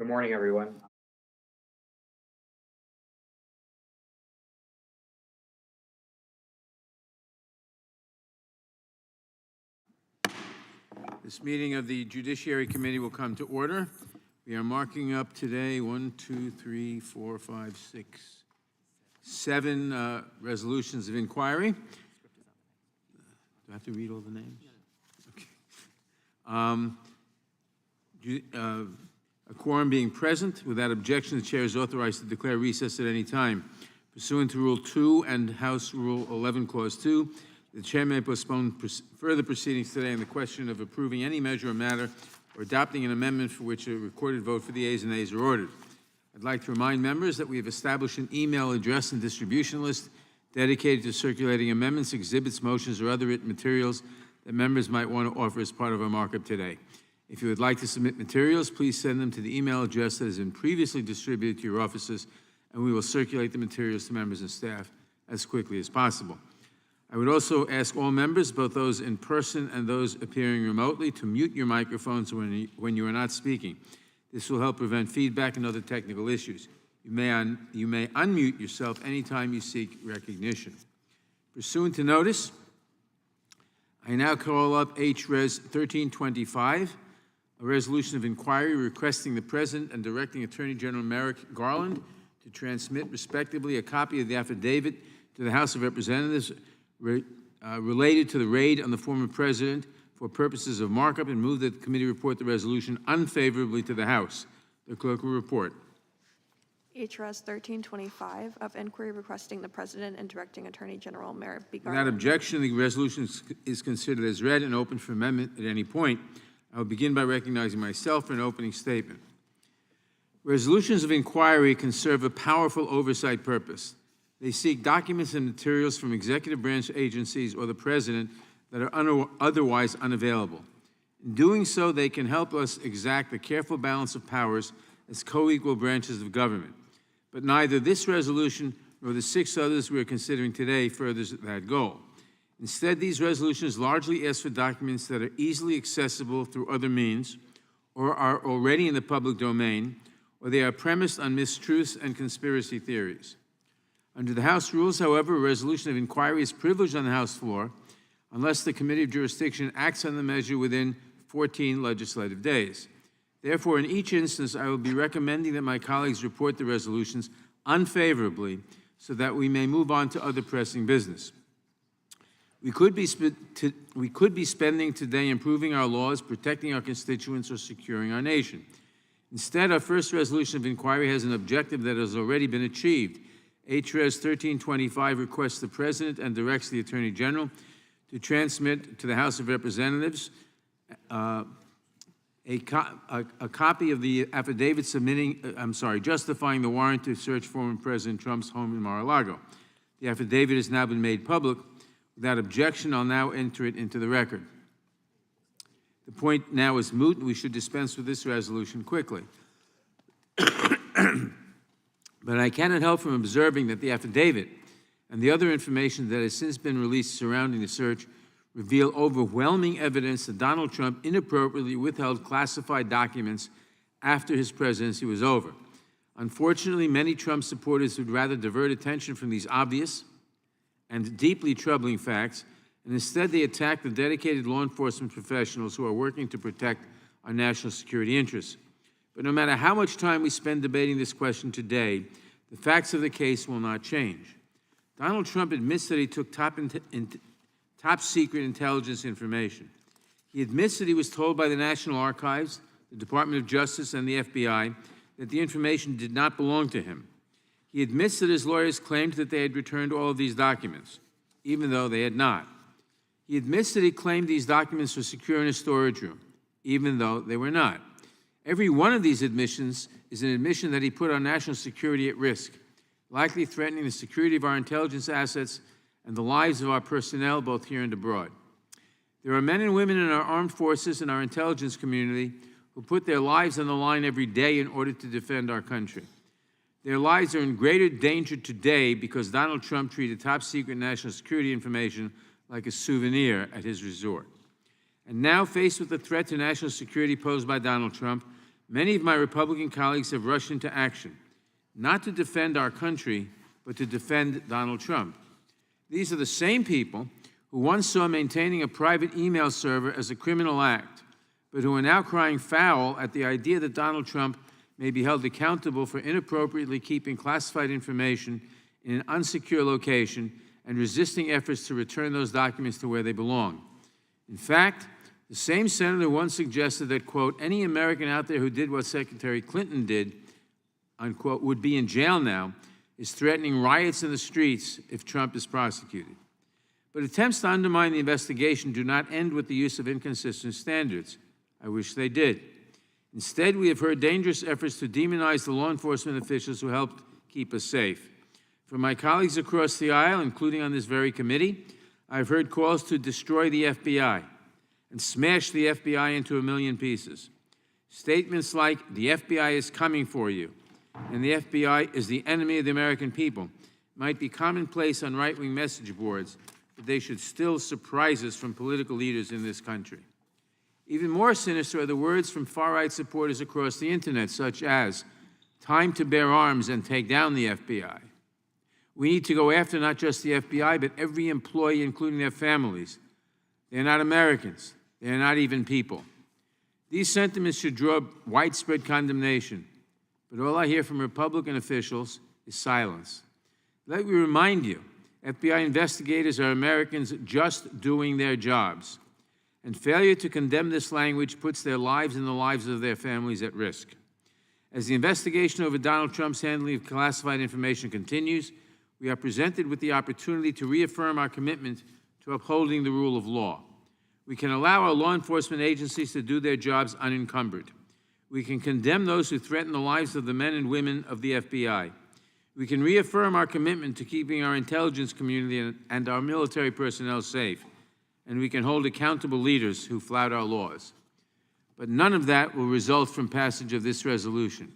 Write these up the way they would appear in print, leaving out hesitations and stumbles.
Good morning, everyone. This meeting of the Judiciary Committee will come to order. We are marking up today 7 resolutions of inquiry. Do I have to read all the names? Okay. A quorum being present, without objection, the chair is authorized to declare recess at any time. Pursuant to Rule 2 and House Rule 11, Clause 2, the chair may postpone further proceedings today on the question of approving any measure or matter or adopting an amendment for which a recorded vote for the ayes and nays are ordered. I'd like to remind members that we have established an email address and distribution list dedicated to circulating amendments, exhibits, motions, or other written materials that members might want to offer as part of our markup today. If you would like to submit materials, please send them to the email address that has been previously distributed to your offices, and we will circulate the materials to members and staff as quickly as possible. I would also ask all members, both those in person and those appearing remotely, to mute your microphones when you are not speaking. This will help prevent feedback and other technical issues. You may unmute yourself anytime you seek recognition. Pursuant to notice, I now call up H.Res. 1325, a resolution of inquiry requesting the President and directing Attorney General Merrick Garland to transmit, respectively, a copy of the affidavit to the House of Representatives related to the raid on the former President for purposes of markup, and move that the committee report the resolution unfavorably to the House. The clerk will report. H.Res. 1325 of inquiry requesting the President and directing Attorney General Merrick B. Garland. Without objection, the resolution is considered as read and open for amendment at any point. I will begin by recognizing myself for an opening statement. Resolutions of inquiry can serve a powerful oversight purpose. They seek documents and materials from executive branch agencies or the President that are otherwise unavailable. In doing so, they can help us exact a careful balance of powers as co-equal branches of government. But neither this resolution nor the 6 others we are considering today furthers that goal. Instead, these resolutions largely ask for documents that are easily accessible through other means, or are already in the public domain, or they are premised on mistruths and conspiracy theories. Under the House rules, however, a resolution of inquiry is privileged on the House floor unless the Committee of Jurisdiction acts on the measure within 14 legislative days. Therefore, in each instance, I will be recommending that my colleagues report the resolutions unfavorably so that we may move on to other pressing business. We could be spending today improving our laws, protecting our constituents, or securing our nation. Instead, our first resolution of inquiry has an objective that has already been achieved. H.Res. 1325 requests the President and directs the Attorney General to transmit to the House of Representatives a copy of the affidavit justifying the warrant to search former President Trump's home in Mar-a-Lago. The affidavit has now been made public. Without objection, I'll now enter it into the record. The point now is moot, and we should dispense with this resolution quickly. But I cannot help from observing that the affidavit and the other information that has since been released surrounding the search reveal overwhelming evidence that Donald Trump inappropriately withheld classified documents after his presidency was over. Unfortunately, many Trump supporters would rather divert attention from these obvious and deeply troubling facts, and instead they attack the dedicated law enforcement professionals who are working to protect our national security interests. But no matter how much time we spend debating this question today, the facts of the case will not change. Donald Trump admits that he took top secret intelligence information. He admits that he was told by the National Archives, the Department of Justice, and the FBI that the information did not belong to him. He admits that his lawyers claimed that they had returned all of these documents, even though they had not. He admits that he claimed these documents were secure in a storage room, even though they were not. Every one of these admissions is an admission that he put our national security at risk, likely threatening the security of our intelligence assets and the lives of our personnel, both here and abroad. There are men and women in our armed forces and our intelligence community who put their lives on the line every day in order to defend our country. Their lives are in greater danger today because Donald Trump treated top-secret national security information like a souvenir at his resort. And now, faced with the threat to national security posed by Donald Trump, Many of my Republican colleagues have rushed into action, not to defend our country, but to defend Donald Trump. These are the same people who once saw maintaining a private email server as a criminal act, but who are now crying foul at the idea that Donald Trump may be held accountable for inappropriately keeping classified information in an unsecure location and resisting efforts to return those documents to where they belong. In fact, the same senator once suggested that, quote, any American out there who did what Secretary Clinton did, unquote, would be in jail now, is threatening riots in the streets if Trump is prosecuted. But attempts to undermine the investigation do not end with the use of inconsistent standards. I wish they did. Instead, we have heard dangerous efforts to demonize the law enforcement officials who helped keep us safe. From my colleagues across the aisle, including on this very committee, I've heard calls to destroy the FBI and smash the FBI into a million pieces. Statements like, the FBI is coming for you, and the FBI is the enemy of the American people might be commonplace on right-wing message boards, but they should still surprise us from political leaders in this country. Even more sinister are the words from far-right supporters across the internet, such as, time to bear arms and take down the FBI. We need to go after not just the FBI, but every employee, including their families. They're not Americans. They're not even people. These sentiments should draw widespread condemnation, but all I hear from Republican officials is silence. Let me remind you, FBI investigators are Americans just doing their jobs, and failure to condemn this language puts their lives and the lives of their families at risk. As the investigation over Donald Trump's handling of classified information continues, we are presented with the opportunity to reaffirm our commitment to upholding the rule of law. We can allow our law enforcement agencies to do their jobs unencumbered. We can condemn those who threaten the lives of the men and women of the FBI. We can reaffirm our commitment to keeping our intelligence community and our military personnel safe. And we can hold accountable leaders who flout our laws. But none of that will result from passage of this resolution.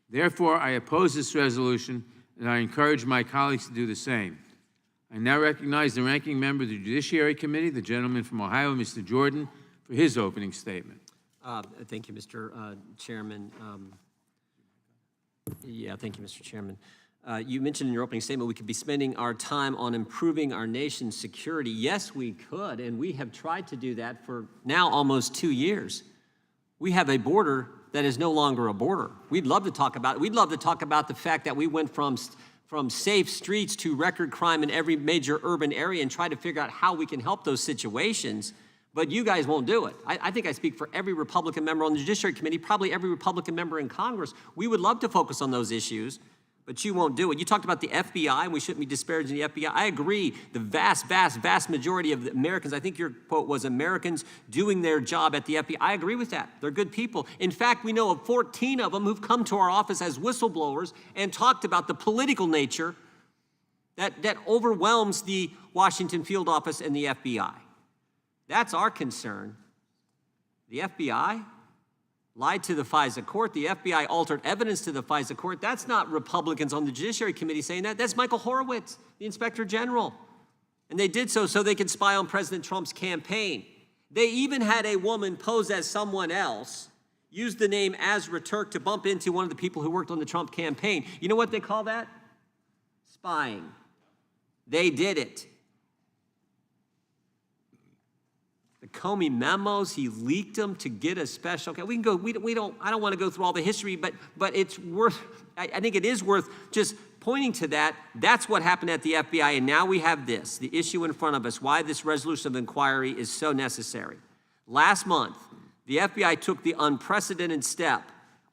Therefore, I oppose this resolution, and I encourage my colleagues to do the same. I now recognize the ranking member of the Judiciary Committee, the gentleman from Ohio, Mr. Jordan, for his opening statement. Thank you, Mr. Chairman. Thank you, Mr. Chairman. You mentioned in your opening statement we could be spending our time on improving our nation's security. Yes, we could, and we have tried to do that for now almost 2 years. We have a border that is no longer a border. We'd love to talk about it. We'd love to talk about the fact that we went from safe streets to record crime in every major urban area and try to figure out how we can help those situations, but you guys won't do it. I think I speak for every Republican member on the Judiciary Committee, probably every Republican member in Congress. We would love to focus on those issues, but you won't do it. You talked about the FBI, and we shouldn't be disparaging the FBI. I agree, the vast majority of the Americans, I think your quote was Americans doing their job at the FBI. I agree with that. They're good people. In fact, we know of 14 of them who've come to our office as whistleblowers and talked about the political nature that overwhelms the Washington field office and the FBI. That's our concern. The FBI lied to the FISA court. The FBI altered evidence to the FISA court. That's not Republicans on the Judiciary Committee saying that. That's Michael Horowitz, the Inspector General. And they did so they could spy on President Trump's campaign. They even had a woman pose as someone else, use the name Azra Turk to bump into one of the people who worked on the Trump campaign. You know what they call that? Spying. They did it. The Comey memos, he leaked them to get a special. Okay, we can go. I don't want to go through all the history, but it's worth. I think it is worth just pointing to that. That's what happened at the FBI, and now we have this, the issue in front of us. Why this resolution of inquiry is so necessary. Last month, the FBI took the unprecedented step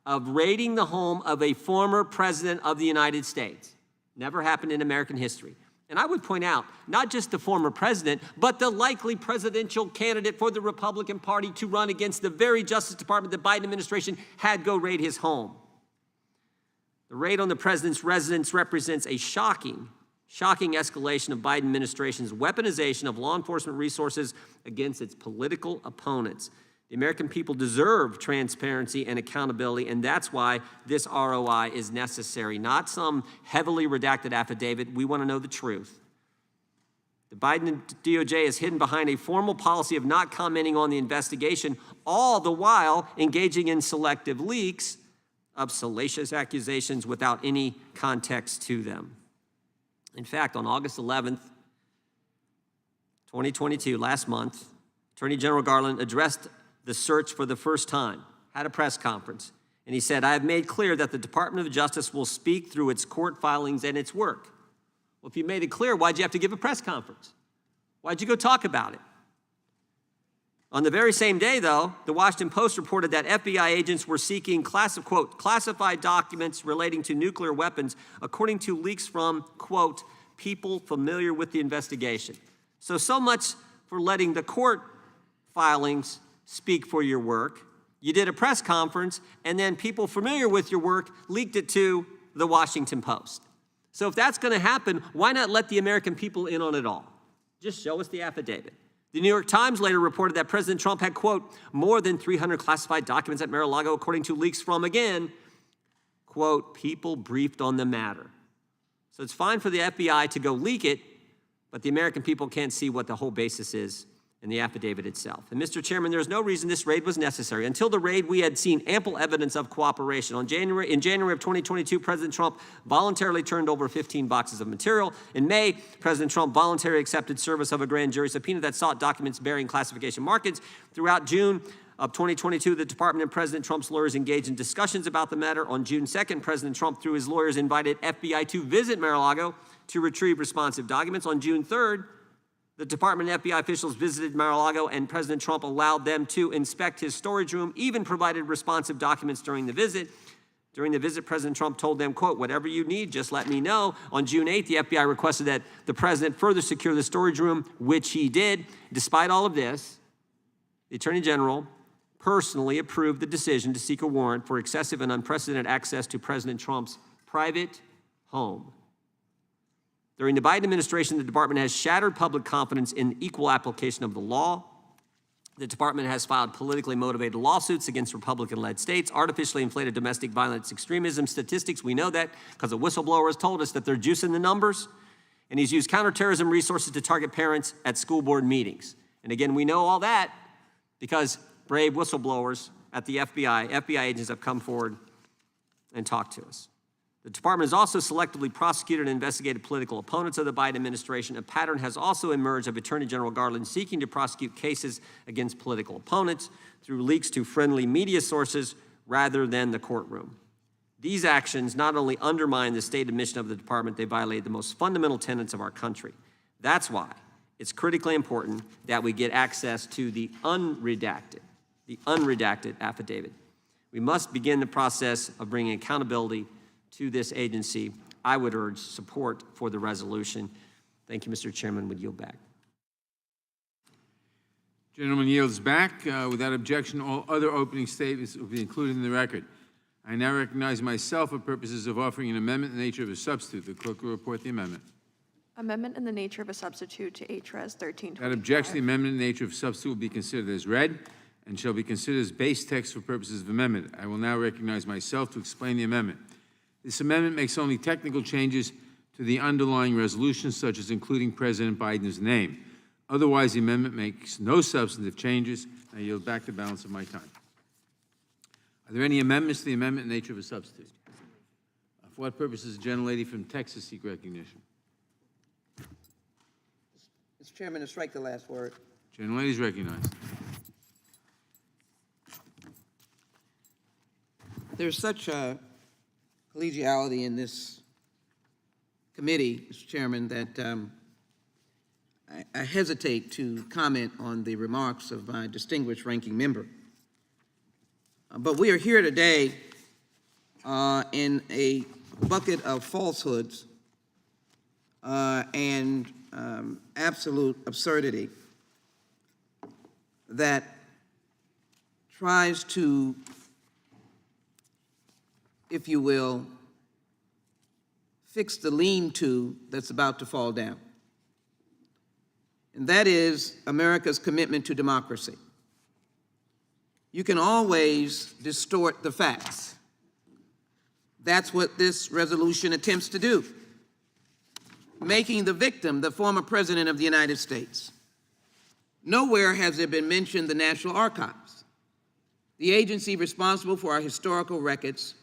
of raiding the home of a former president of the United States. Never happened in American history. And I would point out, not just the former president, but the likely presidential candidate for the Republican Party to run against the very Justice Department the Biden administration had go raid his home. The raid on the president's residence represents a shocking escalation of Biden administration's weaponization of law enforcement resources against its political opponents. The American people deserve transparency and accountability, and that's why this ROI is necessary, not some heavily redacted affidavit. We want to know the truth. The Biden DOJ is hidden behind a formal policy of not commenting on the investigation, all the while engaging in selective leaks of salacious accusations without any context to them. In fact, on August 11th, 2022, last month, Attorney General Garland addressed the search for the first time, had a press conference, and he said, "I have made clear that the Department of Justice will speak through its court filings and its work." Well, if you made it clear, why'd you have to give a press conference? Why'd you go talk about it? On the very same day, though, the Washington Post reported that FBI agents were seeking quote, classified documents relating to nuclear weapons, according to leaks from, quote, people familiar with the investigation. So much for letting the court filings speak for your work. You did a press conference, and then people familiar with your work leaked it to the Washington Post. So if that's going to happen, why not let the American people in on it all? Just show us the affidavit. The New York Times later reported that President Trump had, quote, more than 300 classified documents at Mar-a-Lago, according to leaks from, again, quote, people briefed on the matter. So it's fine for the FBI to go leak it, but the American people can't see what the whole basis is in the affidavit itself. And Mr. Chairman, there's no reason this raid was necessary. Until the raid, we had seen ample evidence of cooperation. In January of 2022, President Trump voluntarily turned over 15 boxes of material. In May, President Trump voluntarily accepted service of a grand jury subpoena that sought documents bearing classification markings. Throughout June of 2022, the Department and President Trump's lawyers engaged in discussions about the matter. On June 2nd, President Trump, through his lawyers, invited FBI to visit Mar-a-Lago to retrieve responsive documents. On June 3rd, the Department and FBI officials visited Mar-a-Lago, and President Trump allowed them to inspect his storage room, even provided responsive documents during the visit. During the visit, President Trump told them, quote, whatever you need, just let me know. On June 8th, the FBI requested that the president further secure the storage room, which he did. Despite all of this, the Attorney General personally approved the decision to seek a warrant for excessive and unprecedented access to President Trump's private home. During the Biden administration, the department has shattered public confidence in the equal application of the law. The department has filed politically motivated lawsuits against Republican-led states, artificially inflated domestic violence extremism statistics. We know that because a whistleblower has told us that they're juicing the numbers. And he's used counterterrorism resources to target parents at school board meetings. And again, we know all that because brave whistleblowers at the FBI agents have come forward and talked to us. The department has also selectively prosecuted and investigated political opponents of the Biden administration. A pattern has also emerged of Attorney General Garland seeking to prosecute cases against political opponents through leaks to friendly media sources rather than the courtroom. These actions not only undermine the stated mission of the department, they violate the most fundamental tenets of our country. That's why it's critically important that we get access to the unredacted affidavit. We must begin the process of bringing accountability to this agency. I would urge support for the resolution. Thank you, Mr. Chairman. Would yield back. Gentleman yields back. Without objection, all other opening statements will be included in the record. I now recognize myself for purposes of offering an amendment in the nature of a substitute. The clerk will report the amendment. Amendment in the nature of a substitute to H.Res. 1325. Without objection, the amendment in the nature of a substitute will be considered as read and shall be considered as base text for purposes of amendment. I will now recognize myself to explain the amendment. This amendment makes only technical changes to the underlying resolution, such as including President Biden's name. Otherwise, the amendment makes no substantive changes. I yield back the balance of my time. Are there any amendments to the amendment in the nature of a substitute? For what purpose does the gentlelady from Texas seek recognition? Mr. Chairman, to strike the last word. Gentlelady is recognized. There's such a collegiality in this committee, Mr. Chairman, that I hesitate to comment on the remarks of my distinguished ranking member. But we are here today in a bucket of falsehoods and absolute absurdity that tries to, if you will, fix the lean-to that's about to fall down. And that is America's commitment to democracy. You can always distort the facts. That's what this resolution attempts to do. making the victim the former President of the United States. Nowhere has there been mentioned the National Archives, the agency responsible for our historical records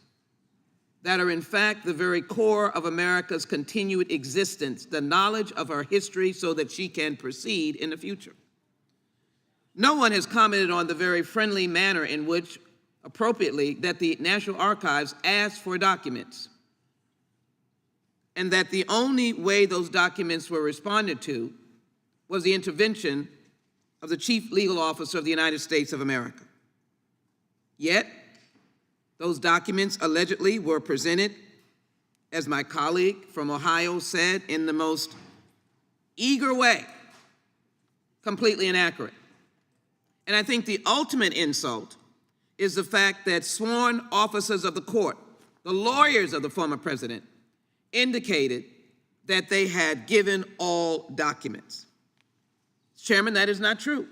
that are in fact the very core of America's continued existence, the knowledge of her history so that she can proceed in the future. No one has commented on the very friendly manner in which, appropriately, that the National Archives asked for documents, and that the only way those documents were responded to was the intervention of the Chief Legal Officer of the United States of America. Yet, those documents allegedly were presented, as my colleague from Ohio said, in the most eager way, completely inaccurate. And I think the ultimate insult is the fact that sworn officers of the court, the lawyers of the former president, indicated that they had given all documents. Chairman, that is not true.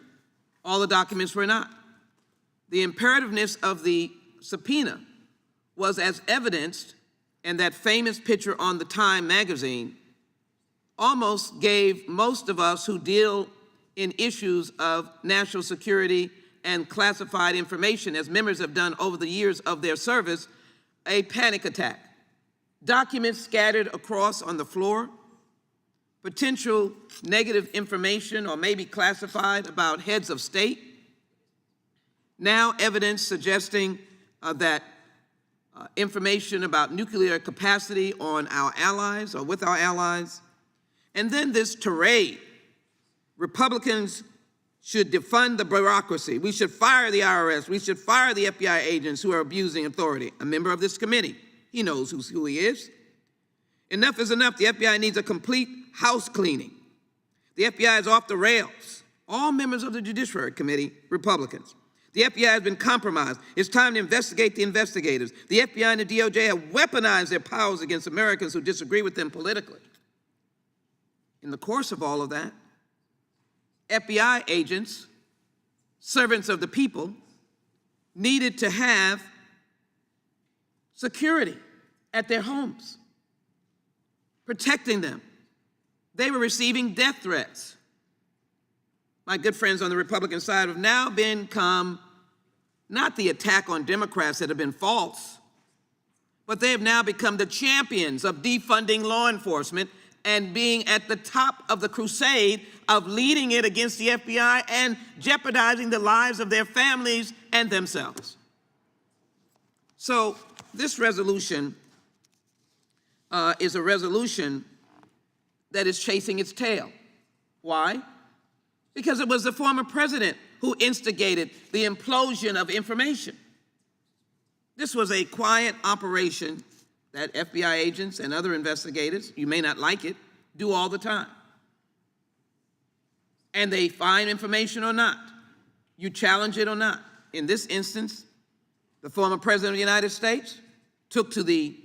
All the documents were not. The imperativeness of the subpoena was as evidenced in that famous picture on the Time magazine, almost gave most of us who deal in issues of national security and classified information, as members have done over the years of their service, a panic attack. Documents scattered across on the floor, potential negative information or maybe classified about heads of state, now evidence suggesting that information about nuclear capacity on our allies or with our allies, and then this tirade. Republicans should defund the bureaucracy. We should fire the IRS. We should fire the FBI agents who are abusing authority. A member of this committee, he knows who he is. Enough is enough. The FBI needs a complete house cleaning. The FBI is off the rails. All members of the Judiciary Committee, Republicans. The FBI has been compromised. It's time to investigate the investigators. The FBI and the DOJ have weaponized their powers against Americans who disagree with them politically. In the course of all of that, FBI agents, servants of the people, needed to have security at their homes, protecting them. They were receiving death threats. My good friends on the Republican side have now become not the attack on Democrats that have been false, but they have now become the champions of defunding law enforcement and being at the top of the crusade of leading it against the FBI and jeopardizing the lives of their families and themselves. So this resolution is a resolution that is chasing its tail. Why? Because it was the former president who instigated the implosion of information. This was a quiet operation that FBI agents and other investigators, you may not like it, do all the time. And they find information or not. You challenge it or not. In this instance, the former president of the United States took to the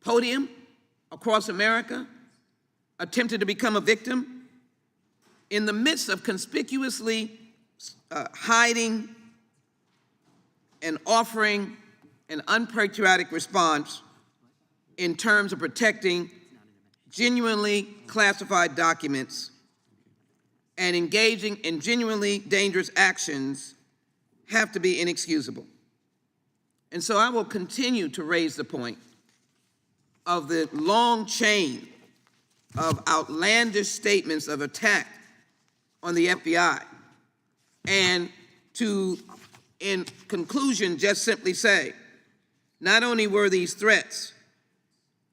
podium across America, attempted to become a victim in the midst of conspicuously hiding and offering an unpatriotic response in terms of protecting genuinely classified documents and engaging in genuinely dangerous actions have to be inexcusable. And so I will continue to raise the point of the long chain of outlandish statements of attack on the FBI, and to, in conclusion, just simply say, not only were these threats,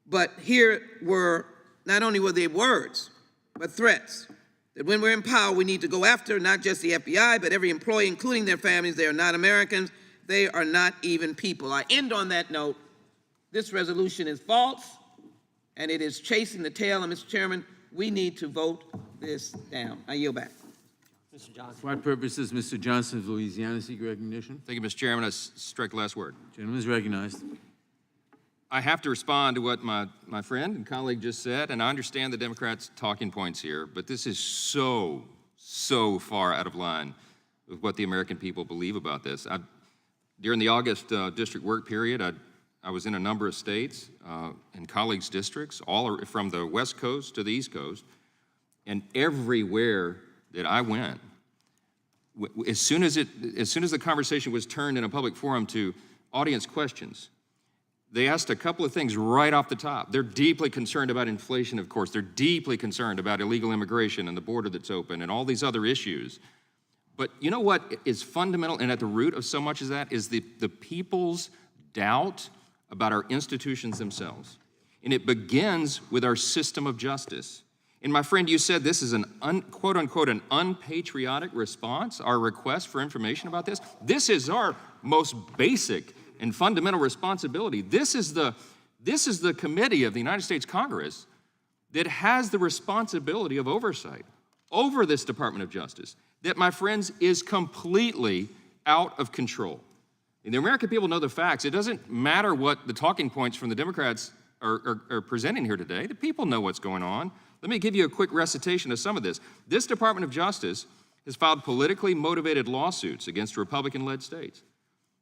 but here were, not only were they words, but threats, that when we're in power, we need to go after not just the FBI, but every employee, including their families. They are not Americans. They are not even people. I end on that note. This resolution is false, and it is chasing the tail. And Mr. Chairman, we need to vote this down. I yield back. Mr. Johnson. For what purposes, Mr. Johnson of Louisiana seek recognition? Thank you, Mr. Chairman. I strike the last word. Gentleman is recognized. I have to respond to what my friend and colleague just said, and I understand the Democrats' talking points here, but this is so far out of line with what the American people believe about this. During the August district work period, I I was in a number of states and colleagues' districts, all from the West Coast to the East Coast, and everywhere that I went, as soon as the conversation was turned in a public forum to audience questions, they asked a couple of things right off the top. They're deeply concerned about inflation, of course. They're deeply concerned about illegal immigration and the border that's open and all these other issues. But you know what is fundamental and at the root of so much of that is the people's doubt about our institutions themselves. And it begins with our system of justice. And my friend, you said this is an quote unquote an unpatriotic response, our request for information about this. This is our most basic and fundamental responsibility. This is the committee of the United States Congress that has the responsibility of oversight over this Department of Justice that, my friends, is completely out of control. And the American people know the facts. It doesn't matter what the talking points from the Democrats are presenting here today. The people know what's going on. Let me give you a quick recitation of some of this. This Department of Justice has filed politically motivated lawsuits against Republican-led states.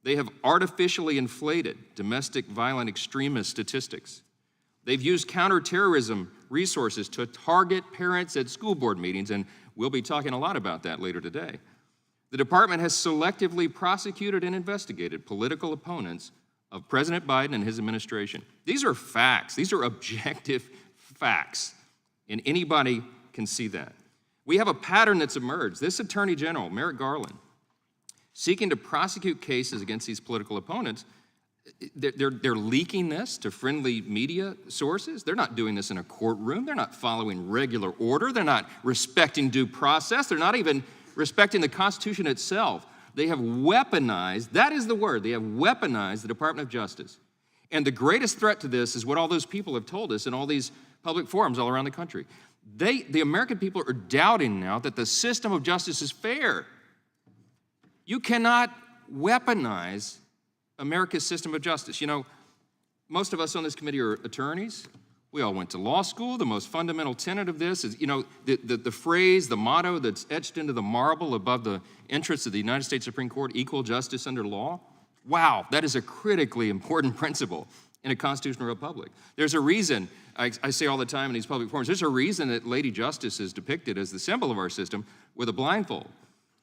They have artificially inflated domestic violent extremist statistics. They've used counterterrorism resources to target parents at school board meetings, and we'll be talking a lot about that later today. The department has selectively prosecuted and investigated political opponents of President Biden and his administration. These are facts. These are objective facts, and anybody can see that. We have a pattern that's emerged. This Attorney General, Merrick Garland, seeking to prosecute cases against these political opponents, they're leaking this to friendly media sources. They're not doing this in a courtroom. They're not following regular order. They're not respecting due process. They're not even respecting the Constitution itself. They have weaponized, that is the word, they have weaponized the Department of Justice. And the greatest threat to this is what all those people have told us in all these public forums all around the country. The American people are doubting now that the system of justice is fair. You cannot weaponize America's system of justice. You know, most of us on this committee are attorneys. We all went to law school. The most fundamental tenet of this is, you know, the phrase, the motto that's etched into the marble above the entrance of the United States Supreme Court, equal justice under law. Wow, that is a critically important principle in a constitutional republic. There's a reason, I say all the time in these public forums, there's a reason that Lady Justice is depicted as the symbol of our system with a blindfold.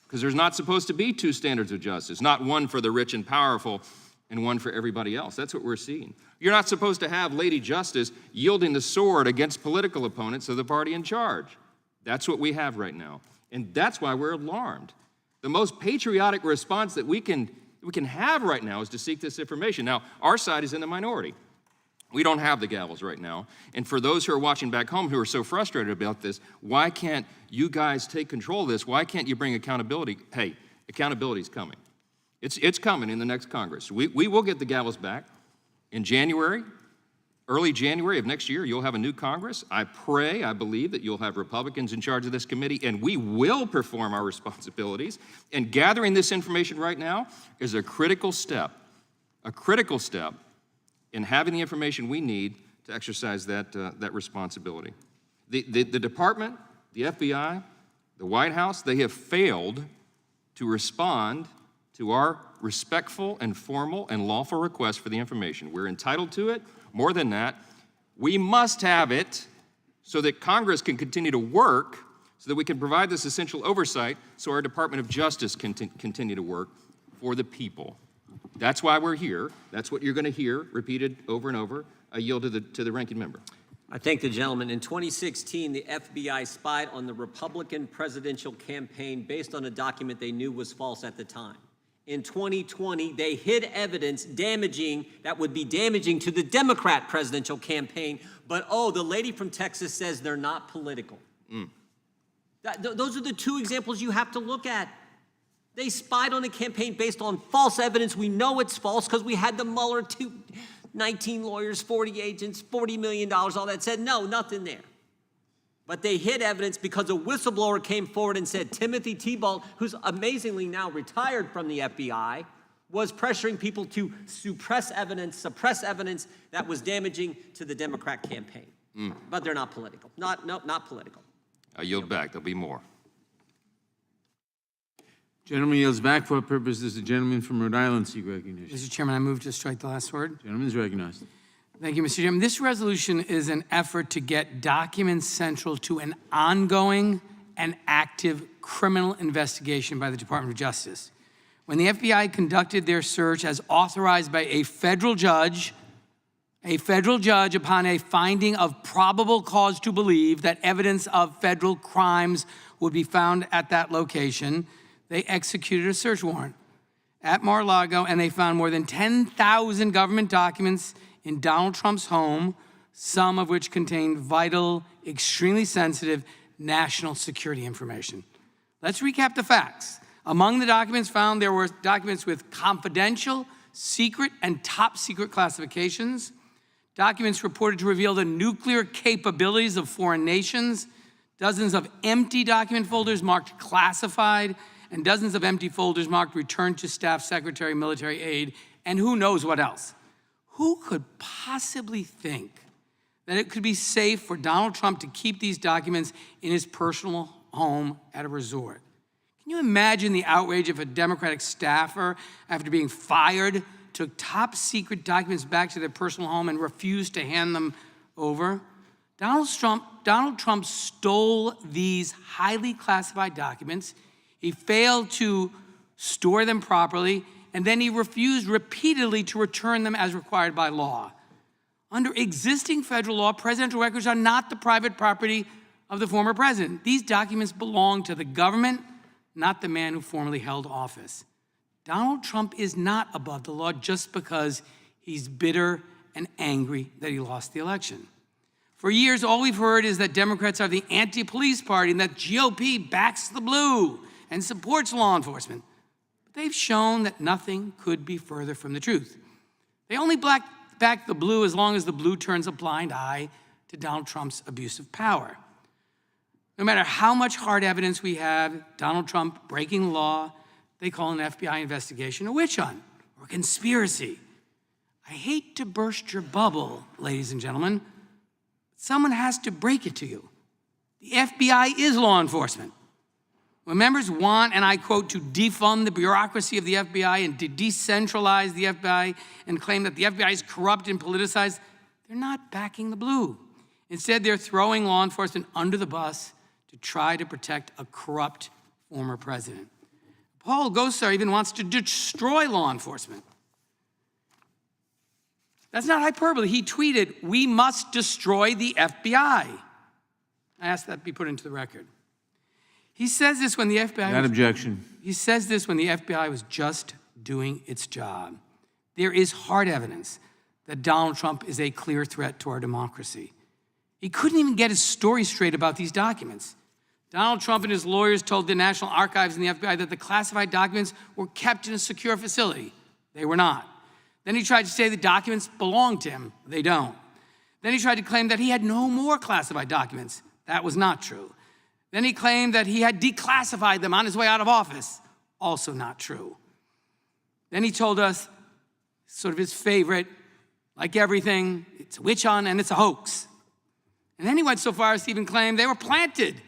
Because there's not supposed to be two standards of justice, not one for the rich and powerful and one for everybody else. That's what we're seeing. You're not supposed to have Lady Justice yielding the sword against political opponents of the party in charge. That's what we have right now. And that's why we're alarmed. The most patriotic response that we can have right now is to seek this information. Now, our side is in the minority. We don't have the gavels right now. And for those who are watching back home who are so frustrated about this, why can't you guys take control of this? Why can't you bring accountability? Hey, accountability is coming. It's coming in the next Congress. We will get the gavels back. In January, early January of next year, you'll have a new Congress. I believe that you'll have Republicans in charge of this committee, and we will perform our responsibilities. And gathering this information right now is a critical step in having the information we need to exercise that responsibility. The department, the FBI, the White House, they have failed to respond to our respectful and formal and lawful request for the information. We're entitled to it. More than that, we must have it so that Congress can continue to work, so that we can provide this essential oversight so our Department of Justice can continue to work for the people. That's why we're here. That's what you're going to hear repeated over and over. I yield to the ranking member. I thank the gentleman. In 2016, the FBI spied on the Republican presidential campaign based on a document they knew was false at the time. In 2020, they hid evidence that would be damaging to the Democrat presidential campaign, but the lady from Texas says they're not political. Those are the two examples you have to look at. They spied on a campaign based on false evidence. We know it's false because we had the Mueller 19 lawyers, 40 agents, $40 million, all that said, no, nothing there. But they hid evidence because a whistleblower came forward and said Timothy Tebow, who's amazingly now retired from the FBI, was pressuring people to suppress evidence that was damaging to the Democrat campaign. But they're not political. Not political. I yield back. There'll be more. Gentleman yields back. For what purpose does the gentleman from Rhode Island seek recognition? Mr. Chairman, I move to strike the last word. Gentleman is recognized. Thank you, Mr. Chairman. This resolution is an effort to get documents central to an ongoing and active criminal investigation by the Department of Justice. When the FBI conducted their search as authorized by a federal judge upon a finding of probable cause to believe that evidence of federal crimes would be found at that location, they executed a search warrant at Mar-a-Lago, and they found more than 10,000 government documents in Donald Trump's home, some of which contained vital, extremely sensitive national security information. Let's recap the facts. Among the documents found, there were documents with confidential, secret, and top secret classifications, documents reported to reveal the nuclear capabilities of foreign nations, dozens of empty document folders marked classified, and dozens of empty folders marked returned to staff secretary, military aid, and who knows what else. Who could possibly think that it could be safe for Donald Trump to keep these documents in his personal home at a resort? Can you imagine the outrage if a Democratic staffer, after being fired, took top secret documents back to their personal home and refused to hand them over? Donald Trump stole these highly classified documents. He failed to store them properly, and then he refused repeatedly to return them as required by law. Under existing federal law, presidential records are not the private property of the former president. These documents belong to the government, not the man who formerly held office. Donald Trump is not above the law just because he's bitter and angry that he lost the election. For years, all we've heard is that Democrats are the anti-police party and that GOP backs the blue and supports law enforcement. But they've shown that nothing could be further from the truth. They only back the blue as long as the blue turns a blind eye to Donald Trump's abuse of power. No matter how much hard evidence we have, Donald Trump breaking the law, they call an FBI investigation a witch hunt or conspiracy. I hate to burst your bubble, ladies and gentlemen, but someone has to break it to you. The FBI is law enforcement. When members want, and I quote, to defund the bureaucracy of the FBI and to decentralize the FBI and claim that the FBI is corrupt and politicized, they're not backing the blue. Instead, they're throwing law enforcement under the bus to try to protect a corrupt former president. Paul Gosar even wants to destroy law enforcement. That's not hyperbole. He tweeted, "We must destroy the FBI." I asked that be put into the record. He says this when the FBI Without objection. He says this when the FBI was just doing its job. There is hard evidence that Donald Trump is a clear threat to our democracy. He couldn't even get his story straight about these documents. Donald Trump and his lawyers told the National Archives and the FBI that the classified documents were kept in a secure facility. They were not. Then he tried to say the documents belonged to him. They don't. Then he tried to claim that he had no more classified documents. That was not true. Then he claimed that he had declassified them on his way out of office. Also not true. Then he told us, sort of his favorite, like everything, it's a witch hunt and it's a hoax. And then he went so far as to even claim they were planted.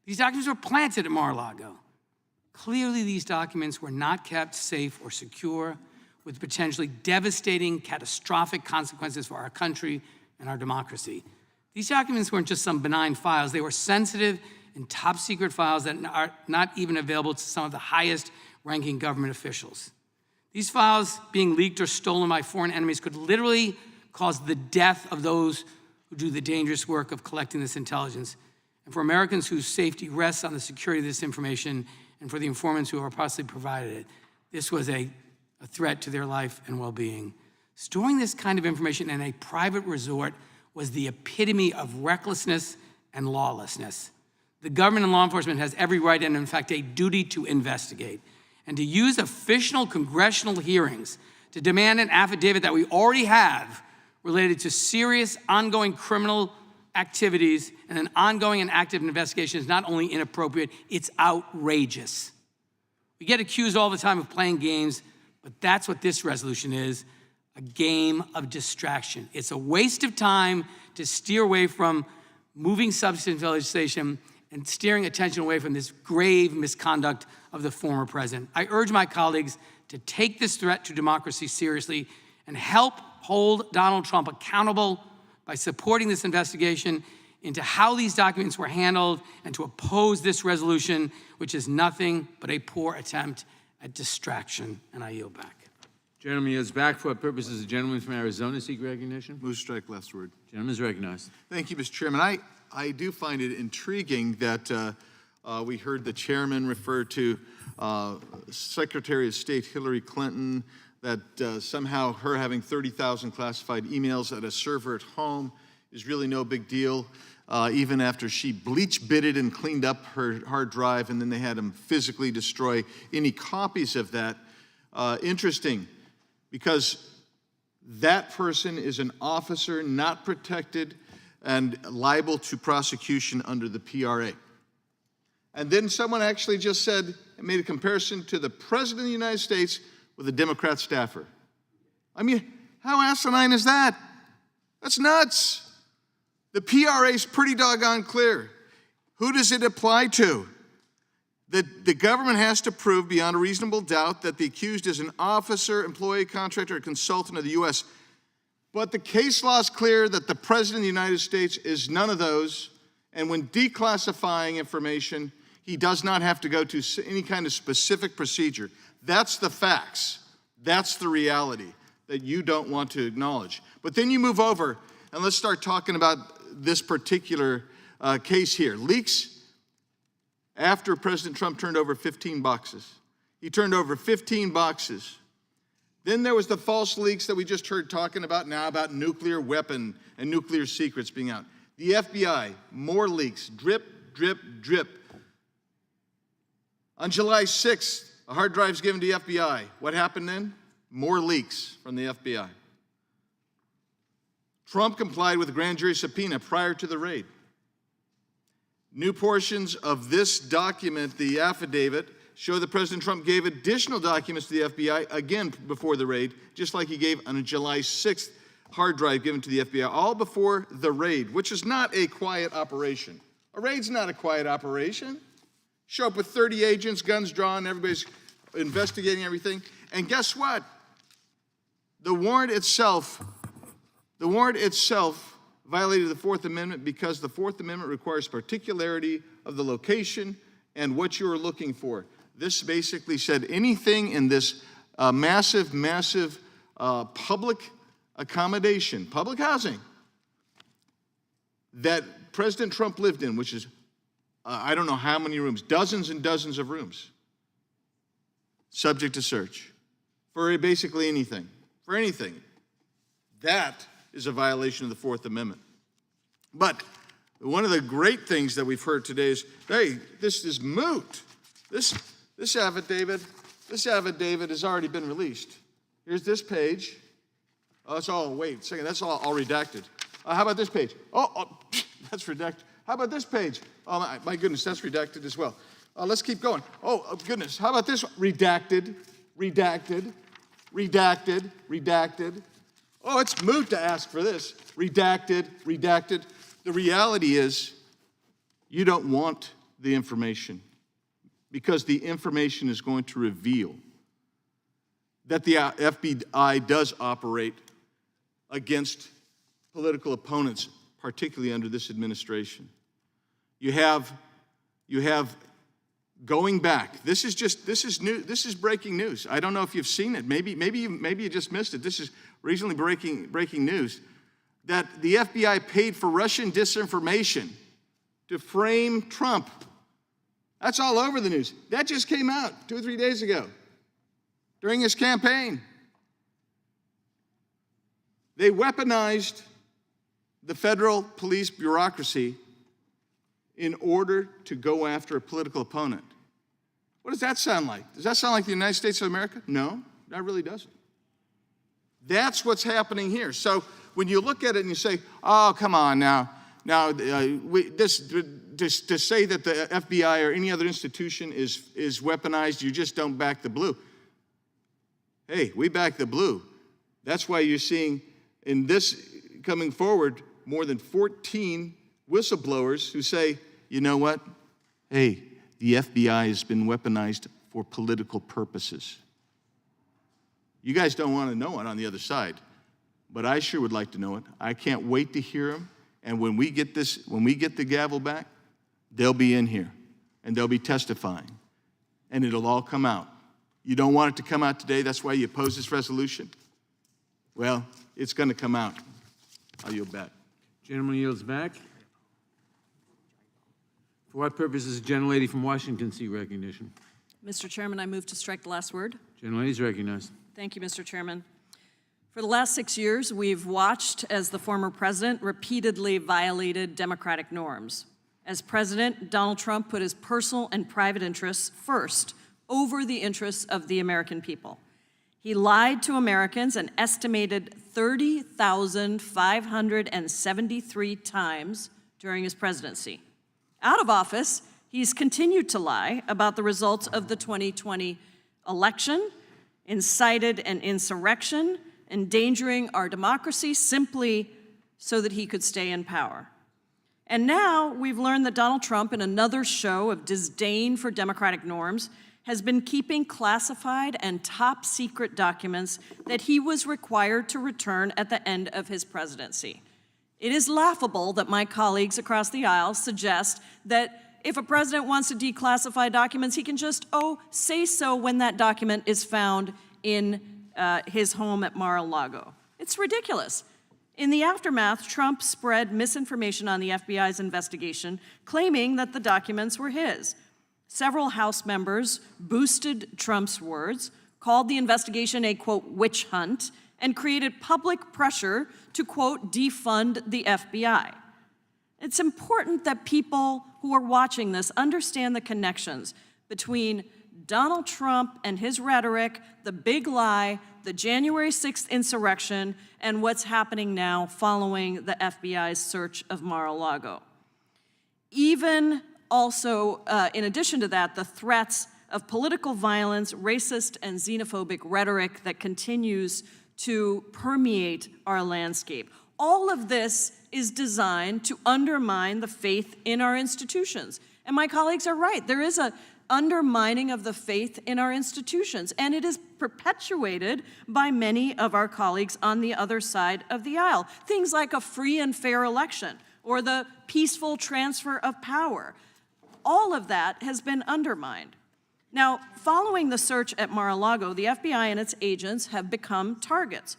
These documents were planted at Mar-a-Lago. Clearly, these documents were not kept safe or secure, with potentially devastating, catastrophic consequences for our country and our democracy. These documents weren't just some benign files. They were sensitive and top secret files that are not even available to some of the highest ranking government officials. These files being leaked or stolen by foreign enemies could literally cause the death of those who do the dangerous work of collecting this intelligence. And for Americans whose safety rests on the security of this information and for the informants who are possibly provided it, this was a threat to their life and well-being. Storing this kind of information in a private resort was the epitome of recklessness and lawlessness. The government and law enforcement has every right and, in fact, a duty to investigate and to use official congressional hearings to demand an affidavit that we already have related to serious ongoing criminal activities and an ongoing and active investigation is not only inappropriate, it's outrageous. We get accused all the time of playing games, but that's what this resolution is, a game of distraction. It's a waste of time to steer away from moving substantive legislation and steering attention away from this grave misconduct of the former president. I urge my colleagues to take this threat to democracy seriously and help hold Donald Trump accountable by supporting this investigation into how these documents were handled and to oppose this resolution, which is nothing but a poor attempt at distraction. And I yield back. Gentleman yields back. For what purposes the gentleman from Arizona seek recognition? Move strike last word. Gentleman is recognized. Thank you, Mr. Chairman. I do find it intriguing that we heard the chairman refer to Secretary of State Hillary Clinton, that somehow her having 30,000 classified emails at a server at home is really no big deal, even after she bleach-bitted and cleaned up her hard drive, and then they had him physically destroy any copies of that. Interesting, because that person is an officer not protected and liable to prosecution under the PRA. And then someone actually just said, and made a comparison to the President of the United States with a Democrat staffer. I mean, how asinine is that? That's nuts. The PRA is pretty doggone clear. Who does it apply to? The government has to prove beyond a reasonable doubt that the accused is an officer, employee, contractor, or consultant of the U.S. But the case law is clear that the President of the United States is none of those, and when declassifying information, he does not have to go to any kind of specific procedure. That's the facts. That's the reality that you don't want to acknowledge. But then you move over, and let's start talking about this particular case here. Leaks after President Trump turned over 15 boxes. He turned over 15 boxes. Then there was the false leaks that we just heard talking about now about nuclear weapon and nuclear secrets being out. The FBI, more leaks, drip, drip, drip. On July 6th, a hard drive's given to the FBI. What happened then? More leaks from the FBI. Trump complied with a grand jury subpoena prior to the raid. New portions of this document, the affidavit, show that President Trump gave additional documents to the FBI, again before the raid, just like he gave on a July 6th hard drive given to the FBI, all before the raid, which is not a quiet operation. A raid's not a quiet operation. Show up with 30 agents, guns drawn, everybody's investigating everything. And guess what? The warrant itself violated the Fourth Amendment because the Fourth Amendment requires particularity of the location and what you are looking for. This basically said anything in this massive public accommodation, public housing, that President Trump lived in, which is, I don't know how many rooms, dozens and dozens of rooms, subject to search for basically anything, for anything. That is a violation of the Fourth Amendment. But one of the great things that we've heard today is, hey, this is moot. This affidavit has already been released. Here's this page. Oh, that's all, wait a second, that's all redacted. How about this page? Oh, that's redacted. How about this page? Oh, my goodness, that's redacted as well. Let's keep going. Oh, goodness, how about this one? Redacted, redacted, redacted, redacted. Oh, it's moot to ask for this. Redacted, redacted. The reality is you don't want the information because the information is going to reveal that the FBI does operate against political opponents, particularly under this administration. You have going back. This is new. This is breaking news. I don't know if you've seen it. Maybe you just missed it. This is recently breaking news that the FBI paid for Russian disinformation to frame Trump. That's all over the news. That just came out 2 or 3 days ago during his campaign. They weaponized the federal police bureaucracy in order to go after a political opponent. What does that sound like? Does that sound like the United States of America? No, that really doesn't. That's what's happening here. So when you look at it and you say, oh, come on now to say that the FBI or any other institution is weaponized, you just don't back the blue. Hey, we back the blue. That's why you're seeing in this coming forward more than 14 whistleblowers who say, you know what, hey, the FBI has been weaponized for political purposes. You guys don't want to know it on the other side, but I sure would like to know it. I can't wait to hear them. And when we get the gavel back, they'll be in here and they'll be testifying, and it'll all come out. You don't want it to come out today. That's why you oppose this resolution. Well, it's going to come out. I'll yield back. Gentleman yields back. For what purpose does the gentlelady from Washington seek recognition? Mr. Chairman, I move to strike the last word. Gentlelady is recognized. Thank you, Mr. Chairman. For the last 6 years, we've watched as the former president repeatedly violated democratic norms. As president, Donald Trump put his personal and private interests first over the interests of the American people. He lied to Americans an estimated 30,573 times during his presidency. Out of office, he's continued to lie about the results of the 2020 election, incited an insurrection, endangering our democracy simply so that he could stay in power. And now we've learned that Donald Trump, in another show of disdain for democratic norms, has been keeping classified and top secret documents that he was required to return at the end of his presidency. It is laughable that my colleagues across the aisle suggest that if a president wants to declassify documents, he can just, say so when that document is found in his home at Mar-a-Lago. It's ridiculous. In the aftermath, Trump spread misinformation on the FBI's investigation, claiming that the documents were his. Several House members boosted Trump's words, called the investigation a, quote, witch hunt, and created public pressure to, quote, defund the FBI. It's important that people who are watching this understand the connections between Donald Trump and his rhetoric, the big lie, the January 6th insurrection, and what's happening now following the FBI's search of Mar-a-Lago. Even also, in addition to that, the threats of political violence, racist and xenophobic rhetoric that continues to permeate our landscape. All of this is designed to undermine the faith in our institutions. And my colleagues are right. There is an undermining of the faith in our institutions, and it is perpetuated by many of our colleagues on the other side of the aisle. Things like a free and fair election or the peaceful transfer of power. All of that has been undermined. Now, following the search at Mar-a-Lago, the FBI and its agents have become targets.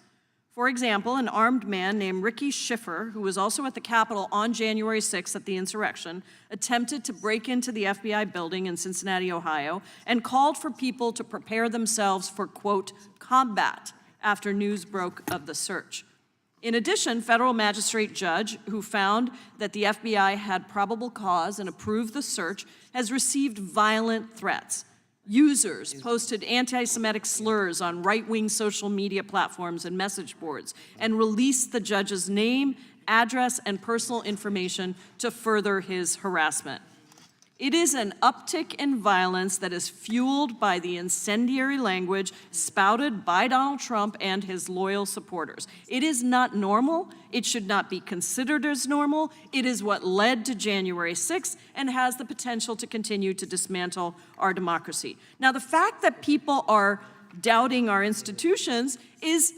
For example, an armed man named Ricky Schiffer, who was also at the Capitol on January 6th at the insurrection, attempted to break into the FBI building in Cincinnati, Ohio, and called for people to prepare themselves for, quote, combat after news broke of the search. In addition, federal magistrate judge who found that the FBI had probable cause and approved the search has received violent threats. Users posted anti-Semitic slurs on right-wing social media platforms and message boards and released the judge's name, address, and personal information to further his harassment. It is an uptick in violence that is fueled by the incendiary language spouted by Donald Trump and his loyal supporters. It is not normal. It should not be considered as normal. It is what led to January 6th and has the potential to continue to dismantle our democracy. Now, the fact that people are doubting our institutions is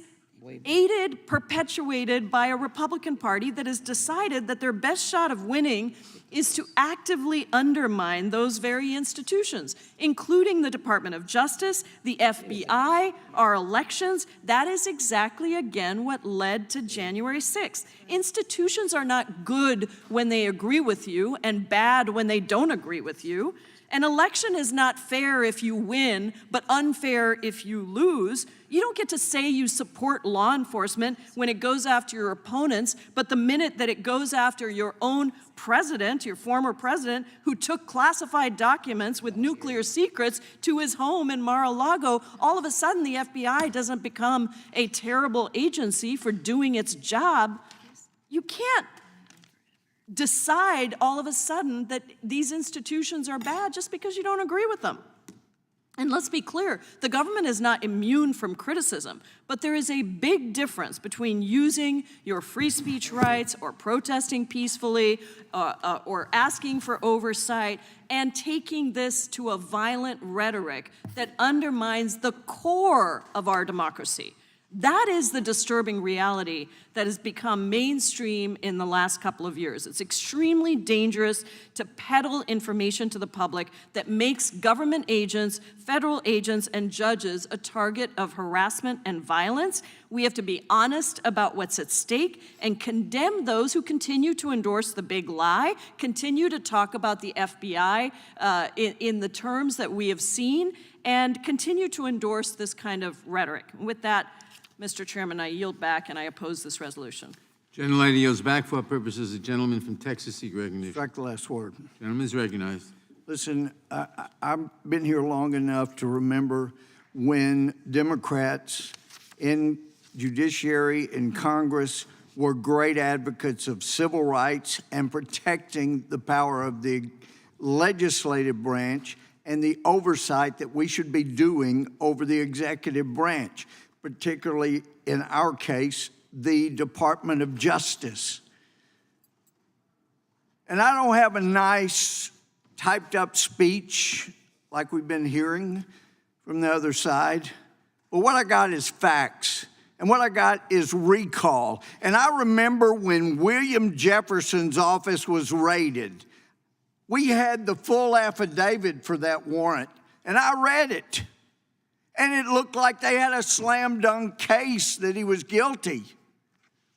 aided, perpetuated by a Republican Party that has decided that their best shot of winning is to actively undermine those very institutions, including the Department of Justice, the FBI, our elections. That is exactly, again, what led to January 6th. Institutions are not good when they agree with you and bad when they don't agree with you. An election is not fair if you win, but unfair if you lose. You don't get to say you support law enforcement when it goes after your opponents, but the minute that it goes after your own president, your former president, who took classified documents with nuclear secrets to his home in Mar-a-Lago, all of a sudden the FBI doesn't become a terrible agency for doing its job. You can't decide all of a sudden that these institutions are bad just because you don't agree with them. And let's be clear, the government is not immune from criticism, but there is a big difference between using your free speech rights or protesting peacefully or asking for oversight and taking this to a violent rhetoric that undermines the core of our democracy. That is the disturbing reality that has become mainstream in the last couple of years. It's extremely dangerous to peddle information to the public that makes government agents, federal agents, and judges a target of harassment and violence. We have to be honest about what's at stake and condemn those who continue to endorse the big lie, continue to talk about the FBI in the terms that we have seen, and continue to endorse this kind of rhetoric. With that, Mr. Chairman, I yield back and I oppose this resolution. Gentlelady yields back for purposes. The gentleman from Texas seek recognition. Strike the last word. Gentleman is recognized. Listen, I've been here long enough to remember when Democrats in judiciary and Congress were great advocates of civil rights and protecting the power of the legislative branch and the oversight that we should be doing over the executive branch, particularly in our case, the Department of Justice. And I don't have a nice typed up speech like we've been hearing from the other side, but what I got is facts. And what I got is recall. And I remember when William Jefferson's office was raided, we had the full affidavit for that warrant, and I read it. And it looked like they had a slam dunk case that he was guilty.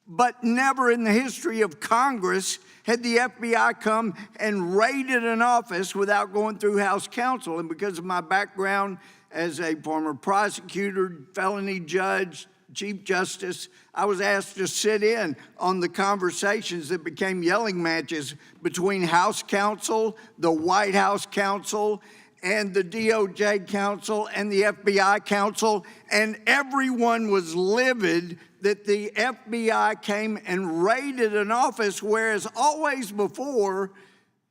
But never in the history of Congress had the FBI come and raided an office without going through House counsel. And because of my background as a former prosecutor, felony judge, Chief Justice, I was asked to sit in on the conversations that became yelling matches between House counsel, the White House counsel, and the DOJ counsel and the FBI counsel, and everyone was livid that the FBI came and raided an office, whereas always before,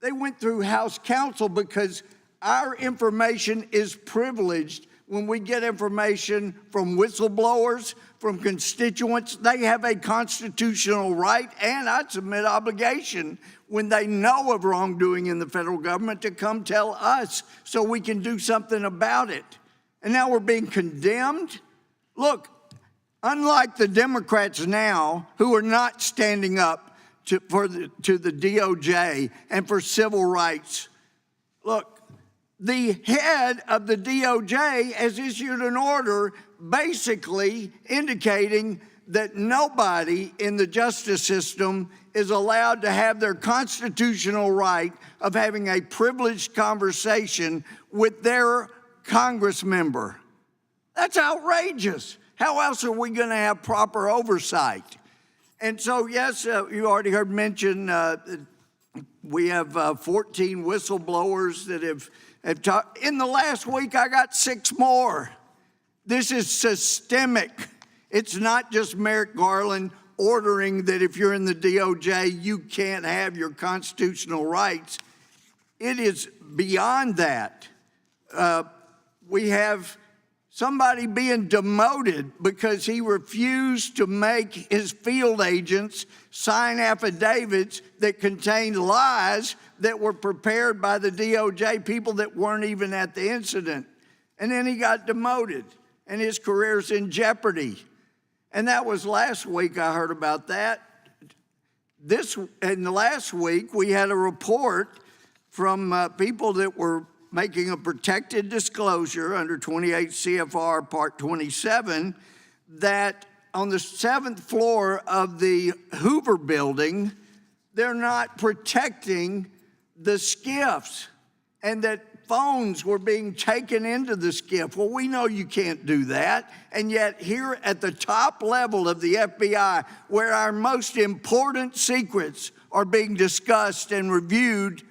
they went through House counsel because our information is privileged. When we get information from whistleblowers, from constituents, they have a constitutional right and, I'd submit, obligation when they know of wrongdoing in the federal government to come tell us so we can do something about it. And now we're being condemned. Look, unlike the Democrats now who are not standing up to the DOJ and for civil rights, look, the head of the DOJ has issued an order basically indicating that nobody in the justice system is allowed to have their constitutional right of having a privileged conversation with their Congress member. That's outrageous. How else are we going to have proper oversight? And so, yes, you already heard mention we have 14 whistleblowers that have talked. In the last week, I got 6 more. This is systemic. It's not just Merrick Garland ordering that if you're in the DOJ, you can't have your constitutional rights. It is beyond that. We have somebody being demoted because he refused to make his field agents sign affidavits that contained lies that were prepared by the DOJ, people that weren't even at the incident. And then he got demoted, and his career's in jeopardy. And that was last week I heard about that. In the last week, we had a report from people that were making a protected disclosure under 28 CFR Part 27 that on the 7th floor of the Hoover building, they're not protecting the SCIFs, and that phones were being taken into the SCIF. Well, we know you can't do that, and yet here at the top level of the FBI, where our most important secrets are being discussed and reviewed,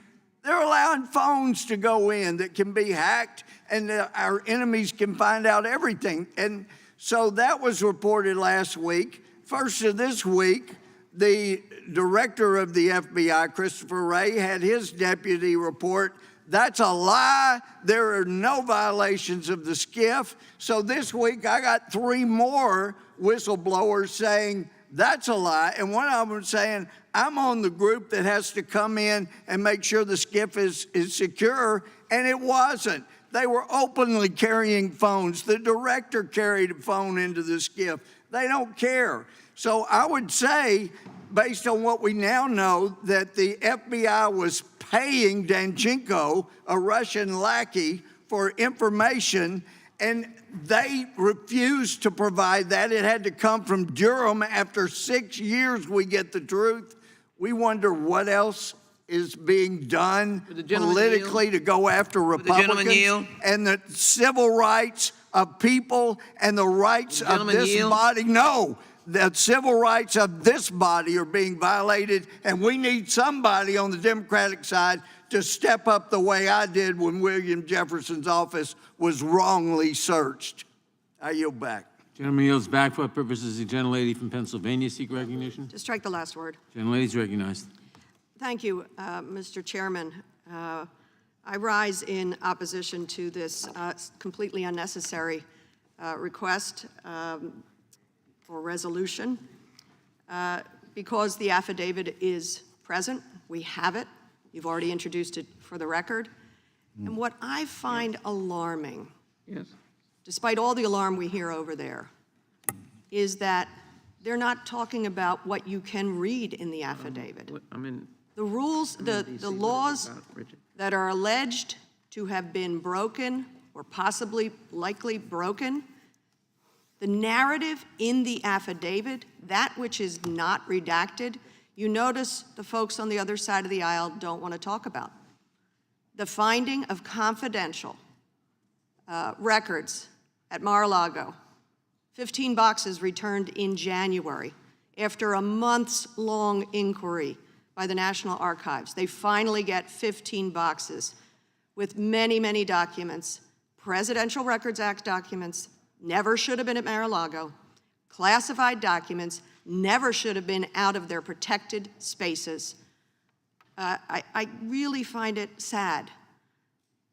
they're allowing phones to go in that can be hacked, and our enemies can find out everything. And so that was reported last week. First of this week, the director of the FBI, Christopher Wray, had his deputy report That's a lie. There are no violations of the SCIF. So this week I got 3 more whistleblowers saying that's a lie. And one of them saying, I'm on the group that has to come in and make sure the SCIF is secure. And it wasn't. They were openly carrying phones. The director carried a phone into the SCIF. They don't care. So I would say, based on what we now know, that the FBI was paying Danchenko, a Russian lackey, for information, and they refused to provide that. It had to come from Durham. After 6 years, we get the truth. We wonder what else is being done the gentleman politically to go after the gentleman Republicans yield? and the civil rights of people and the rights of gentleman this yield? body. No, the civil rights of this body are being violated, and we need somebody on the Democratic side to step up the way I did when William Jefferson's office was wrongly searched. I yield back. Gentleman yields back. For what purposes the gentlelady from Pennsylvania seek recognition? To strike the last word. Gentlelady's recognized. Thank you, Mr. Chairman. I rise in opposition to this completely unnecessary request for resolution because the affidavit is present. We have it. You've already introduced it for the record. And what I find alarming, despite all the alarm we hear over there, is that they're not talking about what you can read in the affidavit. The rules, the laws that are alleged to have been broken or possibly likely broken, the narrative in the affidavit, that which is not redacted, you notice the folks on the other side of the aisle don't want to talk about. The finding of confidential records at Mar-a-Lago, 15 boxes returned in January after a months-long inquiry by the National Archives. They finally get 15 boxes with many, many documents, Presidential Records Act documents, never should have been at Mar-a-Lago, classified documents, never should have been out of their protected spaces. I really find it sad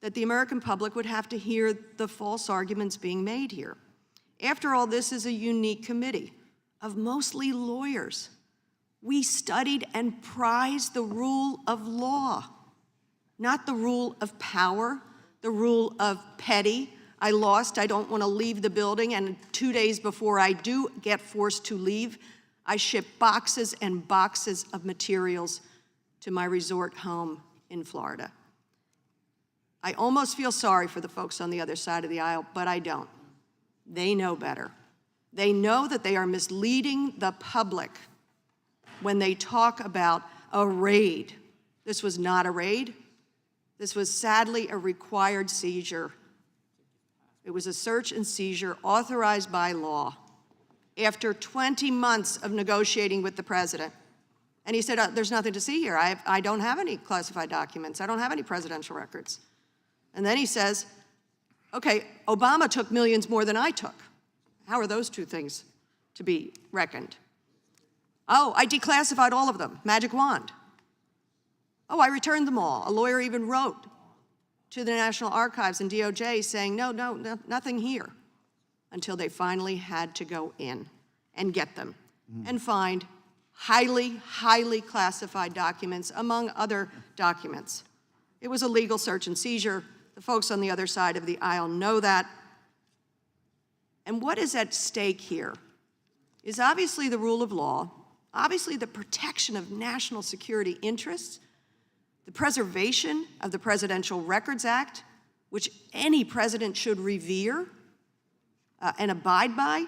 that the American public would have to hear the false arguments being made here. After all, this is a unique committee of mostly lawyers. We studied and prized the rule of law, not the rule of power, the rule of petty. I lost, I don't want to leave the building, and 2 days before I do get forced to leave, I ship boxes and boxes of materials to my resort home in Florida. I almost feel sorry for the folks on the other side of the aisle, but I don't. They know better. They know that they are misleading the public when they talk about a raid. This was not a raid. This was sadly a required seizure. It was a search and seizure authorized by law after 20 months of negotiating with the president. And he said, there's nothing to see here. I don't have any classified documents. I don't have any presidential records. And then he says, okay, Obama took millions more than I took. How are those two things to be reckoned? Oh, I declassified all of them, magic wand. Oh, I returned them all. A lawyer even wrote to the National Archives and DOJ saying, no, nothing here, until they finally had to go in and get them and find highly, highly classified documents, among other documents. It was a legal search and seizure. The folks on the other side of the aisle know that. And what is at stake here is obviously the rule of law, obviously the protection of national security interests, the preservation of the Presidential Records Act, which any president should revere and abide by,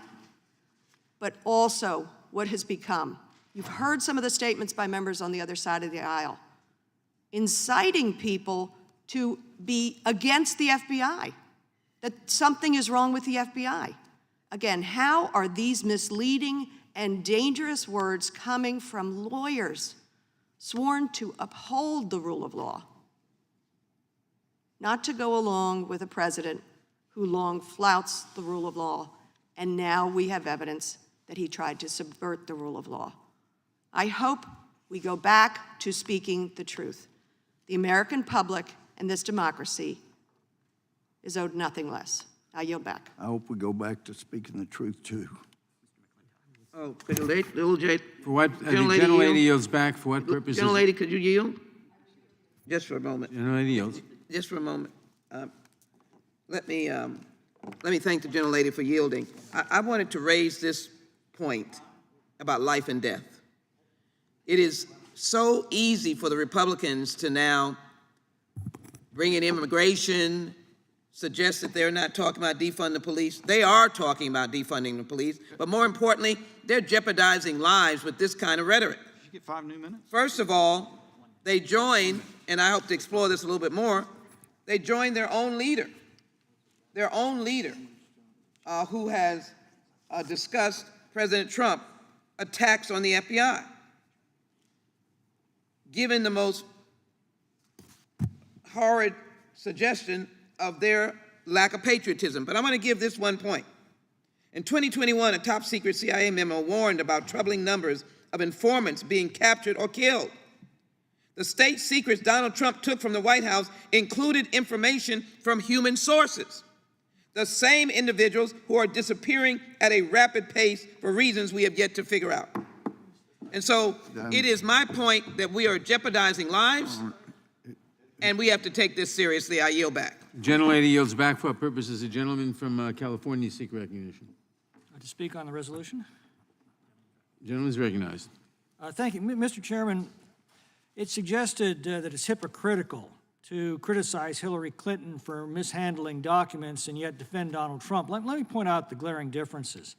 but also what has become. You've heard some of the statements by members on the other side of the aisle, inciting people to be against the FBI, that something is wrong with the FBI. Again, how are these misleading and dangerous words coming from lawyers sworn to uphold the rule of law, not to go along with a president who long flouts the rule of law, and now we have evidence that he tried to subvert the rule of law? I hope we go back to speaking the truth. The American public and this democracy is owed nothing less. I yield back. I hope we go back to speaking the truth, too. Oh, could the little J, For what, the Gentlelady gentlelady yield? yields back, for what purposes? gentlelady, could you yield? Just for a moment. Gentlelady yields. Just for a moment. Let me thank the gentlelady for yielding. I wanted to raise this point about life and death. It is so easy for the Republicans to now bring in immigration, suggest that they're not talking about defund the police. They are talking about defunding the police, but more importantly, they're jeopardizing lives with this kind of rhetoric. Did you get 5 new minutes? First of all, they join, and I hope to explore this a little bit more, they join their own leader who has discussed President Trump attacks on the FBI, given the most horrid suggestion of their lack of patriotism. But I'm going to give this one point. In 2021, a top secret CIA memo warned about troubling numbers of informants being captured or killed. The state secrets Donald Trump took from the White House included information from human sources, the same individuals who are disappearing at a rapid pace for reasons we have yet to figure out. And so it is my point that we are jeopardizing lives, and we have to take this seriously. I yield back. Gentlelady yields back. For what purposes? The gentleman from California seek recognition. To speak on the resolution? Gentleman is recognized. Thank you. Mr. Chairman, it's suggested that it's hypocritical to criticize Hillary Clinton for mishandling documents and yet defend Donald Trump. Let me point out the glaring differences.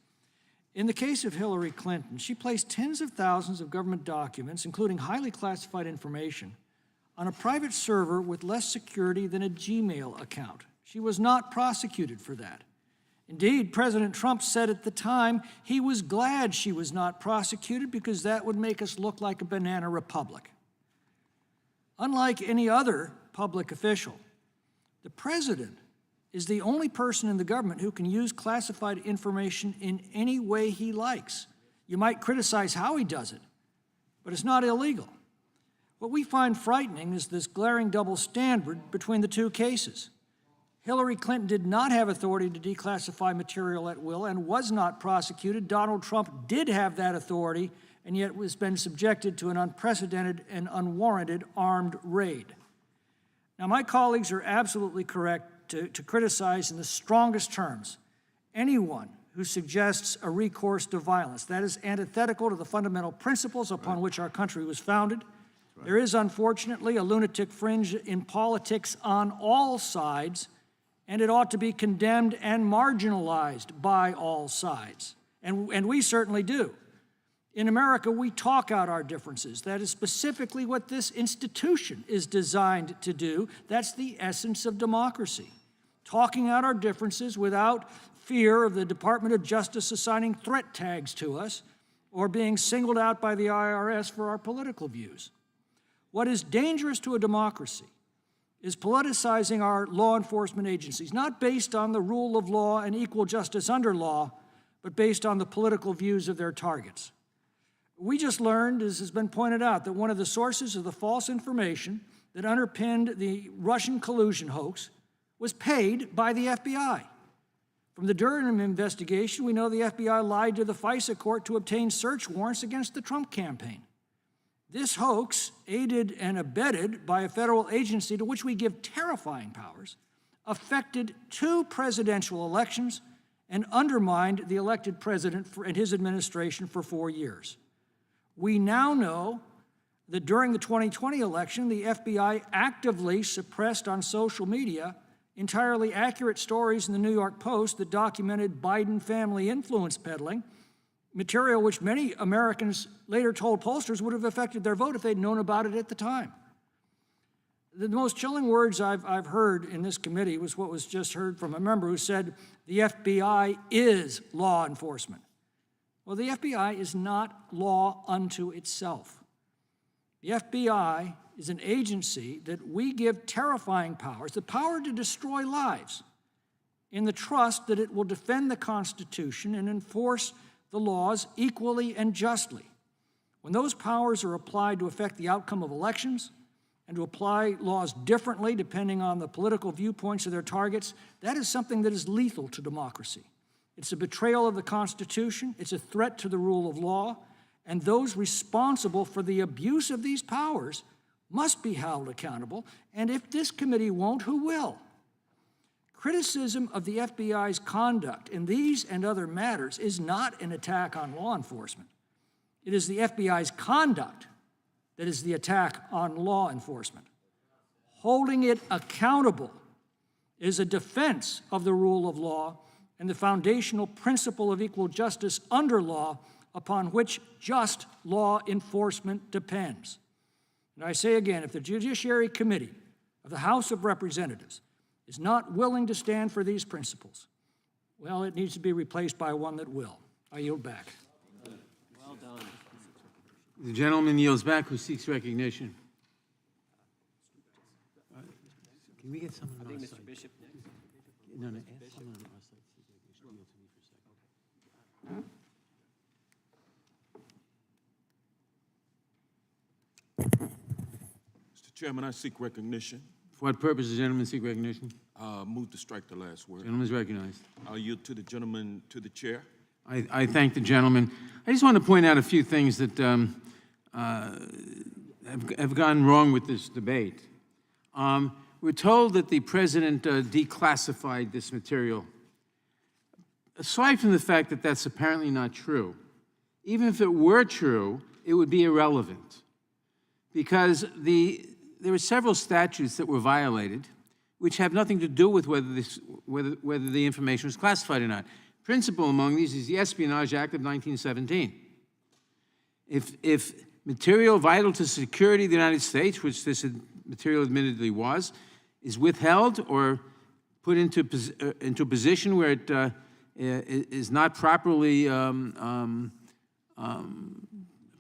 In the case of Hillary Clinton, she placed tens of thousands of government documents, including highly classified information, on a private server with less security than a Gmail account. She was not prosecuted for that. Indeed, President Trump said at the time he was glad she was not prosecuted because that would make us look like a banana republic. Unlike any other public official, the president is the only person in the government who can use classified information in any way he likes. You might criticize how he does it, but it's not illegal. What we find frightening is this glaring double standard between the two cases. Hillary Clinton did not have authority to declassify material at will and was not prosecuted. Donald Trump did have that authority and yet has been subjected to an unprecedented and unwarranted armed raid. Now, my colleagues are absolutely correct to criticize in the strongest terms anyone who suggests a recourse to violence. That is antithetical to the fundamental principles upon which our country was founded. There is, unfortunately, a lunatic fringe in politics on all sides, and it ought to be condemned and marginalized by all sides. And we certainly do. In America, we talk out our differences. That is specifically what this institution is designed to do. That's the essence of democracy. Talking out our differences without fear of the Department of Justice assigning threat tags to us or being singled out by the IRS for our political views. What is dangerous to a democracy is politicizing our law enforcement agencies, not based on the rule of law and equal justice under law, but based on the political views of their targets. We just learned, as has been pointed out, that one of the sources of the false information that underpinned the Russian collusion hoax was paid by the FBI. From the Durham investigation, we know the FBI lied to the FISA court to obtain search warrants against the Trump campaign. This hoax, aided and abetted by a federal agency to which we give terrifying powers, affected 2 presidential elections and undermined the elected president and his administration for 4 years. We now know that during the 2020 election, the FBI actively suppressed on social media entirely accurate stories in the New York Post that documented Biden family influence peddling, material which many Americans later told pollsters would have affected their vote if they'd known about it at the time. The most chilling words I've heard in this committee was what was just heard from a member who said, the FBI is law enforcement. Well, the FBI is not law unto itself. The FBI is an agency that we give terrifying powers, the power to destroy lives, in the trust that it will defend the Constitution and enforce the laws equally and justly. When those powers are applied to affect the outcome of elections and to apply laws differently depending on the political viewpoints of their targets, that is something that is lethal to democracy. It's a betrayal of the Constitution, it's a threat to the rule of law, and those responsible for the abuse of these powers must be held accountable, and if this committee won't, who will? Criticism of the FBI's conduct in these and other matters is not an attack on law enforcement. It is the FBI's conduct that is the attack on law enforcement. Holding it accountable is a defense of the rule of law and the foundational principle of equal justice under law upon which just law enforcement depends. And I say again, if the Judiciary Committee of the House of Representatives is not willing to stand for these principles, well, it needs to be replaced by one that will. I yield back. Well done. The gentleman yields back who seeks recognition. Can we get someone on our side? Mr. Bishop next. No, ask someone on our side. Yield to me for a second. Mr. Chairman, I seek recognition. For what purpose does the gentleman seek recognition? Move to strike the last word. Gentleman is recognized. I'll yield to the gentleman, to the chair. I thank the gentleman. I just want to point out a few things that have gone wrong with this debate. We're told that the president declassified this material. Aside from the fact that that's apparently not true, even if it were true, it would be irrelevant because there were several statutes that were violated which have nothing to do with whether the information was classified or not. Principal among these is the Espionage Act of 1917. If material vital to security of the United States, which this material admittedly was, is withheld or put into a position where it is not properly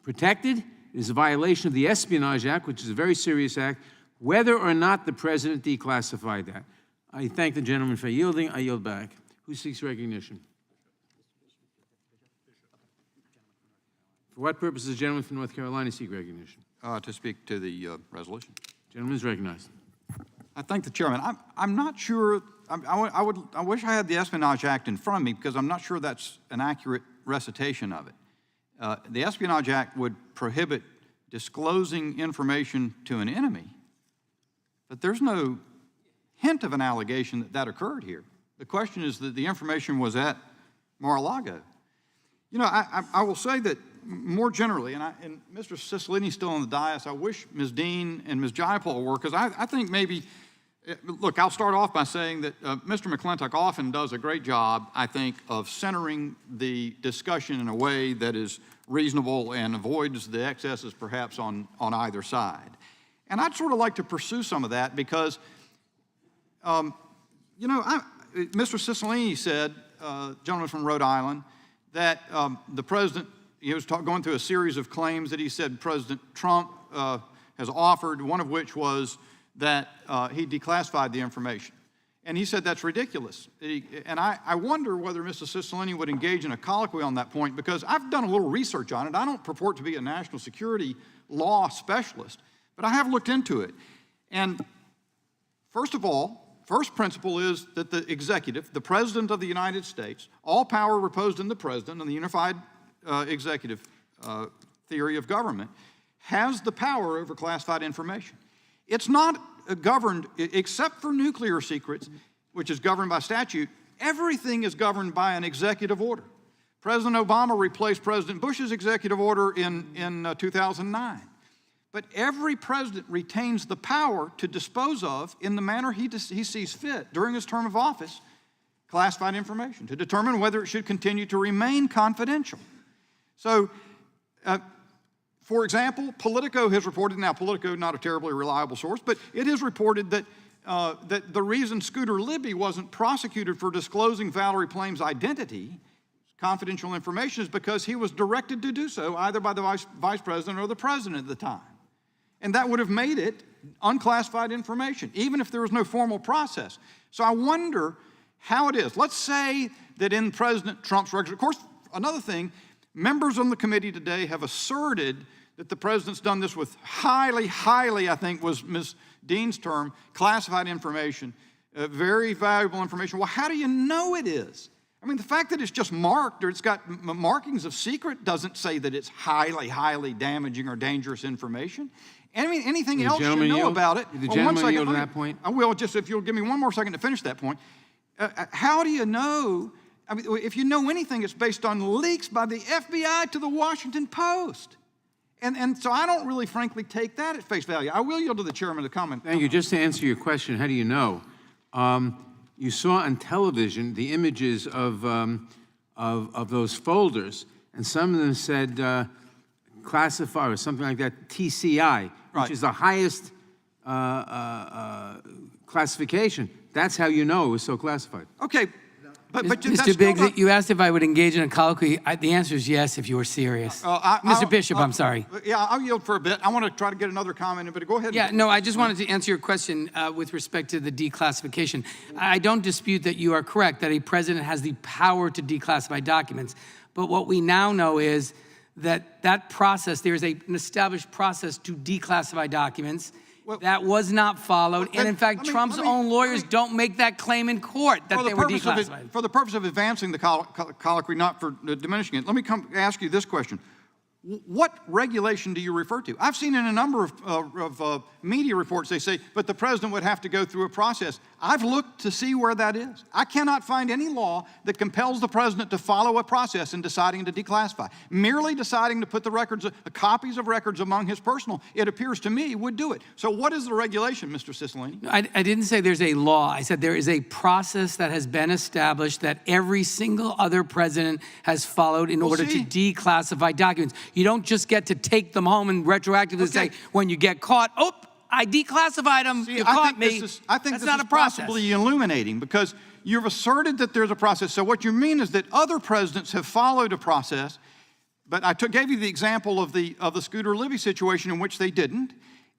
protected, it is a violation of the Espionage Act, which is a very serious act, whether or not the president declassified that. I thank the gentleman for yielding. I yield back. Who seeks recognition? For what purpose does the gentleman from North Carolina seek recognition? To speak to the resolution. Gentleman is recognized. I thank the chairman. I'm not sure, I wish I had the Espionage Act in front of me because I'm not sure that's an accurate recitation of it. The Espionage Act would prohibit disclosing information to an enemy, but there's no hint of an allegation that that occurred here. The question is that the information was at Mar-a-Lago. You know, I will say that more generally, and Mr. Cicilline's still on the dais, I wish Ms. Dean and Ms. Jayapal were, because I think maybe, look, I'll start off by saying that Mr. McClintock often does a great job, I think, of centering the discussion in a way that is reasonable and avoids the excesses perhaps on either side. And I'd sort of like to pursue some of that because, you know, Mr. Cicilline said, gentleman from Rhode Island, that the president, he was going through a series of claims that he said President Trump has offered, one of which was that he declassified the information. And he said that's ridiculous. And I wonder whether Mr. Cicilline would engage in a colloquy on that point, because I've done a little research on it. I don't purport to be a national security law specialist, but I have looked into it. And first of all, first principle is that the executive, the president of the United States, all power reposed in the president and the unified executive theory of government, has the power over classified information. It's not governed, except for nuclear secrets, which is governed by statute, everything is governed by an executive order. President Obama replaced President Bush's executive order in 2009. But every president retains the power to dispose of, in the manner he sees fit during his term of office, classified information, to determine whether it should continue to remain confidential. So, for example, Politico has reported, now Politico not a terribly reliable source, but it has reported that, that the reason Scooter Libby wasn't prosecuted for disclosing Valerie Plame's identity, confidential information, is because he was directed to do so either by the vice president or the president at the time. And that would have made it unclassified information, even if there was no formal process. So I wonder how it is. Let's say that in President Trump's record, of course, another thing, members on the committee today have asserted that the president's done this with highly, I think was Ms. Dean's term, classified information, very valuable information. Well, how do you know it is? I mean, the fact that it's just marked or it's got markings of secret doesn't say that it's highly damaging or dangerous information. I mean, anything else you know about it. The gentleman yield to that point? I will, just if you'll give me one more second to finish that point. How do you know? I mean, if you know anything, it's based on leaks by the FBI to the Washington Post. And so I don't really, frankly, take that at face value. I will yield to the chairman to comment. Thank you. Just to answer your question, how do you know? You saw on television the images of those folders, and some of them said classified or something like that, TCI, which is the highest classification. That's how you know it was so classified. Okay. But Mr. Biggs, you asked if I would engage in a colloquy. The answer is yes, if you were serious. Mr. Bishop, I'm sorry. Yeah, I'll yield for a bit. I want to try to get another comment in, but go ahead. Yeah, no, I just wanted to answer your question with respect to the declassification. I don't dispute that you are correct, that a president has the power to declassify documents. But what we now know is that process, there's an established process to declassify documents. That was not followed, and in fact, Trump's own lawyers don't make that claim in court that they were declassified. For the purpose of advancing the colloquy, not for diminishing it, let me ask you this question. What regulation do you refer to? I've seen in a number of media reports, they say, but the president would have to go through a process. I've looked to see where that is. I cannot find any law that compels the president to follow a process in deciding to declassify. Merely deciding to put the copies of records among his personal, it appears to me, would do it. So what is the regulation, Mr. Cicilline? I didn't say there's a law. I said there is a process that has been established that every single other president has followed in order to declassify documents. You don't just get to take them home and retroactively say, when you get caught, oh, I declassified them, you caught me. I think That's this not is a process. possibly illuminating because you've asserted that there's a process. So what you mean is that other presidents have followed a process, but I gave you the example of the Scooter Libby situation in which they didn't.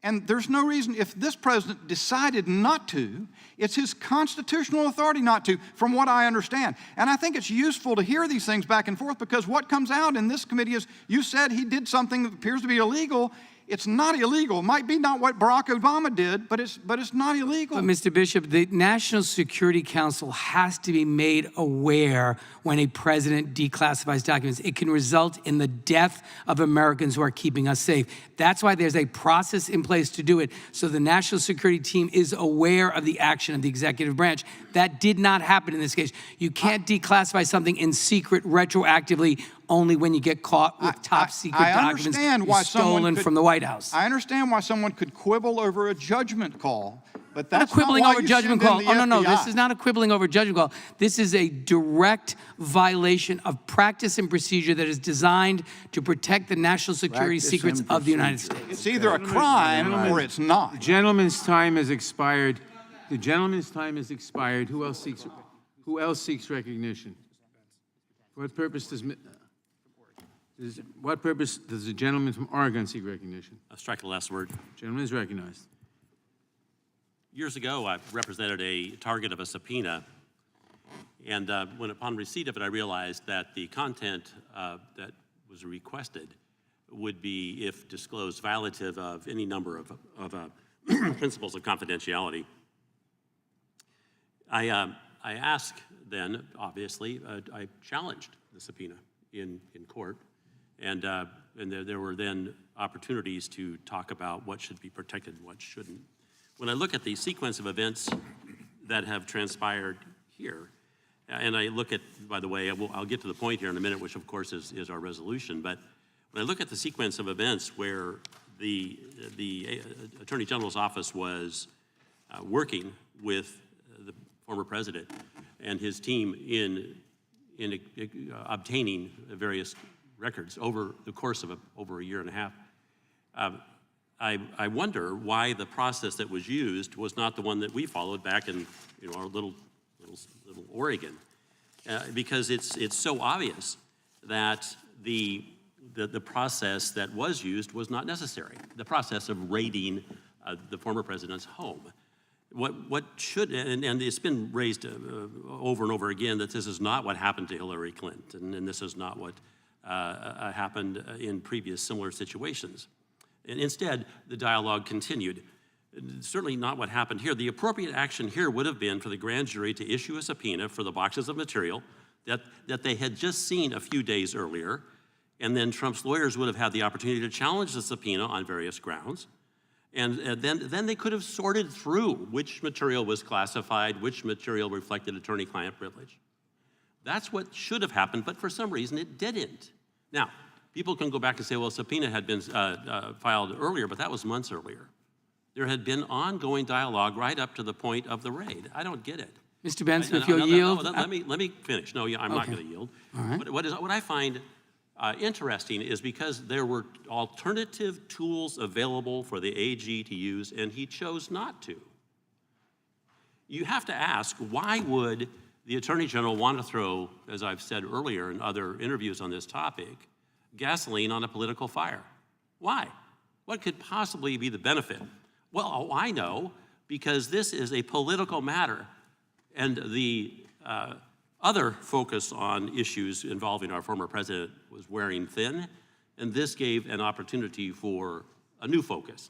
And there's no reason, if this president decided not to, it's his constitutional authority not to, from what I understand. And I think it's useful to hear these things back and forth because what comes out in this committee is, you said he did something that appears to be illegal. It's not illegal. It might be not what Barack Obama did, but it's not illegal. But Mr. Bishop, the National Security Council has to be made aware when a president declassifies documents. It can result in the death of Americans who are keeping us safe. That's why there's a process in place to do it. So the National Security Team is aware of the action of the executive branch. That did not happen in this case. You can't declassify something in secret retroactively only when you get caught with top secret documents stolen from the White House. I understand why someone could quibble over a judgment call, but that's not quibbling over judgment call. Oh, no, this is not a quibbling over judgment call. This is a direct violation of practice and procedure that is designed to protect the national security secrets of the United States. It's either a crime or it's not. The gentleman's time has expired. The gentleman's time has expired. Who else seeks recognition? What purpose does the gentleman from Oregon seek recognition? I'll strike the last word. Gentleman is recognized. Years ago, I represented a target of a subpoena, and upon receipt of it, I realized that the content that was requested would be, if disclosed, violative of any number of principles of confidentiality. I asked then, obviously, I challenged the subpoena in court, and there were then opportunities to talk about what should be protected and what shouldn't. When I look at the sequence of events that have transpired here, and I look at, by the way, I'll get to the point here in a minute, which of course is our resolution, but when I look at the sequence of events where the Attorney General's office was working with the former president and his team in obtaining various records over the course of over a year and a half, I wonder why the process that was used was not the one that we followed back in our little Oregon, because it's so obvious that the process that was used was not necessary. The process of raiding the former president's home. What should, and it's been raised over and over again that this is not what happened to Hillary Clinton, and this is not what happened in previous similar situations. And instead, the dialogue continued. Certainly not what happened here. The appropriate action here would have been for the grand jury to issue a subpoena for the boxes of material that they had just seen a few days earlier, and then Trump's lawyers would have had the opportunity to challenge the subpoena on various grounds. And then they could have sorted through which material was classified, which material reflected attorney-client privilege. That's what should have happened, but for some reason it didn't. Now, people can go back and say, well, a subpoena had been filed earlier, but that was months earlier. There had been ongoing dialogue right up to the point of the raid. I don't get it. Mr. Benson, if you'll yield. Let me finish. No, I'm not going to yield. All right. What I find interesting is because there were alternative tools available for the AG to use, and he chose not to. You have to ask, why would the Attorney General want to throw, as I've said earlier in other interviews on this topic, gasoline on a political fire? Why? What could possibly be the benefit? Well, I know, because this is a political matter, and the other focus on issues involving our former president was wearing thin, and this gave an opportunity for a new focus,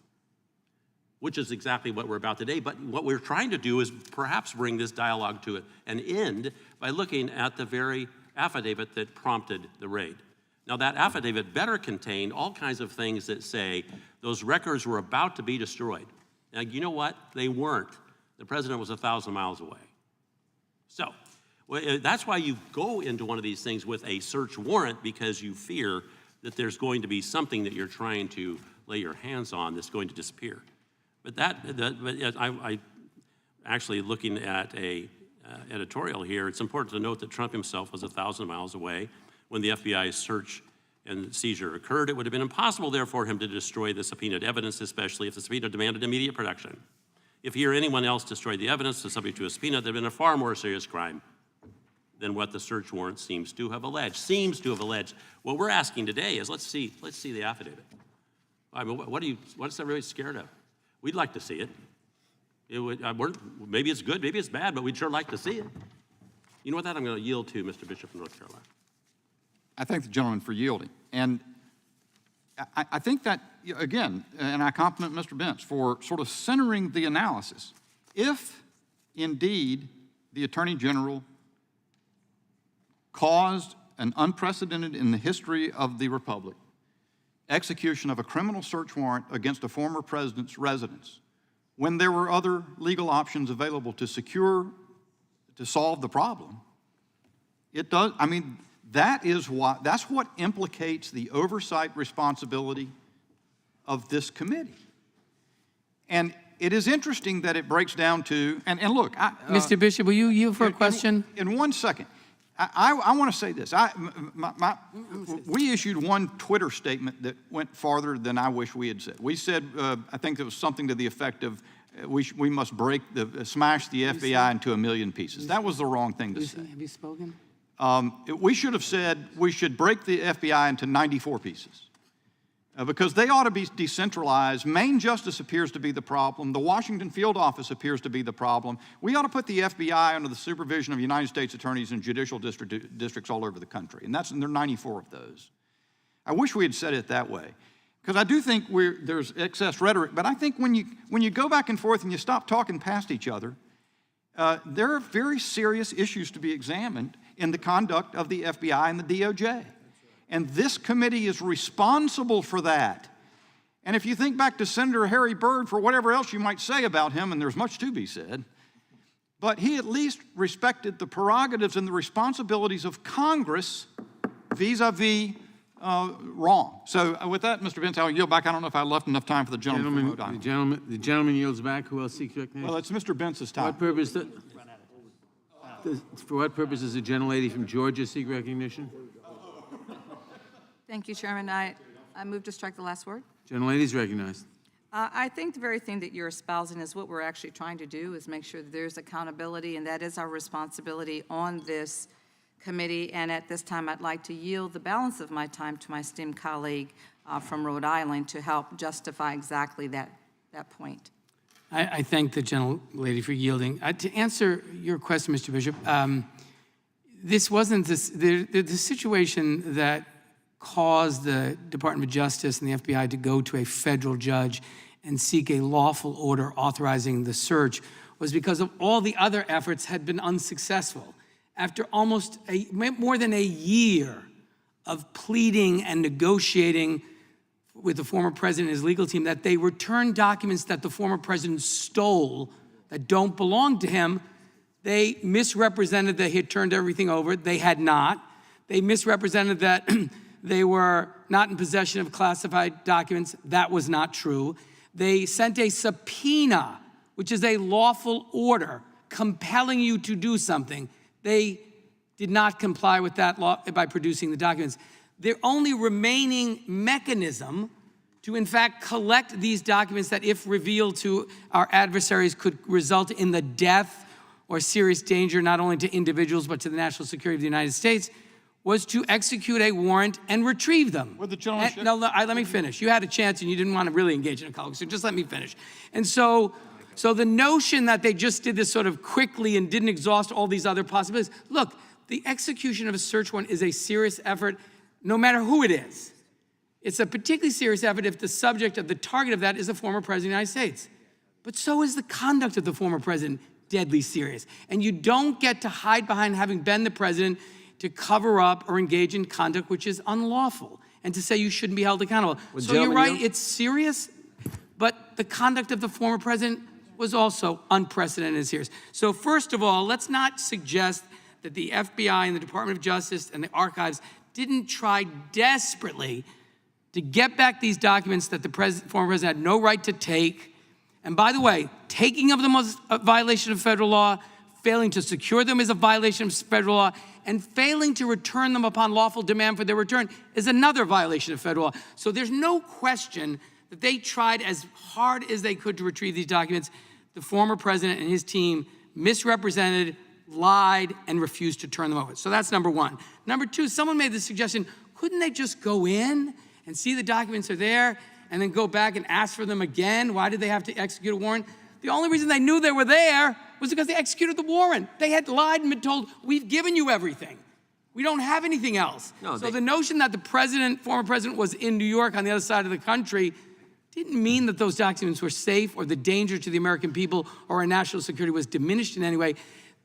which is exactly what we're about today. But what we're trying to do is perhaps bring this dialogue to an end by looking at the very affidavit that prompted the raid. Now, that affidavit better contain all kinds of things that say those records were about to be destroyed. Now, you know what? They weren't. The president was 1,000 miles away. So, that's why you go into one of these things with a search warrant, because you fear that there's going to be something that you're trying to lay your hands on that's going to disappear. But I actually, looking at a editorial here, it's important to note that Trump himself was 1,000 miles away when the FBI's search and seizure occurred. It would have been impossible, therefore, for him to destroy the subpoenaed evidence, especially if the subpoena demanded immediate production. If he or anyone else destroyed the evidence to subject to a subpoena, there would have been a far more serious crime than what the search warrant seems to have alleged. What we're asking today is, let's see the affidavit. I mean, what's everybody scared of? We'd like to see it. Maybe it's good, maybe it's bad, but we'd sure like to see it. You know what, that I'm going to yield to Mr. Bishop from North Carolina. I thank the gentleman for yielding. And I think that, again, and I compliment Mr. Bentz for sort of centering the analysis. If, indeed, the Attorney General caused an unprecedented in the history of the Republic execution of a criminal search warrant against a former president's residence, when there were other legal options available to solve the problem, it does, I mean, that's what implicates the oversight responsibility of this committee. And it is interesting that it breaks down to, and look. Mr. Bishop, will you yield for a question? In 1 second. I want to say this. We issued one Twitter statement that went farther than I wish we had said. We said, I think it was something to the effect of, we must smash the FBI into a million pieces. That was the wrong thing to say. Have you spoken? We should have said we should break the FBI into 94 pieces. Because they ought to be decentralized. Main justice appears to be the problem. The Washington field office appears to be the problem. We ought to put the FBI under the supervision of United States attorneys in judicial districts all over the country. And there are 94 of those. I wish we had said it that way. Because I do think there's excess rhetoric. But I think when you go back and forth and you stop talking past each other, there are very serious issues to be examined in the conduct of the FBI and the DOJ. And this committee is responsible for that. And if you think back to Senator Harry Byrd, for whatever else you might say about him, and there's much to be said, but he at least respected the prerogatives and the responsibilities of Congress vis-a-vis wrong. So with that, Mr. Bentz, I'll yield back. I don't know if I left enough time for the gentleman from Rhode Island. The gentleman yields back. Who else seeks recognition? Well, it's Mr. Bentz's time. For what purpose does the gentlelady from Georgia seek recognition? Thank you, Chairman. I move to strike the last word. Gentlelady is recognized. I think the very thing that you're espousing is what we're actually trying to do, is make sure that there's accountability, and that is our responsibility on this committee. And at this time, I'd like to yield the balance of my time to my esteemed colleague from Rhode Island to help justify exactly that point. I thank the gentlelady for yielding. To answer your question, Mr. Bishop, this wasn't the situation that caused the Department of Justice and the FBI to go to a federal judge and seek a lawful order authorizing the search was because of all the other efforts had been unsuccessful. After almost more than a year of pleading and negotiating with the former president and his legal team that they returned documents that the former president stole that don't belong to him, they misrepresented that he had turned everything over. They had not. They misrepresented that they were not in possession of classified documents. That was not true. They sent a subpoena, which is a lawful order compelling you to do something. They did not comply with that law by producing the documents. Their only remaining mechanism to, in fact, collect these documents that, if revealed to our adversaries, could result in the death or serious danger not only to individuals but to the national security of the United States, was to execute a warrant and retrieve them. Would the gentleman let me finish. You had a chance and you didn't want to really engage in a colloquy, so just let me finish. And so the notion that they just did this sort of quickly and didn't exhaust all these other possibilities, look, the execution of a search warrant is a serious effort, no matter who it is. It's a particularly serious effort if the subject of the target of that is a former president of the United States. But so is the conduct of the former president deadly serious. And you don't get to hide behind having been the president to cover up or engage in conduct which is unlawful and to say you shouldn't be held accountable. Well, so you're right, it's serious, but the conduct of the former president was also unprecedented and serious. So first of all, let's not suggest that the FBI and the Department of Justice and the archives didn't try desperately to get back these documents that the former president had no right to take. And by the way, taking of them was a violation of federal law, failing to secure them is a violation of federal law, and failing to return them upon lawful demand for their return is another violation of federal law. So there's no question that they tried as hard as they could to retrieve these documents. The former president and his team misrepresented, lied, and refused to turn them over. So that's number one. Number two, someone made the suggestion, couldn't they just go in and see the documents are there and then go back and ask for them again? Why did they have to execute a warrant? The only reason they knew they were there was because they executed the warrant. They had lied and been told, we've given you everything. We don't have anything else. So the notion that the former president was in New York on the other side of the country didn't mean that those documents were safe or the danger to the American people or our national security was diminished in any way.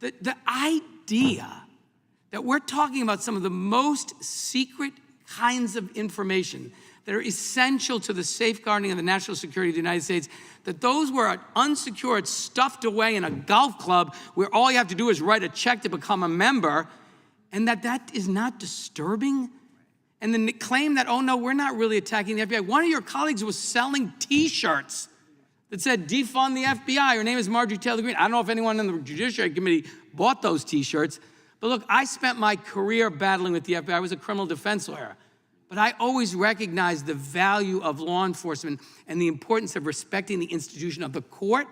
The idea that we're talking about some of the most secret kinds of information that are essential to the safeguarding of the national security of the United States, that those were unsecured, stuffed away in a golf club where all you have to do is write a check to become a member, and that is not disturbing? And then the claim that, oh no, we're not really attacking the FBI. One of your colleagues was selling T-shirts that said, defund the FBI. Her name is Marjorie Taylor Greene. I don't know if anyone in the Judiciary Committee bought those T-shirts, but look, I spent my career battling with the FBI. I was a criminal defense lawyer. But I always recognized the value of law enforcement and the importance of respecting the institution of the court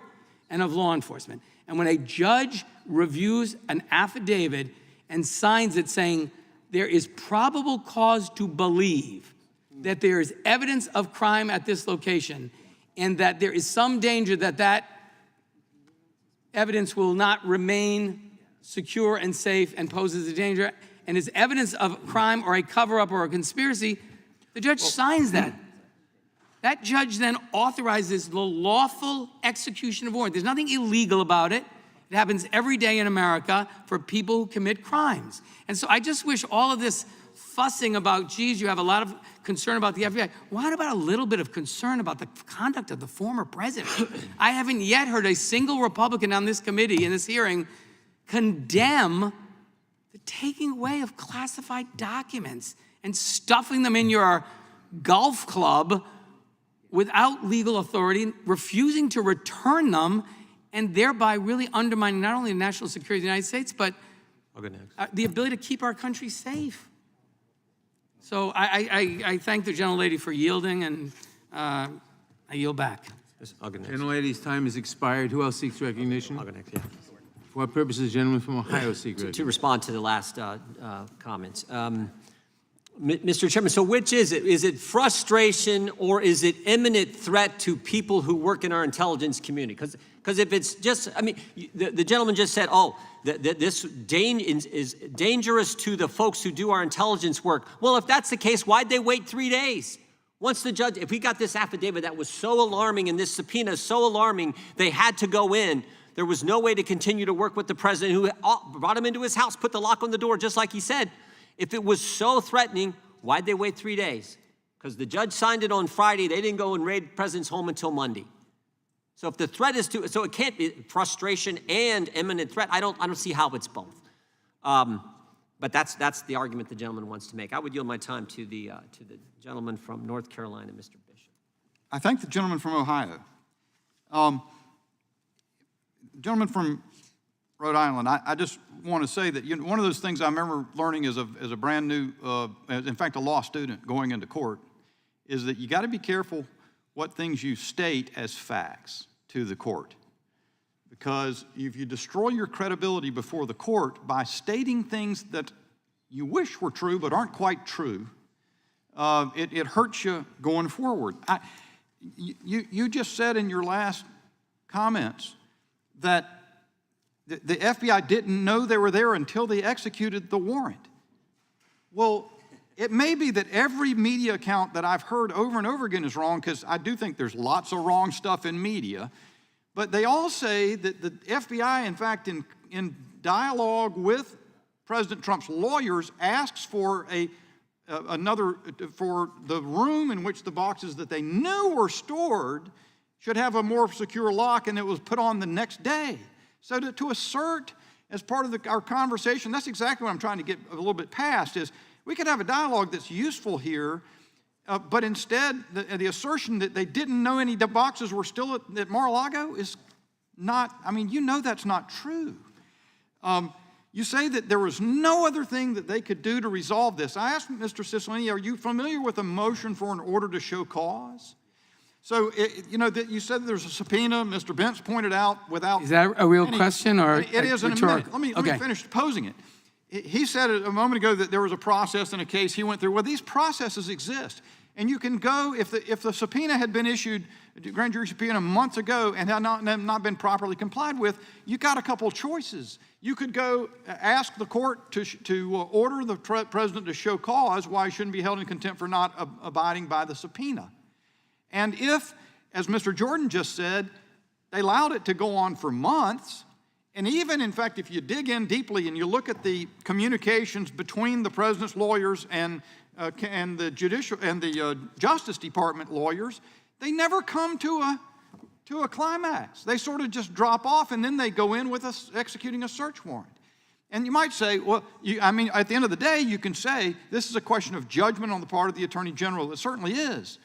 and of law enforcement. And when a judge reviews an affidavit and signs it saying there is probable cause to believe that there is evidence of crime at this location and that there is some danger that that evidence will not remain secure and safe and poses a danger, and is evidence of crime or a cover-up or a conspiracy, the judge signs that. That judge then authorizes the lawful execution of warrant. There's nothing illegal about it. It happens every day in America for people who commit crimes. And so I just wish all of this fussing about, geez, you have a lot of concern about the FBI. What about a little bit of concern about the conduct of the former president? I haven't yet heard a single Republican on this committee in this hearing condemn the taking away of classified documents and stuffing them in your golf club without legal authority, refusing to return them, and thereby really undermining not only the national security of the United States, but the ability to keep our country safe. So I thank the gentlelady for yielding, and I yield back. Gentlelady's time has expired. Who else seeks recognition? For what purposes, the gentleman from Ohio seek recognition? To respond to the last comments. Mr. Chairman, so which is it? Is it frustration or is it imminent threat to people who work in our intelligence community? Because if it's just, I mean, the gentleman just said, oh, this is dangerous to the folks who do our intelligence work. Well, if that's the case, why'd they wait 3 days? Once the judge, if we got this affidavit that was so alarming and this subpoena is so alarming, they had to go in. There was no way to continue to work with the president who brought him into his house, put the lock on the door, just like he said. If it was so threatening, why'd they wait 3 days? Because the judge signed it on Friday. They didn't go and raid the president's home until Monday. So if the threat is so it can't be frustration and imminent threat. I don't see how it's both. But that's the argument the gentleman wants to make. I would yield my time to the gentleman from North Carolina, Mr. Bishop. I thank the gentleman from Ohio. Gentleman from Rhode Island, I just want to say that one of those things I remember learning as a brand new, in fact, a law student going into court, is that you got to be careful what things you state as facts to the court. Because if you destroy your credibility before the court by stating things that you wish were true but aren't quite true, it hurts you going forward. You just said in your last comments that the FBI didn't know they were there until they executed the warrant. Well, it may be that every media account that I've heard over and over again is wrong, because I do think there's lots of wrong stuff in media, but they all say that the FBI, in fact, in dialogue with President Trump's lawyers, asks for for the room in which the boxes that they knew were stored should have a more secure lock, and it was put on the next day. So to assert as part of our conversation, that's exactly what I'm trying to get a little bit past, is we could have a dialogue that's useful here, but instead the assertion that they didn't know any boxes were still at Mar-a-Lago is not, I mean, you know that's not true. You say that there was no other thing that they could do to resolve this. I asked Mr. Cicilline, are you familiar with a motion for an order to show cause? So, you said there's a subpoena. Mr. Bentz pointed out without... Is that a real question or It is in a minute. Let me finish posing it. He said a moment ago that there was a process in a case he went through. Well, these processes exist. And you can go, if the subpoena had been issued, the grand jury subpoena months ago, and had not been properly complied with, you got a couple choices. You could go ask the court to order the president to show cause why he shouldn't be held in contempt for not abiding by the subpoena. And if, as Mr. Jordan just said, they allowed it to go on for months, and even, in fact, if you dig in deeply and you look at the communications between the president's lawyers and the judicial and the Justice Department lawyers, they never come to a climax. They sort of just drop off, and then they go in with executing a search warrant. And you might say, well, at the end of the day, you can say this is a question of judgment on the part of the Attorney General. It certainly is.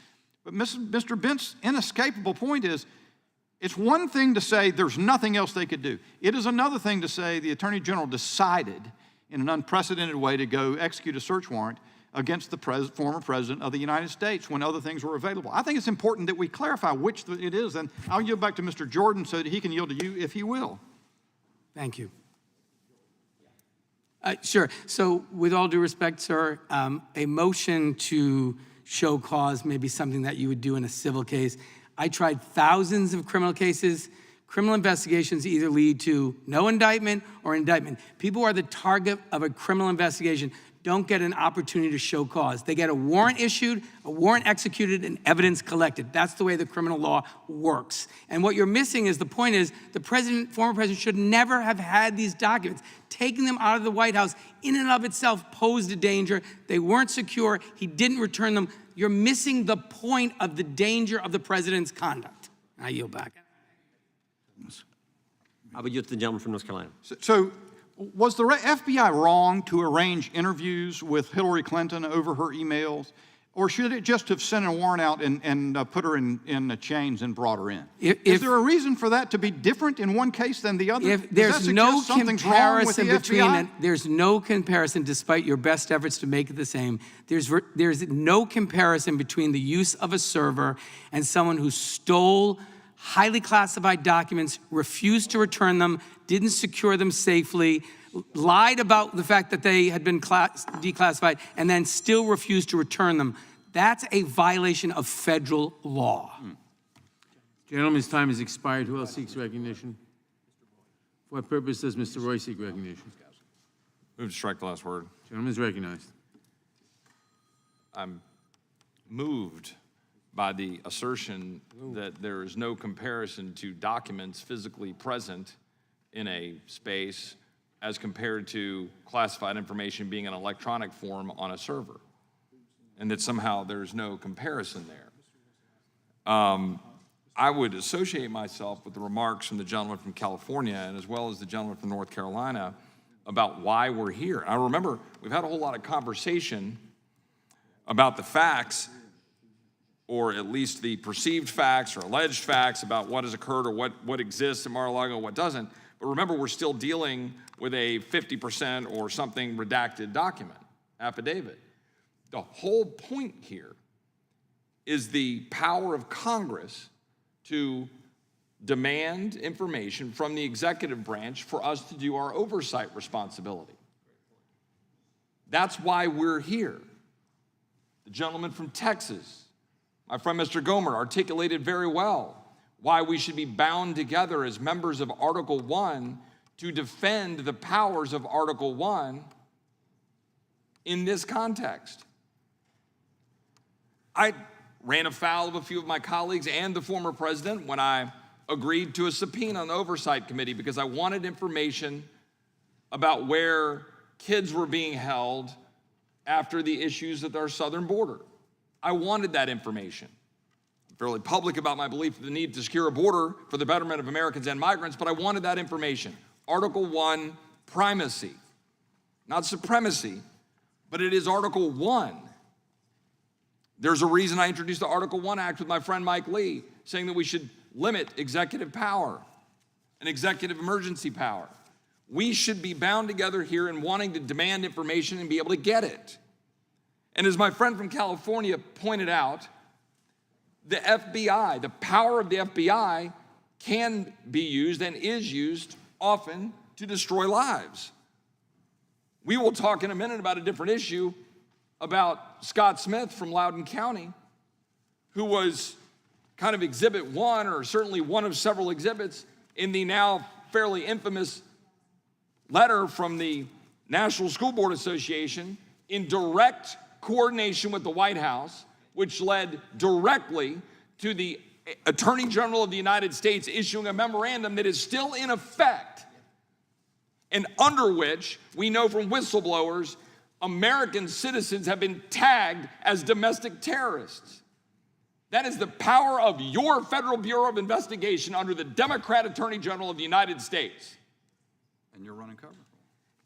But Mr. Bent's inescapable point is, it's one thing to say there's nothing else they could do. It is another thing to say the Attorney General decided in an unprecedented way to go execute a search warrant against the former President of the United States when other things were available. I think it's important that we clarify which it is, and I'll yield back to Mr. Jordan so that he can yield to you if he will. Thank you. Sure. So with all due respect, sir, a motion to show cause may be something that you would do in a civil case. I tried thousands of criminal cases. Criminal investigations either lead to no indictment or indictment. People who are the target of a criminal investigation don't get an opportunity to show cause. They get a warrant issued, a warrant executed, and evidence collected. That's the way the criminal law works. And what you're missing is the point is the former president should never have had these documents. Taking them out of the White House in and of itself posed a danger. They weren't secure. He didn't return them. You're missing the point of the danger of the president's conduct. I yield back. I would yield to the gentleman from North Carolina. So was the FBI wrong to arrange interviews with Hillary Clinton over her emails? Or should it just have sent a warrant out and put her in the chains and brought her in? Is there a reason for that to be different in one case than the other? If there's no comparison FBI? There's no comparison, despite your best efforts to make it the same. There's no comparison between the use of a server and someone who stole highly classified documents, refused to return them, didn't secure them safely, lied about the fact that they had been declassified, and then still refused to return them. That's a violation of federal law. Gentleman's time has expired. Who else seeks recognition? For what purpose does Mr. Roy seek recognition? Move to strike the last word. Gentleman is recognized. I'm moved by the assertion that there is no comparison to documents physically present in a space as compared to classified information being in electronic form on a server, and that somehow there's no comparison there. I would associate myself with the remarks from the gentleman from California and as well as the gentleman from North Carolina about why we're here. I remember we've had a whole lot of conversation about the facts, or at least the perceived facts or alleged facts about what has occurred or what exists in Mar-a-Lago, what doesn't. But remember, we're still dealing with a 50% or something redacted document, affidavit. The whole point here is the power of Congress to demand information from the executive branch for us to do our oversight responsibility. That's why we're here. The gentleman from Texas, my friend Mr. Gomer, articulated very well why we should be bound together as members of Article 1 to defend the powers of Article 1 in this context. I ran afoul of a few of my colleagues and the former president when I agreed to a subpoena on the Oversight Committee because I wanted information about where kids were being held after the issues at our southern border. I wanted that information. I'm fairly public about my belief in the need to secure a border for the betterment of Americans and migrants, but I wanted that information. Article 1, primacy. Not supremacy, but it is Article 1. There's a reason I introduced the Article 1 Act with my friend Mike Lee, saying that we should limit executive power and executive emergency power. We should be bound together here in wanting to demand information and be able to get it. And as my friend from California pointed out, the FBI, the power of the FBI can be used and is used often to destroy lives. We will talk in a minute about a different issue about Scott Smith from Loudoun County, who was kind of exhibit one, or certainly one of several exhibits in the now fairly infamous letter from the National School Board Association in direct coordination with the White House, which led directly to the Attorney General of the United States issuing a memorandum that is still in effect, and under which we know from whistleblowers American citizens have been tagged as domestic terrorists. That is the power of your Federal Bureau of Investigation under the Democrat Attorney General of the United States. And you're running cover.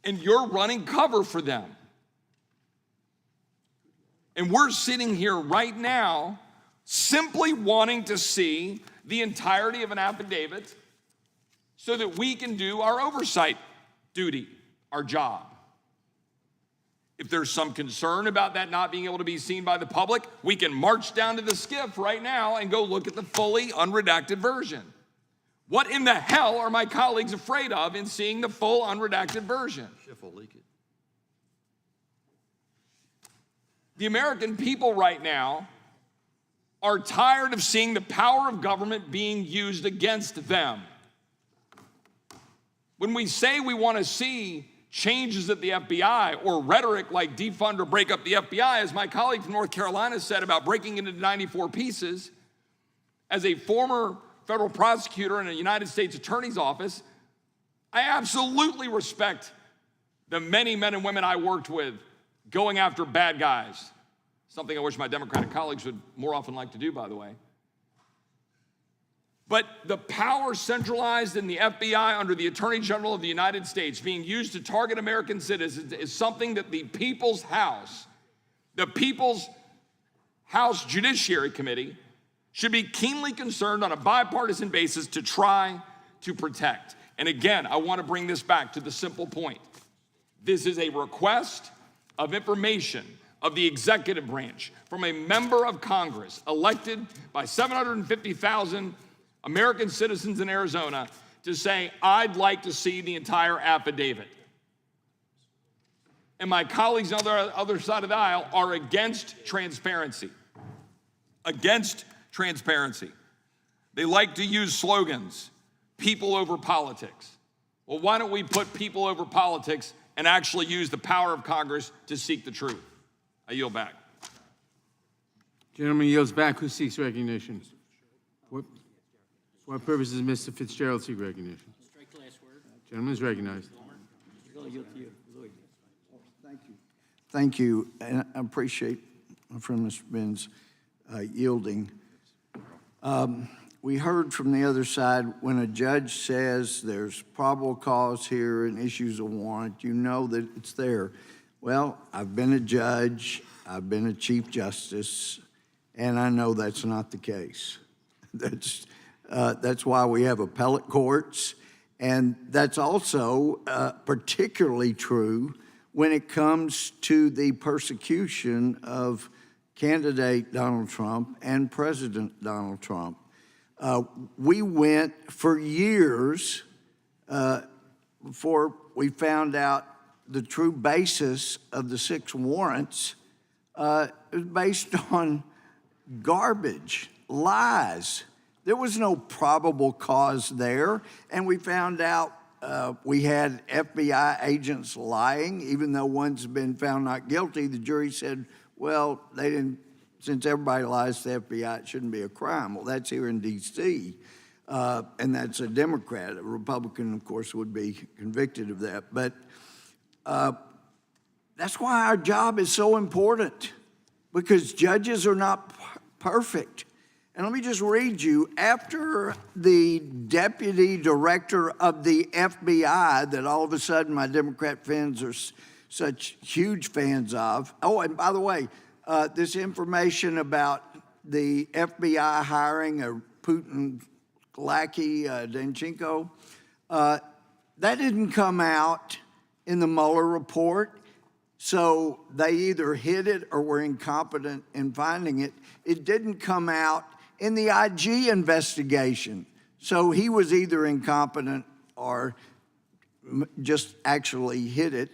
And you're running cover for them. And we're sitting here right now simply wanting to see the entirety of an affidavit so that we can do our oversight duty, our job. If there's some concern about that not being able to be seen by the public, we can march down to the SCIF right now and go look at the fully unredacted version. What in the hell are my colleagues afraid of in seeing the full unredacted version? SCIF will leak it. The American people right now are tired of seeing the power of government being used against them. When we say we want to see changes at the FBI or rhetoric like defund or break up the FBI, as my colleague from North Carolina said about breaking into 94 pieces, as a former federal prosecutor in a United States Attorney's office, I absolutely respect the many men and women I worked with going after bad guys, something I wish my Democratic colleagues would more often like to do, by the way. But the power centralized in the FBI under the Attorney General of the United States being used to target American citizens is something that the People's House, the People's House Judiciary Committee, should be keenly concerned on a bipartisan basis to try to protect. And again, I want to bring this back to the simple point. This is a request of information of the executive branch from a member of Congress elected by 750,000 American citizens in Arizona to say, I'd like to see the entire affidavit. And my colleagues on the other side of the aisle are against transparency. Against transparency. They like to use slogans, people over politics. Well, why don't we put people over politics and actually use the power of Congress to seek the truth? I yield back. Gentleman yields back. Who seeks recognition? For what purpose does Mr. Fitzgerald seek recognition? Strike the last word. Gentleman is recognized. Thank you, and I appreciate from Mr. Ben's yielding. We heard from the other side, when a judge says there's probable cause here and issues a warrant, you know that it's there. Well, I've been a judge, I've been a Chief Justice, and I know that's not the case. That's why we have appellate courts, and that's also particularly true when it comes to the persecution of candidate Donald Trump and President Donald Trump. We went for years before we found out the true basis of the 6 warrants. It was based on garbage, lies. There was no probable cause there, and we found out we had FBI agents lying, even though one's been found not guilty. The jury said, well, they didn't, since everybody lies to the FBI, it shouldn't be a crime. Well, that's here in D.C., and that's a Democrat. A Republican, of course, would be convicted of that. But that's why our job is so important, because judges are not perfect. And let me just read you, after the deputy director of the FBI, that all of a sudden my Democrat fans are such huge fans of. Oh, and by the way, this information about the FBI hiring a Putin lackey, Danchenko, that didn't come out in the Mueller report. So they either hid it or were incompetent in finding it. It didn't come out in the IG investigation. So he was either incompetent or just actually hid it.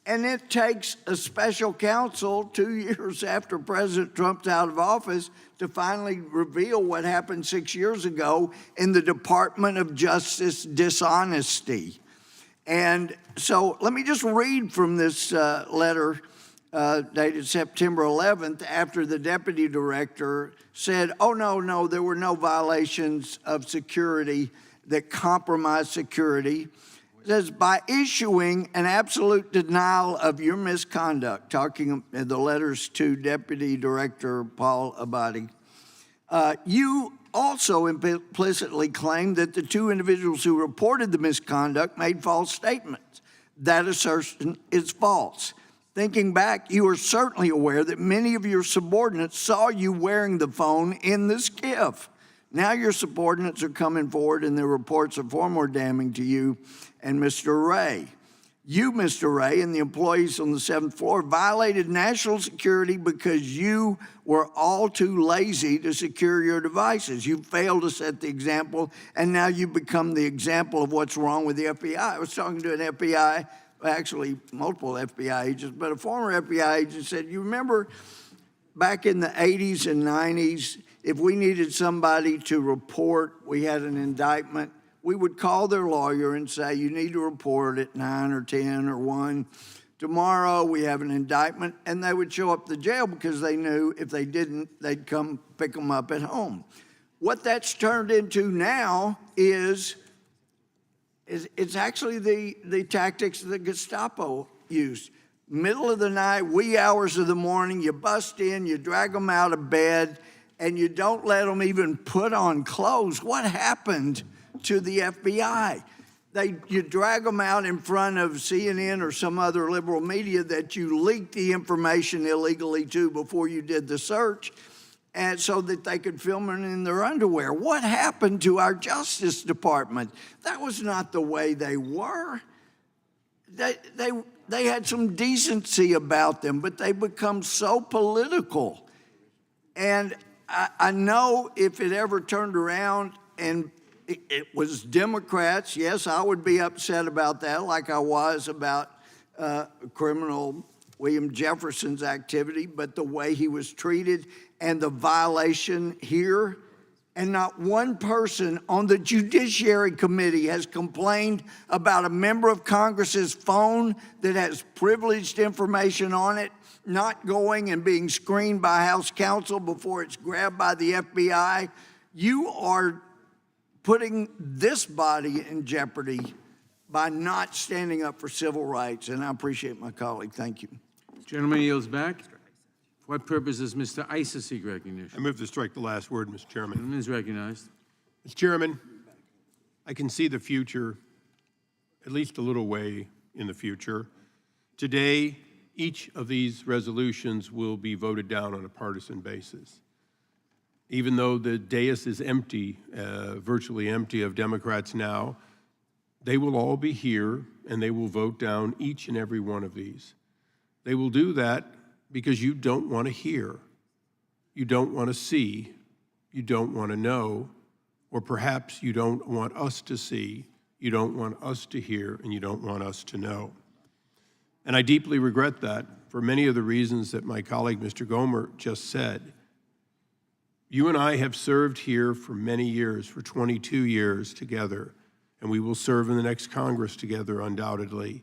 And it takes a special counsel 2 years after President Trump's out of office to finally reveal what happened 6 years ago in the Department of Justice dishonesty. And so let me just read from this letter dated September 11th, after the deputy director said, oh, no, there were no violations of security that compromised security. It says, by issuing an absolute denial of your misconduct, talking the letters to Deputy Director Paul Abadi, you also implicitly claim that the 2 individuals who reported the misconduct made false statements. That assertion is false. Thinking back, you are certainly aware that many of your subordinates saw you wearing the phone in the skiff. Now your subordinates are coming forward and their reports are far more damning to you and Mr. Ray. You, Mr. Ray, and the employees on the 7th floor violated national security because you were all too lazy to secure your devices. You failed to set the example, and now you've become the example of what's wrong with the FBI. I was talking to an FBI, actually multiple FBI agents, but a former FBI agent said, you remember back in the 80s and 90s, if we needed somebody to report, we had an indictment, we would call their lawyer and say, you need to report at 9 or 10 or 1. Tomorrow we have an indictment, and they would show up to jail because they knew if they didn't, they'd come pick them up at home. What that's turned into now is it's actually the tactics the Gestapo used. Middle of the night, wee hours of the morning, you bust in, you drag them out of bed, and you don't let them even put on clothes. What happened to the FBI? You drag them out in front of CNN or some other liberal media that you leaked the information illegally to before you did the search, and so that they could film it in their underwear. What happened to our Justice Department? That was not the way they were. They had some decency about them, but they become so political. And I know if it ever turned around and it was Democrats, yes, I would be upset about that, like I was about criminal William Jefferson's activity, but the way he was treated and the violation here and not one person on the Judiciary Committee has complained about a member of Congress's phone that has privileged information on it not going and being screened by House counsel before it's grabbed by the FBI. You are putting this body in jeopardy by not standing up for civil rights, and I appreciate my colleague. Thank you. Gentleman yields back. For what purpose does Mr. Issa seek recognition? I move to strike the last word, Mr. Chairman. Gentleman is recognized. Mr. Chairman, I can see the future, at least a little way in the future. Today, each of these resolutions will be voted down on a partisan basis. Even though the dais is empty, virtually empty of Democrats now, they will all be here and they will vote down each and every one of these. They will do that because you don't want to hear, you don't want to see, you don't want to know, or perhaps you don't want us to see, you don't want us to hear, and you don't want us to know. And I deeply regret that for many of the reasons that my colleague, Mr. Gomer, just said. You and I have served here for many years, for 22 years together, and we will serve in the next Congress together, undoubtedly.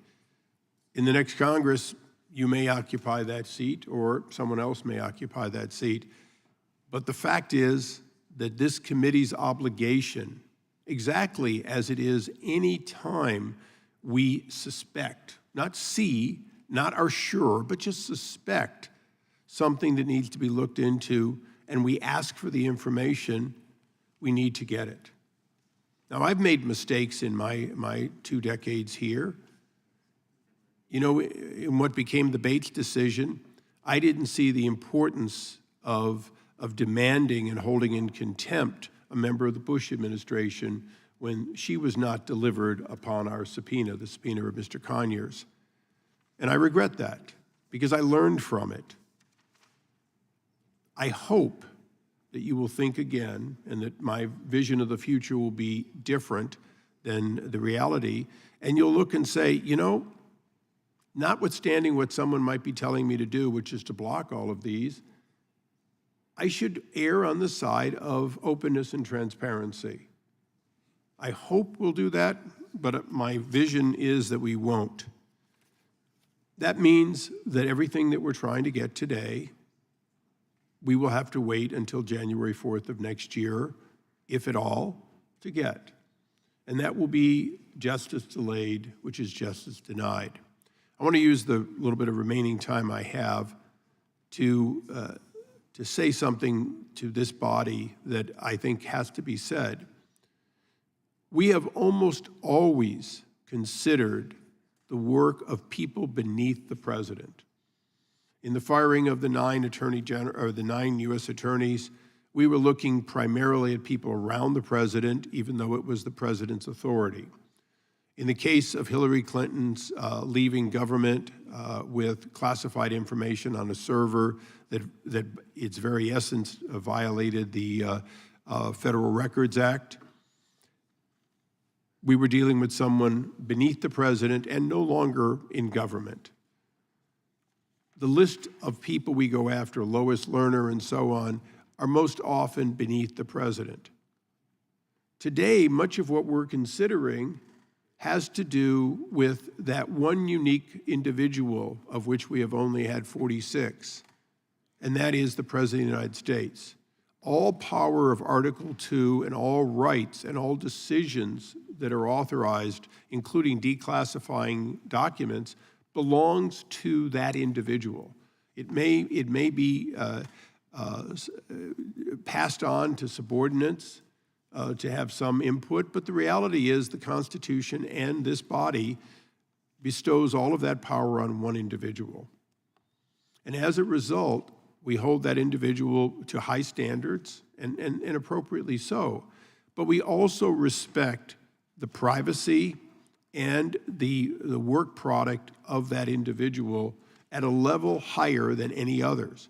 In the next Congress, you may occupy that seat or someone else may occupy that seat. But the fact is that this committee's obligation, exactly as it is any time we suspect, not see, not are sure, but just suspect something that needs to be looked into, and we ask for the information, we need to get it. Now, I've made mistakes in my 2 decades here. You know, in what became the Bates decision, I didn't see the importance of demanding and holding in contempt a member of the Bush administration when she was not delivered upon our subpoena, the subpoena of Mr. Conyers. And I regret that because I learned from it. I hope that you will think again and that my vision of the future will be different than the reality. And you'll look and say, you know, notwithstanding what someone might be telling me to do, which is to block all of these, I should err on the side of openness and transparency. I hope we'll do that, but my vision is that we won't. That means that everything that we're trying to get today, we will have to wait until January 4th of next year, if at all, to get. And that will be justice delayed, which is justice denied. I want to use the little bit of remaining time I have to say something to this body that I think has to be said. We have almost always considered the work of people beneath the president. In the firing of the 9 U.S. attorneys, we were looking primarily at people around the president, even though it was the president's authority. In the case of Hillary Clinton's leaving government with classified information on a server that its very essence violated the Federal Records Act, we were dealing with someone beneath the president and no longer in government. The list of people we go after, Lois Lerner and so on, are most often beneath the president. Today, much of what we're considering has to do with that one unique individual of which we have only had 46, and that is the President of the United States. All power of Article 2 and all rights and all decisions that are authorized, including declassifying documents, belongs to that individual. It may be passed on to subordinates to have some input, but the reality is the Constitution and this body bestows all of that power on one individual. And as a result, we hold that individual to high standards, and appropriately so. But we also respect the privacy and the work product of that individual at a level higher than any others.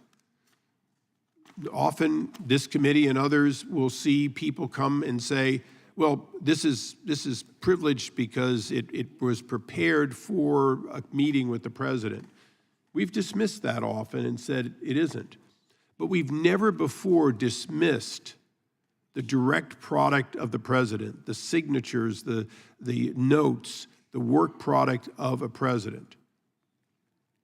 Often, this committee and others will see people come and say, well, this is privileged because it was prepared for a meeting with the president. We've dismissed that often and said it isn't. But we've never before dismissed the direct product of the president, the signatures, the notes, the work product of a president.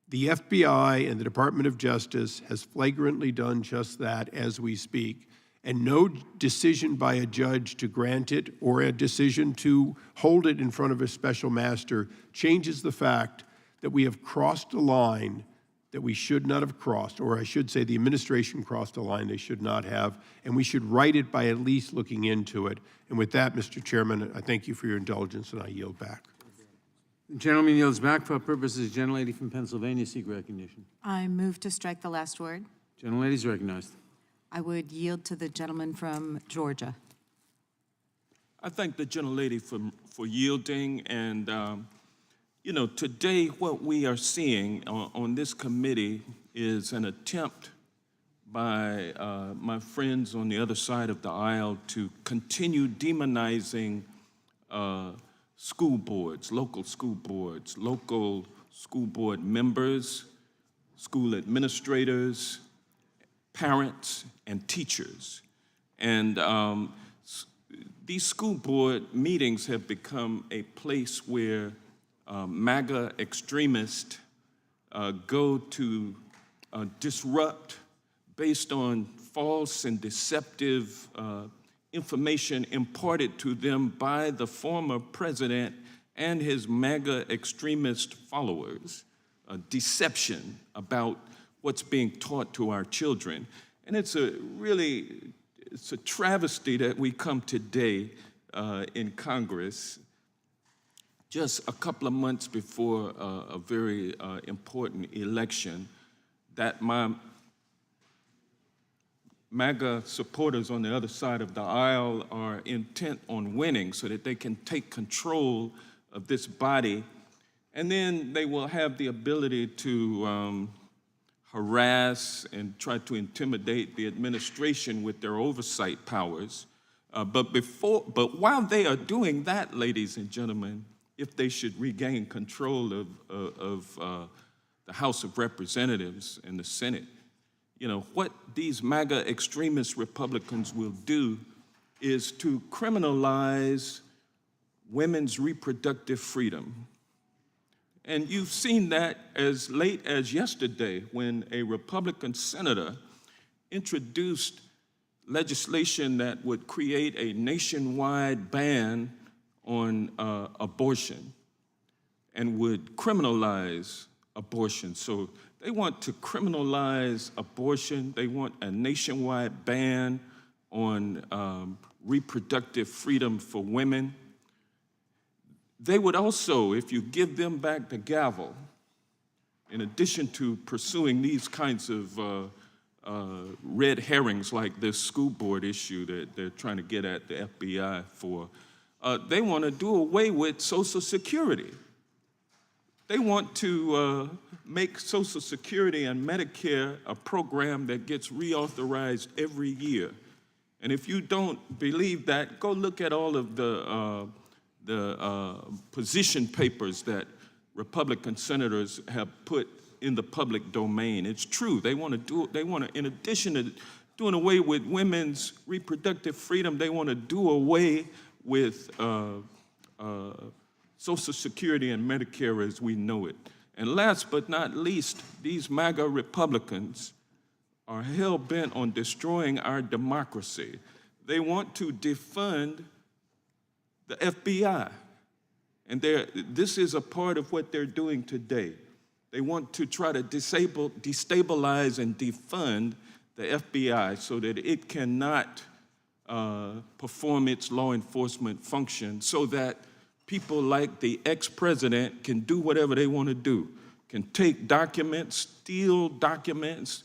The FBI and the Department of Justice has flagrantly done just that as we speak, and no decision by a judge to grant it or a decision to hold it in front of a special master changes the fact that we have crossed a line that we should not have crossed, or I should say the administration crossed a line they should not have, and we should right it by at least looking into it. And with that, Mr. Chairman, I thank you for your indulgence, and I yield back. The gentleman yields back for purposes. Gentlelady from Pennsylvania seek recognition. I move to strike the last word. Gentlelady is recognized. I would yield to the gentleman from Georgia. I thank the gentlelady for yielding, and you know, today what we are seeing on this committee is an attempt by my friends on the other side of the aisle to continue demonizing school boards, local school board members, school administrators, parents, and teachers. And these school board meetings have become a place where MAGA extremists go to disrupt based on false and deceptive information imparted to them by the former president and his MAGA extremist followers, deception about what's being taught to our children. And it's a travesty that we come today in Congress, just a couple of months before a very important election, that my MAGA supporters on the other side of the aisle are intent on winning so that they can take control of this body, and then they will have the ability to harass and try to intimidate the administration with their oversight powers. But while they are doing that, ladies and gentlemen, if they should regain control of the House of Representatives and the Senate, you know, what these MAGA extremist Republicans will do is to criminalize women's reproductive freedom. And you've seen that as late as yesterday when a Republican senator introduced legislation that would create a nationwide ban on abortion and would criminalize abortion. So they want to criminalize abortion. They want a nationwide ban on reproductive freedom for women. They would also, if you give them back the gavel, in addition to pursuing these kinds of red herrings like this school board issue that they're trying to get at the FBI for, they want to do away with Social Security. They want to make Social Security and Medicare a program that gets reauthorized every year. And if you don't believe that, go look at all of the position papers that Republican senators have put in the public domain. It's true. They want to, in addition to doing away with women's reproductive freedom, they want to do away with Social Security and Medicare as we know it. And last but not least, these MAGA Republicans are hell-bent on destroying our democracy. They want to defund the FBI. And this is a part of what they're doing today. They want to try to destabilize and defund the FBI so that it cannot perform its law enforcement function, so that people like the ex-president can do whatever they want to do, can take documents, steal documents,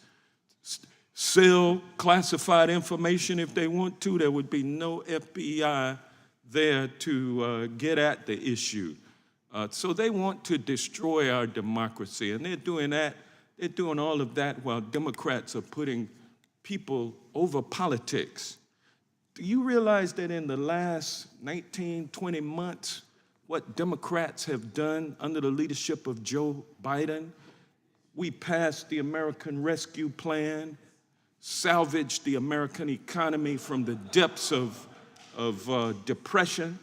sell classified information if they want to. There would be no FBI there to get at the issue. So they want to destroy our democracy, and they're doing that. They're doing all of that while Democrats are putting people over politics. Do you realize that in the last 19, 20 months, what Democrats have done under the leadership of Joe Biden? We passed the American Rescue Plan, salvaged the American economy from the depths of depression,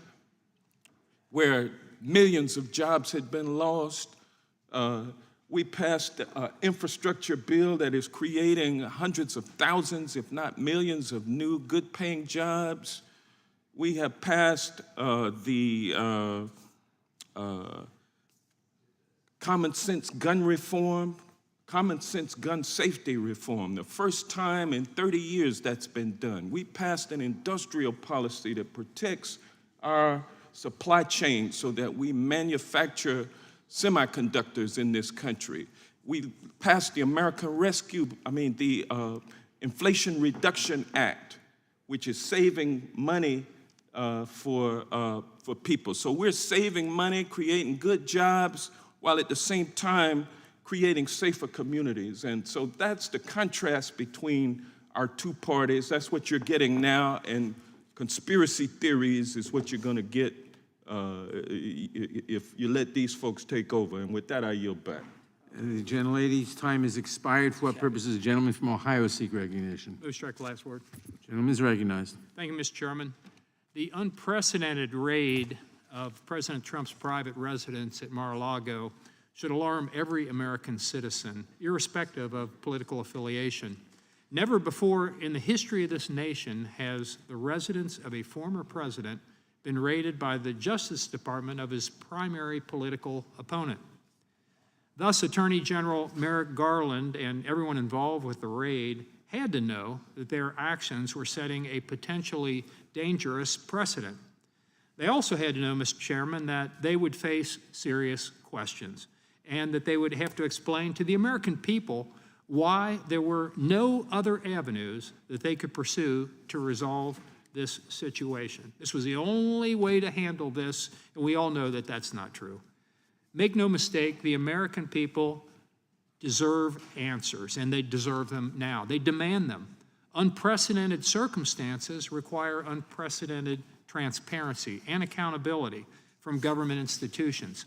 where millions of jobs had been lost. We passed an infrastructure bill that is creating hundreds of thousands, if not millions, of new good-paying jobs. We have passed the common sense gun reform, common sense gun safety reform, the first time in 30 years that's been done. We passed an industrial policy that protects our supply chain so that we manufacture semiconductors in this country. We passed the Inflation Reduction Act, which is saving money for people. So we're saving money, creating good jobs, while at the same time creating safer communities. And so that's the contrast between our two parties. That's what you're getting now, and conspiracy theories is what you're going to get if you let these folks take over. And with that, I yield back. The gentlelady's time has expired. For what purposes the gentleman from Ohio seek recognition? Move to strike the last word. Gentleman is recognized. Thank you, Mr. Chairman. The unprecedented raid of President Trump's private residence at Mar-a-Lago should alarm every American citizen, irrespective of political affiliation. Never before in the history of this nation has the residence of a former president been raided by the Justice Department of his primary political opponent. Thus, Attorney General Merrick Garland and everyone involved with the raid had to know that their actions were setting a potentially dangerous precedent. They also had to know, Mr. Chairman, that they would face serious questions and that they would have to explain to the American people why there were no other avenues that they could pursue to resolve this situation. This was the only way to handle this, and we all know that that's not true. Make no mistake, the American people deserve answers, and they deserve them now. They demand them. Unprecedented circumstances require unprecedented transparency and accountability from government institutions.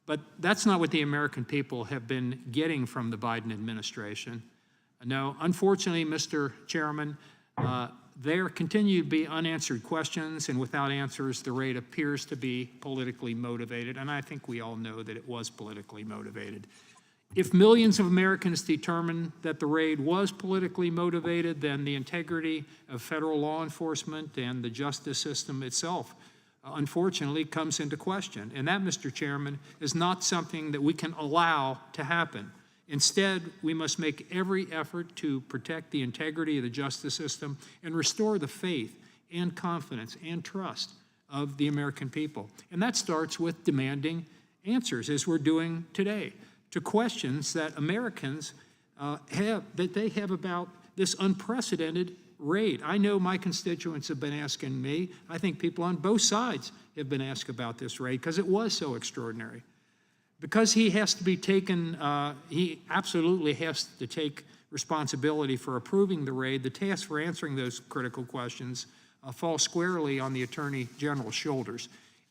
But that's not what the American people have been getting from the Biden administration. No, unfortunately, Mr. Chairman, there continue to be unanswered questions, and without answers, the raid appears to be politically motivated, and I think we all know that it was politically motivated. If millions of Americans determine that the raid was politically motivated, then the integrity of federal law enforcement and the justice system itself, unfortunately, comes into question. And that, Mr. Chairman, is not something that we can allow to happen. Instead, we must make every effort to protect the integrity of the justice system and restore the faith and confidence and trust of the American people. And that starts with demanding answers, as we're doing today, to questions that Americans have about this unprecedented raid. I know my constituents have been asking me. I think people on both sides have been asked about this raid because it was so extraordinary. Because he has to be taken, he absolutely has to take responsibility for approving the raid. The task for answering those critical questions falls squarely on the Attorney General's shoulders.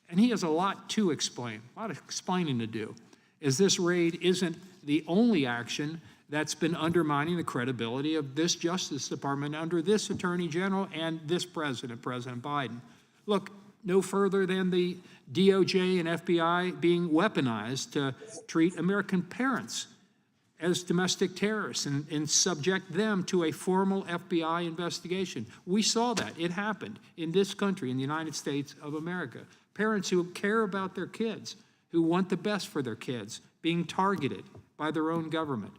And he has a lot to explain, a lot of explaining to do, as this raid isn't the only action that's been undermining the credibility of this Justice Department under this Attorney General and this President, President Biden. Look, no further than the DOJ and FBI being weaponized to treat American parents as domestic terrorists and subject them to a formal FBI investigation. We saw that. It happened in this country, in the United States of America. Parents who care about their kids, who want the best for their kids, being targeted by their own government.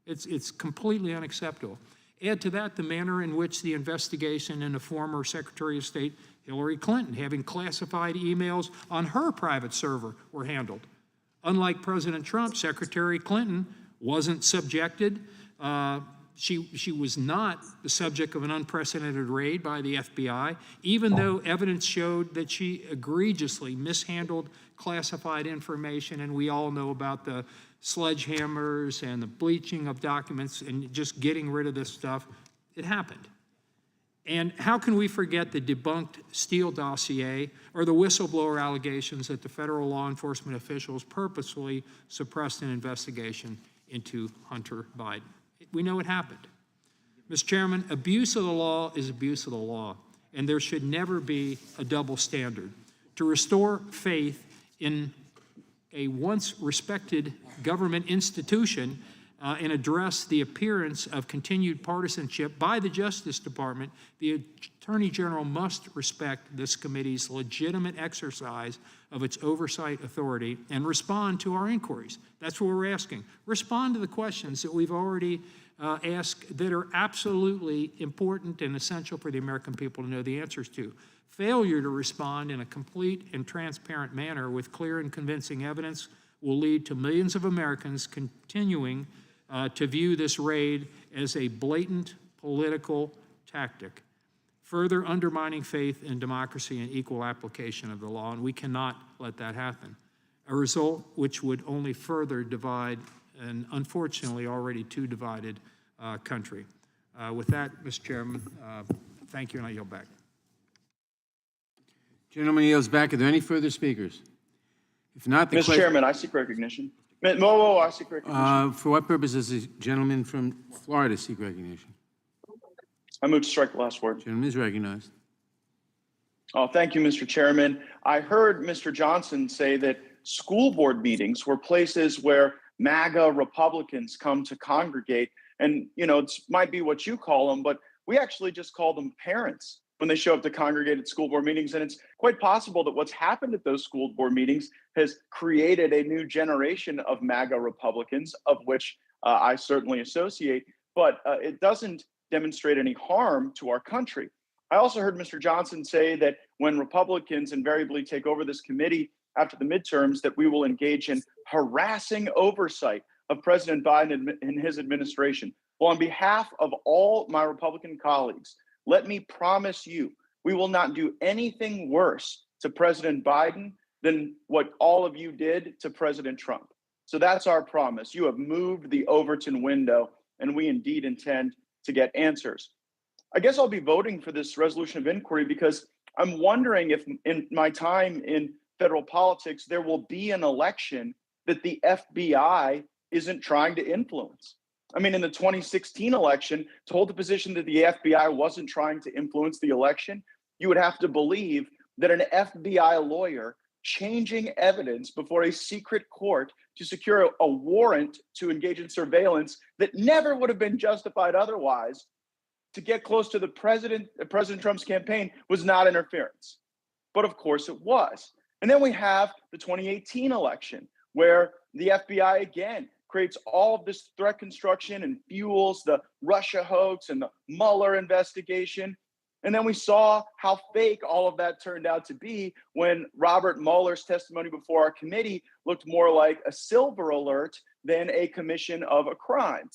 It's completely unacceptable. Add to that the manner in which the investigation into former Secretary of State Hillary Clinton having classified emails on her private server were handled. Unlike President Trump, Secretary Clinton wasn't subjected. She was not the subject of an unprecedented raid by the FBI, even though evidence showed that she egregiously mishandled classified information, and we all know about the sledgehammers and the bleaching of documents and just getting rid of this stuff. It happened. And how can we forget the debunked Steele dossier or the whistleblower allegations that the federal law enforcement officials purposefully suppressed an investigation into Hunter Biden? We know it happened. Mr. Chairman, abuse of the law is abuse of the law, and there should never be a double standard. To restore faith in a once respected government institution and address the appearance of continued partisanship by the Justice Department, the Attorney General must respect this committee's legitimate exercise of its oversight authority and respond to our inquiries. That's what we're asking. Respond to the questions that we've already asked that are absolutely important and essential for the American people to know the answers to. Failure to respond in a complete and transparent manner with clear and convincing evidence will lead to millions of Americans continuing to view this raid as a blatant political tactic, further undermining faith in democracy and equal application of the law, and we cannot let that happen. A result which would only further divide an unfortunately already too divided country. With that, Mr. Chairman, thank you, and I yield back. Gentleman yields back. Are there any further speakers? If not, Mr. Chairman, I seek recognition. I seek recognition. For what purpose does the gentleman from Florida seek recognition? I move to strike the last word. Gentleman is recognized. Oh, thank you, Mr. Chairman. I heard Mr. Johnson say that school board meetings were places where MAGA Republicans come to congregate. And, you know, it might be what you call them, but we actually just call them parents when they show up to congregate at school board meetings. And it's quite possible that what's happened at those school board meetings has created a new generation of MAGA Republicans, of which I certainly associate, but it doesn't demonstrate any harm to our country. I also heard Mr. Johnson say that when Republicans invariably take over this committee after the midterms, that we will engage in harassing oversight of President Biden and his administration. Well, on behalf of all my Republican colleagues, let me promise you, we will not do anything worse to President Biden than what all of you did to President Trump. So that's our promise. You have moved the Overton window, and we indeed intend to get answers. I guess I'll be voting for this resolution of inquiry because I'm wondering if in my time in federal politics, there will be an election that the FBI isn't trying to influence. I mean, in the 2016 election, to hold the position that the FBI wasn't trying to influence the election, you would have to believe that an FBI lawyer changing evidence before a secret court to secure a warrant to engage in surveillance that never would have been justified otherwise to get close to the President Trump's campaign was not interference. But of course it was. And then we have the 2018 election where the FBI again creates all of this threat construction and fuels the Russia hoax and the Mueller investigation. And then we saw how fake all of that turned out to be when Robert Mueller's testimony before our committee looked more like a silver alert than a commission of a crime.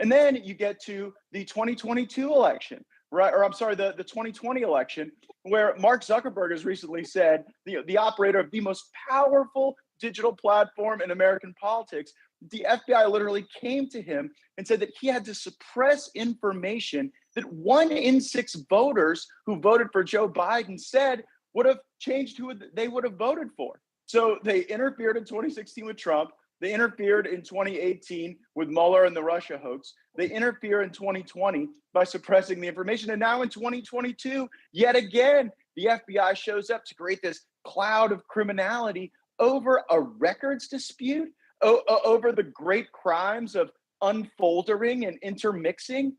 And then you get to the 2022 election, right? Or I'm sorry, the 2020 election, where Mark Zuckerberg has recently said, the operator of the most powerful digital platform in American politics, the FBI literally came to him and said that he had to suppress information that 1 in 6 voters who voted for Joe Biden said would have changed who they would have voted for. So they interfered in 2016 with Trump. They interfered in 2018 with Mueller and the Russia hoax. They interfere in 2020 by suppressing the information. And now in 2022, yet again, the FBI shows up to create this cloud of criminality over a records dispute, over the great crimes of unfoldering and intermixing.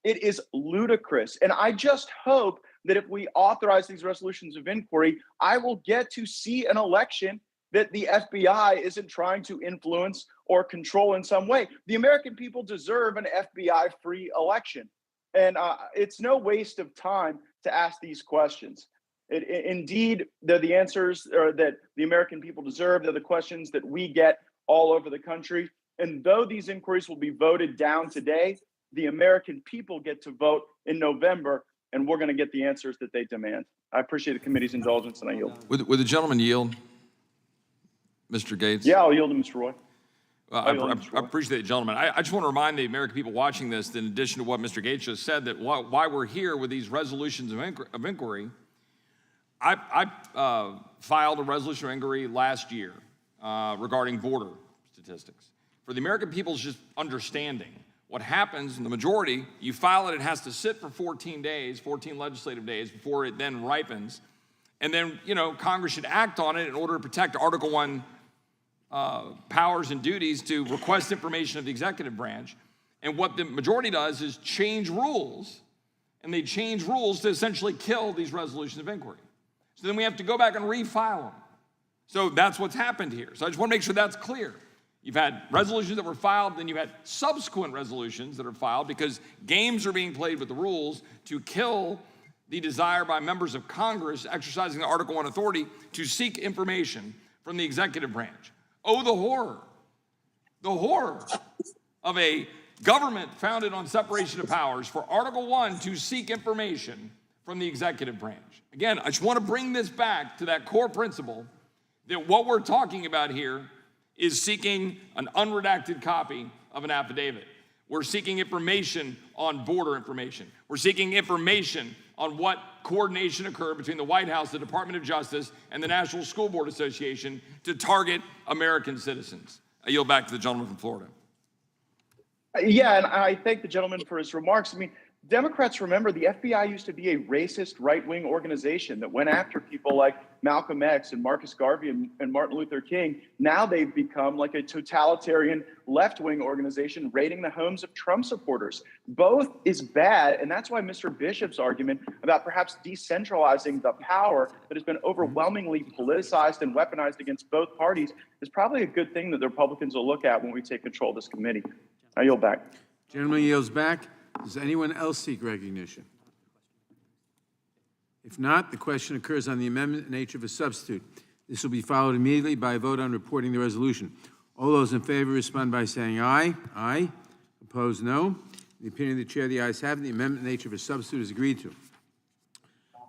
It is ludicrous. And I just hope that if we authorize these resolutions of inquiry, I will get to see an election that the FBI isn't trying to influence or control in some way. The American people deserve an FBI-free election. And it's no waste of time to ask these questions. Indeed, they're the answers that the American people deserve. They're the questions that we get all over the country. And though these inquiries will be voted down today, the American people get to vote in November, and we're going to get the answers that they demand. I appreciate the committee's indulgence, and I yield. Would the gentleman yield, Mr. Gates? Yeah, I'll yield to Mr. Roy. I appreciate it, gentlemen. I just want to remind the American people watching this that in addition to what Mr. Gates just said, that why we're here with these resolutions of inquiry, I filed a resolution of inquiry last year regarding border statistics. For the American people's just understanding, What happens in the majority, you file it, it has to sit for 14 days, 14 legislative days before it then ripens. And then, Congress should act on it in order to protect Article 1 powers and duties to request information of the executive branch. And what the majority does is change rules, and they change rules to essentially kill these resolutions of inquiry. So then we have to go back and refile them. So that's what's happened here. So I just want to make sure that's clear. You've had resolutions that were filed, then you had subsequent resolutions that are filed because games are being played with the rules to kill the desire by members of Congress exercising the Article 1 authority to seek information from the executive branch. Oh, the horror of a government founded on separation of powers for Article 1 to seek information from the executive branch. Again, I just want to bring this back to that core principle that what we're talking about here is seeking an unredacted copy of an affidavit. We're seeking information on border information. We're seeking information on what coordination occurred between the White House, the Department of Justice, and the National School Board Association to target American citizens. I yield back to the gentleman from Florida. Yeah, and I thank the gentleman for his remarks. I mean, Democrats remember the FBI used to be a racist right-wing organization that went after people like Malcolm X and Marcus Garvey and Martin Luther King. Now they've become like a totalitarian left-wing organization raiding the homes of Trump supporters. Both is bad, and that's why Mr. Bishop's argument about perhaps decentralizing the power that has been overwhelmingly politicized and weaponized against both parties is probably a good thing that the Republicans will look at when we take control of this committee. I yield back. Gentleman yields back. Does anyone else seek recognition? If not, the question occurs on the amendment in nature of a substitute. This will be followed immediately by a vote on reporting the resolution. All those in favor respond by saying aye. Aye. Opposed, no. In the opinion of the chair, the ayes have it. The amendment in nature of a substitute is agreed to.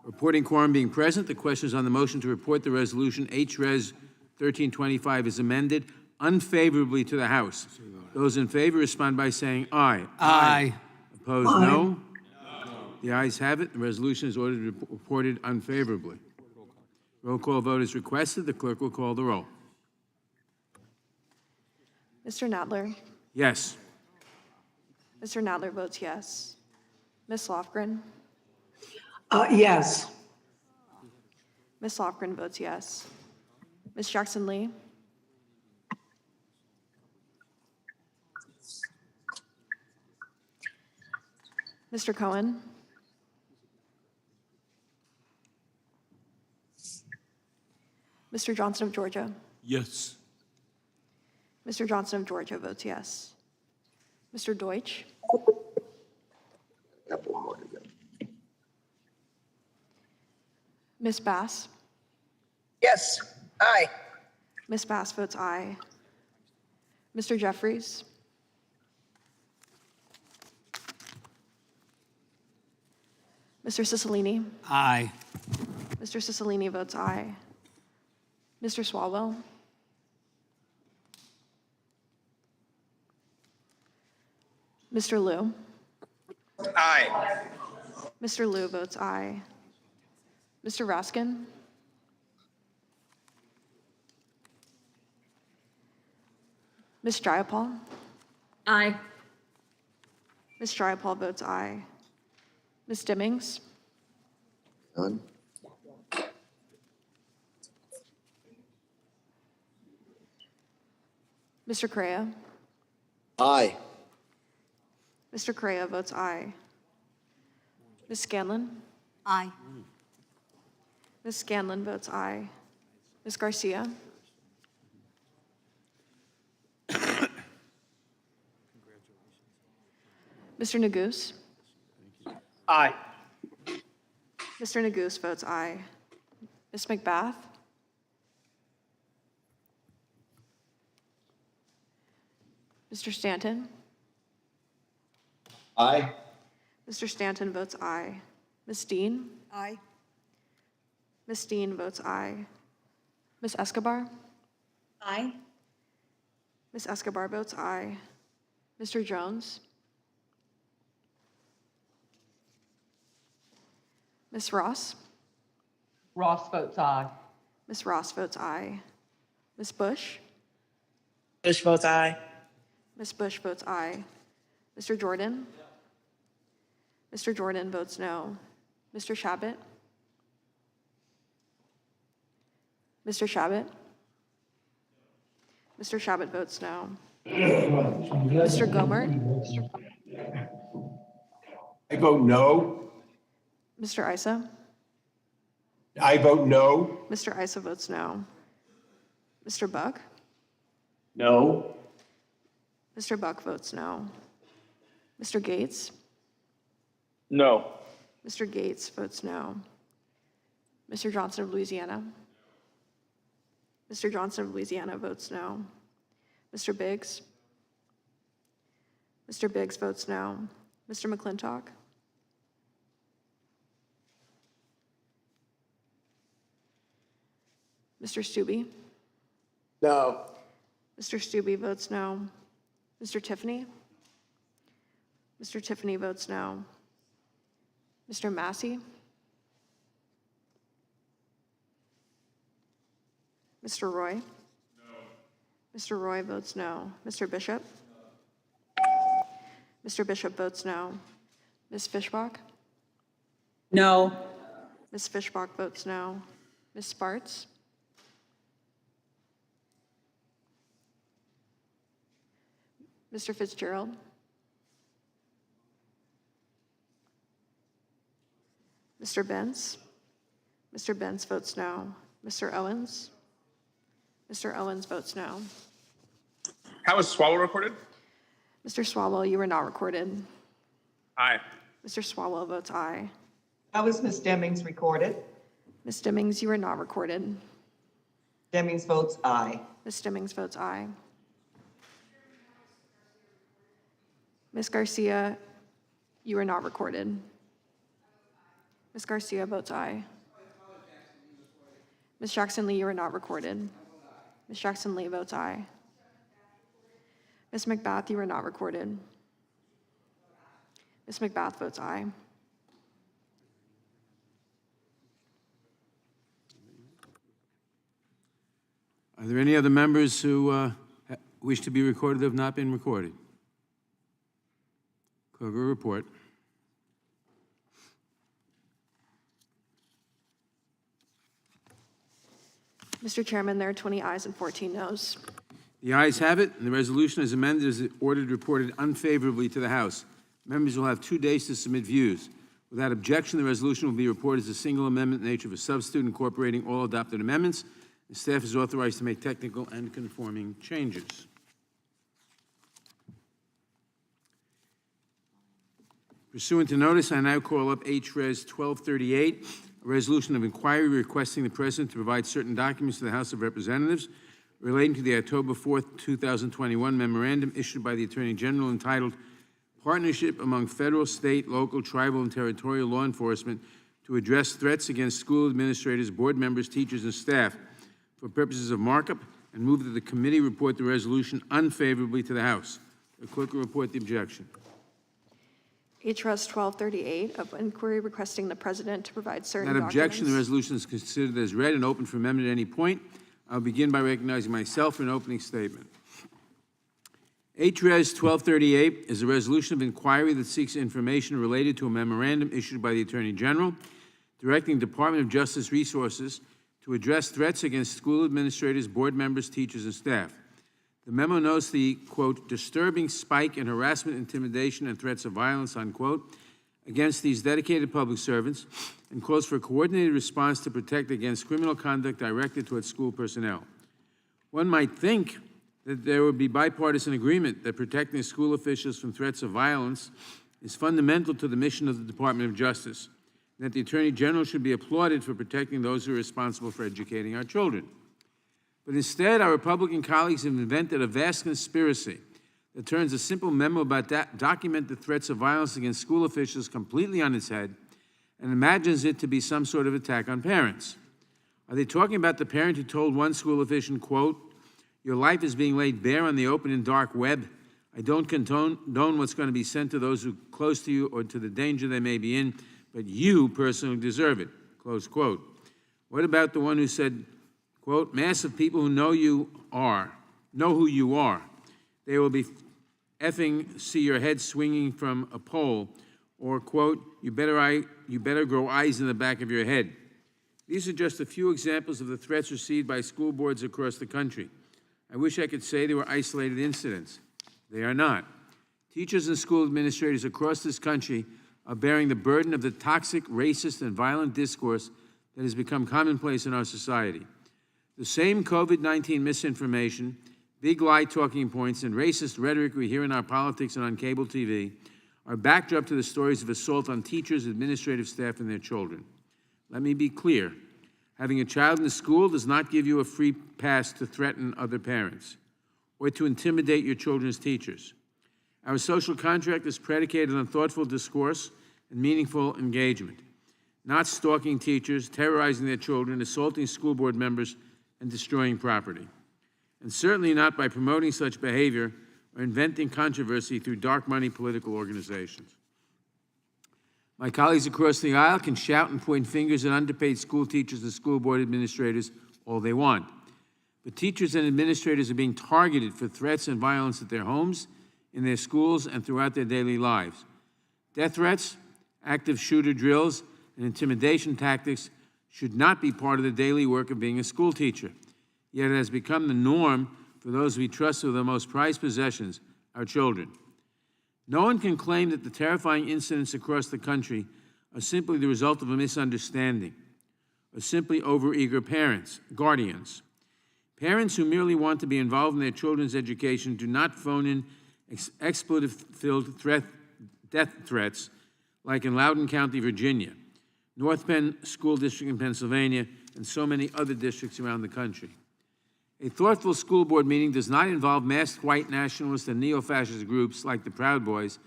Reporting quorum being present, the question is on the motion to report the resolution H.Res. 1325 is amended unfavorably to the House. Those in favor respond by saying aye. Aye. Opposed, no. The ayes have it. The resolution is ordered reported unfavorably. Roll call vote is requested. The clerk will call the roll. Mr. Nadler? Yes. Mr. Nadler votes yes. Ms. Lofgren? Yes. Ms. Lofgren votes yes. Ms. Jackson-Lee? Mr. Cohen? Mr. Johnson of Georgia? Yes. Mr. Johnson of Georgia votes yes. Mr. Deutsch? Ms. Bass? Yes. Aye. Ms. Bass votes aye. Mr. Jeffries? Mr. Cicilline? Aye. Mr. Cicilline votes aye. Mr. Swalwell? Mr. Liu? Aye. Mr. Liu votes aye. Mr. Raskin? Ms. Jayapal? Aye. Ms. Jayapal votes aye. Ms. Dimmings? None. Mr. Correa? Aye. Mr. Correa votes aye. Ms. Scanlon? Aye. Ms. Scanlon votes aye. Ms. Garcia? Mr. Neguse? Aye. Mr. Neguse votes aye. Ms. McBath? Mr. Stanton? Aye. Mr. Stanton votes aye. Ms. Dean? Aye. Ms. Dean votes aye. Ms. Escobar? Aye. Ms. Escobar votes aye. Mr. Jones? Ms. Ross? Ross votes aye. Ms. Ross votes aye. Ms. Bush? Bush votes aye. Ms. Bush votes aye. Mr. Jordan? Mr. Jordan votes no. Mr. Shabbat? Mr. Shabbat? Mr. Shabbat votes no. Mr. Gomer? I vote no. Mr. Isa? I vote no. Mr. Isa votes no. Mr. Buck? No. Mr. Buck votes no. Mr. Gates? No. Mr. Gates votes no. Mr. Johnson of Louisiana? Mr. Johnson of Louisiana votes no. Mr. Biggs? Mr. Biggs votes no. Mr. McClintock? Mr. Stubbe? No. Mr. Stubbe votes no. Mr. Tiffany? Mr. Tiffany votes no. Mr. Massey? Mr. Roy? No. Mr. Roy votes no. Mr. Bishop? Mr. Bishop votes no. Ms. Fishbach? No. Ms. Fishbach votes no. Ms. Sparts? Mr. Fitzgerald? Mr. Benz? Mr. Benz votes no. Mr. Owens? Mr. Owens votes no. How is Swallow recorded? Mr. Swalwell, you were not recorded. Aye. Mr. Swalwell votes aye. How is Ms. Demings recorded? Ms. Demings, you were not recorded. Demings votes aye. Ms. Demings votes aye. Ms. Garcia, you are not recorded. Ms. Garcia votes aye. Ms. Jackson Lee, you are not recorded. Ms. Jackson Lee votes aye. Ms. McBath, you are not recorded. Ms. McBath votes aye. Are there any other members who wish to be recorded that have not been recorded? Clerk will report. Mr. Chairman, there are 20 ayes and 14 noes. The ayes have it, and the resolution as amended is ordered reported unfavorably to the House. Members will have 2 days to submit views. Without objection, the resolution will be reported as a single amendment in nature of a substitute incorporating all adopted amendments. The staff is authorized to make technical and conforming changes. Pursuant to notice, I now call up H.Res. 1238, a resolution of inquiry requesting the President to provide certain documents to the House of Representatives relating to the October 4, 2021 memorandum issued by the Attorney General entitled Partnership Among Federal, State, Local, Tribal, and Territorial Law Enforcement to Address Threats Against School Administrators, Board Members, Teachers, and Staff for purposes of markup, and move that the committee report the resolution unfavorably to the House. The clerk will report the objection. H.Res. 1238 of inquiry requesting the President to provide certain Without objection, the documents. resolution is considered as read and open for amendment at any point. I'll begin by recognizing myself for an opening statement. H.Res. 1238 is a resolution of inquiry that seeks information related to a memorandum issued by the Attorney General directing Department of Justice resources to address threats against school administrators, board members, teachers, and staff. The memo notes the, quote, disturbing spike in harassment, intimidation, and threats of violence, unquote, against these dedicated public servants, and calls for a coordinated response to protect against criminal conduct directed towards school personnel. One might think that there would be bipartisan agreement that protecting school officials from threats of violence is fundamental to the mission of the Department of Justice, and that the Attorney General should be applauded for protecting those who are responsible for educating our children. But instead, our Republican colleagues have invented a vast conspiracy that turns a simple memo about documented threats of violence against school officials completely on its head and imagines it to be some sort of attack on parents. Are they talking about the parent who told one school official, quote, your life is being laid bare on the open and dark web. I don't condone what's going to be sent to those who are close to you or to the danger they may be in, but you personally deserve it, close quote. What about the one who said, quote, mass of people who know who you are. They will be effing see your head swinging from a pole, or, quote, you better grow eyes in the back of your head. These are just a few examples of the threats received by school boards across the country. I wish I could say they were isolated incidents. They are not. Teachers and school administrators across this country are bearing the burden of the toxic, racist, and violent discourse that has become commonplace in our society. The same COVID-19 misinformation, big lie talking points, and racist rhetoric we hear in our politics and on cable TV are backdrop to the stories of assault on teachers, administrative staff, and their children. Let me be clear. Having a child in the school does not give you a free pass to threaten other parents or to intimidate your children's teachers. Our social contract is predicated on thoughtful discourse and meaningful engagement, not stalking teachers, terrorizing their children, assaulting school board members, and destroying property. And certainly not by promoting such behavior or inventing controversy through dark money political organizations. My colleagues across the aisle can shout and point fingers at underpaid school teachers and school board administrators all they want. But teachers and administrators are being targeted for threats and violence at their homes, in their schools, and throughout their daily lives. Death threats, active shooter drills, and intimidation tactics should not be part of the daily work of being a school teacher. Yet it has become the norm for those we trust with our most prized possessions, our children. No one can claim that the terrifying incidents across the country are simply the result of a misunderstanding, or simply overeager parents, guardians. Parents who merely want to be involved in their children's education do not phone in expletive-filled death threats like in Loudoun County, Virginia, North Penn School District in Pennsylvania, and so many other districts around the country. A thoughtful school board meeting does not involve masked white nationalist and neo-fascist groups like the Proud Boys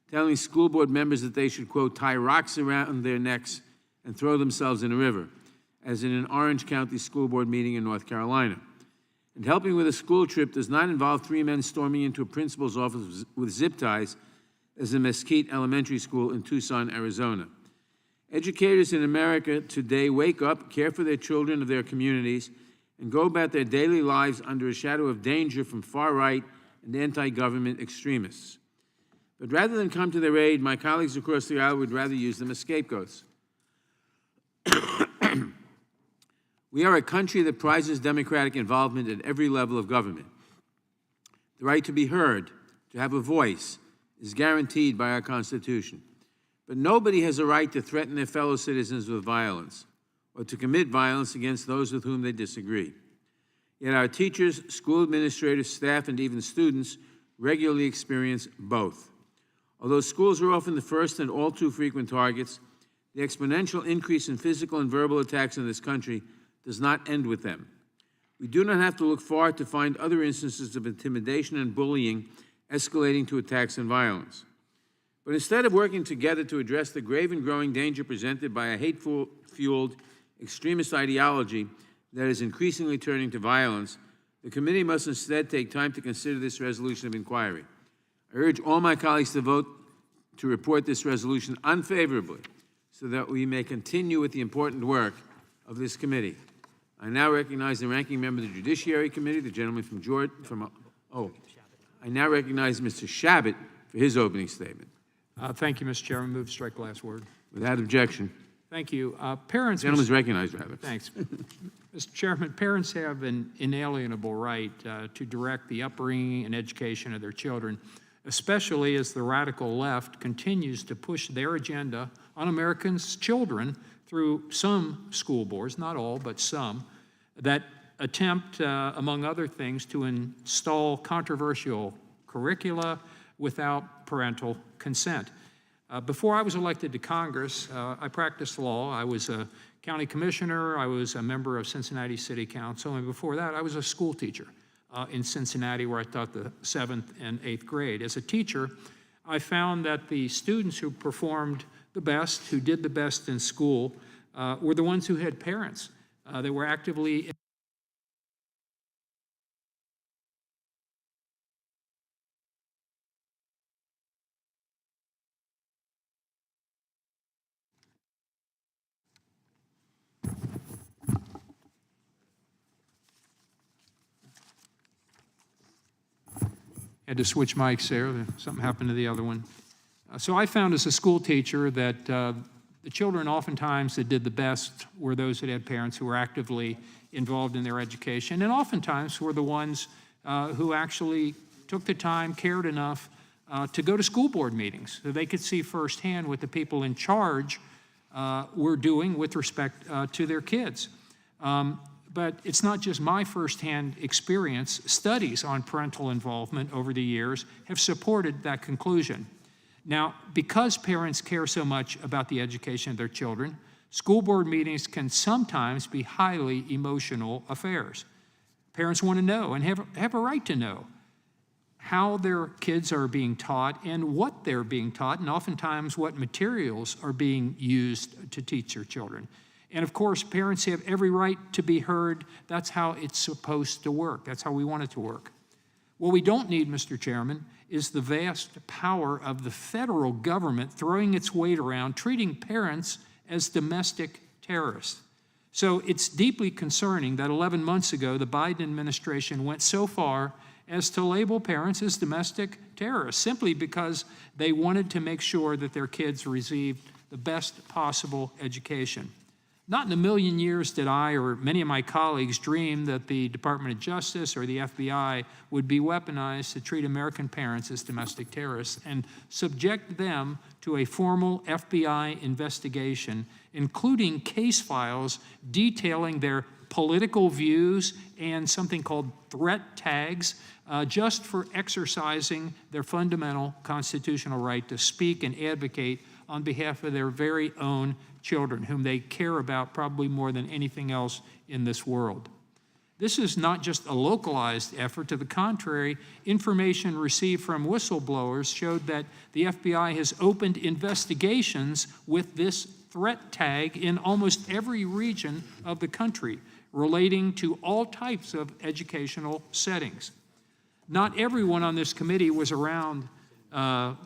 telling school board members that they should, quote, tie rocks around their necks and throw themselves in a river, as in an Orange County school board meeting in North Carolina. And helping with a school trip does not involve three men storming into a principal's office with zip ties as in Mesquite Elementary School in Tucson, Arizona. Educators in America today wake up, care for their children of their communities, and go about their daily lives under a shadow of danger from far-right and anti-government extremists. But rather than come to their aid, my colleagues across the aisle would rather use them as scapegoats. We are a country that prizes democratic involvement at every level of government. The right to be heard, to have a voice, is guaranteed by our Constitution. But nobody has a right to threaten their fellow citizens with violence or to commit violence against those with whom they disagree. Yet our teachers, school administrators, staff, and even students regularly experience both. Although schools are often the first and all too frequent targets, the exponential increase in physical and verbal attacks in this country does not end with them. We do not have to look far to find other instances of intimidation and bullying escalating to attacks and violence. But instead of working together to address the grave and growing danger presented by a hateful-fueled extremist ideology that is increasingly turning to violence, the committee must instead take time to consider this resolution of inquiry. I urge all my colleagues to vote to report this resolution unfavorably so that we may continue with the important work of this committee. I now recognize the ranking member of the Judiciary Committee, the gentleman from Georgia. I now recognize Mr. Shabbat for his opening statement. Thank you, Mr. Chairman. Move to strike the last word. Without objection. Thank you. Parents. The gentleman is recognized, rather. Thanks. Mr. Chairman, parents have an inalienable right to direct the upbringing and education of their children, especially as the radical left continues to push their agenda on Americans' children through some school boards, not all, but some, that attempt, among other things, to install controversial curricula without parental consent. Before I was elected to Congress, I practiced law. I was a county commissioner, I was a member of Cincinnati City Council, and before that, I was a school teacher in Cincinnati where I taught the 7th and 8th grade. As a teacher, I found that the students who performed the best, who did the best in school, were the ones who had parents that were actively Had to switch mics there. Something happened to the other one. So I found as a school teacher that the children oftentimes that did the best were those that had parents who were actively involved in their education, and oftentimes were the ones who actually took the time, cared enough to go to school board meetings so they could see firsthand what the people in charge were doing with respect to their kids. But it's not just my firsthand experience. Studies on parental involvement over the years have supported that conclusion. Now, because parents care so much about the education of their children, school board meetings can sometimes be highly emotional affairs. Parents want to know and have a right to know how their kids are being taught and what they're being taught, and oftentimes what materials are being used to teach their children. And of course, parents have every right to be heard. That's how it's supposed to work. That's how we want it to work. What we don't need, Mr. Chairman, is the vast power of the federal government throwing its weight around, treating parents as domestic terrorists. So it's deeply concerning that 11 months ago, the Biden administration went so far as to label parents as domestic terrorists simply because they wanted to make sure that their kids received the best possible education. Not in a million years did I or many of my colleagues dream that the Department of Justice or the FBI would be weaponized to treat American parents as domestic terrorists and subject them to a formal FBI investigation, including case files detailing their political views and something called threat tags, just for exercising their fundamental constitutional right to speak and advocate on behalf of their very own children, whom they care about probably more than anything else in this world. This is not just a localized effort. To the contrary, information received from whistleblowers showed that the FBI has opened investigations with this threat tag in almost every region of the country, relating to all types of educational settings. Not everyone on this committee was around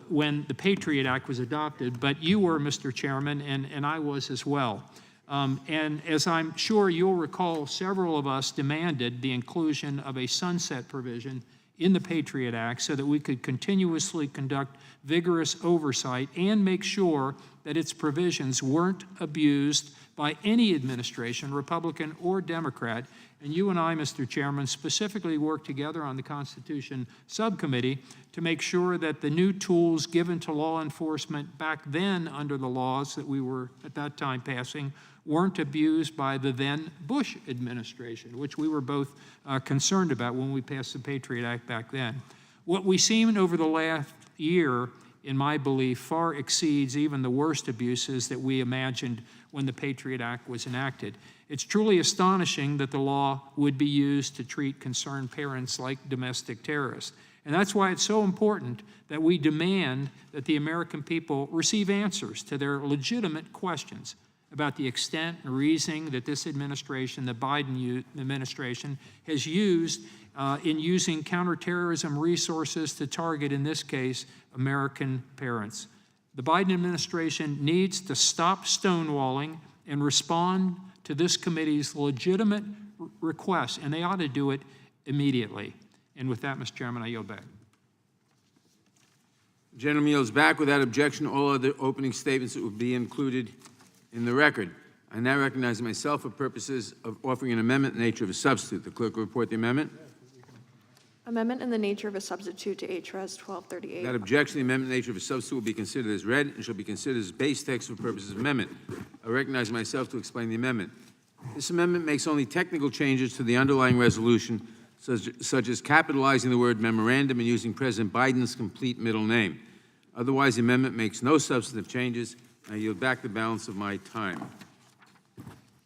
when the Patriot Act was adopted, but you were, Mr. Chairman, and I was as well. And as I'm sure you'll recall, several of us demanded the inclusion of a sunset provision in the Patriot Act so that we could continuously conduct vigorous oversight and make sure that its provisions weren't abused by any administration, Republican or Democrat. And you and I, Mr. Chairman, specifically worked together on the Constitution Subcommittee to make sure that the new tools given to law enforcement back then under the laws that we were at that time passing weren't abused by the then Bush administration, which we were both concerned about when we passed the Patriot Act back then. What we've seen over the last year, in my belief, far exceeds even the worst abuses that we imagined when the Patriot Act was enacted. It's truly astonishing that the law would be used to treat concerned parents like domestic terrorists. And that's why it's so important that we demand that the American people receive answers to their legitimate questions about the extent and reasoning that this administration, the Biden administration, has used in using counterterrorism resources to target, in this case, American parents. The Biden administration needs to stop stonewalling and respond to this committee's legitimate requests, and they ought to do it immediately. And with that, Mr. Chairman, I yield back. The gentleman yields back. Without objection, all other opening statements will be included in the record. I now recognize myself for purposes of offering an amendment in the nature of a substitute. The clerk will report the amendment. Amendment in the nature of a substitute to H.Res. 1238. Without objection, the amendment in the nature of a substitute will be considered as read and shall be considered as base text for purposes of amendment. I recognize myself to explain the amendment. This amendment makes only technical changes to the underlying resolution, such as capitalizing the word memorandum and using President Biden's complete middle name. Otherwise, the amendment makes no substantive changes. I yield back the balance of my time.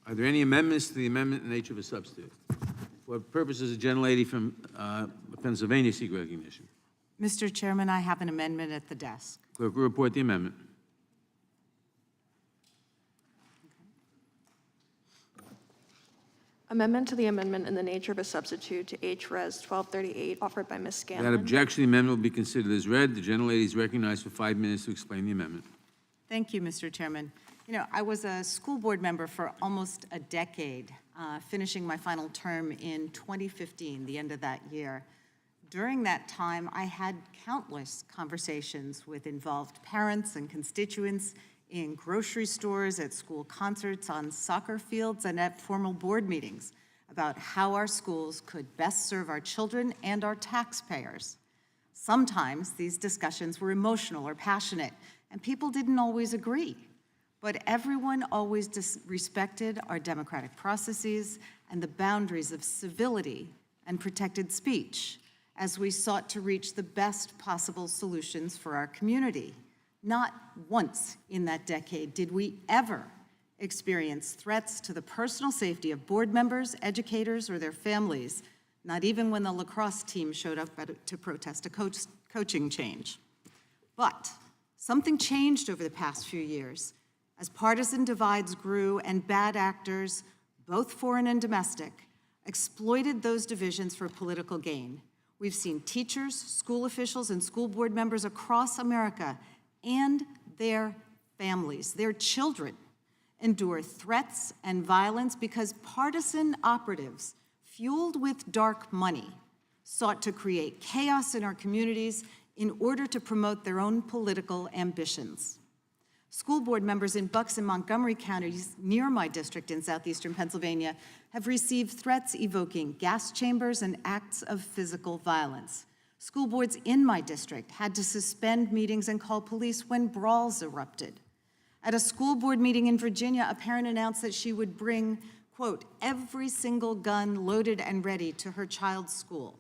Are there any amendments to the amendment in the nature of a substitute? For purposes, the gentlelady from Pennsylvania seek recognition. Mr. Chairman, I have an amendment at the desk. Clerk will report the amendment. Amendment to the amendment in the nature of a substitute to H.Res. 1238 offered by Ms. Scanlon. Without objection, the amendment will be considered as read. The gentlelady is recognized for 5 minutes to explain the amendment. Thank you, Mr. Chairman. You know, I was a school board member for almost a decade, finishing my final term in 2015, the end of that year. During that time, I had countless conversations with involved parents and constituents in grocery stores, at school concerts, on soccer fields, and at formal board meetings about how our schools could best serve our children and our taxpayers. Sometimes these discussions were emotional or passionate, and people didn't always agree. But everyone always respected our democratic processes and the boundaries of civility and protected speech as we sought to reach the best possible solutions for our community. Not once in that decade did we ever experience threats to the personal safety of board members, educators, or their families, not even when the lacrosse team showed up to protest a coaching change. But something changed over the past few years as partisan divides grew and bad actors, both foreign and domestic, exploited those divisions for political gain. We've seen teachers, school officials, and school board members across America and their families, their children, endure threats and violence because partisan operatives, fueled with dark money, sought to create chaos in our communities in order to promote their own political ambitions. School board members in Bucks and Montgomery counties near my district in southeastern Pennsylvania have received threats evoking gas chambers and acts of physical violence. School boards in my district had to suspend meetings and call police when brawls erupted. At a school board meeting in Virginia, a parent announced that she would bring, quote, every single gun loaded and ready to her child's school.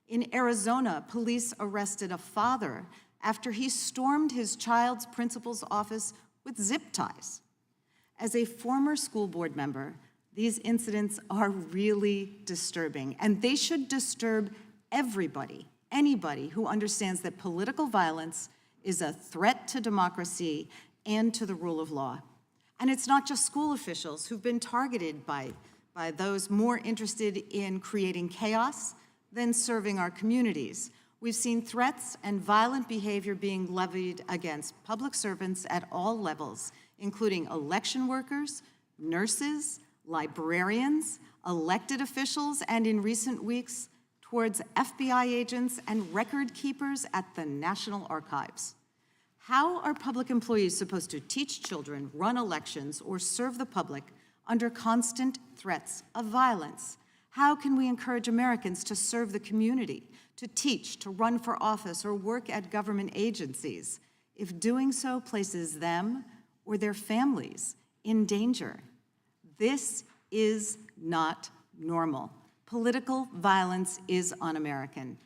In Arizona, police arrested a father after he stormed his child's principal's office with zip ties. As a former school board member, these incidents are really disturbing, and they should disturb everybody, anybody who understands that political violence is a threat to democracy and to the rule of law. And it's not just school officials who've been targeted by those more interested in creating chaos than serving our communities. We've seen threats and violent behavior being levied against public servants at all levels, including election workers, nurses, librarians, elected officials, and in recent weeks, towards FBI agents and record keepers at the National Archives. How are public employees supposed to teach children, run elections, or serve the public under constant threats of violence? How can we encourage Americans to serve the community, to teach, to run for office, or work at government agencies if doing so places them or their families in danger? This is not normal. Political violence is un-American.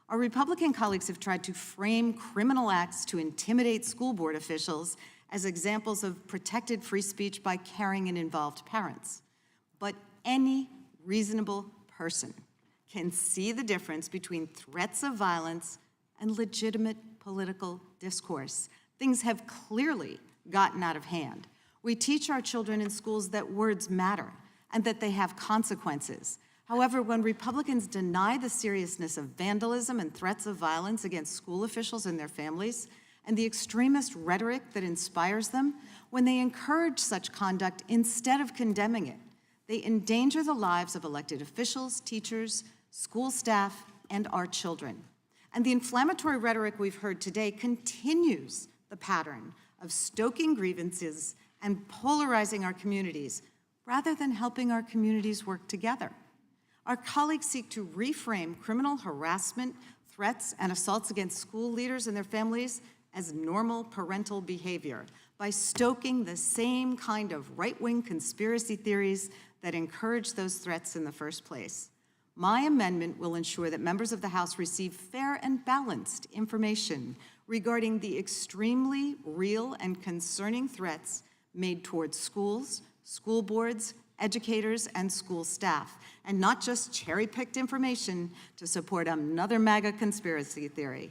Our Republican colleagues have tried to frame criminal acts to intimidate school board officials as examples of protected free speech by caring and involved parents. But any reasonable person can see the difference between threats of violence and legitimate political discourse. Things have clearly gotten out of hand. We teach our children in schools that words matter and that they have consequences. However, when Republicans deny the seriousness of vandalism and threats of violence against school officials and their families, and the extremist rhetoric that inspires them, when they encourage such conduct instead of condemning it, they endanger the lives of elected officials, teachers, school staff, and our children. And the inflammatory rhetoric we've heard today continues the pattern of stoking grievances and polarizing our communities rather than helping our communities work together. Our colleagues seek to reframe criminal harassment, threats, and assaults against school leaders and their families as normal parental behavior by stoking the same kind of right-wing conspiracy theories that encourage those threats in the first place. My amendment will ensure that members of the House receive fair and balanced information regarding the extremely real and concerning threats made towards schools, school boards, educators, and school staff, and not just cherry-picked information to support another MAGA conspiracy theory.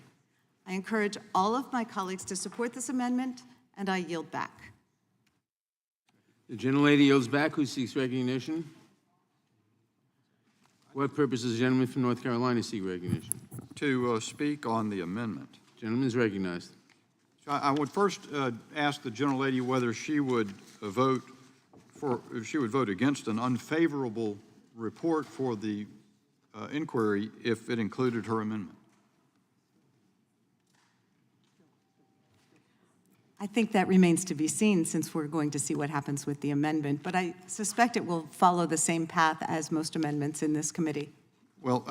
I encourage all of my colleagues to support this amendment, and I yield back. The gentlelady yields back. Who seeks recognition? What purpose does the gentleman from North Carolina seek recognition? To speak on the amendment. Gentleman is recognized. I would first ask the gentlelady whether she would vote against an unfavorable report for the inquiry if it included her amendment? I think that remains to be seen since we're going to see what happens with the amendment, but I suspect it will follow the same path as most amendments in this committee. Well,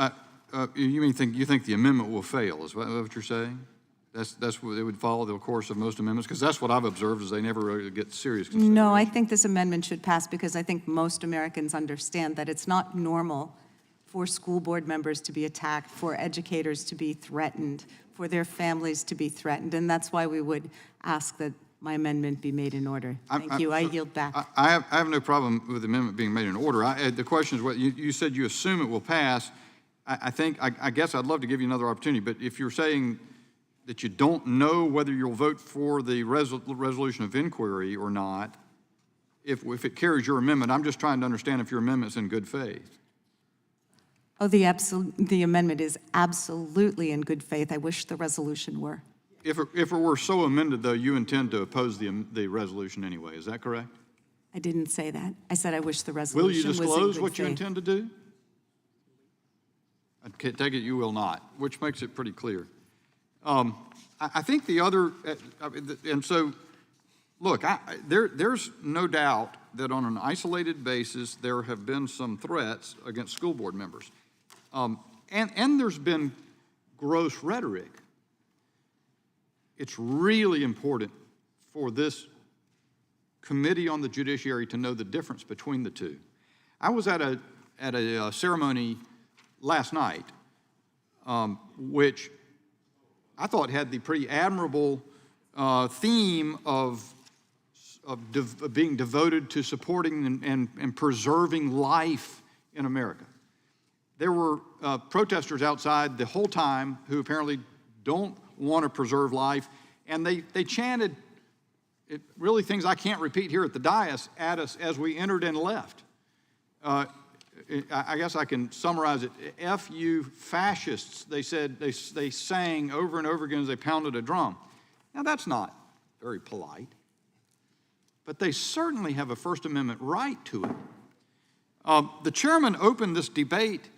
you think the amendment will fail, is that what you're saying? That's what it would follow the course of most amendments? Because that's what I've observed is they never really get serious consideration. No, I think this amendment should pass because I think most Americans understand that it's not normal for school board members to be attacked, for educators to be threatened, for their families to be threatened, and that's why we would ask that my amendment be made in order. Thank you. I yield back. I have no problem with the amendment being made in order. The question is, what you said you assume it will pass. I guess I'd love to give you another opportunity, but if you're saying that you don't know whether you'll vote for the resolution of inquiry or not, if it carries your amendment, I'm just trying to understand if your amendment's in good faith. Oh, the amendment is absolutely in good faith. I wish the resolution were. If it were so amended, though, you intend to oppose the resolution anyway, is that correct? I didn't say that. I said I wish the resolution Will you was in disclose good what you faith. intend to do? I take it you will not, which makes it pretty clear. I think the other, and so, look, there's no doubt that on an isolated basis, there have been some threats against school board members. And there's been gross rhetoric. It's really important for this Committee on the Judiciary to know the difference between the two. I was at a ceremony last night, which I thought had the pretty admirable theme of being devoted to supporting and preserving life in America. There were protesters outside the whole time who apparently don't want to preserve life, and they chanted really things I can't repeat here at the dais at us as we entered and left. I guess I can summarize it. F you fascists, they said, they sang over and over again as they pounded a drum. Now that's not very polite, but they certainly have a First Amendment right to it. The chairman opened this debate,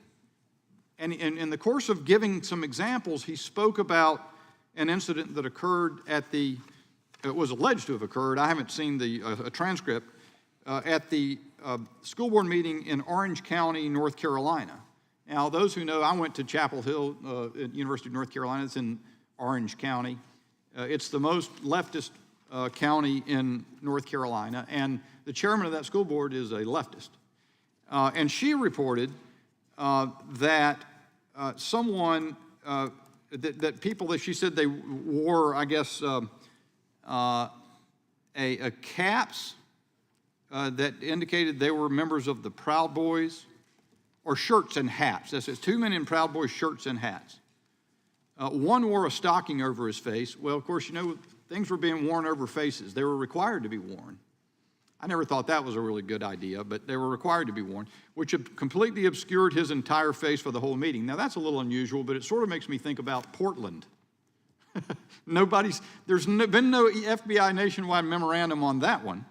and in the course of giving some examples, he spoke about an incident that occurred it was alleged to have occurred, I haven't seen a transcript, at the school board meeting in Orange County, North Carolina. Now, those who know, I went to Chapel Hill at University of North Carolina. It's in Orange County. It's the most leftist county in North Carolina, and the chairman of that school board is a leftist. And she reported that someone, that people that she said they wore, I guess, a caps that indicated they were members of the Proud Boys, or shirts and hats. That says 2 men in Proud Boys shirts and hats. One wore a stocking over his face. Well, of course, you know, things were being worn over faces. They were required to be worn. I never thought that was a really good idea, but they were required to be worn, which completely obscured his entire face for the whole meeting. Now, that's a little unusual, but it sort of makes me think about Portland. There's been no FBI nationwide memorandum on that one.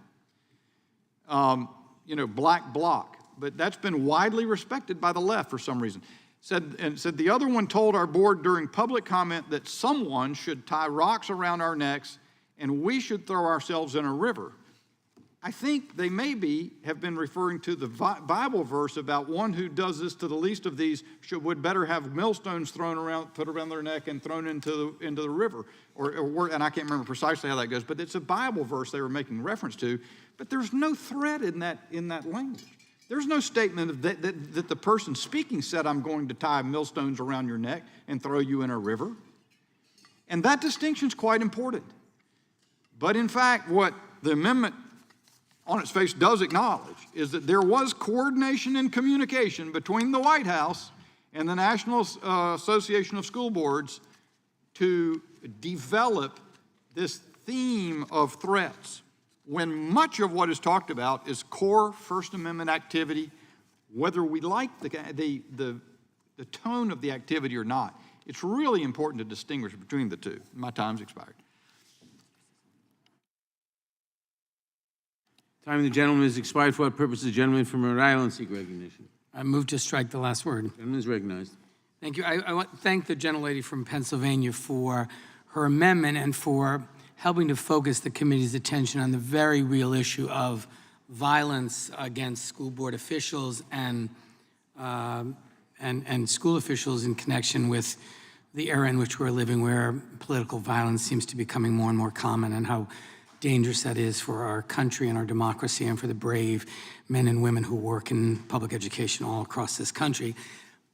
Black bloc, but that's been widely respected by the left for some reason. Said the other one told our board during public comment that someone should tie rocks around our necks and we should throw ourselves in a river. I think they maybe have been referring to the Bible verse about one who does this to the least of these would better have millstones put around their neck and thrown into the river. And I can't remember precisely how that goes, but it's a Bible verse they were making reference to. But there's no threat in that language. There's no statement that the person speaking said, I'm going to tie millstones around your neck and throw you in a river. And that distinction is quite important. But in fact, what the amendment on its face does acknowledge is that there was coordination and communication between the White House and the National Association of School Boards to develop this theme of threats, when much of what is talked about is core First Amendment activity, whether we like the tone of the activity or not. It's really important to distinguish between the two. My time's expired. Time of the gentleman has expired. For what purpose does the gentleman from Rhode Island seek recognition? I move to strike the last word. Gentleman is recognized. Thank you. I want to thank the gentlelady from Pennsylvania for her amendment and for helping to focus the committee's attention on the very real issue of violence against school board officials and school officials in connection with the era in which we're living, where political violence seems to be becoming more and more common, and how dangerous that is for our country and our democracy and for the brave men and women who work in public education all across this country.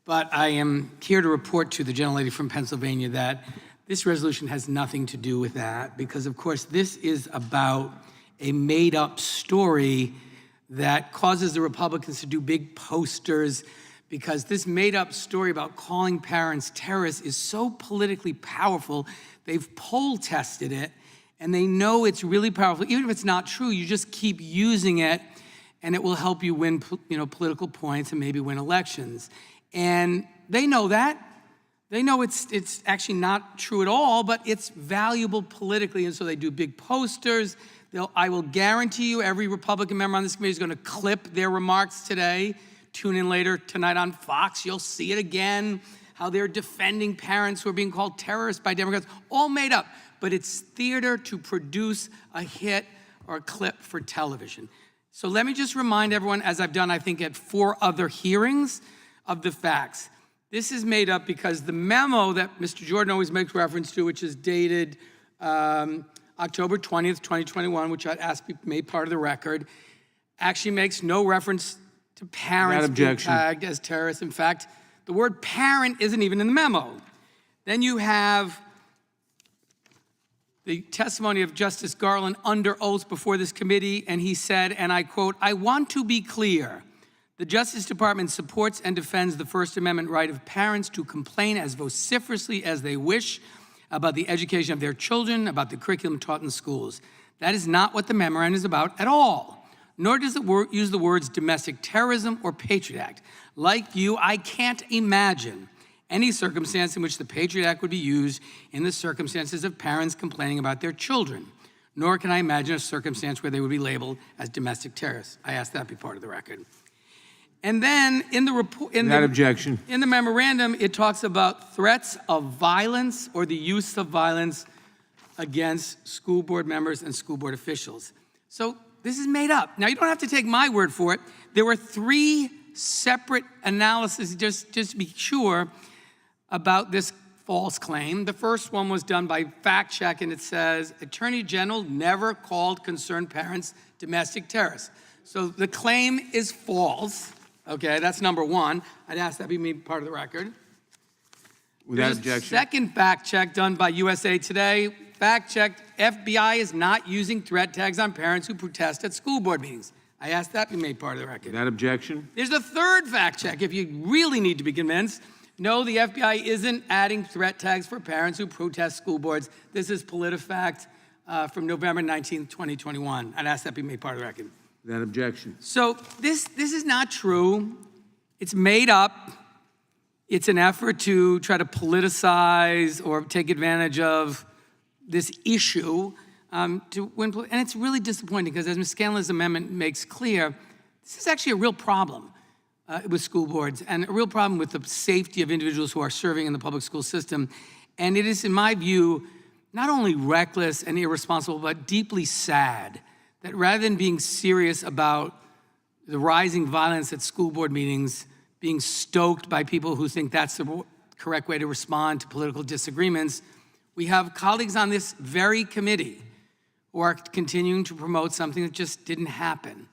But I am here to report to the gentlelady from Pennsylvania that this resolution has nothing to do with that, because of course this is about a made-up story that causes the Republicans to do big posters, because this made-up story about calling parents terrorists is so politically powerful. They've poll tested it, and they know it's really powerful. Even if it's not true, you just keep using it, and it will help you win, political points and maybe win elections. And they know that. They know it's actually not true at all, but it's valuable politically, and so they do big posters. I will guarantee you every Republican member on this committee is going to clip their remarks today. Tune in later tonight on Fox. You'll see it again, how they're defending parents who are being called terrorists by Democrats. All made up, but it's theater to produce a hit or a clip for television. So let me just remind everyone, as I've done, I think, at 4 other hearings, of the facts. This is made up because the memo that Mr. Jordan always makes reference to, which is dated October 20th, 2021, which I'd ask be made part of the record, actually makes no reference to parents being tagged as terrorists. In fact, the word parent isn't even in the memo. Then you have the testimony of Justice Garland under oath before this committee, and he said, and I quote, "I want to be clear. The Justice Department supports and defends the First Amendment right of parents to complain as vociferously as they wish about the education of their children, about the curriculum taught in schools. That is not what the memorandum is about at all, nor does it use the words domestic terrorism or Patriot Act. Like you, I can't imagine any circumstance in which the Patriot Act would be used in the circumstances of parents complaining about their children, nor can I imagine a circumstance where they would be labeled as domestic terrorists." I ask that be part of the record. And then in the report, in the memorandum, it talks about threats of violence or the use of violence against school board members and school board officials. So this is made up. Now, you don't have to take my word for it. There were 3 separate analyses, just to be sure, about this false claim. The first one was done by Fact Check, and it says, Attorney General never called concerned parents domestic terrorists. So the claim is false. Okay, that's number 1. I'd ask that be made part of the record. Without objection. Second fact check done by USA Today. Fact checked, FBI is not using threat tags on parents who protest at school board meetings. I ask that be made part of the record. Without objection. There's the third fact check, if you really need to be convinced. No, the FBI isn't adding threat tags for parents who protest school boards. This is PolitiFact from November 19th, 2021. I'd ask that be made part of the record. Without objection. So this is not true. It's made up. It's an effort to try to politicize or take advantage of this issue to win. And it's really disappointing because, as Ms. Scanlon's amendment makes clear, this is actually a real problem with school boards and a real problem with the safety of individuals who are serving in the public school system. And it is, in my view, not only reckless and irresponsible, but deeply sad that rather than being serious about the rising violence at school board meetings, being stoked by people who think that's the correct way to respond to political disagreements, we have colleagues on this very committee who are continuing to promote something that just didn't happen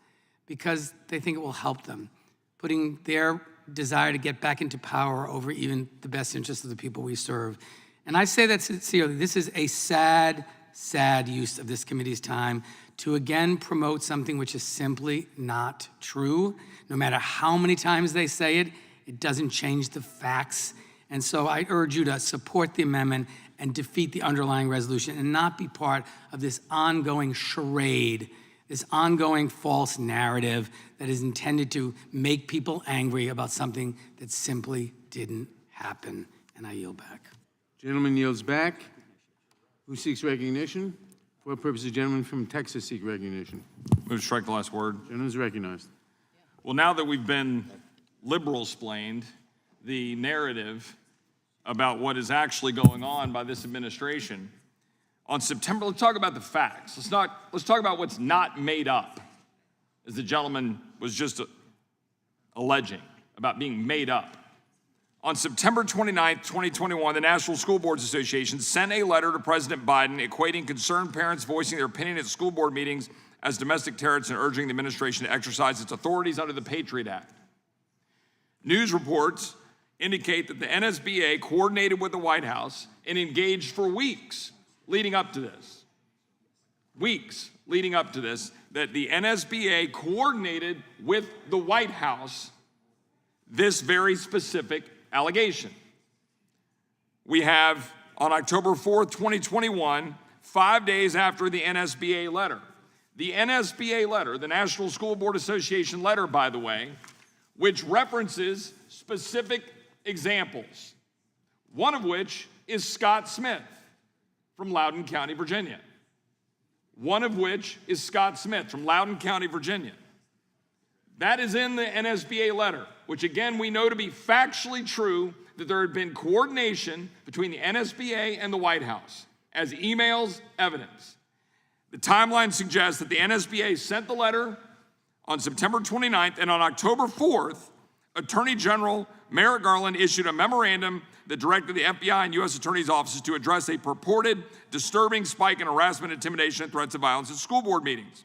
because they think it will help them, putting their desire to get back into power over even the best interests of the people we serve. And I say that sincerely. This is a sad, sad use of this committee's time to again promote something which is simply not true. No matter how many times they say it, it doesn't change the facts. And so I urge you to support the amendment and defeat the underlying resolution and not be part of this ongoing charade, this ongoing false narrative that is intended to make people angry about something that simply didn't happen. And I yield back. Gentleman yields back. Who seeks recognition? For what purpose does the gentleman from Texas seek recognition? Move to strike the last word. Gentleman is recognized. Well, now that we've been liberal-splained the narrative about what is actually going on by this administration. On September, let's talk about the facts. Let's talk about what's not made up, as the gentleman was just alleging about being made up. On September 29th, 2021, the National School Boards Association sent a letter to President Biden equating concerned parents voicing their opinion at school board meetings as domestic terrorists and urging the administration to exercise its authorities under the Patriot Act. News reports indicate that the NSBA coordinated with the White House and engaged for weeks leading up to this. Weeks leading up to this, that the NSBA coordinated with the White House this very specific allegation. We have on October 4th, 2021, 5 days after the NSBA letter. The NSBA letter, the National School Board Association letter, by the way, which references specific examples, one of which is Scott Smith from Loudoun County, Virginia. One of which is Scott Smith from Loudoun County, Virginia. That is in the NSBA letter, which again we know to be factually true, that there had been coordination between the NSBA and the White House as emails evidence. The timeline suggests that the NSBA sent the letter on September 29th, and on October 4th, Attorney General Merrick Garland issued a memorandum that directed the FBI and U.S. Attorney's offices to address a purported disturbing spike in harassment, intimidation, and threats of violence at school board meetings.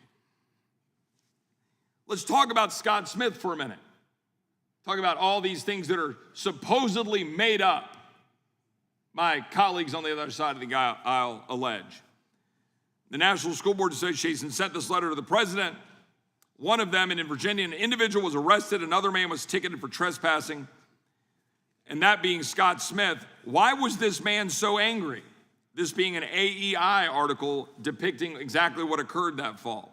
Let's talk about Scott Smith for a minute. Talk about all these things that are supposedly made up. My colleagues on the other side of the aisle allege. The National School Board Association sent this letter to the president. One of them, and in Virginia, an individual was arrested, another man was ticketed for trespassing, and that being Scott Smith. Why was this man so angry? This being an AEI article depicting exactly what occurred that fall.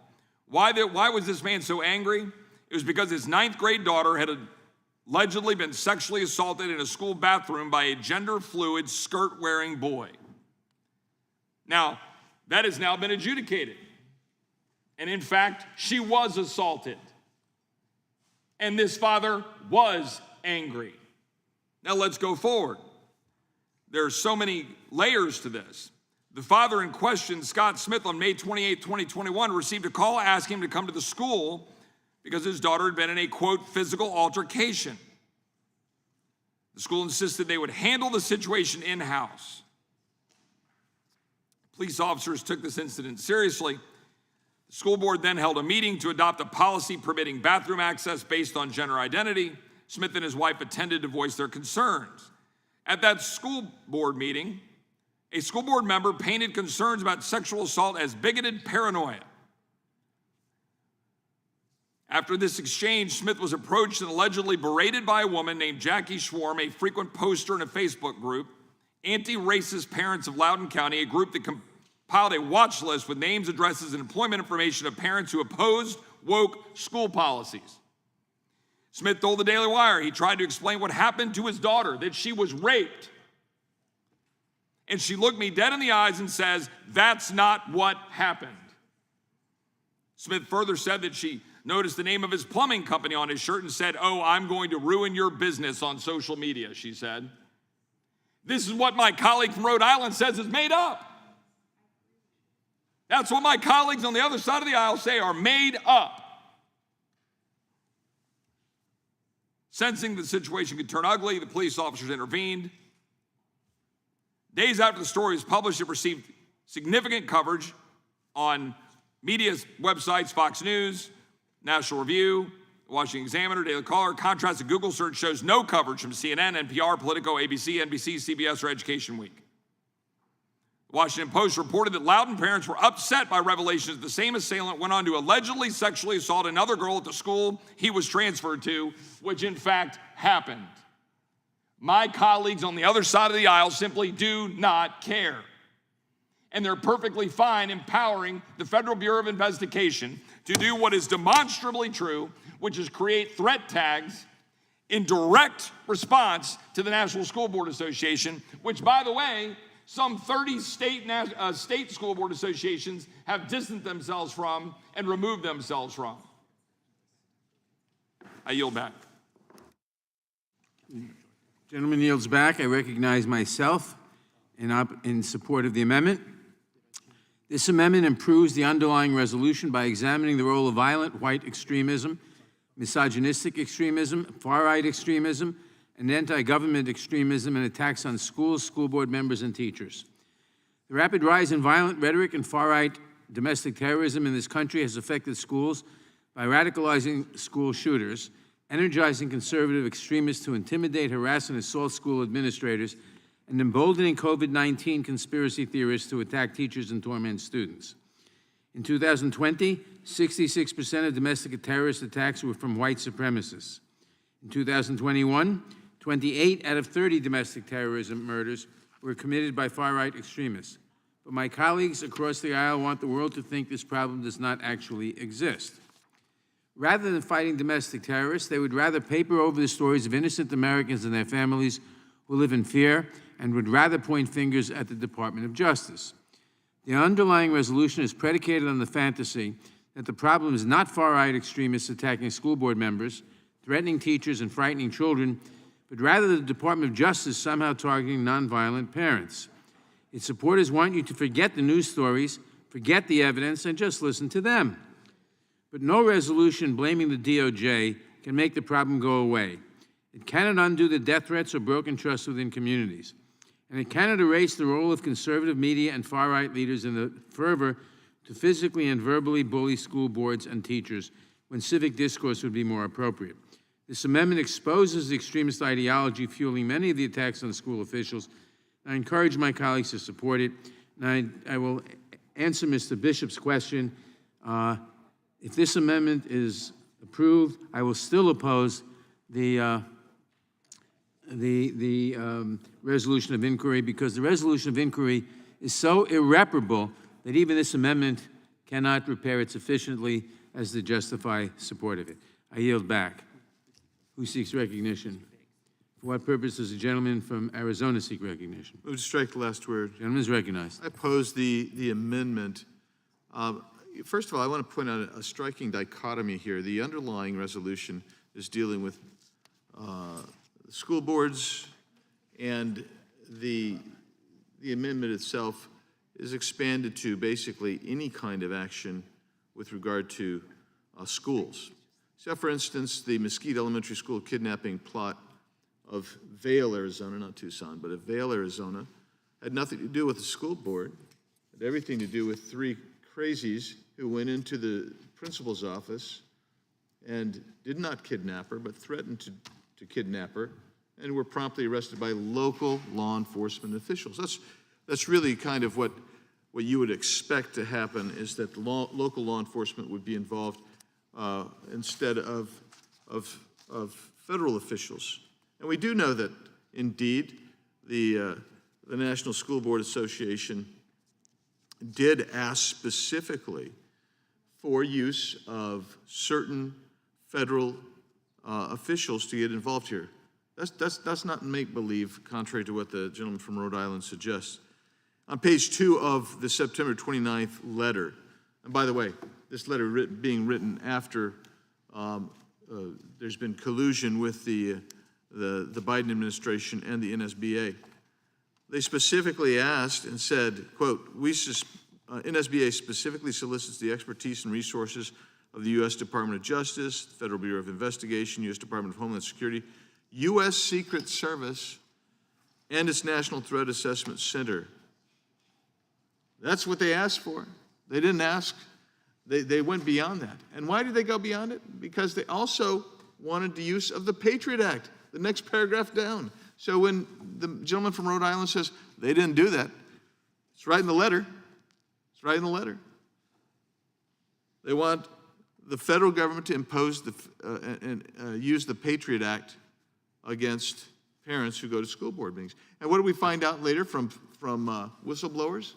Why was this man so angry? It was because his 9th grade daughter had allegedly been sexually assaulted in a school bathroom by a gender-fluid, skirt-wearing boy. Now, that has now been adjudicated. And in fact, she was assaulted. And this father was angry. Now let's go forward. There are so many layers to this. The father in question, Scott Smith, on May 28, 2021, received a call asking him to come to the school because his daughter had been in a, quote, physical altercation. The school insisted they would handle the situation in-house. Police officers took this incident seriously. The school board then held a meeting to adopt a policy permitting bathroom access based on gender identity. Smith and his wife attended to voice their concerns. At that school board meeting, a school board member painted concerns about sexual assault as bigoted paranoia. After this exchange, Smith was approached and allegedly berated by a woman named Jackie Schwarm, a frequent poster in a Facebook group, Anti-Racist Parents of Loudoun County, a group that compiled a watch list with names, addresses, and employment information of parents who opposed woke school policies. Smith told the Daily Wire he tried to explain what happened to his daughter, that she was raped. And she looked me dead in the eyes and says, "That's not what happened." Smith further said that she noticed the name of his plumbing company on his shirt and said, "Oh, I'm going to ruin your business on social media," she said. This is what my colleague from Rhode Island says is made up. That's what my colleagues on the other side of the aisle say are made up. Sensing the situation could turn ugly, the police officers intervened. Days after the story was published, it received significant coverage on media websites, Fox News, National Review, Washington Examiner, Daily Caller. Contrast to Google search shows no coverage from CNN, NPR, Politico, ABC, NBC, CBS, or Education Week. The Washington Post reported that Loudoun parents were upset by revelations that the same assailant went on to allegedly sexually assault another girl at the school he was transferred to, which in fact happened. My colleagues on the other side of the aisle simply do not care. And they're perfectly fine empowering the Federal Bureau of Investigation to do what is demonstrably true, which is create threat tags in direct response to the National School Board Association, which, by the way, some 30 state school board associations have distanced themselves from and removed themselves from. I yield back. Gentleman yields back. I recognize myself in support of the amendment. This amendment improves the underlying resolution by examining the role of violent white extremism, misogynistic extremism, far-right extremism, and anti-government extremism and attacks on schools, school board members, and teachers. The rapid rise in violent rhetoric and far-right domestic terrorism in this country has affected schools by radicalizing school shooters, energizing conservative extremists to intimidate, harass, and assault school administrators, and emboldening COVID-19 conspiracy theorists to attack teachers and torment students. In 2020, 66% of domestic terrorist attacks were from white supremacists. In 2021, 28 out of 30 domestic terrorism murders were committed by far-right extremists. But my colleagues across the aisle want the world to think this problem does not actually exist. Rather than fighting domestic terrorists, they would rather paper over the stories of innocent Americans and their families who live in fear and would rather point fingers at the Department of Justice. The underlying resolution is predicated on the fantasy that the problem is not far-right extremists attacking school board members, threatening teachers, and frightening children, but rather the Department of Justice somehow targeting nonviolent parents. Its supporters want you to forget the news stories, forget the evidence, and just listen to them. But no resolution blaming the DOJ can make the problem go away. It cannot undo the death threats or broken trust within communities. And it cannot erase the role of conservative media and far-right leaders in the fervor to physically and verbally bully school boards and teachers when civic discourse would be more appropriate. This amendment exposes the extremist ideology fueling many of the attacks on school officials. I encourage my colleagues to support it. And I will answer Mr. Bishop's question. If this amendment is approved, I will still oppose the resolution of inquiry, because the resolution of inquiry is so irreparable that even this amendment cannot repair it sufficiently as to justify support of it. I yield back. Who seeks recognition? For what purpose does the gentleman from Arizona seek recognition? Move to strike the last word. Gentleman is recognized. I oppose the amendment. First of all, I want to point out a striking dichotomy here. The underlying resolution is dealing with school boards, and the amendment itself is expanded to basically any kind of action with regard to schools. So, for instance, the Mesquite Elementary School kidnapping plot of Vail, Arizona, not Tucson, but of Vail, Arizona, had nothing to do with the school board. It had everything to do with three crazies who went into the principal's office and did not kidnap her, but threatened to kidnap her, and were promptly arrested by local law enforcement officials. That's really kind of what you would expect to happen, is that the local law enforcement would be involved instead of federal officials. And we do know that, indeed, the National School Board Association did ask specifically for use of certain federal officials to get involved here. That's not make-believe, contrary to what the gentleman from Rhode Island suggests. On page 2 of the September 29th letter, and by the way, this letter being written after there's been collusion with the Biden administration and the NSBA, they specifically asked and said, quote, NSBA specifically solicits the expertise and resources of the U.S. Department of Justice, Federal Bureau of Investigation, U.S. Department of Homeland Security, U.S. Secret Service, and its National Threat Assessment Center. That's what they asked for. They didn't ask. They went beyond that. And why did they go beyond it? Because they also wanted the use of the Patriot Act, the next paragraph down. So when the gentleman from Rhode Island says they didn't do that, it's right in the letter. It's right in the letter. They want the federal government to impose and use the Patriot Act against parents who go to school board meetings. And what do we find out later from whistleblowers?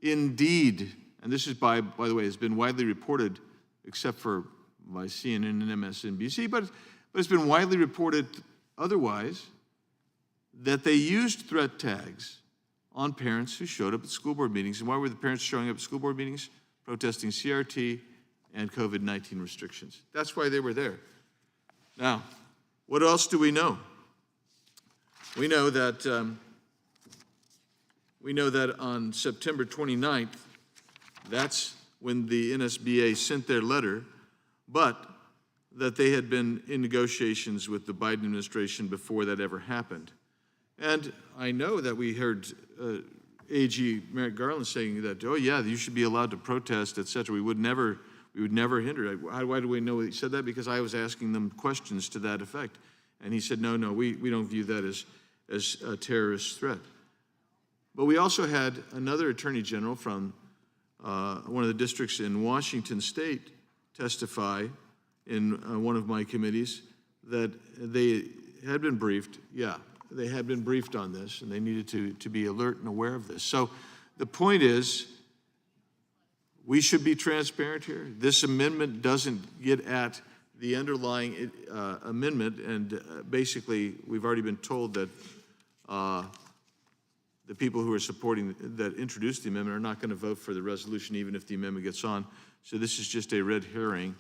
Indeed, and this is, by the way, has been widely reported, except for by CNN and MSNBC, but it's been widely reported otherwise, that they used threat tags on parents who showed up at school board meetings. And why were the parents showing up at school board meetings? Protesting CRT and COVID-19 restrictions. That's why they were there. Now, what else do we know? We know that on September 29th, that's when the NSBA sent their letter, but that they had been in negotiations with the Biden administration before that ever happened. And I know that we heard AG Merrick Garland saying that, oh yeah, you should be allowed to protest, et cetera. We would never hinder it. Why do we know he said that? Because I was asking them questions to that effect. And he said, no, we don't view that as a terrorist threat. But we also had another attorney general from one of the districts in Washington State testify in one of my committees that they had been briefed. Yeah, they had been briefed on this, and they needed to be alert and aware of this. So the point is, we should be transparent here. This amendment doesn't get at the underlying amendment, and basically, we've already been told that the people who are supporting, that introduced the amendment, are not going to vote for the resolution even if the amendment gets on. So this is just a red herring,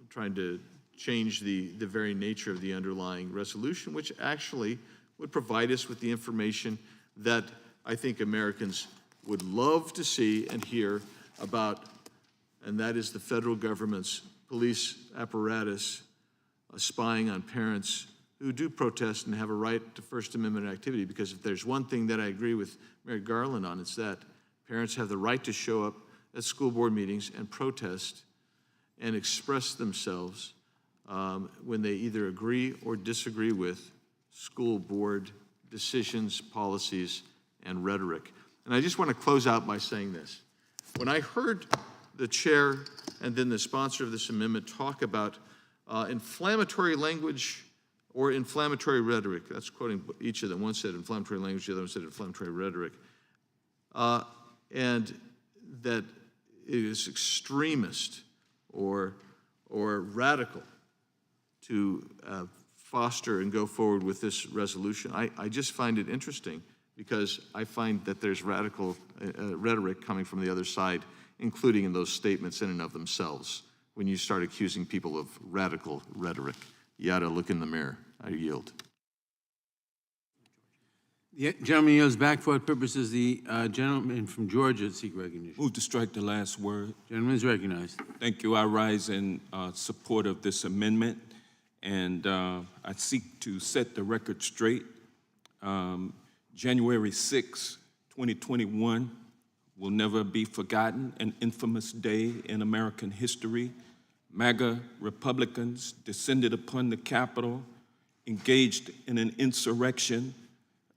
trying to change the very nature of the underlying resolution, which actually would provide us with the information that I think Americans would love to see and hear about, and that is the federal government's police apparatus spying on parents who do protest and have a right to First Amendment activity. Because if there's one thing that I agree with Merrick Garland on, it's that parents have the right to show up at school board meetings and protest and express themselves when they either agree or disagree with school board decisions, policies, and rhetoric. And I just want to close out by saying this. When I heard the chair and then the sponsor of this amendment talk about inflammatory language or inflammatory rhetoric, that's quoting each of them. One said inflammatory language, the other one said inflammatory rhetoric, and that it is extremist or radical to foster and go forward with this resolution. I just find it interesting because I find that there's radical rhetoric coming from the other side, including in those statements in and of themselves. When you start accusing people of radical rhetoric, you ought to look in the mirror. I yield. The gentleman yields back for what purposes. The gentleman from Georgia seek recognition. Move to strike the last word. Gentleman is recognized. Thank you. I rise in support of this amendment, and I seek to set the record straight. January 6, 2021 will never be forgotten, an infamous day in American history. MAGA Republicans descended upon the Capitol, engaged in an insurrection.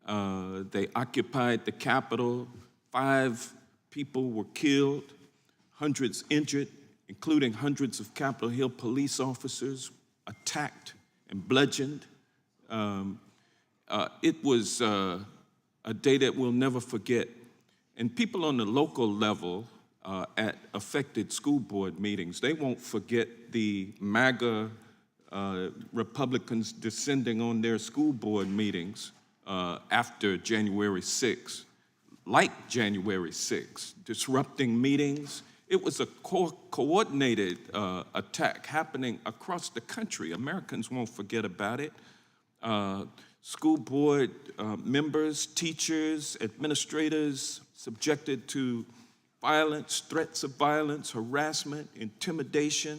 They occupied the Capitol. 5 people were killed, hundreds injured, including hundreds of Capitol Hill police officers attacked and bludgeoned. It was a day that we'll never forget. And people on the local level at affected school board meetings, they won't forget the MAGA Republicans descending on their school board meetings after January 6th, like January 6th, disrupting meetings. It was a coordinated attack happening across the country. Americans won't forget about it. School board members, teachers, administrators subjected to violence, threats of violence, harassment, intimidation.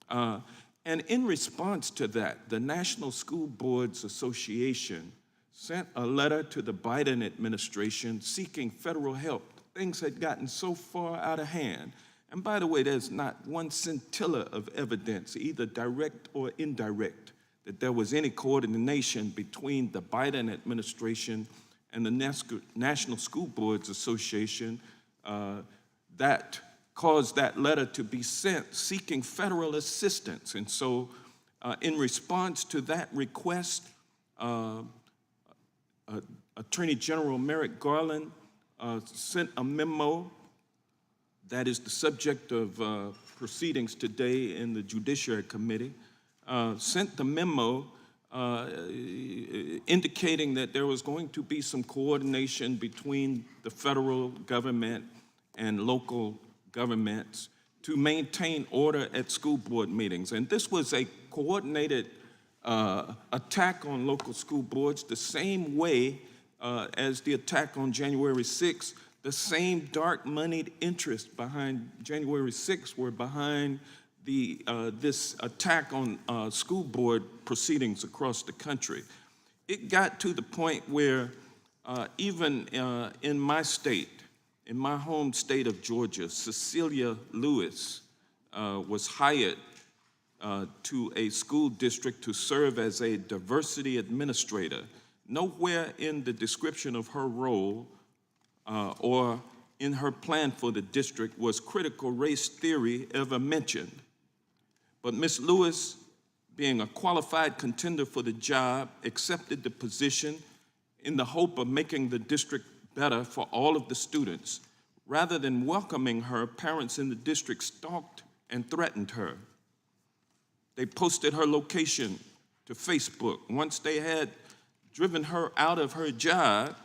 And in response to that, the National School Boards Association sent a letter to the Biden administration seeking federal help. Things had gotten so far out of hand. And by the way, there's not one scintilla of evidence, either direct or indirect, that there was any coordination between the Biden administration and the National School Boards Association that caused that letter to be sent seeking federal assistance. And so in response to that request, Attorney General Merrick Garland sent a memo that is the subject of proceedings today in the Judiciary Committee, sent the memo indicating that there was going to be some coordination between the federal government and local governments to maintain order at school board meetings. And this was a coordinated attack on local school boards the same way as the attack on January 6th. The same dark-moneyed interests behind January 6th were behind this attack on school board proceedings across the country. It got to the point where even in my state, in my home state of Georgia, Cecilia Lewis was hired to a school district to serve as a diversity administrator. Nowhere in the description of her role or in her plan for the district was critical race theory ever mentioned. But Ms. Lewis, being a qualified contender for the job, accepted the position in the hope of making the district better for all of the students. Rather than welcoming her, parents in the district stalked and threatened her. They posted her location to Facebook. Once they had driven her out of her job,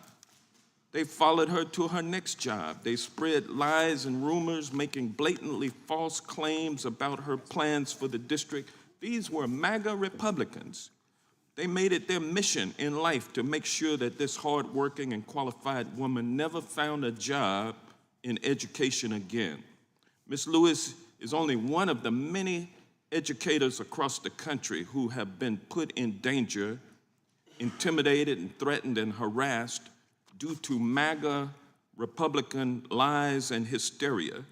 they followed her to her next job. They spread lies and rumors, making blatantly false claims about her plans for the district. These were MAGA Republicans. They made it their mission in life to make sure that this hardworking and qualified woman never found a job in education again. Ms. Lewis is only one of the many educators across the country who have been put in danger, intimidated and threatened and harassed due to MAGA Republican lies and hysteria.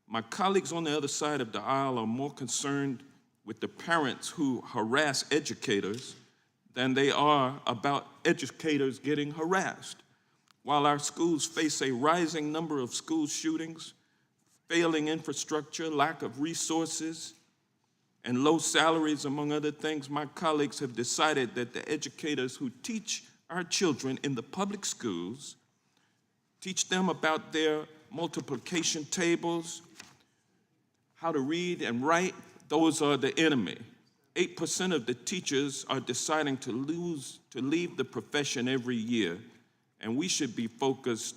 My colleagues on the other side of the aisle are more concerned with the parents who harass educators than they are about educators getting harassed. While our schools face a rising number of school shootings, failing infrastructure, lack of resources, and low salaries, among other things, my colleagues have decided that the educators who teach our children in the public schools, teach them about their multiplication tables, how to read and write, those are the enemy. 8% of the teachers are deciding to leave the profession every year, and we should be focused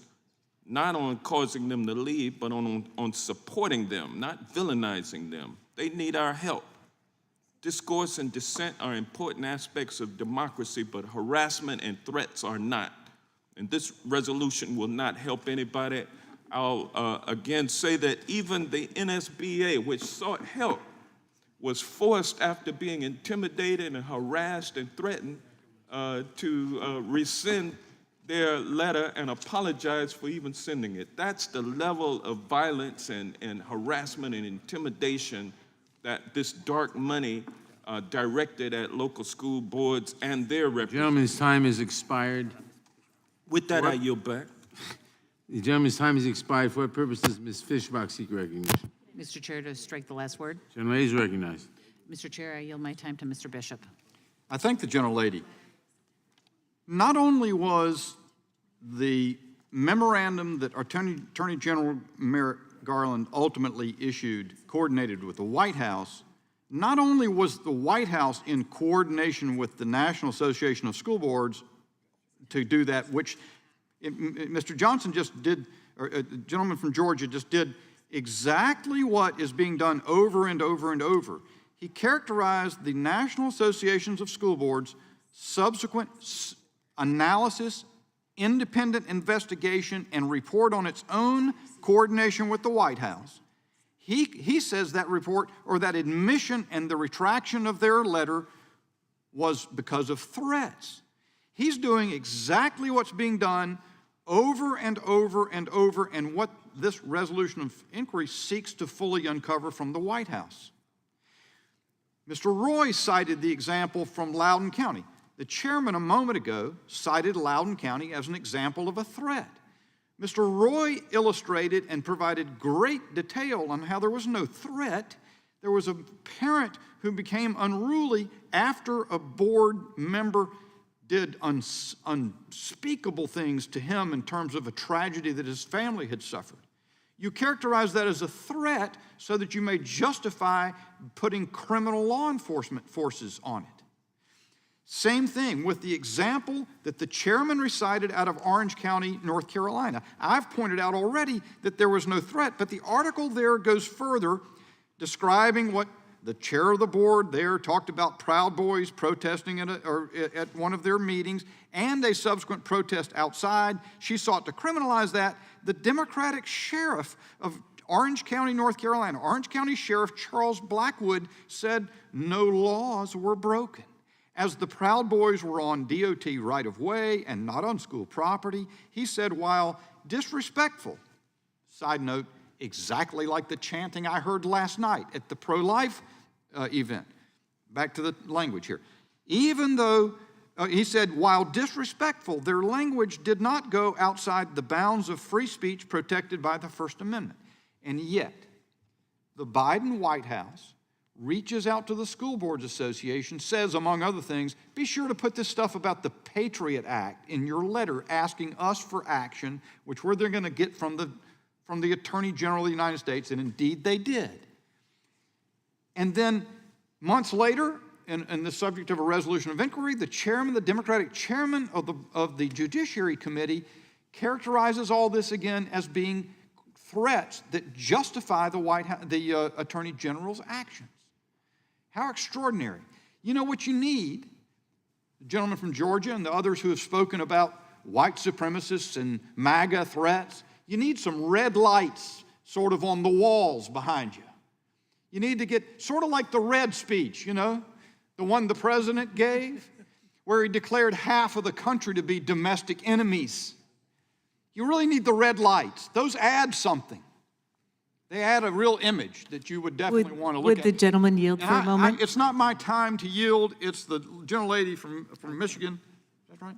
not on causing them to leave, but on supporting them, not villainizing them. They need our help. Discourse and dissent are important aspects of democracy, but harassment and threats are not. And this resolution will not help anybody. I'll again say that even the NSBA, which sought help, was forced after being intimidated and harassed and threatened to rescind their letter and apologize for even sending it. That's the level of violence and harassment and intimidation that this dark money directed at local school boards and their representatives. Gentleman's time has expired. With that, I yield back. The gentleman's time has expired. For what purpose does Ms. Fishbach seek recognition? Mr. Chair, to strike the last word. Gentlelady is recognized. Mr. Chair, I yield my time to Mr. Bishop. I thank the gentlelady. Not only was the memorandum that Attorney General Merrick Garland ultimately issued coordinated with the White House, not only was the White House in coordination with the National Association of School Boards to do that, which Mr. Johnson just did, or a gentleman from Georgia just did exactly what is being done over and over and over. He characterized the National Associations of School Boards' subsequent analysis, independent investigation, and report on its own coordination with the White House. He says that report, or that admission and the retraction of their letter, was because of threats. He's doing exactly what's being done over and over and over, and what this resolution of inquiry seeks to fully uncover from the White House. Mr. Roy cited the example from Loudoun County. The chairman a moment ago cited Loudoun County as an example of a threat. Mr. Roy illustrated and provided great detail on how there was no threat. There was a parent who became unruly after a board member did unspeakable things to him in terms of a tragedy that his family had suffered. You characterize that as a threat so that you may justify putting criminal law enforcement forces on it. Same thing with the example that the chairman recited out of Orange County, North Carolina. I've pointed out already that there was no threat, but the article there goes further, describing what The chair of the board there talked about Proud Boys protesting at one of their meetings and a subsequent protest outside. She sought to criminalize that. The Democratic sheriff of Orange County, North Carolina, Orange County Sheriff Charles Blackwood, said no laws were broken. As the Proud Boys were on DOT right-of-way and not on school property, he said, while disrespectful, side note, exactly like the chanting I heard last night at the pro-life event. Back to the language here. Even though, he said, while disrespectful, their language did not go outside the bounds of free speech protected by the First Amendment. And yet, the Biden White House reaches out to the School Boards Association, says, among other things, be sure to put this stuff about the Patriot Act in your letter asking us for action, which they're going to get from the Attorney General of the United States, and indeed they did. And then months later, in the subject of a resolution of inquiry, the Democratic chairman of the Judiciary Committee characterizes all this again as being threats that justify the Attorney General's actions. How extraordinary. You know what you need? The gentleman from Georgia and the others who have spoken about white supremacists and MAGA threats, you need some red lights sort of on the walls behind you. You need to get sort of like the red speech, you know, the one the president gave, where he declared half of the country to be domestic enemies. You really need the red lights. Those add something. They add a real image that you would definitely want to look at. Would the gentleman yield for a moment? It's not my time to yield. It's the gentlelady from Michigan. Is that right?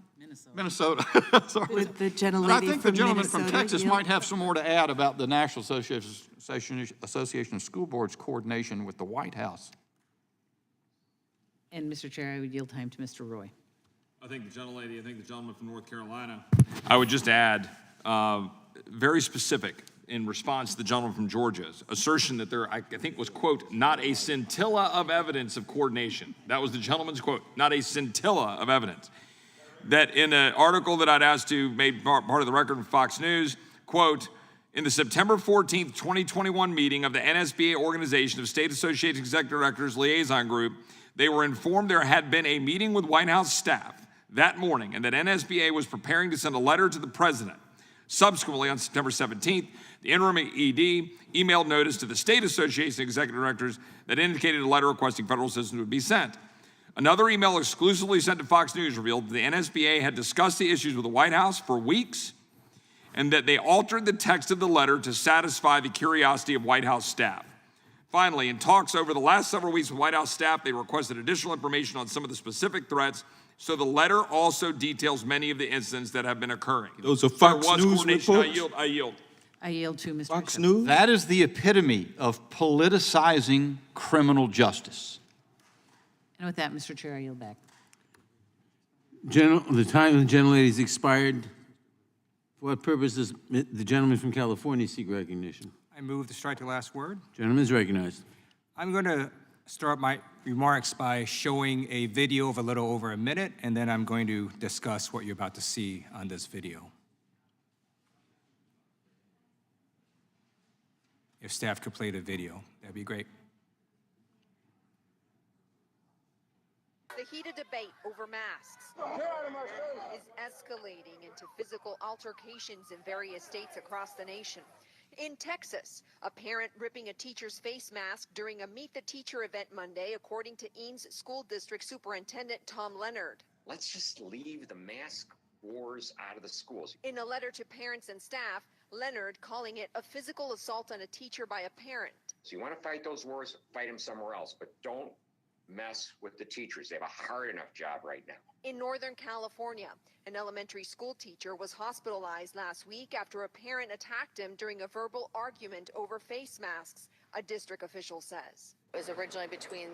Minnesota. Sorry. Would the But I gentlelady think the from gentleman from Minnesota Texas yield? might have some more to add about the National Association of School Boards coordination with the White House. And Mr. Chair, I would yield time to Mr. Roy. I think the gentlelady, I think the gentleman from North Carolina. I would just add, very specific in response to the gentleman from Georgia's assertion that there, I think was, quote, not a scintilla of evidence of coordination. That was the gentleman's quote, not a scintilla of evidence. That in an article that I'd asked to made part of the record from Fox News, quote, in the September 14th, 2021 meeting of the NSBA Organization of State Association Executive Directors Liaison Group, they were informed there had been a meeting with White House staff that morning and that NSBA was preparing to send a letter to the president. Subsequently, on September 17th, the interim ED emailed notice to the State Association Executive Directors that indicated a letter requesting federal assistance would be sent. Another email exclusively sent to Fox News revealed that the NSBA had discussed the issues with the White House for weeks and that they altered the text of the letter to satisfy the curiosity of White House staff. Finally, in talks over the last several weeks with White House staff, they requested additional information on some of the specific threats, so the letter also details many of the incidents that have been occurring. Those are Fox News reports? I yield. I yield to Mr. Fox Bishop. News? That is the epitome of politicizing criminal justice. And with that, Mr. Chair, I yield back. The time of the gentlelady has expired. For what purpose does the gentleman from California seek recognition? I move to strike the last word. Gentleman is recognized. I'm going to start my remarks by showing a video of a little over a minute, and then I'm going to discuss what you're about to see on this video. If staff could play the video, that'd be great. The heated debate over masks is escalating into physical altercations in various states across the nation. In Texas, a parent ripping a teacher's face mask during a Meet the Teacher event Monday, according to Eanes School District Superintendent Tom Leonard. Let's just leave the mask wars out of the schools. In a letter to parents and staff, Leonard calling it a physical assault on a teacher by a parent. So you want to fight those wars, fight them somewhere else, but don't mess with the teachers. They have a hard enough job right now. In Northern California, an elementary school teacher was hospitalized last week after a parent attacked him during a verbal argument over face masks, a district official says. It was originally between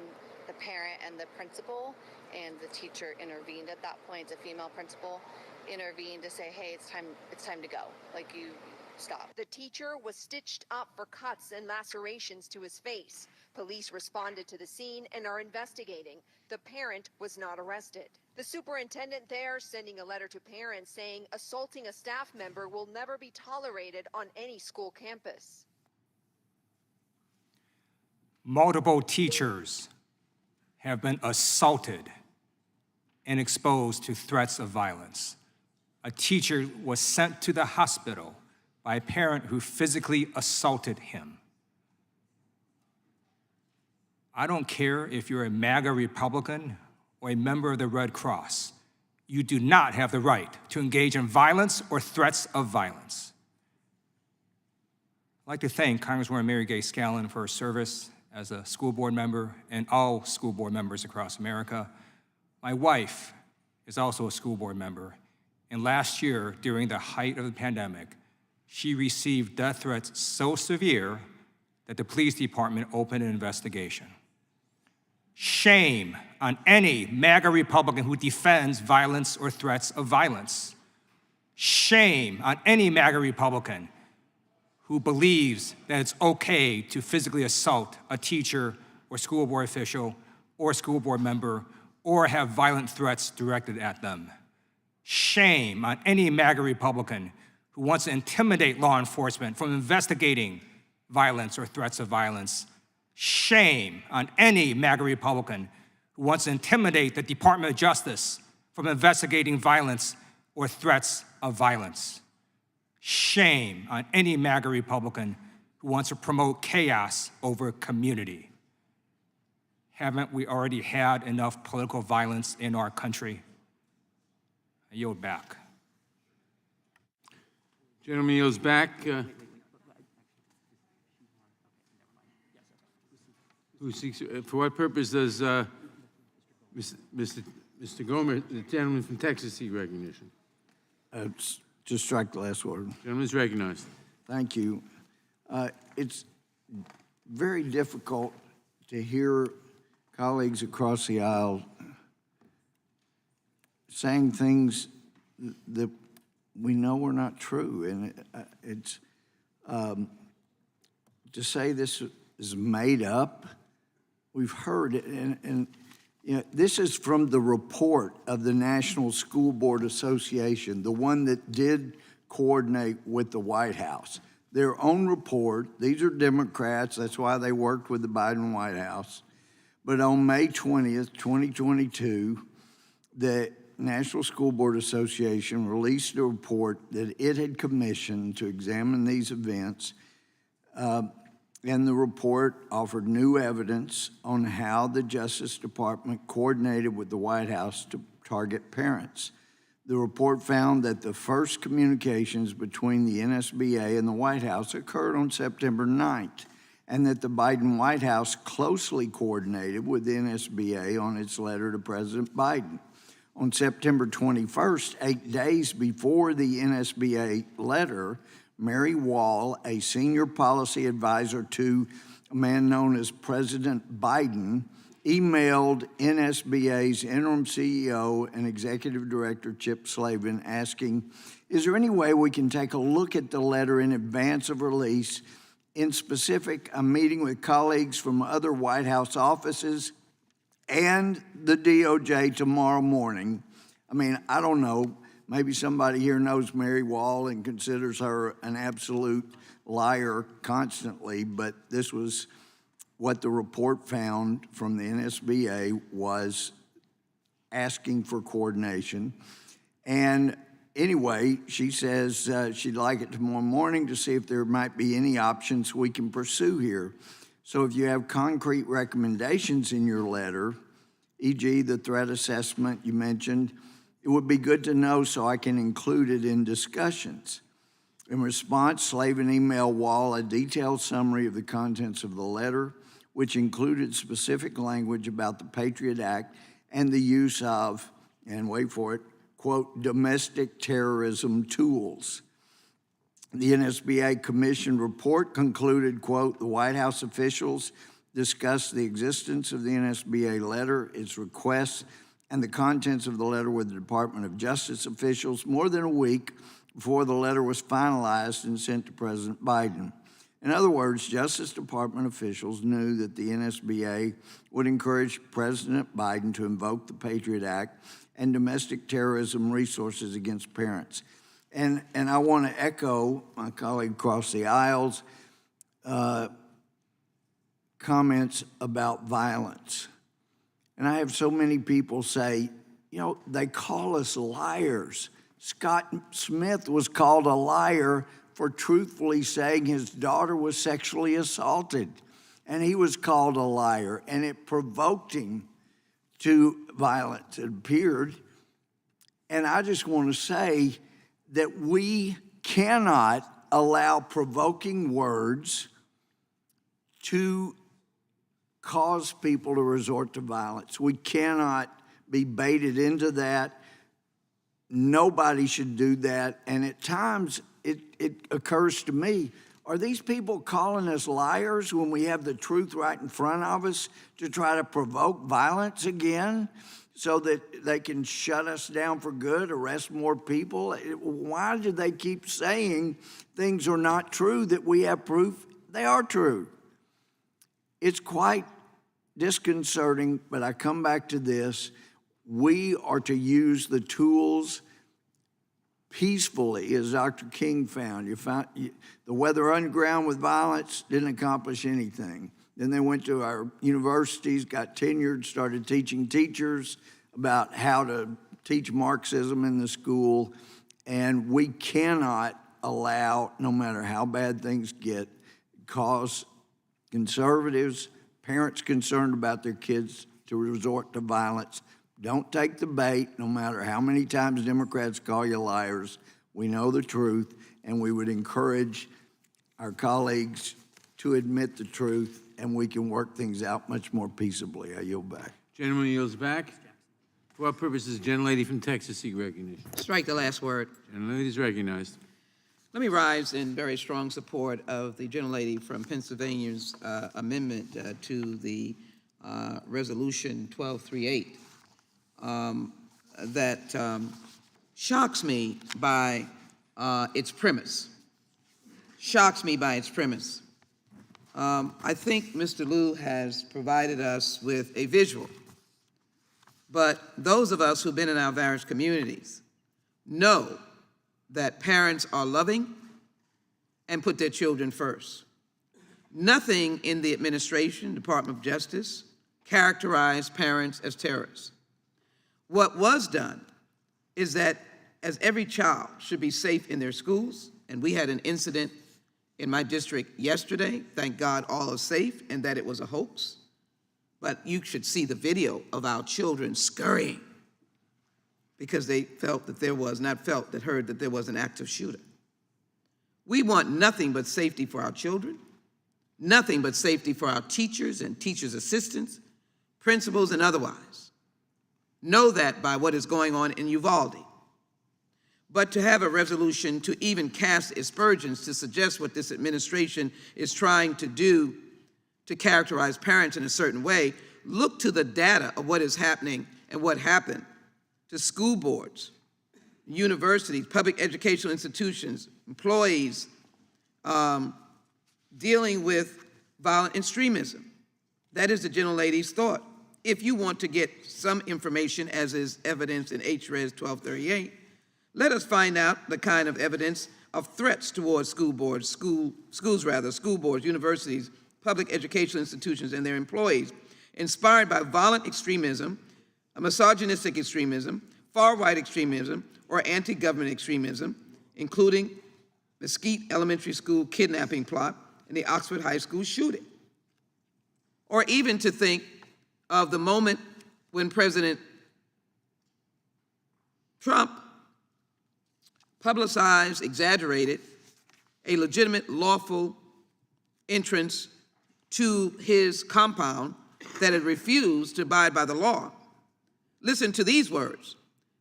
the parent and the principal, and the teacher intervened at that point. The female principal intervened to say, hey, it's time to go. Like, you stop. The teacher was stitched up for cuts and lacerations to his face. Police responded to the scene and are investigating. The parent was not arrested. The superintendent there sending a letter to parents saying assaulting a staff member will never be tolerated on any school campus. multiple teachers have been assaulted and exposed to threats of violence. A teacher was sent to the hospital by a parent who physically assaulted him. I don't care if you're a MAGA Republican or a member of the Red Cross. You do not have the right to engage in violence or threats of violence. I'd like to thank Congresswoman Mary Gay Scallon for her service as a school board member and all school board members across America. My wife is also a school board member, and last year, during the height of the pandemic, she received death threats so severe that the police department opened an investigation. Shame on any MAGA Republican who defends violence or threats of violence. Shame on any MAGA Republican who believes that it's okay to physically assault a teacher or school board official or school board member or have violent threats directed at them. Shame on any MAGA Republican who wants to intimidate law enforcement from investigating violence or threats of violence. Shame on any MAGA Republican who wants to intimidate the Department of Justice from investigating violence or threats of violence. Shame on any MAGA Republican who wants to promote chaos over community. Haven't we already had enough political violence in our country? I yield back. Gentleman yields back. Who seeks, for what purpose does Mr. Gomer, the gentleman from Texas, seek recognition? Just strike the last word. Gentleman is recognized. Thank you. It's very difficult to hear colleagues across the aisle saying things that we know are not true. And it's to say this is made up. We've heard it, and you know, this is from the report of the National School Board Association, the one that did coordinate with the White House. Their own report, these are Democrats, that's why they worked with the Biden White House. But on May 20th, 2022, the National School Board Association released a report that it had commissioned to examine these events. And the report offered new evidence on how the Justice Department coordinated with the White House to target parents. The report found that the first communications between the NSBA and the White House occurred on September 9th, and that the Biden White House closely coordinated with the NSBA on its letter to President Biden. On September 21st, 8 days before the NSBA letter, Mary Wall, a senior policy advisor to a man known as President Biden, emailed NSBA's interim CEO and executive director, Chip Slavin, asking, is there any way we can take a look at the letter in advance of release? In specific, I'm meeting with colleagues from other White House offices and the DOJ tomorrow morning. I mean, I don't know. Maybe somebody here knows Mary Wall and considers her an absolute liar constantly, but this was what the report found from the NSBA was asking for coordination. And anyway, she says she'd like it tomorrow morning to see if there might be any options we can pursue here. So if you have concrete recommendations in your letter, e.g. the threat assessment you mentioned, it would be good to know so I can include it in discussions. In response, Slavin emailed Wall a detailed summary of the contents of the letter, which included specific language about the Patriot Act and the use of, and wait for it, quote, domestic terrorism tools. The NSBA Commission report concluded, quote, the White House officials discussed the existence of the NSBA letter, its requests, and the contents of the letter with the Department of Justice officials more than a week before the letter was finalized and sent to President Biden. In other words, Justice Department officials knew that the NSBA would encourage President Biden to invoke the Patriot Act and domestic terrorism resources against parents. And I want to echo my colleague across the aisles. comments about violence. And I have so many people say, you know, they call us liars. Scott Smith was called a liar for truthfully saying his daughter was sexually assaulted. And he was called a liar, and it provoked him to violence, it appeared. And I just want to say that we cannot allow provoking words to cause people to resort to violence. We cannot be baited into that. Nobody should do that. And at times, it occurs to me, are these people calling us liars when we have the truth right in front of us to try to provoke violence again so that they can shut us down for good, arrest more people? Why do they keep saying things are not true that we have proof they are true? It's quite disconcerting, but I come back to this. We are to use the tools peacefully, as Dr. King found. The Weather Underground with violence didn't accomplish anything. Then they went to our universities, got tenured, started teaching teachers about how to teach Marxism in the school. And we cannot allow, no matter how bad things get, cause conservatives, parents concerned about their kids to resort to violence. Don't take the bait, no matter how many times Democrats call you liars. We know the truth, and we would encourage our colleagues to admit the truth, and we can work things out much more peaceably. I yield back. Gentleman yields back. For what purposes, gentlelady from Texas seek recognition? Strike the last word. Gentlelady is recognized. Let me rise in very strong support of the gentlelady from Pennsylvania's amendment to the Resolution 1238 that shocks me by its premise. Shocks me by its premise. I think Mr. Lieu has provided us with a visual, but those of us who've been in our various communities know that parents are loving and put their children first. Nothing in the administration, Department of Justice, characterized parents as terrorists. What was done is that as every child should be safe in their schools, and we had an incident in my district yesterday, thank God all are safe and that it was a hoax, but you should see the video of our children scurrying because they felt that there was, not felt, that heard that there was an active shooter. We want nothing but safety for our children, nothing but safety for our teachers and teachers' assistants, principals and otherwise. Know that by what is going on in Uvalde. But to have a resolution to even cast aspersions to suggest what this administration is trying to do to characterize parents in a certain way, look to the data of what is happening and what happened to school boards, universities, public educational institutions, employees dealing with violent extremism. That is the gentlelady's thought. If you want to get some information, as is evidenced in H.Res 1238, let us find out the kind of evidence of threats towards school boards, school boards, universities, public educational institutions, and their employees, inspired by violent extremism, misogynistic extremism, far-right extremism, or anti-government extremism, including Mesquite Elementary School kidnapping plot and the Oxford High School shooting. Or even to think of the moment when President Trump publicized, exaggerated, a legitimate, lawful entrance to his compound that had refused to abide by the law. Listen to these words.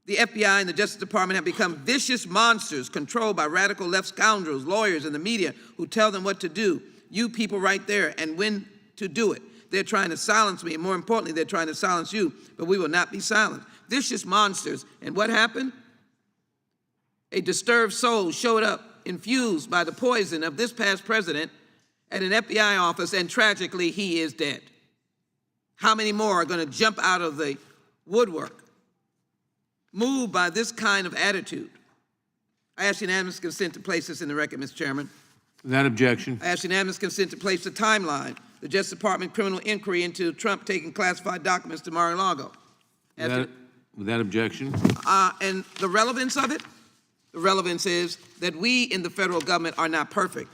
The FBI and the Justice Department have become vicious monsters controlled by radical left scoundrels, lawyers, and the media who tell them what to do. You people right there, and when to do it. They're trying to silence me, and more importantly, they're trying to silence you, but we will not be silenced. Vicious monsters. And what happened? A disturbed soul showed up, infused by the poison of this past president at an FBI office, and tragically, he is dead. How many more are going to jump out of the woodwork, moved by this kind of attitude? I ask unanimous consent to place this in the record, Mr. Chairman. Without objection. I ask unanimous consent to place the timeline the Justice Department criminal inquiry into Trump taking classified documents to Mar-a-Lago. Without objection. And the relevance of it? The relevance is that we in the federal government are not perfect.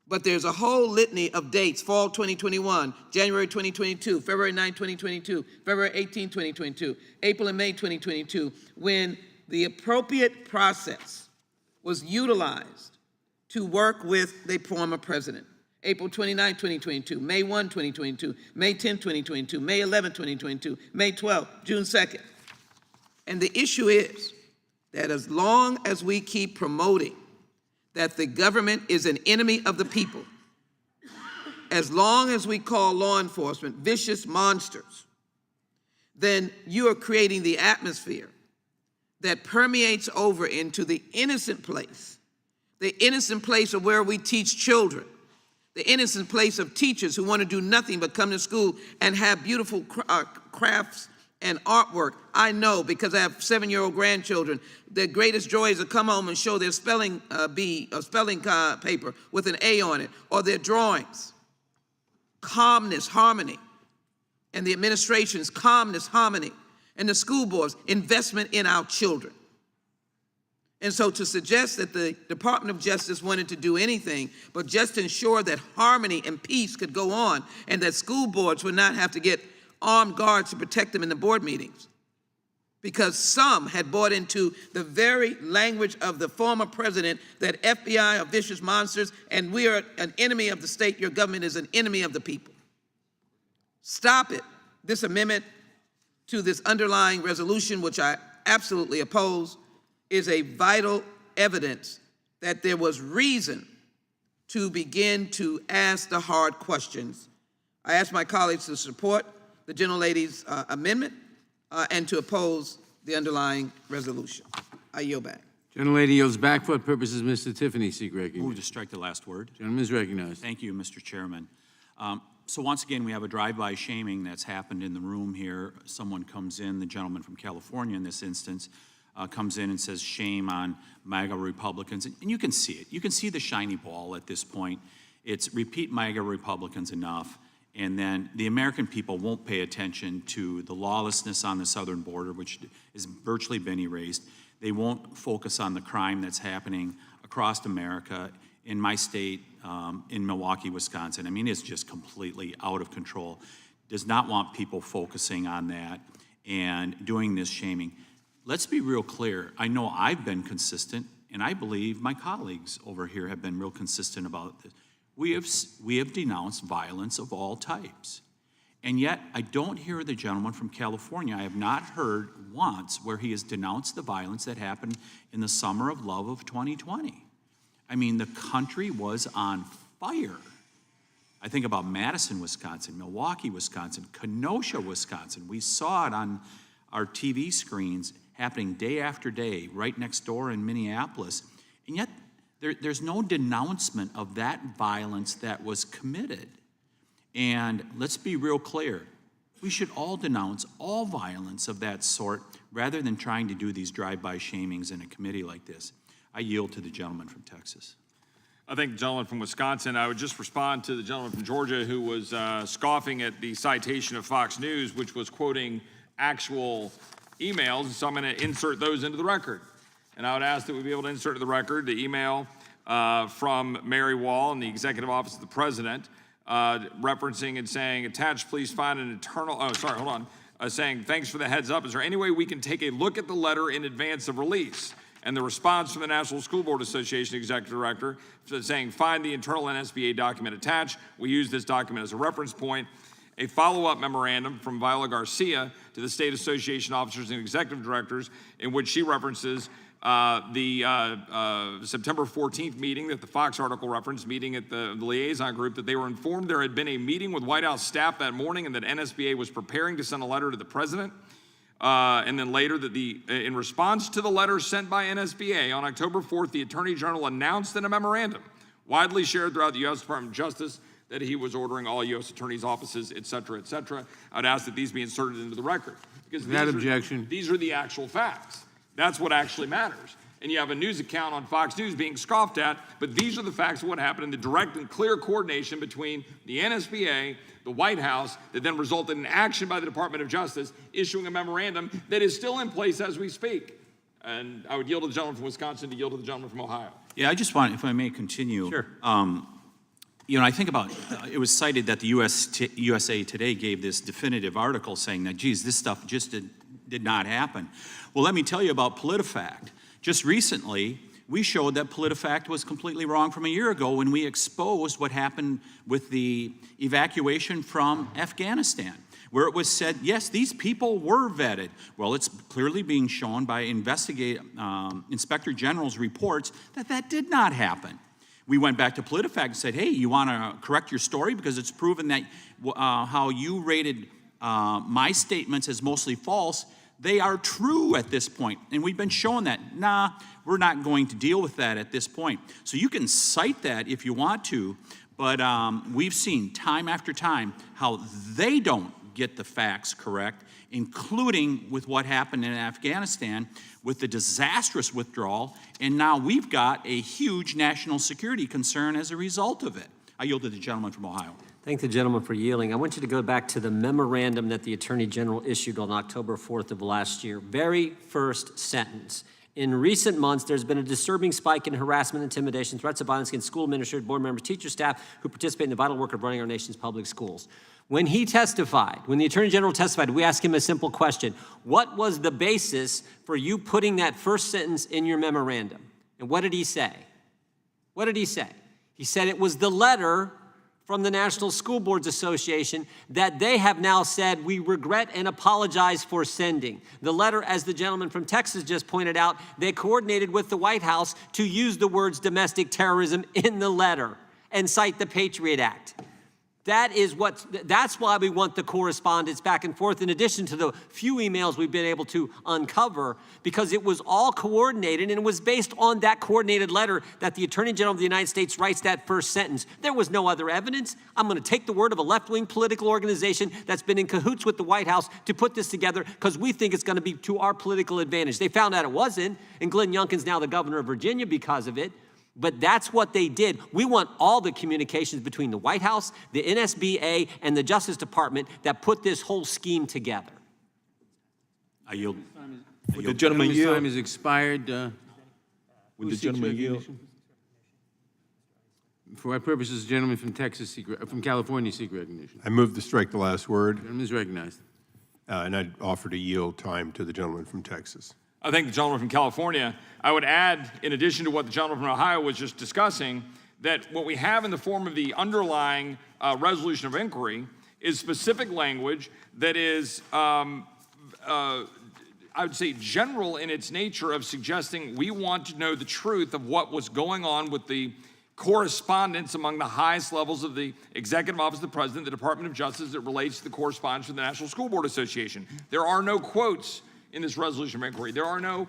But there's a whole litany of dates: fall 2021, January 2022, February 9, 2022, February 18, 2022, April and May 2022, when the appropriate process was utilized to work with the former president. April 29, 2022, May 1, 2022, May 10, 2022, May 11, 2022, May 12, June 2nd. And the issue is that as long as we keep promoting that the government is an enemy of the people, as long as we call law enforcement vicious monsters, then you are creating the atmosphere that permeates over into the innocent place of where we teach children, the innocent place of teachers who want to do nothing but come to school and have beautiful crafts and artwork. I know, because I have 7-year-old grandchildren. Their greatest joy is to come home and show their spelling bee or spelling paper with an A on it, or their drawings. Calmness, harmony, and the administration's calmness, harmony, and the school board's investment in our children. And so to suggest that the Department of Justice wanted to do anything but just ensure that harmony and peace could go on, and that school boards would not have to get armed guards to protect them in the board meetings, because some had bought into the very language of the former president that FBI are vicious monsters and we are an enemy of the state, your government is an enemy of the people. Stop it. This amendment to this underlying resolution, which I absolutely oppose, is a vital evidence that there was reason to begin to ask the hard questions. I ask my colleagues to support the gentlelady's amendment and to oppose the underlying resolution. I yield back. Gentlelady yields back. For what purposes, Mr. Tiffany seek recognition? Move to strike the last word. Gentleman is recognized. Thank you, Mr. Chairman. So once again, we have a drive-by shaming that's happened in the room here. Someone comes in, the gentleman from California in this instance, comes in and says shame on MAGA Republicans. And you can see it. You can see the shiny ball at this point. It's repeat MAGA Republicans enough, and then the American people won't pay attention to the lawlessness on the southern border, which has virtually been erased. They won't focus on the crime that's happening across America. In my state, in Milwaukee, Wisconsin, I mean, it's just completely out of control. Does not want people focusing on that and doing this shaming. Let's be real clear. I know I've been consistent, and I believe my colleagues over here have been real consistent about this. We have denounced violence of all types. And yet, I don't hear the gentleman from California. I have not heard once where he has denounced the violence that happened in the summer of love of 2020. I mean, the country was on fire. I think about Madison, Wisconsin, Milwaukee, Wisconsin, Kenosha, Wisconsin. We saw it on our TV screens happening day after day right next door in Minneapolis. And yet, there's no denouncement of that violence that was committed. And let's be real clear. We should all denounce all violence of that sort rather than trying to do these drive-by shamings in a committee like this. I yield to the gentleman from Texas. I think the gentleman from Wisconsin, I would just respond to the gentleman from Georgia who was scoffing at the citation of Fox News, which was quoting actual emails. So I'm going to insert those into the record. And I would ask that we be able to insert into the record the email from Mary Wall in the Executive Office of the President, referencing and saying, attached, please find an internal, saying, thanks for the heads up. Is there any way we can take a look at the letter in advance of release? And the response from the National School Board Association Executive Director saying, find the internal NSBA document attached. We use this document as a reference point. A follow-up memorandum from Viola Garcia to the State Association officers and executive directors in which she references the September 14th meeting that the Fox article referenced, meeting at the liaison group, that they were informed there had been a meeting with White House staff that morning and that NSBA was preparing to send a letter to the president. And then later that in response to the letter sent by NSBA on October 4th, the Attorney General announced in a memorandum widely shared throughout the U.S. Department of Justice that he was ordering all U.S. attorneys' offices, et cetera, et cetera. I would ask that these be inserted into the record. Because these are the actual facts. That's what actually matters. and you have a news account on Fox News being scoffed at, but these are the facts of what happened in the direct and clear coordination between the NSBA, the White House, that then resulted in action by the Department of Justice issuing a memorandum that is still in place as we speak. And I would yield to the gentleman from Wisconsin to yield to the gentleman from Ohio. Yeah, I just want, if I may continue. Sure. You know, I think about, it was cited that the USA Today gave this definitive article saying that, geez, this stuff just did not happen. Well, let me tell you about PolitiFact. Just recently, we showed that PolitiFact was completely wrong from a year ago when we exposed what happened with the evacuation from Afghanistan, where it was said, yes, these people were vetted. Well, it's clearly being shown by Inspector General's reports that that did not happen. We went back to PolitiFact and said, hey, you want to correct your story because it's proven that how you rated my statements as mostly false, they are true at this point. And we've been showing that, nah, we're not going to deal with that at this point. So you can cite that if you want to, but we've seen time after time how they don't get the facts correct, including with what happened in Afghanistan with the disastrous withdrawal, and now we've got a huge national security concern as a result of it. I yield to the gentleman from Ohio. Thank the gentleman for yielding. I want you to go back to the memorandum that the Attorney General issued on October 4th of last year. Very first sentence. In recent months, there's been a disturbing spike in harassment, intimidation, threats of violence against school administrators, board members, teachers, staff who participate in the vital work of running our nation's public schools. When he testified, when the Attorney General testified, we asked him a simple question. What was the basis for you putting that first sentence in your memorandum? And what did he say? What did he say? He said it was the letter from the National School Boards Association that they have now said we regret and apologize for sending. The letter, as the gentleman from Texas just pointed out, they coordinated with the White House to use the words domestic terrorism in the letter and cite the Patriot Act. That's why we want the correspondence back and forth, in addition to the few emails we've been able to uncover, because it was all coordinated, and it was based on that coordinated letter that the Attorney General of the United States writes that first sentence. There was no other evidence. I'm going to take the word of a left-wing political organization that's been in cahoots with the White House to put this together because we think it's going to be to our political advantage. They found out it wasn't, and Glenn Youngkin's now the governor of Virginia because of it. But that's what they did. We want all the communications between the White House, the NSBA, and the Justice Department that put this whole scheme together. I yield. Would the gentleman's time has expired. Would the gentleman yield? For what purposes, the gentleman from from California seek recognition? I move to strike the last word. The gentleman is recognized. And I'd offer to yield time to the gentleman from Texas. I thank the gentleman from California. I would add, in addition to what the gentleman from Ohio was just discussing, that what we have in the form of the underlying resolution of inquiry is specific language that is, I would say, general in its nature of suggesting we want to know the truth of what was going on with the correspondence among the highest levels of the Executive Office of the President, the Department of Justice, that relates to the correspondence with the National School Board Association. There are no quotes in this resolution of inquiry. There are no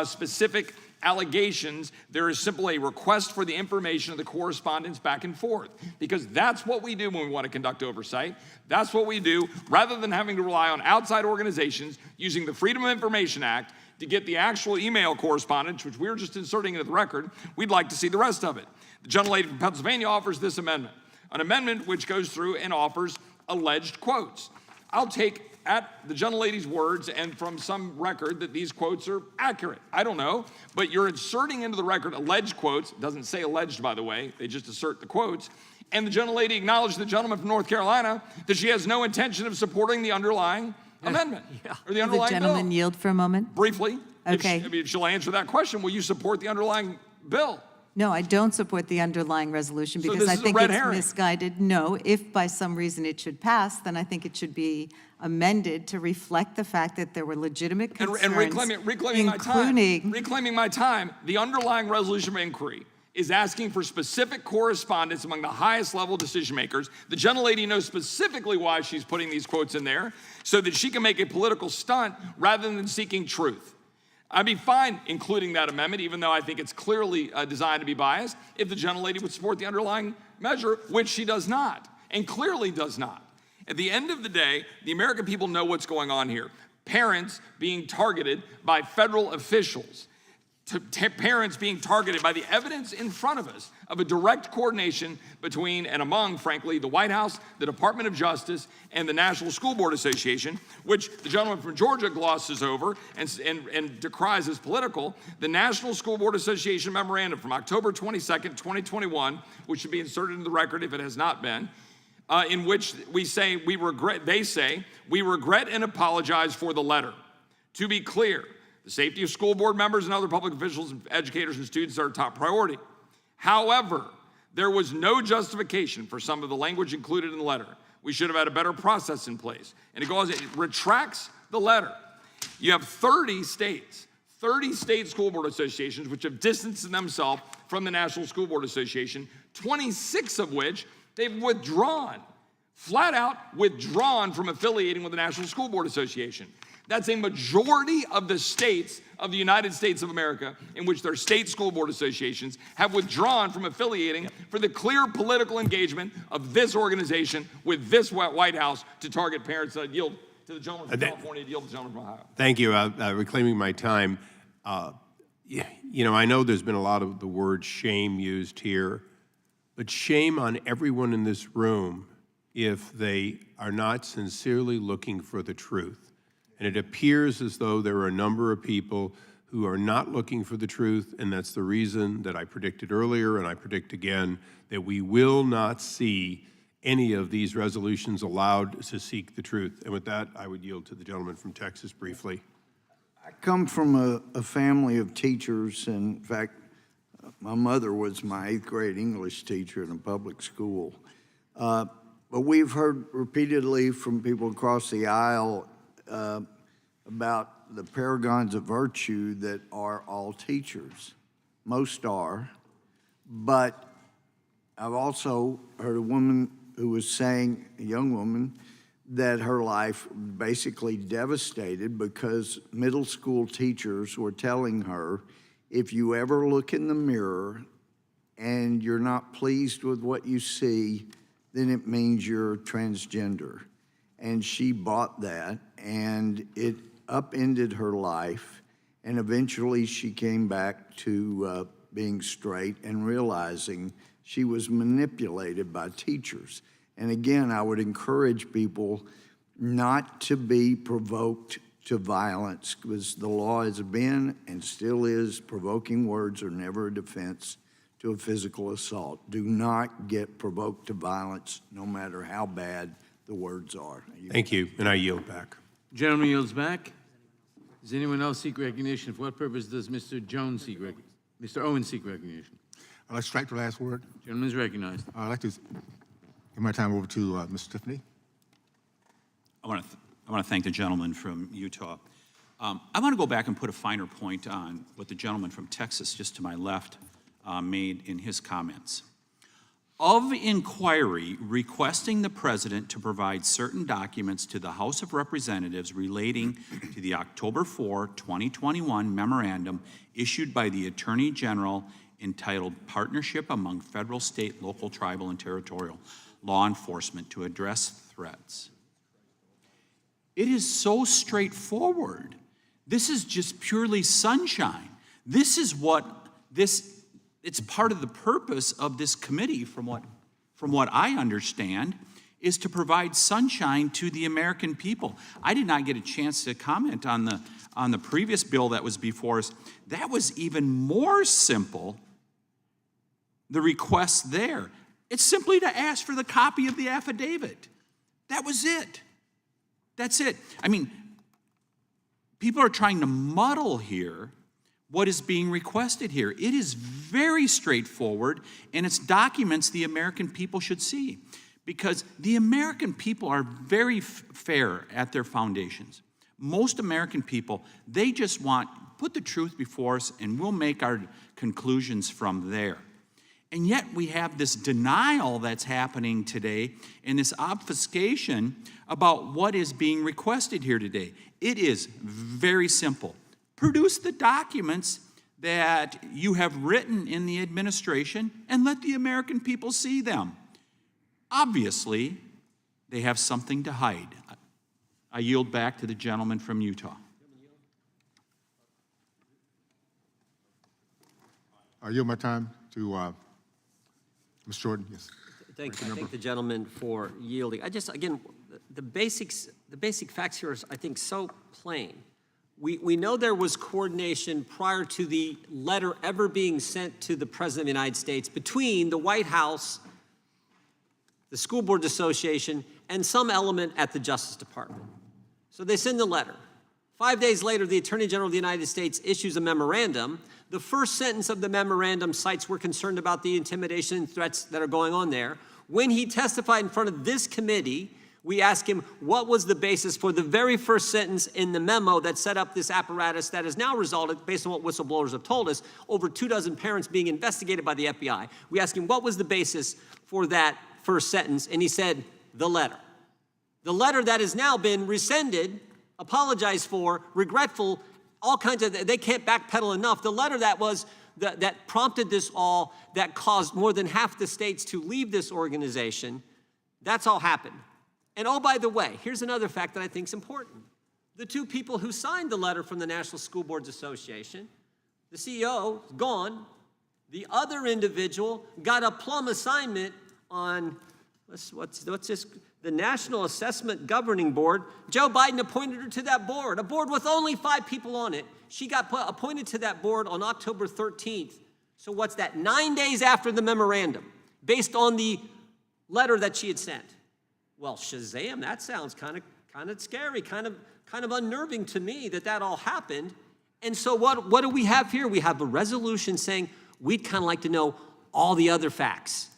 specific allegations. There is simply a request for the information of the correspondence back and forth, because that's what we do when we want to conduct oversight. That's what we do, rather than having to rely on outside organizations using the Freedom of Information Act to get the actual email correspondence, which we're just inserting into the record. We'd like to see the rest of it. The gentlelady from Pennsylvania offers this amendment, an amendment which goes through and offers alleged quotes. I'll take at the gentlelady's words and from some record that these quotes are accurate. I don't know, but you're inserting into the record alleged quotes. It doesn't say alleged, by the way. They just assert the quotes. And the gentlelady acknowledged the gentleman from North Carolina that she has no intention of supporting the underlying amendment or the underlying the gentleman bill. yield for a moment? Briefly. Okay. If she'll answer that question, will you support the underlying bill? No, I don't support the underlying resolution So because this I is a think red it's herring. misguided. No, if by some reason it should pass, then I think it should be amended to reflect the fact that there were legitimate concerns, And reclaiming my time, the underlying resolution of inquiry is asking for specific correspondence among the highest level decision makers. The gentlelady knows specifically why she's putting these quotes in there, so that she can make a political stunt rather than seeking truth. I'd be fine including that amendment, even though I think it's clearly designed to be biased, if the gentlelady would support the underlying measure, which she does not, and clearly does not. At the end of the day, the American people know what's going on here. Parents being targeted by federal officials. parents being targeted by the evidence in front of us of a direct coordination between and among, frankly, the White House, the Department of Justice, and the National School Board Association, which the gentleman from Georgia glosses over and decries as political. The National School Board Association memorandum from October 22nd, 2021, which should be inserted into the record if it has not been, in which they say, we regret and apologize for the letter. To be clear, the safety of school board members and other public officials, educators, and students are our top priority. However, there was no justification for some of the language included in the letter. We should have had a better process in place. And it retracts the letter. You have 30 states, 30 state school board associations which have distanced themselves from the National School Board Association, 26 of which they've withdrawn, flat out withdrawn from affiliating with the National School Board Association. That's a majority of the states of the United States of America in which their state school board associations have withdrawn from affiliating for the clear political engagement of this organization with this White House to target parents that yield to the gentleman from California, to yield to the gentleman from Ohio. Thank you. Reclaiming my time. You know, I know there's been a lot of the word shame used here, but shame on everyone in this room if they are not sincerely looking for the truth. And it appears as though there are a number of people who are not looking for the truth, and that's the reason that I predicted earlier, and I predict again, that we will not see any of these resolutions allowed to seek the truth. And with that, I would yield to the gentleman from Texas briefly. I come from a family of teachers, and in fact, my mother was my 8th grade English teacher in a public school. But we've heard repeatedly from people across the aisle about the paragons of virtue that are all teachers. Most are, but I've also heard a woman who was saying, a young woman, that her life basically devastated because middle school teachers were telling her, if you ever look in the mirror and you're not pleased with what you see, then it means you're transgender. And she bought that, and it upended her life. And eventually she came back to being straight and realizing she was manipulated by teachers. And again, I would encourage people not to be provoked to violence, because the law has been and still is, provoking words are never a defense to a physical assault. Do not get provoked to violence, no matter how bad the words are. Thank you, and I yield back. Gentleman yields back. Does anyone else seek recognition? For what purpose does Mr. Jones seek recognition? Mr. Owens seek recognition? I'd like to strike the last word. Gentleman is recognized. I'd like to give my time over to Ms. Tiffany. I want to thank the gentleman from Utah. I want to go back and put a finer point on what the gentleman from Texas, just to my left, made in his comments. Of inquiry requesting the president to provide certain documents to the House of Representatives relating to the October 4, 2021 memorandum issued by the Attorney General entitled Partnership Among Federal, State, Local, Tribal, and Territorial Law Enforcement to Address Threats. It is so straightforward. This is just purely sunshine. This is what it's part of the purpose of this committee, from what I understand, is to provide sunshine to the American people. I did not get a chance to comment on the previous bill that was before us. That was even more simple, the request there. It's simply to ask for the copy of the affidavit. That was it. That's it. I mean, people are trying to muddle here what is being requested here. It is very straightforward, and it's documents the American people should see, because the American people are very fair at their foundations. Most American people, they just want, put the truth before us, and we'll make our conclusions from there. And yet we have this denial that's happening today and this obfuscation about what is being requested here today. It is very simple. Produce the documents that you have written in the administration and let the American people see them. Obviously, they have something to hide. I yield back to the gentleman from Utah. I yield my time to Ms. Jordan. Yes. I thank the gentleman for yielding. Again, the basic facts here is, I think, so plain. We know there was coordination prior to the letter ever being sent to the President of the United States between the White House, the School Board Association, and some element at the Justice Department. So they send the letter. 5 days later, the Attorney General of the United States issues a memorandum. The first sentence of the memorandum cites we're concerned about the intimidation and threats that are going on there. When he testified in front of this committee, we asked him what was the basis for the very first sentence in the memo that set up this apparatus that has now resulted, based on what whistleblowers have told us, over 24 parents being investigated by the FBI. We asked him what was the basis for that first sentence, and he said, the letter. The letter that has now been rescinded, apologized for, regretful, all kinds of, they can't backpedal enough. The letter that prompted this all, that caused more than half the states to leave this organization, that's all happened. And oh, by the way, here's another fact that I think is important. The two people who signed the letter from the National School Boards Association, the CEO is gone. The other individual got a plum assignment on, what's this? The National Assessment Governing Board. Joe Biden appointed her to that board, a board with only 5 people on it. She got appointed to that board on October 13th. So what's that? 9 days after the memorandum, based on the letter that she had sent. Well, Shazam, that sounds kind of scary, kind of unnerving to me that all happened. And so what do we have here? We have a resolution saying we'd kind of like to know all the other facts,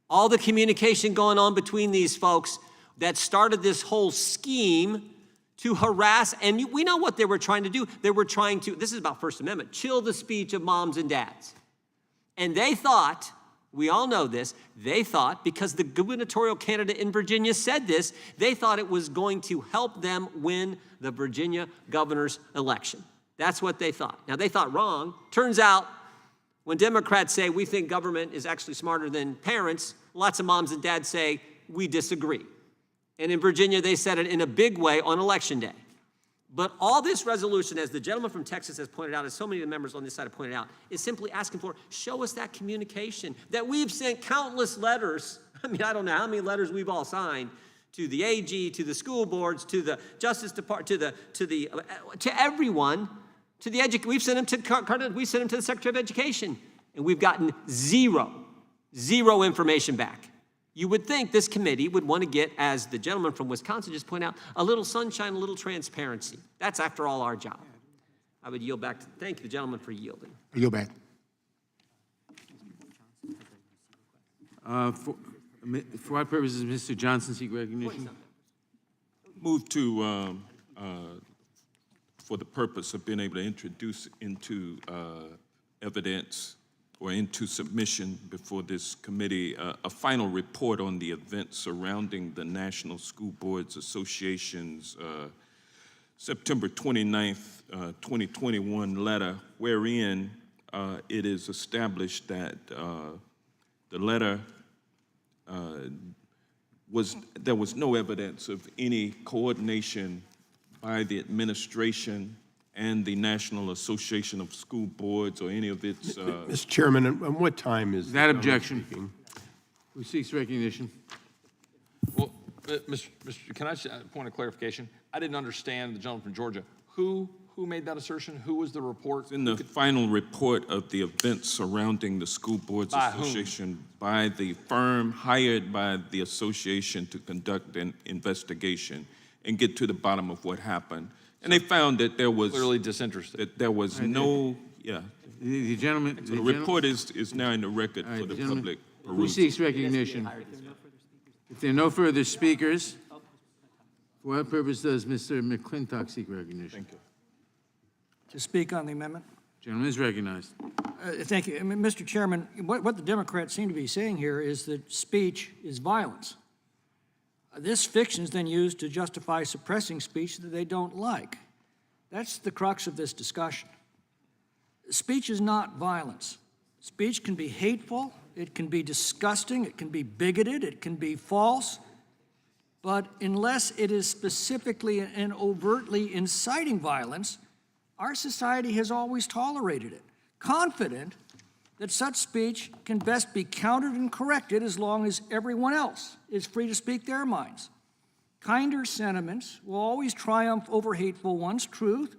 all the communication going on between these folks that started this whole scheme to harass, and we know what they were trying to do. They were trying to, this is about First Amendment, chill the speech of moms and dads. And they thought, we all know this, they thought, because the gubernatorial candidate in Virginia said this, they thought it was going to help them win the Virginia governor's election. That's what they thought. Now, they thought wrong. Turns out, when Democrats say we think government is actually smarter than parents, lots of moms and dads say we disagree. And in Virginia, they said it in a big way on Election Day. But all this resolution, as the gentleman from Texas has pointed out, as so many of the members on this side have pointed out, is simply asking for, show us that communication, that we've sent countless letters. I mean, I don't know how many letters we've all signed to the AG, to the school boards, to the Justice Department, to everyone, to the we've sent them to Carter, we sent them to the Secretary of Education, and we've gotten zero information back. You would think this committee would want to get, as the gentleman from Wisconsin just pointed out, a little sunshine, a little transparency. That's, after all, our job. I would yield back. Thank you, the gentleman, for yielding. I yield back. For what purposes, Mr. Johnson seek recognition? Move to, for the purpose of being able to introduce into evidence or into submission before this committee a final report on the events surrounding the National School Boards Association's September 29th, 2021 letter, wherein it is established that the letter there was no evidence of any coordination by the administration and the National Association of School Boards or any of its... Mr. Chairman, and what time is that objection? Who seeks recognition? Well, Mr. Can I point of clarification? I didn't understand the gentleman from Georgia. Who made that assertion? Who was the report? In the final report of the events surrounding the School Boards By Association by the firm hired by the association to conduct an investigation and get to the bottom of what happened. And they found that there was... Clearly disinterested. That there was no... Yeah. The gentleman... So the report is now in the record for the public perusal. Who seeks recognition? If there are no further speakers, for what purpose does Mr. McClintock seek recognition? Thank you. To speak on the amendment? Gentleman is recognized. Thank you. I mean, Mr. Chairman, what the Democrats seem to be saying here is that speech is violence. This fiction is then used to justify suppressing speech that they don't like. That's the crux of this discussion. Speech is not violence. Speech can be hateful, it can be disgusting, it can be bigoted, it can be false, but unless it is specifically and overtly inciting violence, our society has always tolerated it, confident that such speech can best be countered and corrected as long as everyone else is free to speak their minds. Kinder sentiments will always triumph over hateful ones. Truth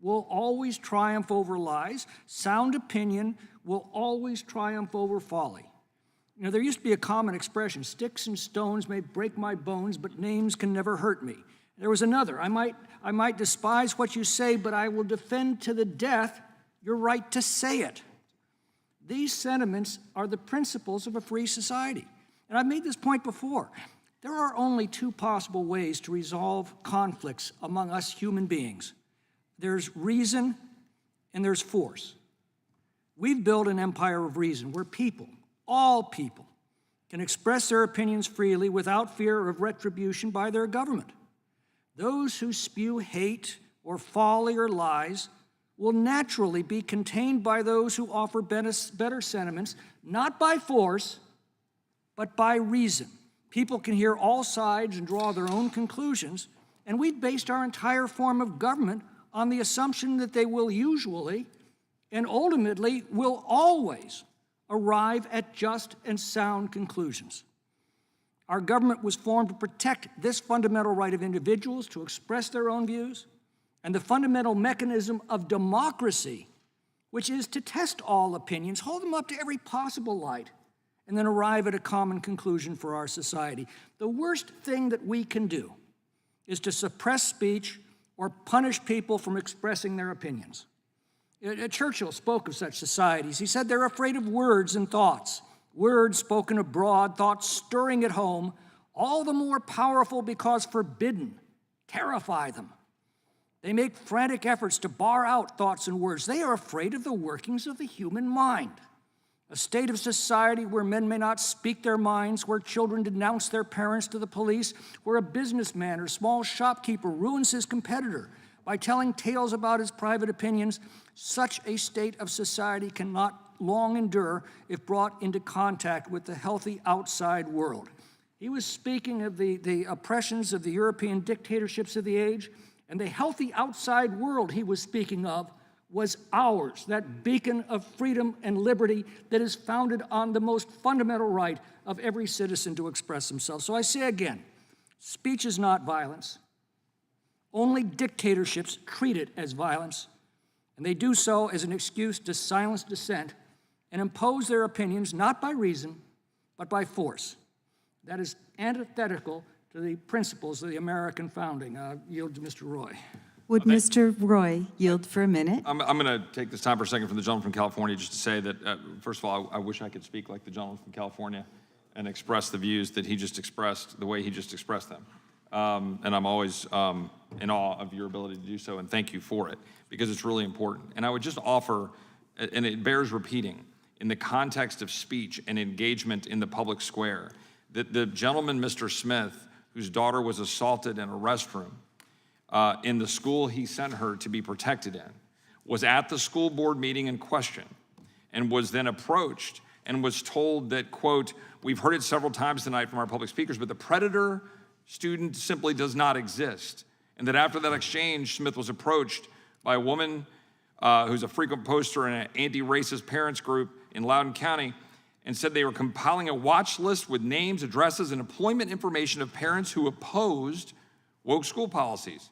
will always triumph over lies. Sound opinion will always triumph over folly. You know, there used to be a common expression, sticks and stones may break my bones, but names can never hurt me. There was another, I might despise what you say, but I will defend to the death your right to say it. These sentiments are the principles of a free society. And I've made this point before. There are only two possible ways to resolve conflicts among us human beings. There's reason and there's force. We've built an empire of reason where people, all people, can express their opinions freely without fear of retribution by their government. Those who spew hate or folly or lies will naturally be contained by those who offer better sentiments, not by force, but by reason. People can hear all sides and draw their own conclusions, and we've based our entire form of government on the assumption that they will usually and ultimately will always arrive at just and sound conclusions. Our government was formed to protect this fundamental right of individuals to express their own views and the fundamental mechanism of democracy, which is to test all opinions, hold them up to every possible light, and then arrive at a common conclusion for our society. The worst thing that we can do is to suppress speech or punish people from expressing their opinions. Churchill spoke of such societies. He said they're afraid of words and thoughts. Words spoken abroad, thoughts stirring at home, all the more powerful because forbidden, terrify them. They make frantic efforts to bar out thoughts and words. They are afraid of the workings of the human mind. A state of society where men may not speak their minds, where children denounce their parents to the police, where a businessman or small shopkeeper ruins his competitor by telling tales about his private opinions. Such a state of society cannot long endure if brought into contact with the healthy outside world. He was speaking of the oppressions of the European dictatorships of the age, and the healthy outside world he was speaking of was ours, that beacon of freedom and liberty that is founded on the most fundamental right of every citizen to express himself. So I say again, speech is not violence. Only dictatorships treat it as violence, and they do so as an excuse to silence dissent and impose their opinions not by reason, but by force. That is antithetical to the principles of the American founding. Yield to Mr. Roy. Would Mr. Roy yield for a minute? I'm going to take this time for a second from the gentleman from California just to say that, first of all, I wish I could speak like the gentleman from California and express the views that he just expressed the way he just expressed them. And I'm always in awe of your ability to do so, and thank you for it, because it's really important. And I would just offer, and it bears repeating, in the context of speech and engagement in the public square, that the gentleman, Mr. Smith, whose daughter was assaulted in a restroom in the school he sent her to be protected in, was at the school board meeting in question and was then approached and was told that, quote, we've heard it several times tonight from our public speakers, but the predator student simply does not exist. And that after that exchange, Smith was approached by a woman who's a frequent poster in an anti-racist parents group in Loudoun County, and said they were compiling a watch list with names, addresses, and employment information of parents who opposed woke school policies.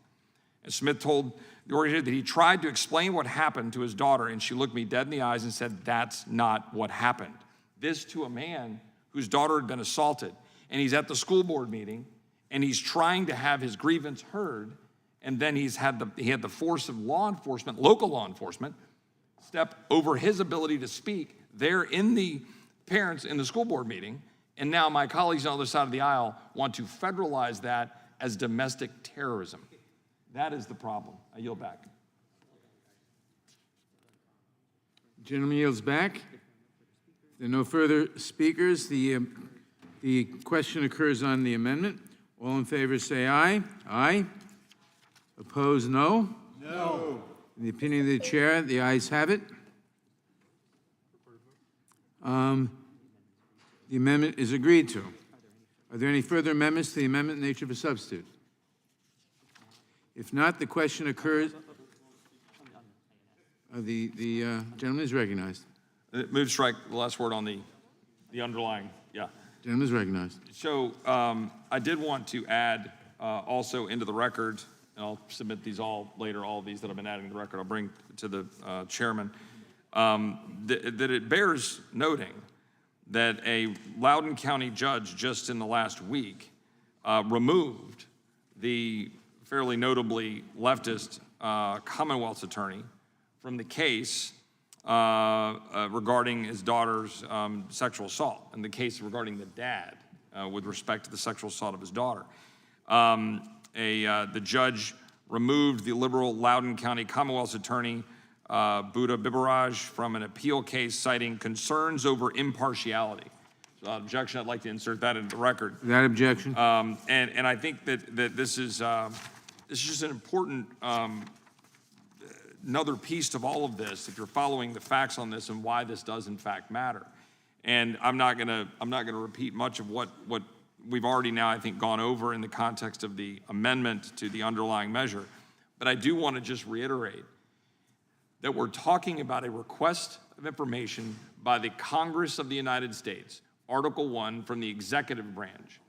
And Smith told the organizer that he tried to explain what happened to his daughter, and she looked me dead in the eyes and said, that's not what happened. This to a man whose daughter had been assaulted, and he's at the school board meeting, and he's trying to have his grievance heard, and then he had the force of law enforcement, local law enforcement, step over his ability to speak there in the parents in the school board meeting, and now my colleagues on the other side of the aisle want to federalize that as domestic terrorism. That is the problem. I yield back. Gentleman yields back. If there are no further speakers, the question occurs on the amendment. All in favor say aye. Aye. Opposed, no? No. In the opinion of the chair, the ayes have it. The amendment is agreed to. Are there any further amendments to the amendment in nature of a substitute? If not, the question occurs. The gentleman is recognized. Move to strike the last word on the underlying, yeah. Gentleman is recognized. So I did want to add also into the record, and I'll submit these all later, all of these that I've been adding to the record, I'll bring to the chairman, that it bears noting that a Loudoun County judge just in the last week removed the fairly notably leftist Commonwealth's attorney from the case regarding his daughter's sexual assault, and the case regarding the dad with respect to the sexual assault of his daughter. The judge removed the liberal Loudoun County Commonwealth's attorney, Buddha Bibaraj, from an appeal case citing concerns over impartiality. So without objection, I'd like to insert that into the record. Without objection. And I think that this is just an important another piece of all of this, if you're following the facts on this and why this does in fact matter. And I'm not gonna repeat much of what we've already now, I think, gone over in the context of the amendment to the underlying measure. But I do want to just reiterate that we're talking about a request of information by the Congress of the United States, Article 1 from the executive branch,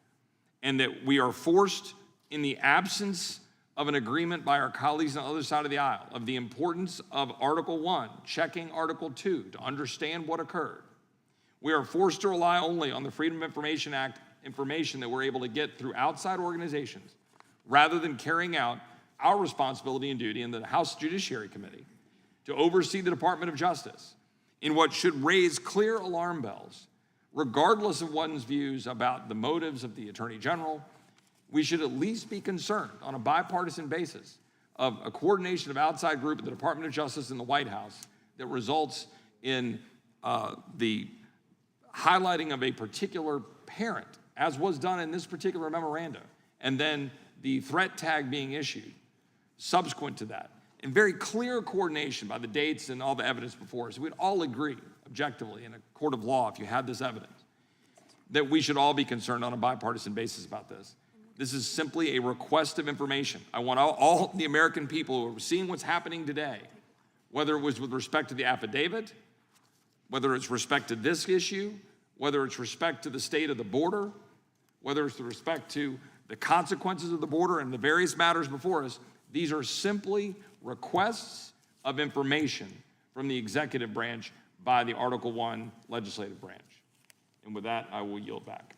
and that we are forced, in the absence of an agreement by our colleagues on the other side of the aisle, of the importance of Article 1, checking Article 2 to understand what occurred. We are forced to rely only on the Freedom of Information Act information that we're able to get through outside organizations, rather than carrying out our responsibility and duty in the House Judiciary Committee to oversee the Department of Justice in what should raise clear alarm bells, regardless of one's views about the motives of the Attorney General. We should at least be concerned on a bipartisan basis of a coordination of outside group at the Department of Justice and the White House that results in the highlighting of a particular parent, as was done in this particular memorandum, and then the threat tag being issued subsequent to that, and very clear coordination by the dates and all the evidence before us. We'd all agree, objectively, in a court of law, if you had this evidence, that we should all be concerned on a bipartisan basis about this. This is simply a request of information. I want all the American people who are seeing what's happening today, whether it was with respect to the affidavit, whether it's respect to this issue, whether it's respect to the state of the border, whether it's with respect to the consequences of the border and the various matters before us, these are simply requests of information from the executive branch by the Article 1 legislative branch. And with that, I will yield back.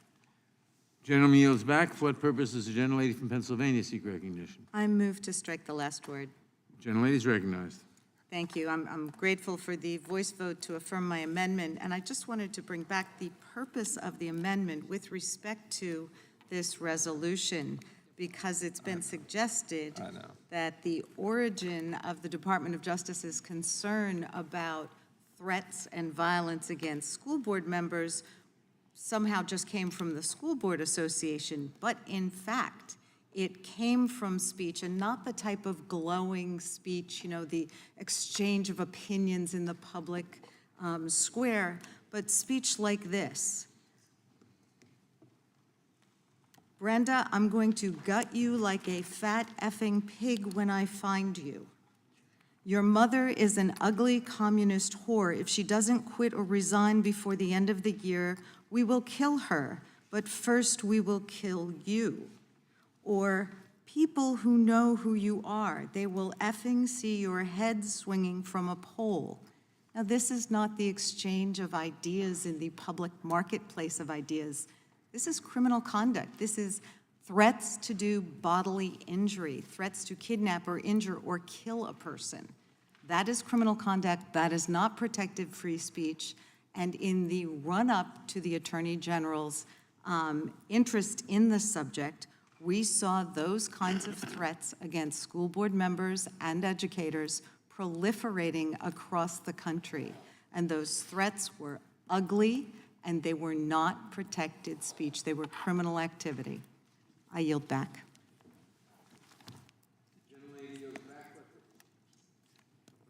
Gentleman yields back. For what purpose does the gentlelady from Pennsylvania seek recognition? I move to strike the last word. Gentlelady is recognized. Thank you. I'm grateful for the voice vote to affirm my amendment, and I just wanted to bring back the purpose of the amendment with respect to this resolution, because it's been suggested that the origin of the Department of Justice's concern about threats and violence against school board members somehow just came from the School Board Association, but in fact, it came from speech, and not the type of glowing speech, you know, the exchange of opinions in the public square, but speech like this. Brenda, I'm going to gut you like a fat effing pig when I find you. Your mother is an ugly communist whore. If she doesn't quit or resign before the end of the year, we will kill her, but first we will kill you. Or people who know who you are, they will effing see your head swinging from a pole. Now, this is not the exchange of ideas in the public marketplace of ideas. This is criminal conduct. This is threats to do bodily injury, threats to kidnap or injure or kill a person. That is criminal conduct. That is not protected free speech. And in the run-up to the Attorney General's interest in the subject, we saw those kinds of threats against school board members and educators proliferating across the country. And those threats were ugly, and they were not protected speech. They were criminal activity. I yield back.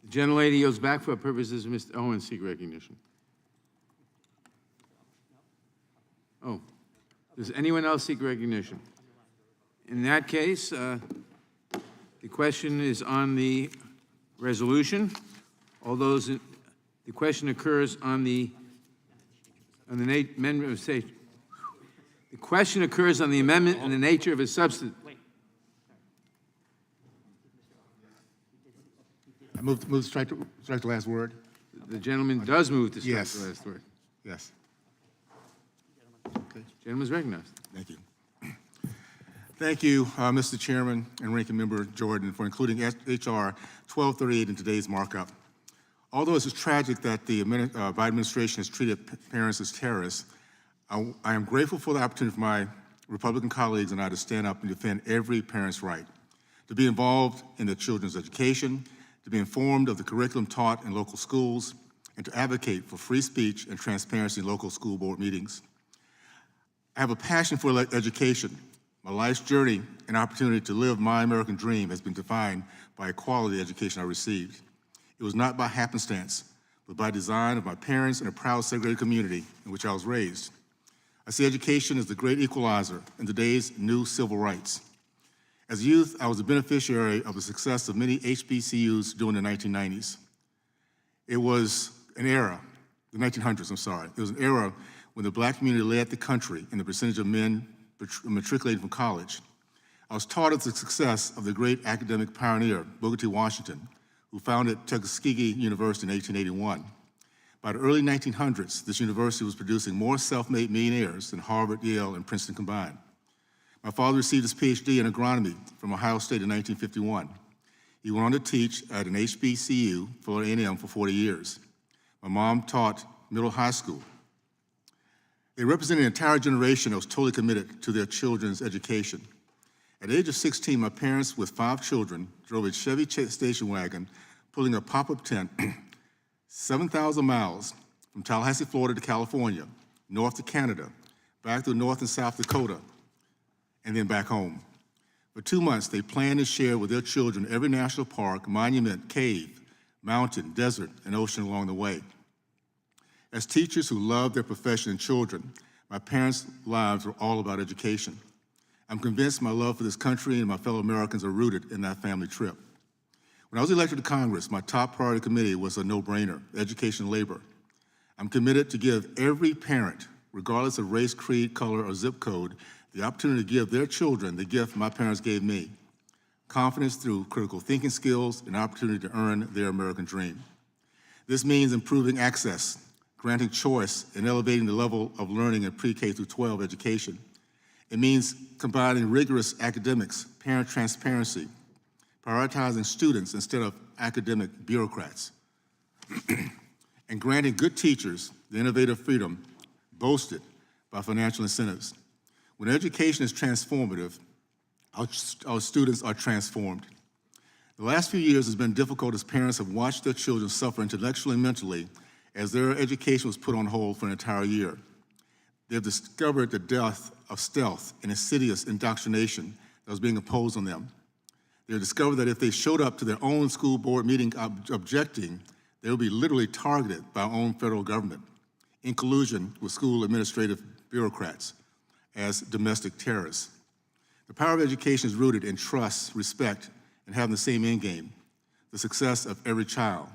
The gentlelady yields back. For what purposes Mr. Owens seek recognition? Oh, does anyone else seek recognition? In that case, the question is on the resolution. All those The question occurs on the amendment of state. The question occurs on the amendment and the nature of a substance. I move to strike the last word. The gentleman does move to strike Yes. the last word. Yes. Gentleman's recognized. Thank you. Thank you, Mr. Chairman and Ranking Member Jordan, for including H.R. 1238 in today's markup. Although it is tragic that the Biden administration has treated parents as terrorists, I am grateful for the opportunity for my Republican colleagues and I to stand up and defend every parent's right to be involved in their children's education, to be informed of the curriculum taught in local schools, and to advocate for free speech and transparency in local school board meetings. I have a passion for education. My life's journey and opportunity to live my American dream has been defined by a quality education I received. It was not by happenstance, but by design of my parents and a proud segregated community in which I was raised. I see education as the great equalizer in today's new civil rights. As a youth, I was a beneficiary of the success of many HBCUs during the 1990s. It was an era, the 1900s, I'm sorry. It was an era when the Black community led the country in the percentage of men matriculating from college. I was taught of the success of the great academic pioneer, Booker T. Washington, who founded Tuskegee University in 1881. By the early 1900s, this university was producing more self-made millionaires than Harvard, Yale, and Princeton combined. My father received his PhD in agronomy from Ohio State in 1951. He went on to teach at an HBCU, Florida A&M, for 40 years. My mom taught middle high school. They represented an entire generation that was totally committed to their children's education. At the age of 16, my parents, with 5 children, drove a Chevy station wagon, pulling a pop-up tent 7,000 miles from Tallahassee, Florida to California, north to Canada, back through North and South Dakota, and then back home. For 2 months, they planned and shared with their children every national park, monument, cave, mountain, desert, and ocean along the way. As teachers who loved their profession and children, my parents' lives were all about education. I'm convinced my love for this country and my fellow Americans are rooted in that family trip. When I was elected to Congress, my top priority committee was a no-brainer, education and labor. I'm committed to give every parent, regardless of race, creed, color, or zip code, the opportunity to give their children the gift my parents gave me, confidence through critical thinking skills and opportunity to earn their American dream. This means improving access, granting choice, and elevating the level of learning in pre-K through 12 education. It means combining rigorous academics, parent transparency, prioritizing students instead of academic bureaucrats, and granting good teachers the innovative freedom boasted by financial incentives. When education is transformative, our students are transformed. The last few years has been difficult as parents have watched their children suffer intellectually and mentally as their education was put on hold for an entire year. They've discovered the death of stealth and insidious indoctrination that was being imposed on them. They've discovered that if they showed up to their own school board meeting objecting, they would be literally targeted by our own federal government in collusion with school administrative bureaucrats as domestic terrorists. The power of education is rooted in trust, respect, and having the same end game, the success of every child.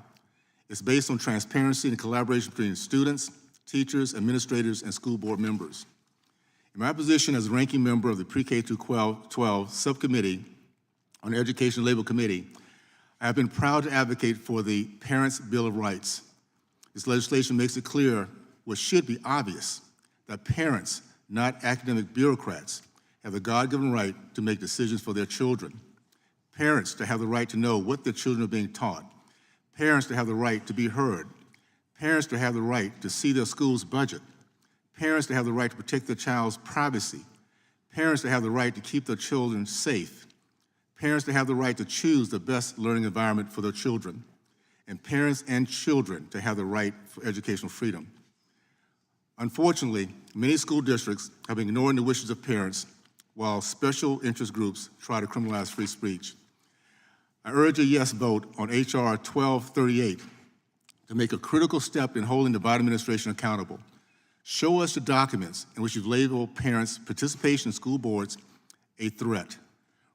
It's based on transparency and collaboration between students, teachers, administrators, and school board members. In my position as ranking member of the Pre-K through 12 Subcommittee on the Education and Labor Committee, I have been proud to advocate for the Parents' Bill of Rights. This legislation makes it clear what should be obvious, that parents, not academic bureaucrats, have the God-given right to make decisions for their children. Parents to have the right to know what their children are being taught. Parents to have the right to be heard. Parents to have the right to see their school's budget. Parents to have the right to protect their child's privacy. Parents to have the right to keep their children safe. Parents to have the right to choose the best learning environment for their children. And parents and children to have the right for educational freedom. Unfortunately, many school districts have been ignoring the wishes of parents while special interest groups try to criminalize free speech. I urge a yes vote on H.R. 1238 to make a critical step in holding the Biden administration accountable. Show us the documents in which you've labeled parents' participation in school boards a threat.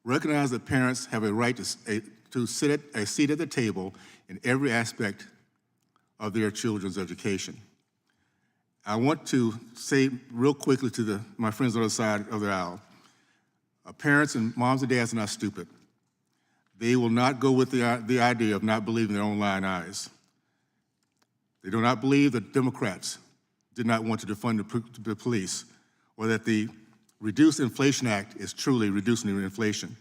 Recognize that parents have a right to sit at a seat at the table in every aspect of their children's education. I want to say real quickly to my friends on the other side of the aisle, parents and moms and dads are not stupid. They will not go with the idea of not believing their own lying eyes. They do not believe that Democrats did not want to defund the police, or that the Reduced Inflation Act is truly reducing inflation.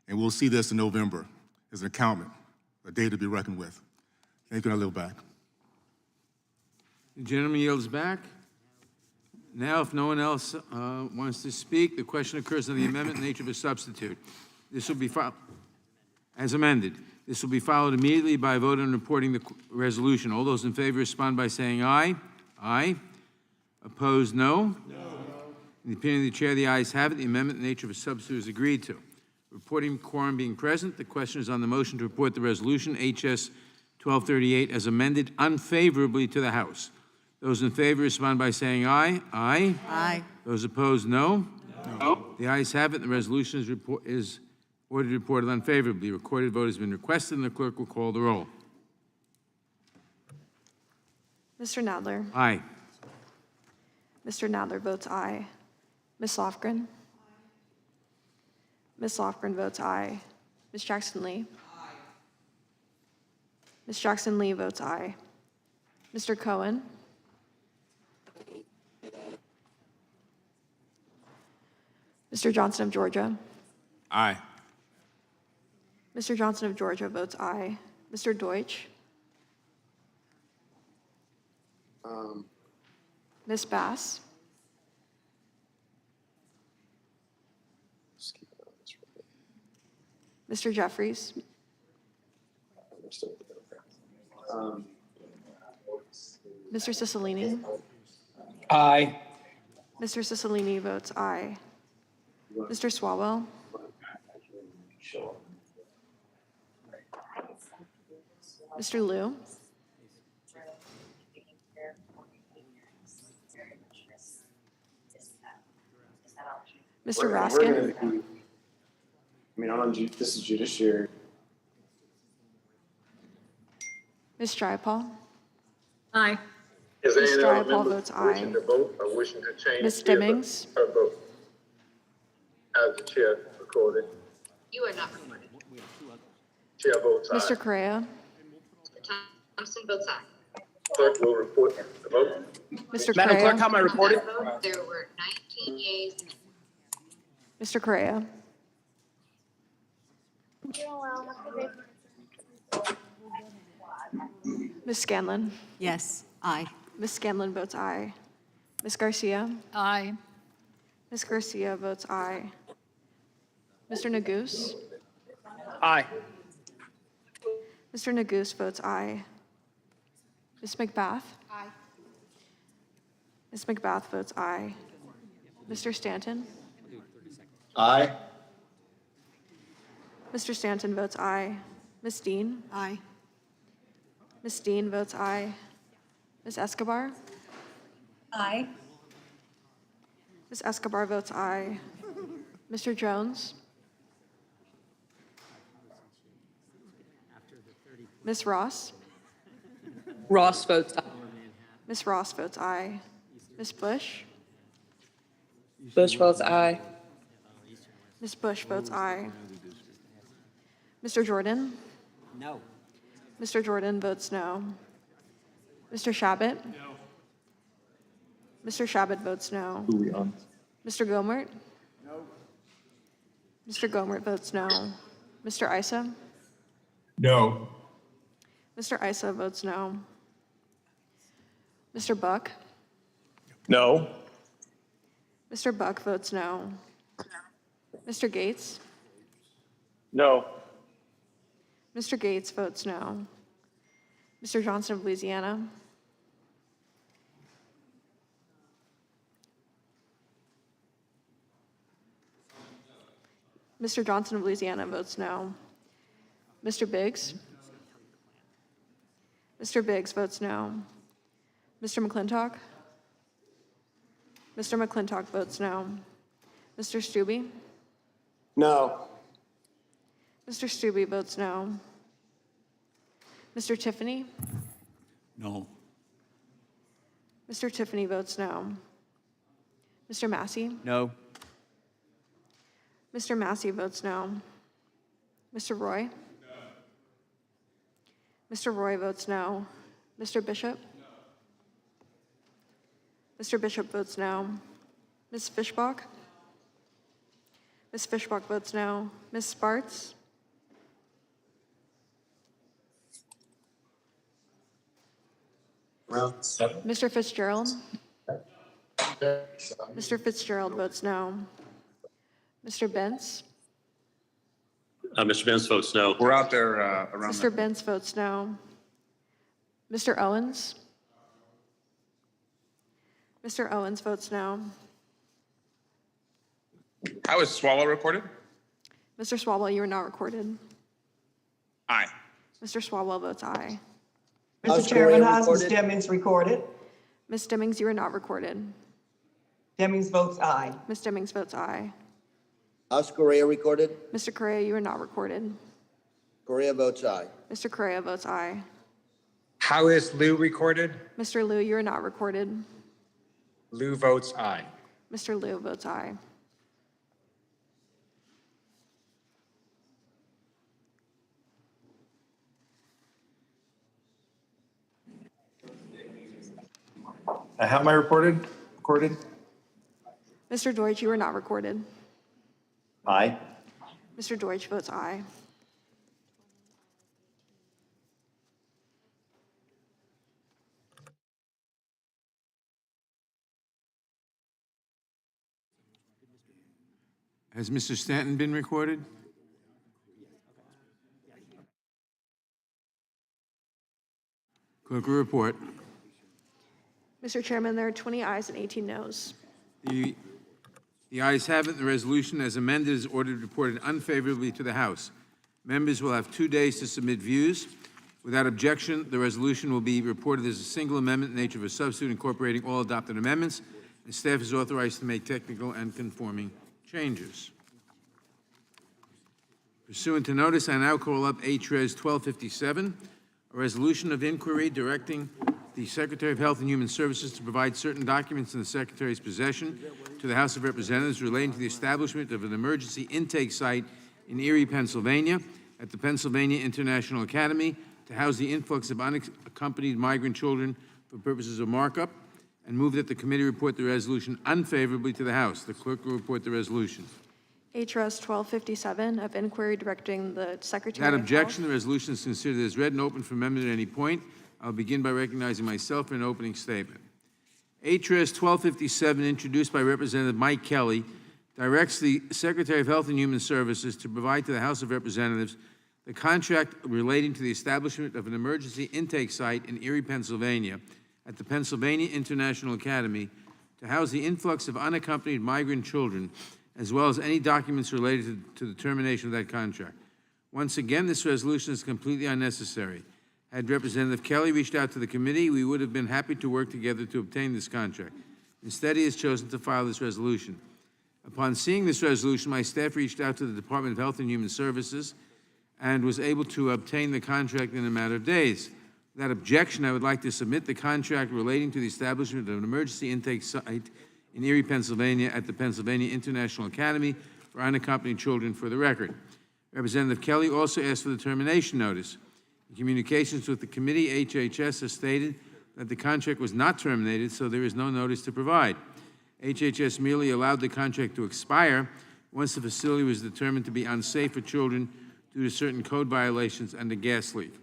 And we'll see this in November as an accountant, a day to be reckoned with. Thank you, and I yield back. The gentleman yields back. Now, if no one else wants to speak, the question occurs on the amendment nature of a substitute. This will be filed as amended. This will be followed immediately by a vote on reporting the resolution. All those in favor respond by saying aye. Aye. Opposed, no. No. In the opinion of the chair, the ayes have it. The amendment nature of a substitute is agreed to. Reporting quorum being present, the question is on the motion to report the resolution H.Res. 1238 as amended unfavorably to the House. Those in favor respond by saying aye. Aye. Aye. Those opposed, no. No. The ayes have it. The resolution is ordered reported unfavorably. Recorded vote has been requested, and the clerk will call the roll. Mr. Nadler. Aye. Mr. Nadler votes aye. Ms. Lofgren. Ms. Lofgren votes aye. Ms. Jackson-Lee. Ms. Jackson-Lee votes aye. Mr. Cohen. Mr. Johnson of Georgia. Aye. Mr. Johnson of Georgia votes aye. Mr. Deutsch. Ms. Bass. Mr. Jeffries. Mr. Cicilline. Aye. Mr. Cicilline votes aye. Mr. Swalwell. Mr. Liu. Mr. Raskin. This is judiciary. Ms. Drypal. Aye. Is Ms. there any other Drypal members votes wishing aye. to vote or wishing to change Ms. their Stimmings. vote? As the chair recorded, You are not recorded. chair votes aye. Mr. Correa. Thompson votes aye. Clerk will report the vote. Mr. Madam Correa. Clerk, how am I On recorded? that vote, there were 19 yeas and Mr. Correa. Ms. Scanlon. Yes. Aye. Ms. Scanlon votes aye. Ms. Garcia. Aye. Ms. Garcia votes aye. Mr. Neguse. Aye. Mr. Neguse votes aye. Ms. McBath. Aye. Ms. McBath votes aye. Mr. Stanton. Aye. Mr. Stanton votes aye. Ms. Dean. Aye. Ms. Dean votes aye. Ms. Escobar. Aye. Ms. Escobar votes aye. Mr. Jones. Ms. Ross. Ross votes aye. Ms. Ross votes aye. Ms. Bush. Bush votes aye. Ms. Bush votes aye. Mr. Jordan. No. Mr. Jordan votes no. Mr. Shabbat. No. Mr. Shabbat votes no. Mr. Gomert. No. Mr. Gomert votes no. Mr. Issa. No. Mr. Issa votes no. Mr. Buck. No. Mr. Buck votes no. Mr. Gates. No. Mr. Gates votes no. Mr. Johnson of Louisiana. Mr. Johnson of Louisiana votes no. Mr. Biggs. Mr. Biggs votes no. Mr. McClintock. Mr. McClintock votes no. Mr. Stubbe. No. Mr. Stubbe votes no. Mr. Tiffany. No. Mr. Tiffany votes no. Mr. Massey? No. Mr. Massey votes no. Mr. Roy? Mr. Roy votes no. Mr. Bishop? Mr. Bishop votes no. Ms. Fischbach? Ms. Fischbach votes no. Ms. Sparts? Mr. Fitzgerald? Mr. Fitzgerald votes no. Mr. Benz? Mr. Benz votes no. We're out there around. Mr. Benz votes no. Mr. Owens? Mr. Owens votes no. How is Swallow recorded? Mr. Swalwell, you are not recorded. Aye. Mr. Swalwell votes aye. Mr. Chairman, how's Ms. Demmings recorded? Ms. Demmings, you are not recorded. Demmings votes aye. Ms. Demmings votes aye. How's Correa recorded? Mr. Correa, you are not recorded. Correa votes aye. Mr. Correa votes aye. How is Lou recorded? Mr. Liu, you are not recorded. Lou votes aye. Mr. Liu votes aye. How am I recorded? Mr. Deutsch, you are not recorded. Aye. Mr. Deutsch votes aye. Has Mr. Stanton been recorded? Clerk will report. Mr. Chairman, there are 20 ayes and 18 noes. The ayes have it. The resolution as amended is ordered reported unfavorably to the House. Members will have 2 days to submit views. Without objection, the resolution will be reported as a single amendment in nature of a substitute incorporating all adopted amendments, and staff is authorized to make technical and conforming changes. Pursuant to notice, I now call up H.Res. 1257, a resolution of inquiry directing the Secretary of Health and Human Services to provide certain documents in the Secretary's possession to the House of Representatives relating to the establishment of an emergency intake site in Erie, Pennsylvania, at the Pennsylvania International Academy to house the influx of unaccompanied migrant children for purposes of markup, and move that the committee report the resolution unfavorably to the House. The clerk will report the resolution. H.Res. 1257 of inquiry directing the Secretary Without of objection, Health. the resolution is considered as read and open for amendment at any point. I'll begin by recognizing myself for an opening statement. H.Res. 1257, introduced by Representative Mike Kelly, directs the Secretary of Health and Human Services to provide to the House of Representatives the contract relating to the establishment of an emergency intake site in Erie, Pennsylvania, at the Pennsylvania International Academy to house the influx of unaccompanied migrant children, as well as any documents related to the termination of that contract. Once again, this resolution is completely unnecessary. Had Representative Kelly reached out to the committee, we would have been happy to work together to obtain this contract. Instead, he has chosen to file this resolution. Upon seeing this resolution, my staff reached out to the Department of Health and Human Services and was able to obtain the contract in a matter of days. Without objection, I would like to submit the contract relating to the establishment of an emergency intake site in Erie, Pennsylvania, at the Pennsylvania International Academy for unaccompanied children for the record. Representative Kelly also asked for the termination notice. In communications with the committee, HHS has stated that the contract was not terminated, so there is no notice to provide. HHS merely allowed the contract to expire once the facility was determined to be unsafe for children due to certain code violations and a gas leak.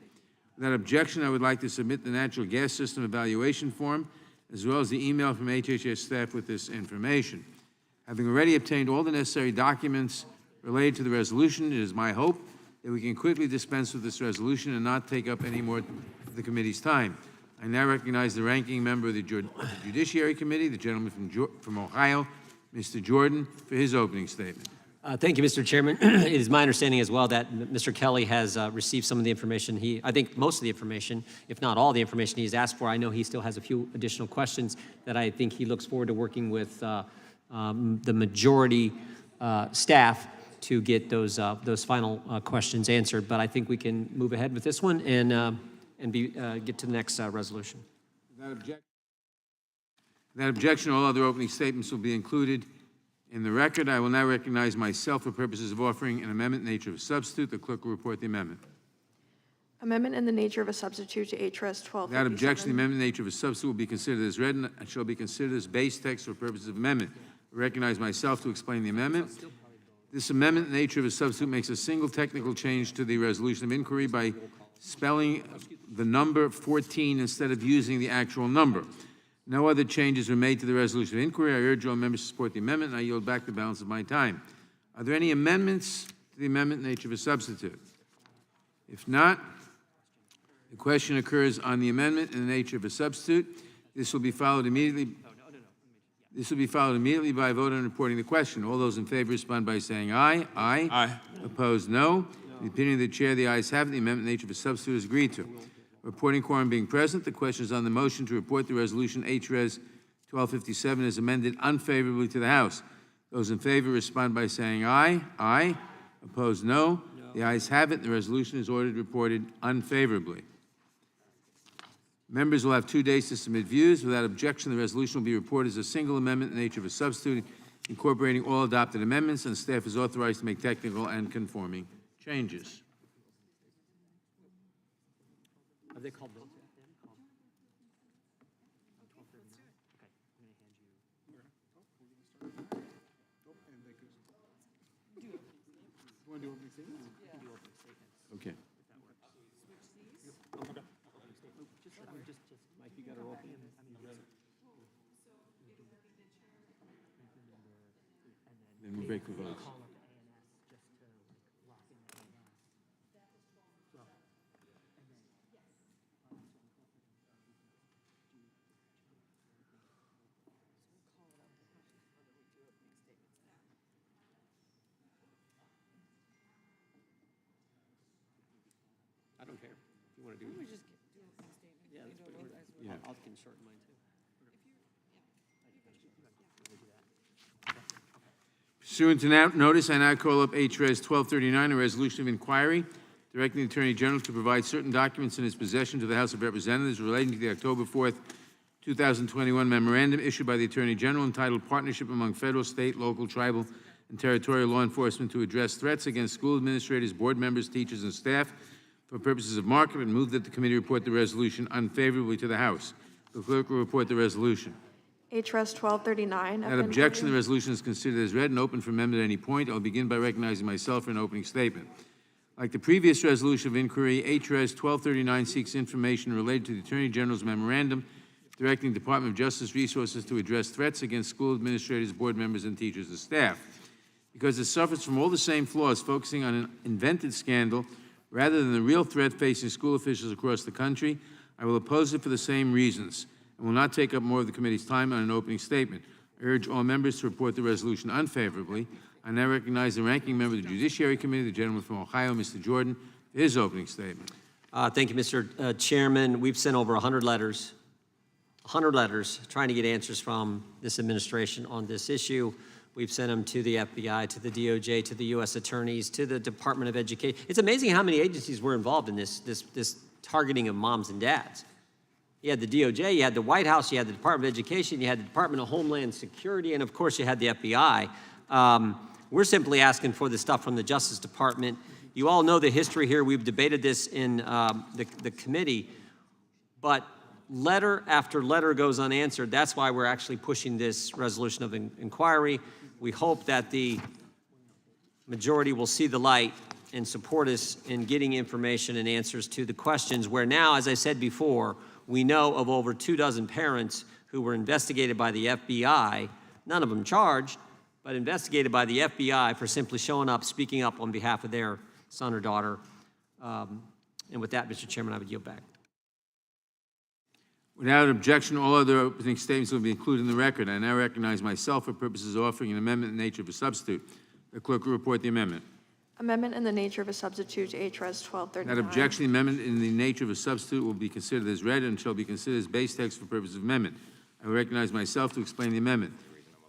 Without objection, I would like to submit the natural gas system evaluation form, as well as the email from HHS staff with this information. Having already obtained all the necessary documents related to the resolution, it is my hope that we can quickly dispense with this resolution and not take up any more of the committee's time. I now recognize the ranking member of the Judiciary Committee, the gentleman from Ohio, Mr. Jordan, for his opening statement. Thank you, Mr. Chairman. It is my understanding as well that Mr. Kelly has received some of the information I think most of the information, if not all the information he's asked for. I know he still has a few additional questions that I think he looks forward to working with the majority staff to get those final questions answered. But I think we can move ahead with this one, and and get to the next resolution. Without objection, all other opening statements will be included in the record. I will now recognize myself for purposes of offering an amendment in the nature of a substitute. The clerk will report the amendment. Amendment in the nature of a substitute to H.Res. 1257. Without objection, the amendment in the nature of a substitute will be considered as read and shall be considered as base text for purposes of amendment. I recognize myself to explain the amendment. This amendment in the nature of a substitute makes a single technical change to the resolution of inquiry by spelling the number 14 instead of using the actual number. No other changes were made to the resolution of inquiry. I urge all members to support the amendment, and I yield back the balance of my time. Are there any amendments to the amendment in the nature of a substitute? If not, the question occurs on the amendment in the nature of a substitute. This will be followed immediately. This will be followed immediately by a vote on reporting the question. All those in favor respond by saying aye. Aye. Aye. Opposed, no. In the opinion of the chair, the ayes have it. The amendment in the nature of a substitute is agreed to. Reporting quorum being present, the question is on the motion to report the resolution H.Res. 1257 as amended unfavorably to the House. Those in favor respond by saying aye. Aye. Opposed, no. The ayes have it. The resolution is ordered reported unfavorably. Members will have 2 days to submit views. Without objection, the resolution will be reported as a single amendment in the nature of a substitute, incorporating all adopted amendments, and staff is authorized to make technical and conforming changes. Have they called votes? Okay. Mike, you got to roll. Then we'll break the votes. I don't care. If you want to do it. Yeah, let's put it in. Yeah. I'll can shorten mine too. Pursuant to notice, I now call up H.Res. 1239, a resolution of inquiry directing the Attorney General to provide certain documents in his possession to the House of Representatives relating to the October 4th, 2021 memorandum issued by the Attorney General entitled Partnership Among Federal, State, Local, Tribal, and Territorial Law Enforcement to Address Threats Against School Administrators, Board Members, Teachers, and Staff for purposes of markup, and move that the committee report the resolution unfavorably to the House. The clerk will report the resolution. H.Res. 1239. Without objection, the resolution is considered as read and open for amendment at any point. I'll begin by recognizing myself for an opening statement. Like the previous resolution of inquiry, H.Res. 1239 seeks information related to the Attorney General's memorandum directing the Department of Justice resources to address threats against school administrators, board members, and teachers and staff. Because it suffers from all the same flaws, focusing on an invented scandal rather than the real threat facing school officials across the country, I will oppose it for the same reasons and will not take up more of the committee's time on an opening statement. I urge all members to report the resolution unfavorably. I now recognize the ranking member of the Judiciary Committee, the gentleman from Ohio, Mr. Jordan, for his opening statement. Thank you, Mr. Chairman. We've sent over 100 letters trying to get answers from this administration on this issue. We've sent them to the FBI, to the DOJ, to the U.S. attorneys, to the Department of Education. It's amazing how many agencies were involved in this targeting of moms and dads. You had the DOJ, you had the White House, you had the Department of Education, you had the Department of Homeland Security, and of course you had the FBI. We're simply asking for the stuff from the Justice Department. You all know the history here. We've debated this in the committee, but letter after letter goes unanswered. That's why we're actually pushing this resolution of inquiry. We hope that the majority will see the light and support us in getting information and answers to the questions where now, as I said before, we know of over 24 parents who were investigated by the FBI, none of them charged, but investigated by the FBI for simply showing up, speaking up on behalf of their son or daughter. And with that, Mr. Chairman, I would yield back. Without objection, all other opening statements will be included in the record. I now recognize myself for purposes of offering an amendment in the nature of a substitute. The clerk will report the amendment. Amendment in the nature of a substitute to H.Res. 1239. Without objection, the amendment in the nature of a substitute will be considered as read and shall be considered as base text for purposes of amendment. I will recognize myself to explain the amendment.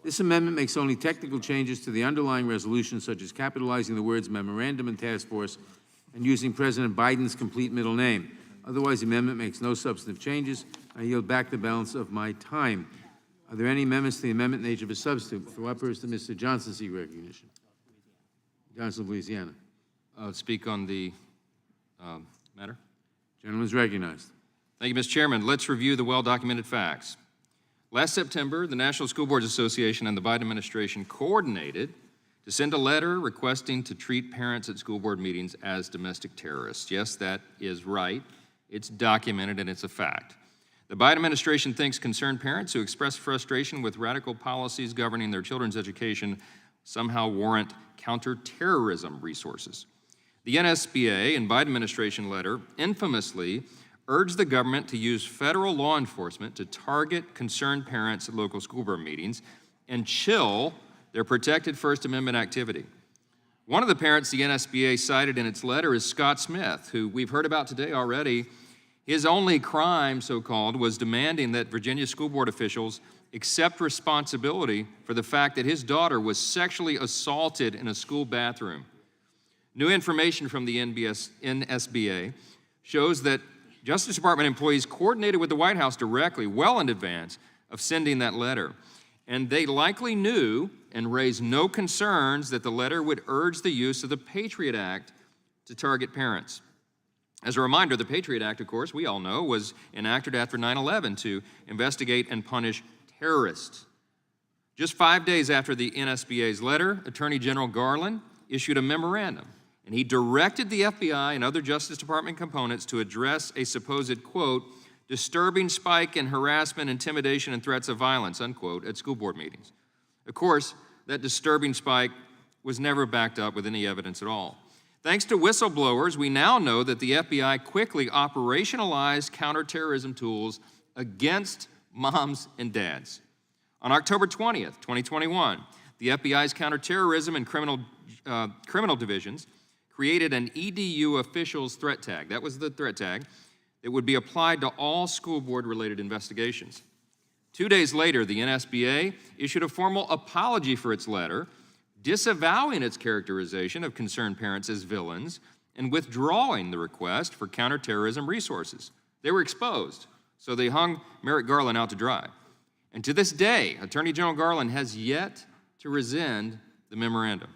This amendment makes only technical changes to the underlying resolution, such as capitalizing the words memorandum and task force and using President Biden's complete middle name. Otherwise, the amendment makes no substantive changes. I yield back the balance of my time. Are there any amendments to the amendment in nature of a substitute? For what purpose does Mr. Johnson seek recognition? Johnson of Louisiana. Speak on the matter. Gentleman is recognized. Thank you, Mr. Chairman. Let's review the well-documented facts. Last September, the National School Boards Association and the Biden administration coordinated to send a letter requesting to treat parents at school board meetings as domestic terrorists. Yes, that is right. It's documented and it's a fact. The Biden administration thinks concerned parents who express frustration with radical policies governing their children's education somehow warrant counterterrorism resources. The NSBA and Biden administration letter infamously urged the government to use federal law enforcement to target concerned parents at local school board meetings and chill their protected First Amendment activity. One of the parents the NSBA cited in its letter is Scott Smith, who we've heard about today already. His only crime, so-called, was demanding that Virginia school board officials accept responsibility for the fact that his daughter was sexually assaulted in a school bathroom. New information from the NSBA shows that Justice Department employees coordinated with the White House directly, well in advance of sending that letter. And they likely knew and raised no concerns that the letter would urge the use of the Patriot Act to target parents. As a reminder, the Patriot Act, of course, we all know, was enacted after 9/11 to investigate and punish terrorists. Just 5 days after the NSBA's letter, Attorney General Garland issued a memorandum, and he directed the FBI and other Justice Department components to address a supposed, quote, disturbing spike in harassment, intimidation, and threats of violence, unquote, at school board meetings. Of course, that disturbing spike was never backed up with any evidence at all. Thanks to whistleblowers, we now know that the FBI quickly operationalized counterterrorism tools against moms and dads. On October 20th, 2021, the FBI's counterterrorism and criminal divisions created an EDU officials threat tag. That was the threat tag that would be applied to all school board-related investigations. 2 days later, the NSBA issued a formal apology for its letter, disavowing its characterization of concerned parents as villains and withdrawing the request for counterterrorism resources. They were exposed, so they hung Merrick Garland out to dry. And to this day, Attorney General Garland has yet to rescind the memorandum.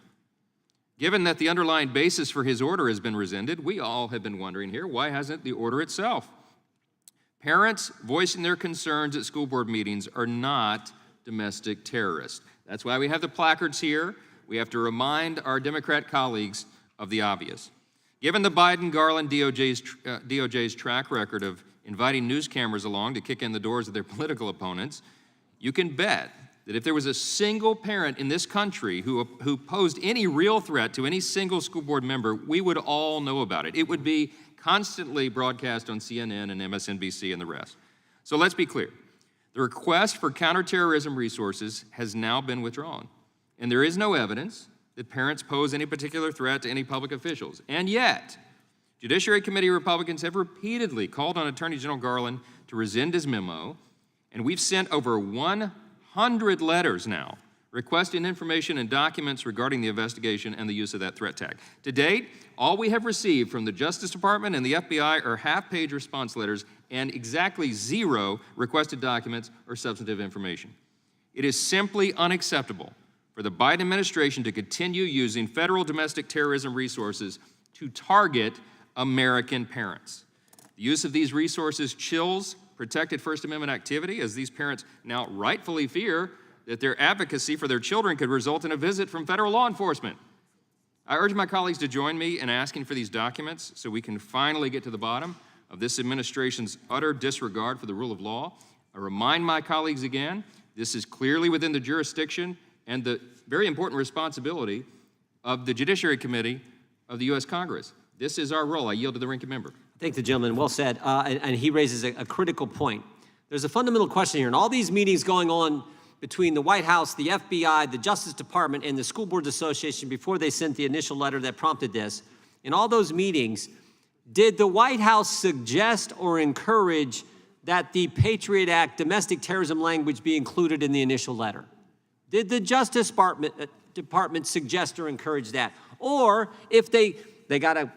Given that the underlying basis for his order has been rescinded, we all have been wondering here, why hasn't the order itself? Parents voicing their concerns at school board meetings are not domestic terrorists. That's why we have the placards here. We have to remind our Democrat colleagues of the obvious. Given the Biden-Garland DOJ's track record of inviting news cameras along to kick in the doors of their political opponents, you can bet that if there was a single parent in this country who posed any real threat to any single school board member, we would all know about it. It would be constantly broadcast on CNN and MSNBC and the rest. So let's be clear. The request for counterterrorism resources has now been withdrawn, and there is no evidence that parents pose any particular threat to any public officials. And yet, Judiciary Committee Republicans have repeatedly called on Attorney General Garland to rescind his memo, and we've sent over 100 letters now requesting information and documents regarding the investigation and the use of that threat tag. To date, all we have received from the Justice Department and the FBI are half-page response letters and exactly 0 requested documents or substantive information. It is simply unacceptable for the Biden administration to continue using federal domestic terrorism resources to target American parents. The use of these resources chills protected First Amendment activity, as these parents now rightfully fear that their advocacy for their children could result in a visit from federal law enforcement. I urge my colleagues to join me in asking for these documents so we can finally get to the bottom of this administration's utter disregard for the rule of law. I remind my colleagues again, this is clearly within the jurisdiction and the very important responsibility of the Judiciary Committee of the U.S. Congress. This is our role. I yield to the ranking member. Thank the gentleman. Well said. And he raises a critical point. There's a fundamental question here. In all these meetings going on between the White House, the FBI, the Justice Department, and the School Boards Association before they sent the initial letter that prompted this, in all those meetings, did the White House suggest or encourage that the Patriot Act domestic terrorism language be included in the initial letter? Did the Justice Department suggest or encourage that? Or if they got an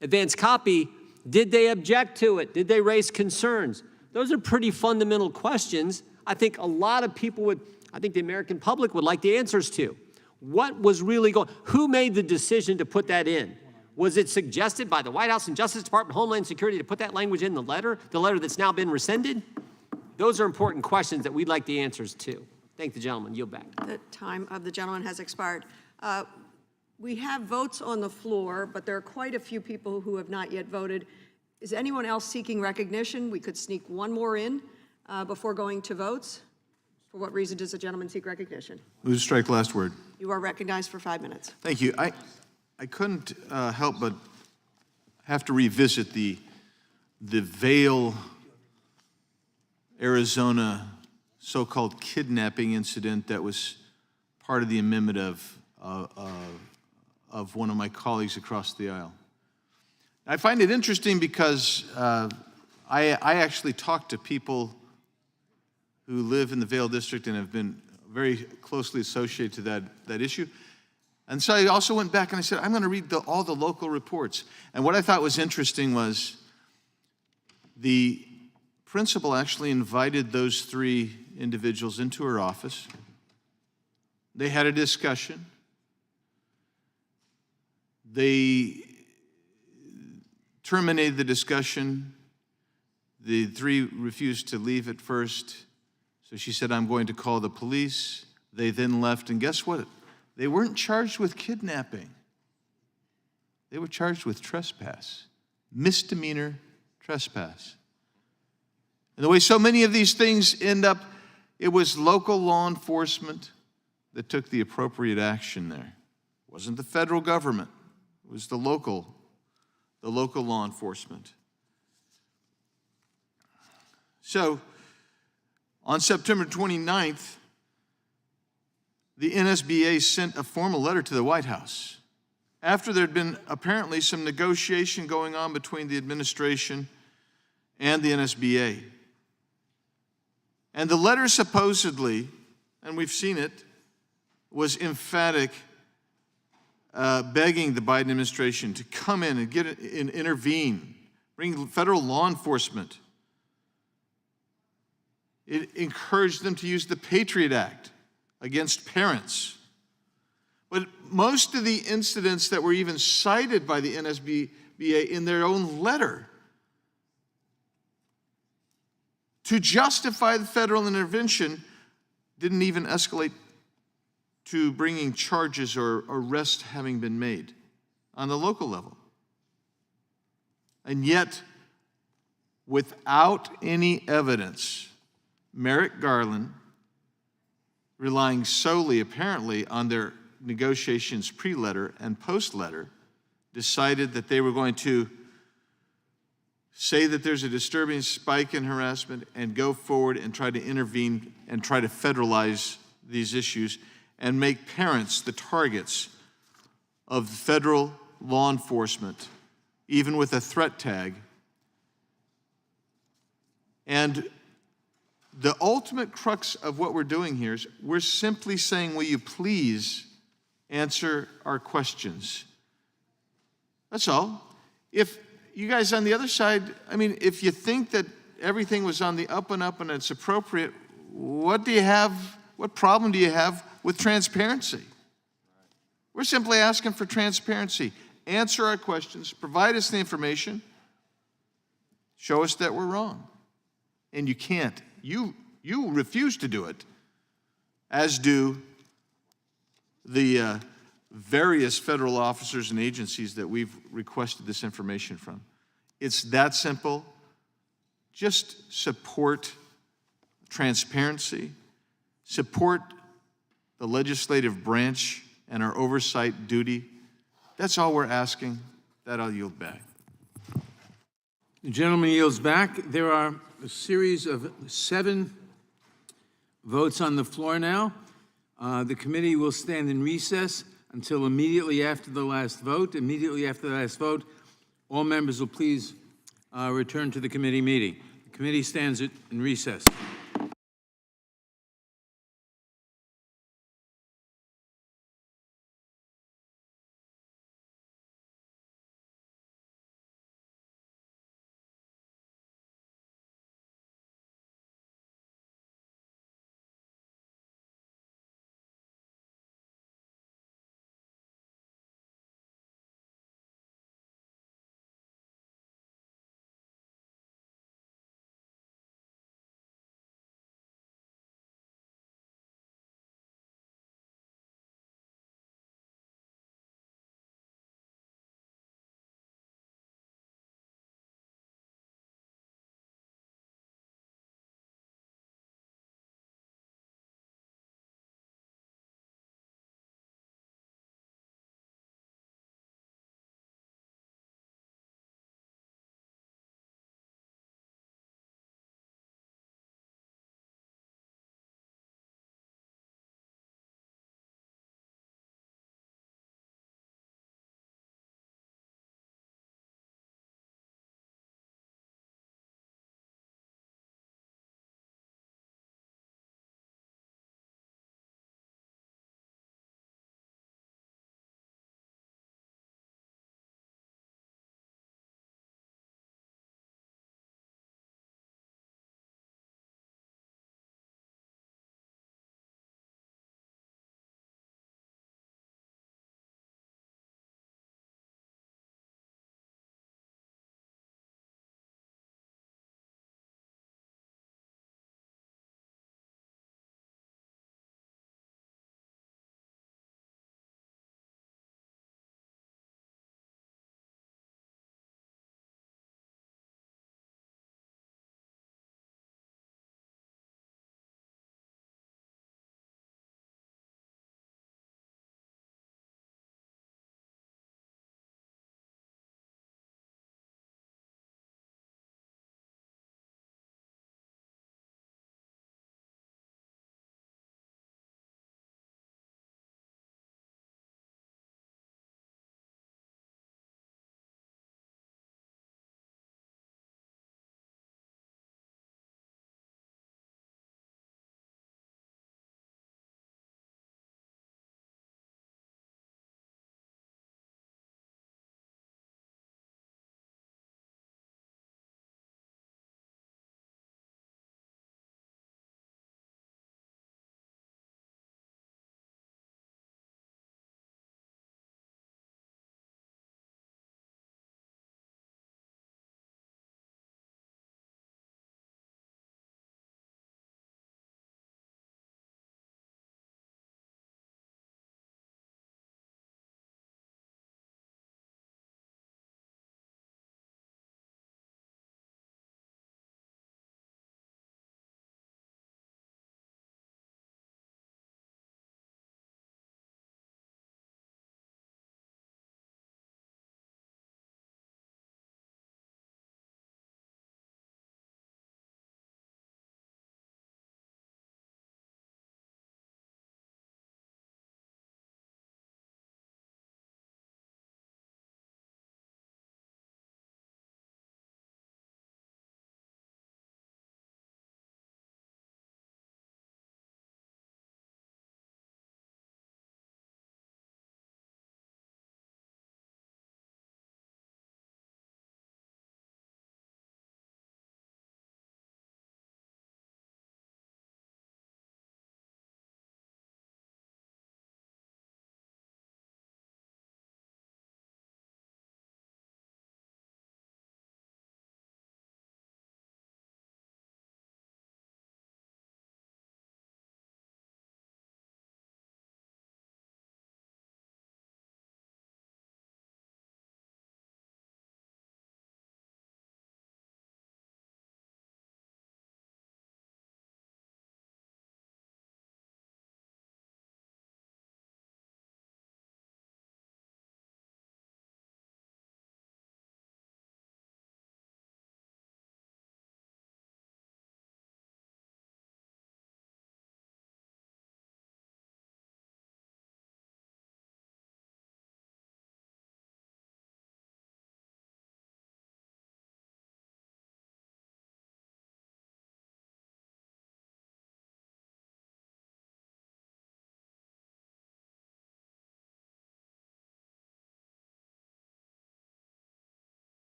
advance copy Did they object to it? Did they raise concerns? Those are pretty fundamental questions. I think a lot of people I think the American public would like the answers to. What was really going, who made the decision to put that in? Was it suggested by the White House and Justice Department, Homeland Security to put that language in the letter that's now been rescinded? Those are important questions that we'd like the answers to. Thank the gentleman. Yield back. The time of the gentleman has expired. We have votes on the floor, but there are quite a few people who have not yet voted. Is anyone else seeking recognition? We could sneak one more in before going to votes. For what reason does the gentleman seek recognition? Move to strike last word. You are recognized for 5 minutes. Thank you. I couldn't help but have to revisit the Vail, Arizona so-called kidnapping incident that was part of the amendment of one of my colleagues across the aisle. I find it interesting because I actually talked to people who live in the Vail district and have been very closely associated to that issue. And so I also went back and I said, I'm going to read all the local reports. And what I thought was interesting was the principal actually invited those 3 individuals into her office. They had a discussion. They terminated the discussion. The 3 refused to leave at first. So she said, I'm going to call the police. They then left, and guess what? They weren't charged with kidnapping. They were charged with trespass, misdemeanor trespass. And the way so many of these things end up, it was local law enforcement that took the appropriate action there. It wasn't the federal government. It was the local law enforcement. So, on September 29th, the NSBA sent a formal letter to the White House after there had been apparently some negotiation going on between the administration and the NSBA. And the letter supposedly, and we've seen it, was emphatic, begging the Biden administration to come in and intervene, bring federal law enforcement. It encouraged them to use the Patriot Act against parents. But most of the incidents that were even cited by the NSBA in their own letter to justify the federal intervention didn't even escalate to bringing charges or arrests having been made on the local level. And yet, without any evidence, Merrick Garland, relying solely apparently on their negotiations pre-letter and post-letter, decided that they were going to say that there's a disturbing spike in harassment and go forward and try to intervene and try to federalize these issues and make parents the targets of federal law enforcement, even with a threat tag. And the ultimate crux of what we're doing here is we're simply saying, will you please answer our questions? That's all. If you guys on the other side, I mean, if you think that everything was on the up and up and it's appropriate, what problem do you have with transparency? We're simply asking for transparency. Answer our questions, provide us the information, show us that we're wrong. And you can't. You refuse to do it, as do the various federal officers and agencies that we've requested this information from. It's that simple. Just support transparency, support the legislative branch and our oversight duty. That's all we're asking. That I'll yield back. The gentleman yields back. There are a series of 7 votes on the floor now. The committee will stand in recess until immediately after the last vote. Immediately after the last vote, all members will please return to the committee meeting. The committee stands in recess.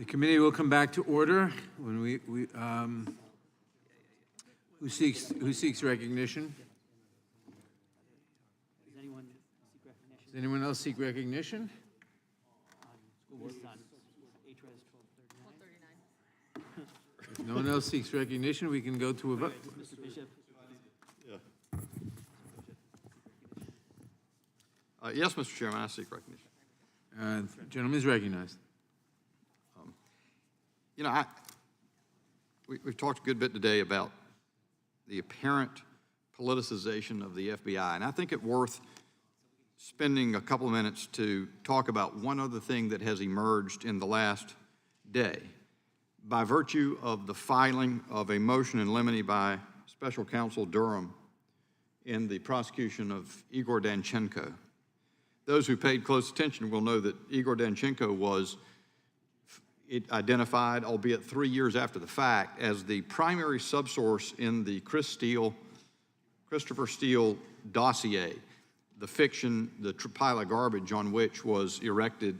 committee will come back to order when who seeks recognition? Does anyone else seek recognition? If no one else seeks recognition, we can go to a vote. Mr. Bishop? Yes, Mr. Chairman, I seek recognition. Gentleman is recognized. You know, we've talked a good bit today about the apparent politicization of the FBI, and I think it worth spending a couple of minutes to talk about one other thing that has emerged in the last day by virtue of the filing of a motion in limine by Special Counsel Durham in the prosecution of Igor Danchenko. Those who paid close attention will know that Igor Danchenko was identified, albeit 3 years after the fact, as the primary subsource in the Christopher Steele dossier, the fiction, the pile of garbage on which was erected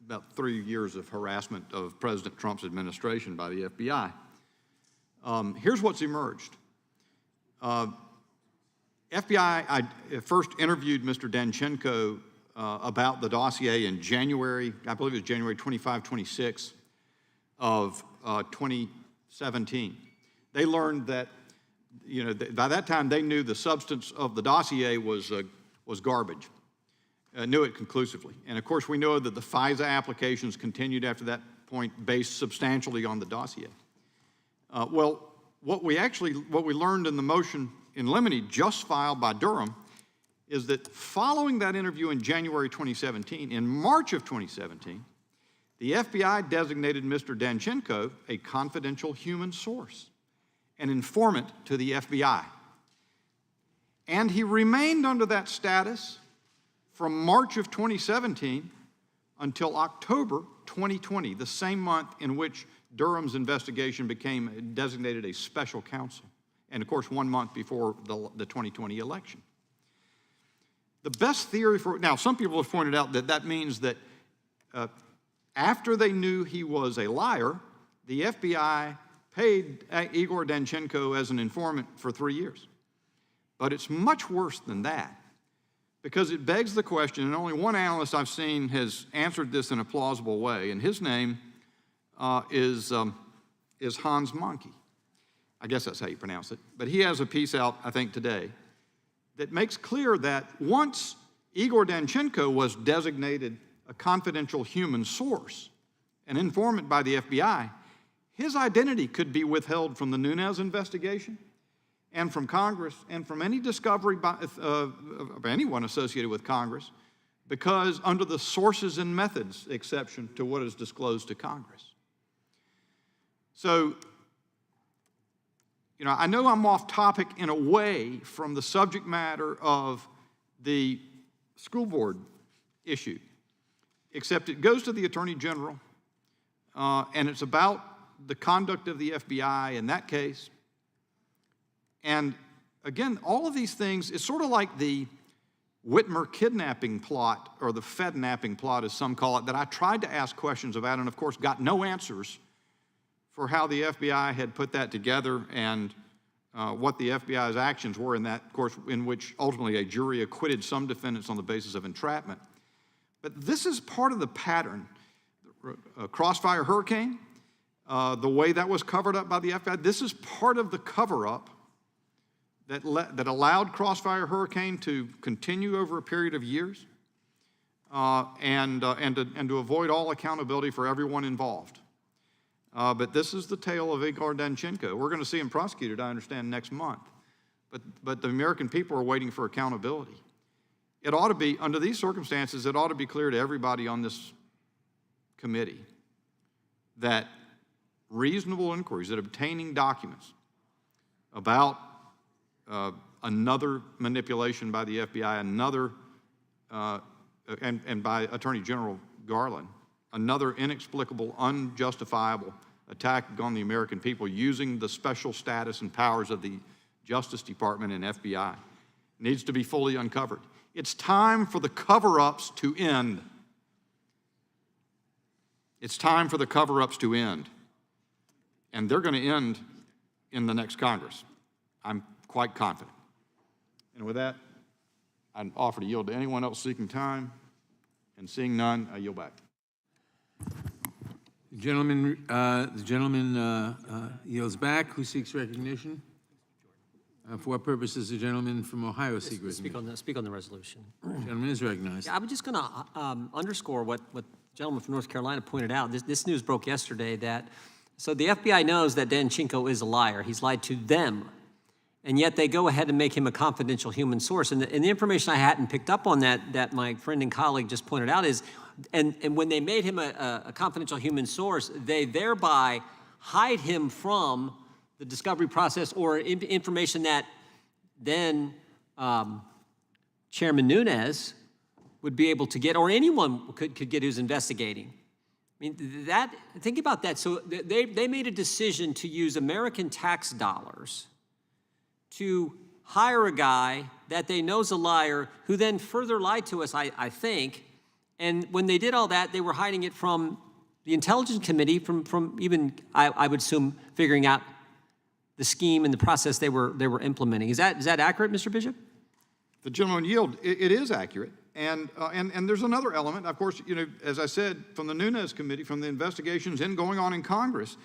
about 3 years of harassment of President Trump's administration by the FBI. Here's what's emerged. FBI, I first interviewed Mr. Danchenko about the dossier in January, I believe it was January 25, 26 of 2017. They learned that, you know, by that time they knew the substance of the dossier was garbage, knew it conclusively. And of course we know that the FISA applications continued after that point based substantially on the dossier. Well, what we learned in the motion in limine just filed by Durham is that following that interview in January 2017, in March of 2017, the FBI designated Mr. Danchenko a confidential human source, an informant to the FBI. And he remained under that status from March of 2017 until October 2020, the same month in which Durham's investigation became designated a special counsel, and of course 1 month before the 2020 election. The best theory for, now some people have pointed out that that means that after they knew he was a liar, the FBI paid Igor Danchenko as an informant for 3 years. But it's much worse than that, because it begs the question, and only one analyst I've seen has answered this in a plausible way, and his name is Hans Monkey. I guess that's how you pronounce it. But he has a piece out, I think, today that makes clear that once Igor Danchenko was designated a confidential human source, an informant by the FBI, his identity could be withheld from the Nunes investigation and from Congress and from any discovery of anyone associated with Congress, because under the sources and methods exception to what is disclosed to Congress. So, you know, I know I'm off topic in a way from the subject matter of the school board issue, except it goes to the Attorney General, and it's about the conduct of the FBI in that case. And again, all of these things, it's sort of like the Whitmer kidnapping plot, or the Fednapping plot as some call it, that I tried to ask questions about and of course got no answers for how the FBI had put that together and what the FBI's actions were in that, of course, in which ultimately a jury acquitted some defendants on the basis of entrapment. But this is part of the pattern. Crossfire Hurricane, the way that was covered up by the FBI, this is part of the cover-up that allowed Crossfire Hurricane to continue over a period of years and to avoid all accountability for everyone involved. But this is the tale of Igor Danchenko. We're going to see him prosecuted, I understand, next month. But the American people are waiting for accountability. It ought to be, under these circumstances, it ought to be clear to everybody on this committee that reasonable inquiries, that obtaining documents about another manipulation by the FBI, another, and by Attorney General Garland, another inexplicable, unjustifiable attack on the American people using the special status and powers of the Justice Department and FBI needs to be fully uncovered. It's time for the cover-ups to end. It's time for the cover-ups to end. And they're going to end in the next Congress. I'm quite confident. And with that, I'd offer to yield to anyone else seeking time. And seeing none, I yield back. The gentleman yields back. Who seeks recognition? For what purpose does the gentleman from Ohio seek recognition? Speak on the resolution. The gentleman is recognized. Yeah, I was just going to underscore what the gentleman from North Carolina pointed out. This news broke yesterday that, so the FBI knows that Danchenko is a liar. He's lied to them. And yet they go ahead and make him a confidential human source. And the information I hadn't picked up on that my friend and colleague just pointed out is, and when they made him a confidential human source, they thereby hide him from the discovery process or information that then Chairman Nunes would be able to get, or anyone could get who's investigating. I mean, think about that. So they made a decision to use American tax dollars to hire a guy that they know is a liar, who then further lied to us, I think. And when they did all that, they were hiding it from the Intelligence Committee, from even, I would assume, figuring out the scheme and the process they were implementing. Is that accurate, Mr. Bishop? The gentleman yield, it is accurate. And there's another element, of course, as I said, from the Nunes Committee, from the investigations going on in Congress.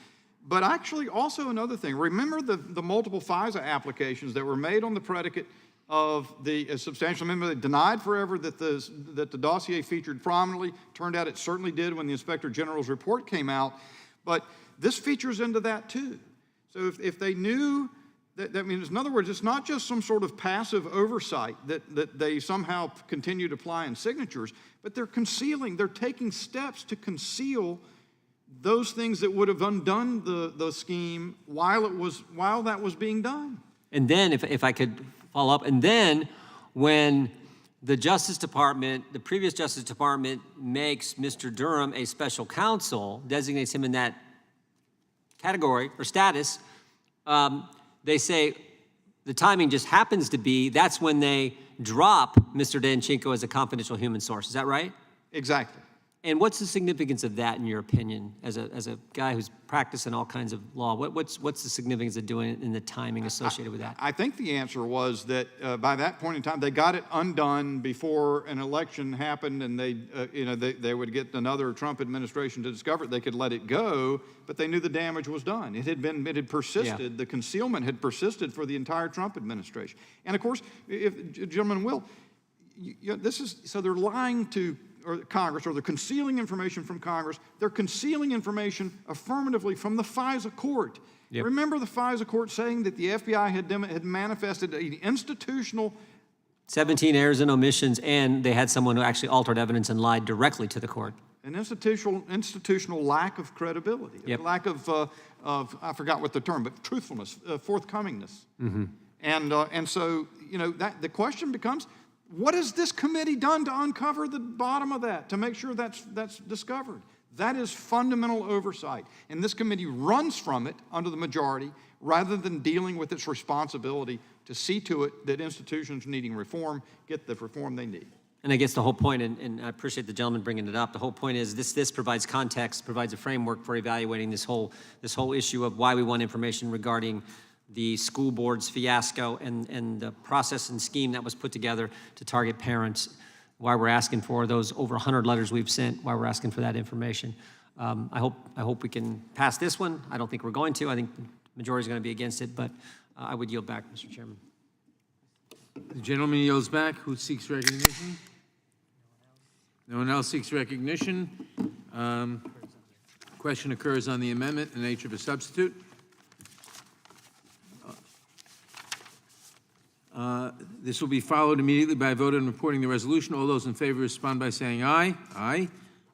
But actually also another thing, remember the multiple FISA applications that were made on the predicate of the substantial amendment that denied forever that the dossier featured prominently. Turned out it certainly did when the Inspector General's report came out. But this features into that too. So if they knew that means, in other words, it's not just some sort of passive oversight that they somehow continue to apply in signatures, but they're taking steps to conceal those things that would have undone the scheme while that was being done. And then, if I could follow up, and then when the Justice Department, the previous Justice Department, makes Mr. Durham a special counsel, designates him in that category or status, they say the timing just happens to be, that's when they drop Mr. Danchenko as a confidential human source. Is that right? Exactly. And what's the significance of that, in your opinion, as a guy who's practicing all kinds of law? What's the significance of doing it in the timing associated with that? I think the answer was that by that point in time, they got it undone before an election happened, and they would get another Trump administration to discover it. They could let it go, but they knew the damage was done. It had persisted. Yeah. The concealment had persisted for the entire Trump administration. And of course, if gentlemen will, so they're lying to Congress, or they're concealing information from Congress. They're concealing information affirmatively from the FISA court. Yep. Remember the FISA court saying that the FBI had manifested an institutional 17 errors and omissions, and they had someone who actually altered evidence and lied directly to the court. An institutional lack of credibility, yep. Lack of I forgot what the term, but truthfulness, forthcomingness. Mm-hmm. And so that the question becomes, what has this committee done to uncover the bottom of that, to make sure that's discovered? That is fundamental oversight. And this committee runs from it under the majority rather than dealing with its responsibility to see to it that institutions needing reform get the reform they need. And I guess the whole point, and I appreciate the gentleman bringing it up, the whole point is this provides context, provides a framework for evaluating this whole issue of why we want information regarding the school board's fiasco and the process and scheme that was put together to target parents, why we're asking for those over 100 letters we've sent, why we're asking for that information. I hope we can pass this one. I don't think we're going to. I think the majority is going to be against it, but I would yield back, Mr. Chairman. The gentleman yields back. Who seeks recognition? No one else seeks recognition. Question occurs on the amendment in the nature of a substitute. This will be followed immediately by a vote on reporting the resolution. All those in favor respond by saying aye. Aye.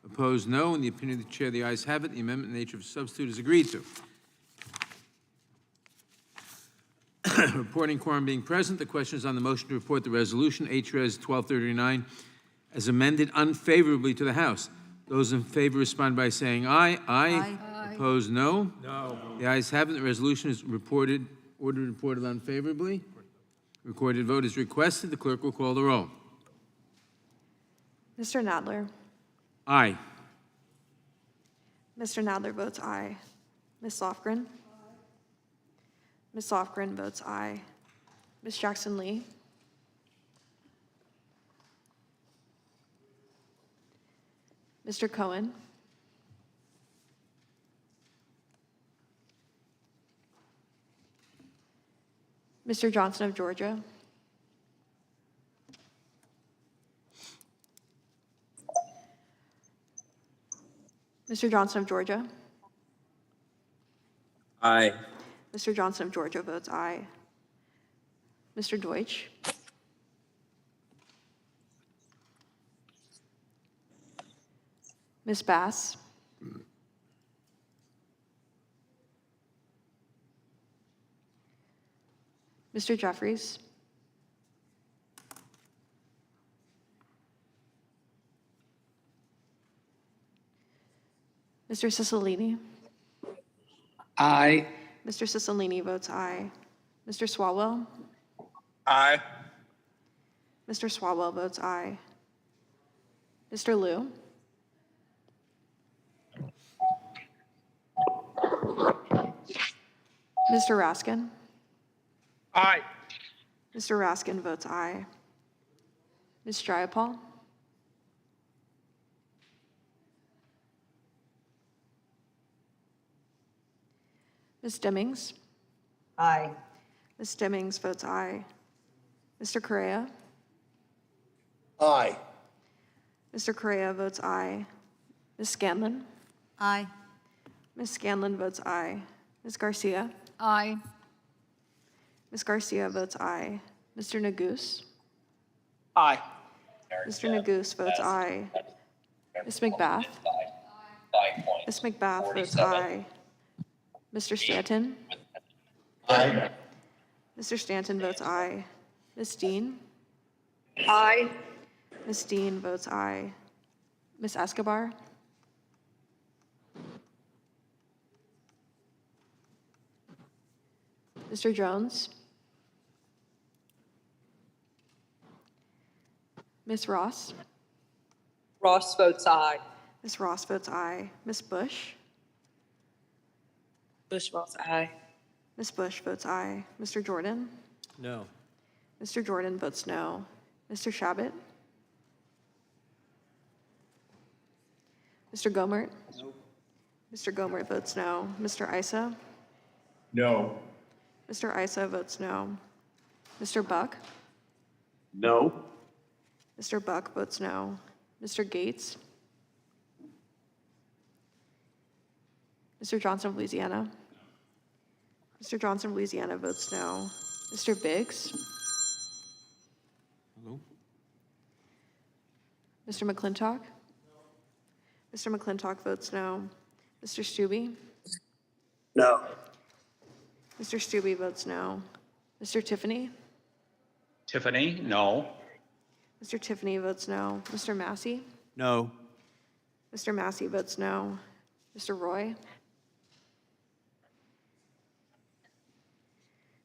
Opposed, no. In the opinion of the chair, the ayes have it. The amendment in the nature of a substitute is agreed to. Reporting quorum being present, the question is on the motion to report the resolution, H.Res. 1239, as amended unfavorably to the House. Those in favor respond by saying aye. Aye. Aye. Opposed, no. No. The ayes have it. The resolution is ordered reported unfavorably. Recorded vote is requested. The clerk will call the roll. Mr. Nadler. Aye. Mr. Nadler votes aye. Ms. Lofgren? Ms. Lofgren votes aye. Ms. Jackson Lee? Mr. Cohen? Mr. Johnson of Georgia? Mr. Johnson of Georgia? Aye. Mr. Johnson of Georgia votes aye. Mr. Deutsch? Ms. Bass? Mr. Jeffries? Mr. Cicilline? Aye. Mr. Cicilline votes aye. Mr. Swalwell? Aye. Mr. Swalwell votes aye. Mr. Liu? Mr. Raskin? Aye. Mr. Raskin votes aye. Ms. Jayapal? Ms. Demmings? Aye. Ms. Demmings votes aye. Mr. Correa? Aye. Mr. Correa votes aye. Ms. Scanlon? Aye. Ms. Scanlon votes aye. Ms. Garcia? Aye. Ms. Garcia votes aye. Mr. Neguse? Aye. Mr. Neguse votes aye. Ms. McBath? Ms. McBath votes aye. Mr. Stanton? Aye. Mr. Stanton votes aye. Ms. Dean? Aye. Ms. Dean votes aye. Ms. Escobar? Mr. Jones? Ms. Ross? Ross votes aye. Ms. Ross votes aye. Ms. Bush? Bush votes aye. Ms. Bush votes aye. Mr. Jordan? No. Mr. Jordan votes no. Mr. Shabbat? Mr. Gomert? Mr. Gomert votes no. Mr. Issa? No. Mr. Issa votes no. Mr. Buck? No. Mr. Buck votes no. Mr. Gates? Mr. Johnson of Louisiana? Mr. Johnson of Louisiana votes no. Mr. Biggs? Hello? Mr. McClintock? Mr. McClintock votes no. Mr. Stubbe? No. Mr. Stubbe votes no. Mr. Tiffany? Tiffany? No. Mr. Tiffany votes no. Mr. Massey? No. Mr. Massey votes no. Mr. Roy?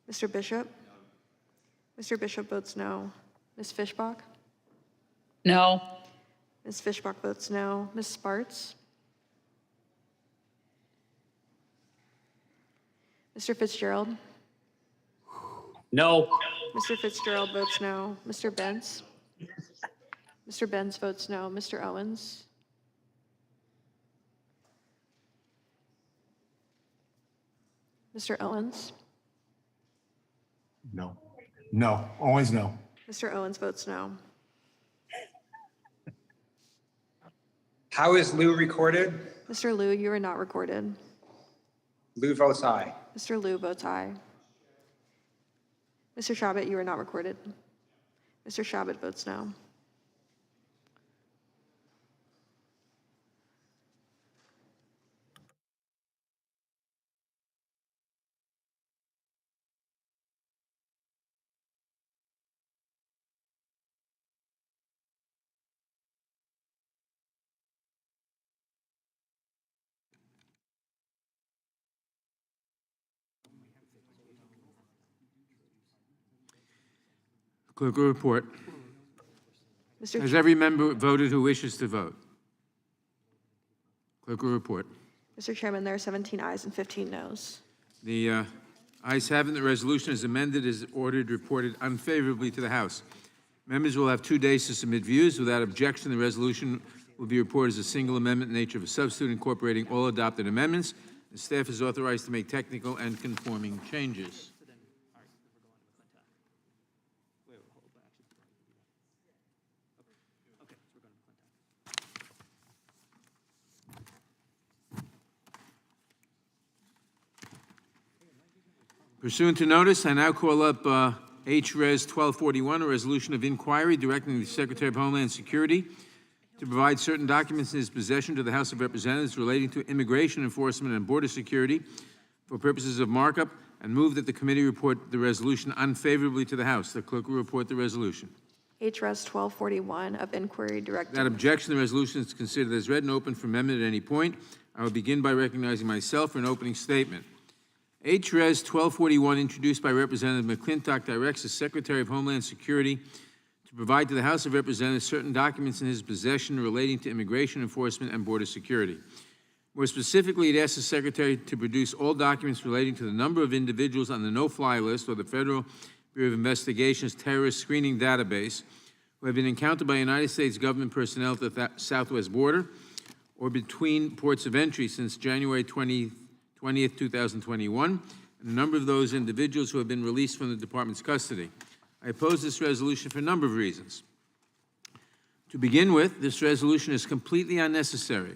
Mr. Bishop? Mr. Bishop votes no. Ms. Fishbach? No. Ms. Fishbach votes no. Ms. Sparts? Mr. Fitzgerald? No. Mr. Fitzgerald votes no. Mr. Benz? Mr. Benz votes no. Mr. Owens? Mr. Owens? No. No. Always no. Mr. Owens votes no. How is Lou recorded? Mr. Liu, you are not recorded. Lou votes aye. Mr. Liu votes aye. Mr. Shabbat, you are not recorded. Mr. Shabbat votes no. Clerk will report. Mr. Has every member voted who wishes to vote? Clerk will report. Mr. Chairman, there are 17 ayes and 15 noes. The ayes have it. The resolution as amended is ordered reported unfavorably to the House. Members will have 2 days to submit views. Without objection, the resolution will be reported as a single amendment in nature of a substitute incorporating all adopted amendments. The staff is authorized to make technical and conforming changes. Pursuant to notice, I now call up H.Res. 1241, a resolution of inquiry directing the Secretary of Homeland Security to provide certain documents in his possession to the House of Representatives relating to immigration enforcement and border security for purposes of markup, and move that the committee report the resolution unfavorably to the House. The clerk will report the resolution. H.Res. 1241 of inquiry directing. Without objection, the resolution is considered as read and open for amendment at any point. I will begin by recognizing myself for an opening statement. H.Res. 1241, introduced by Representative McClintock, directs the Secretary of Homeland Security to provide to the House of Representatives certain documents in his possession relating to immigration enforcement and border security. More specifically, it asks the Secretary to produce all documents relating to the number of individuals on the no-fly list or the Federal Bureau of Investigation's terrorist screening database who have been encountered by United States government personnel at the southwest border or between ports of entry since January 20th, 2021, and the number of those individuals who have been released from the Department's custody. I oppose this resolution for a number of reasons. To begin with, this resolution is completely unnecessary.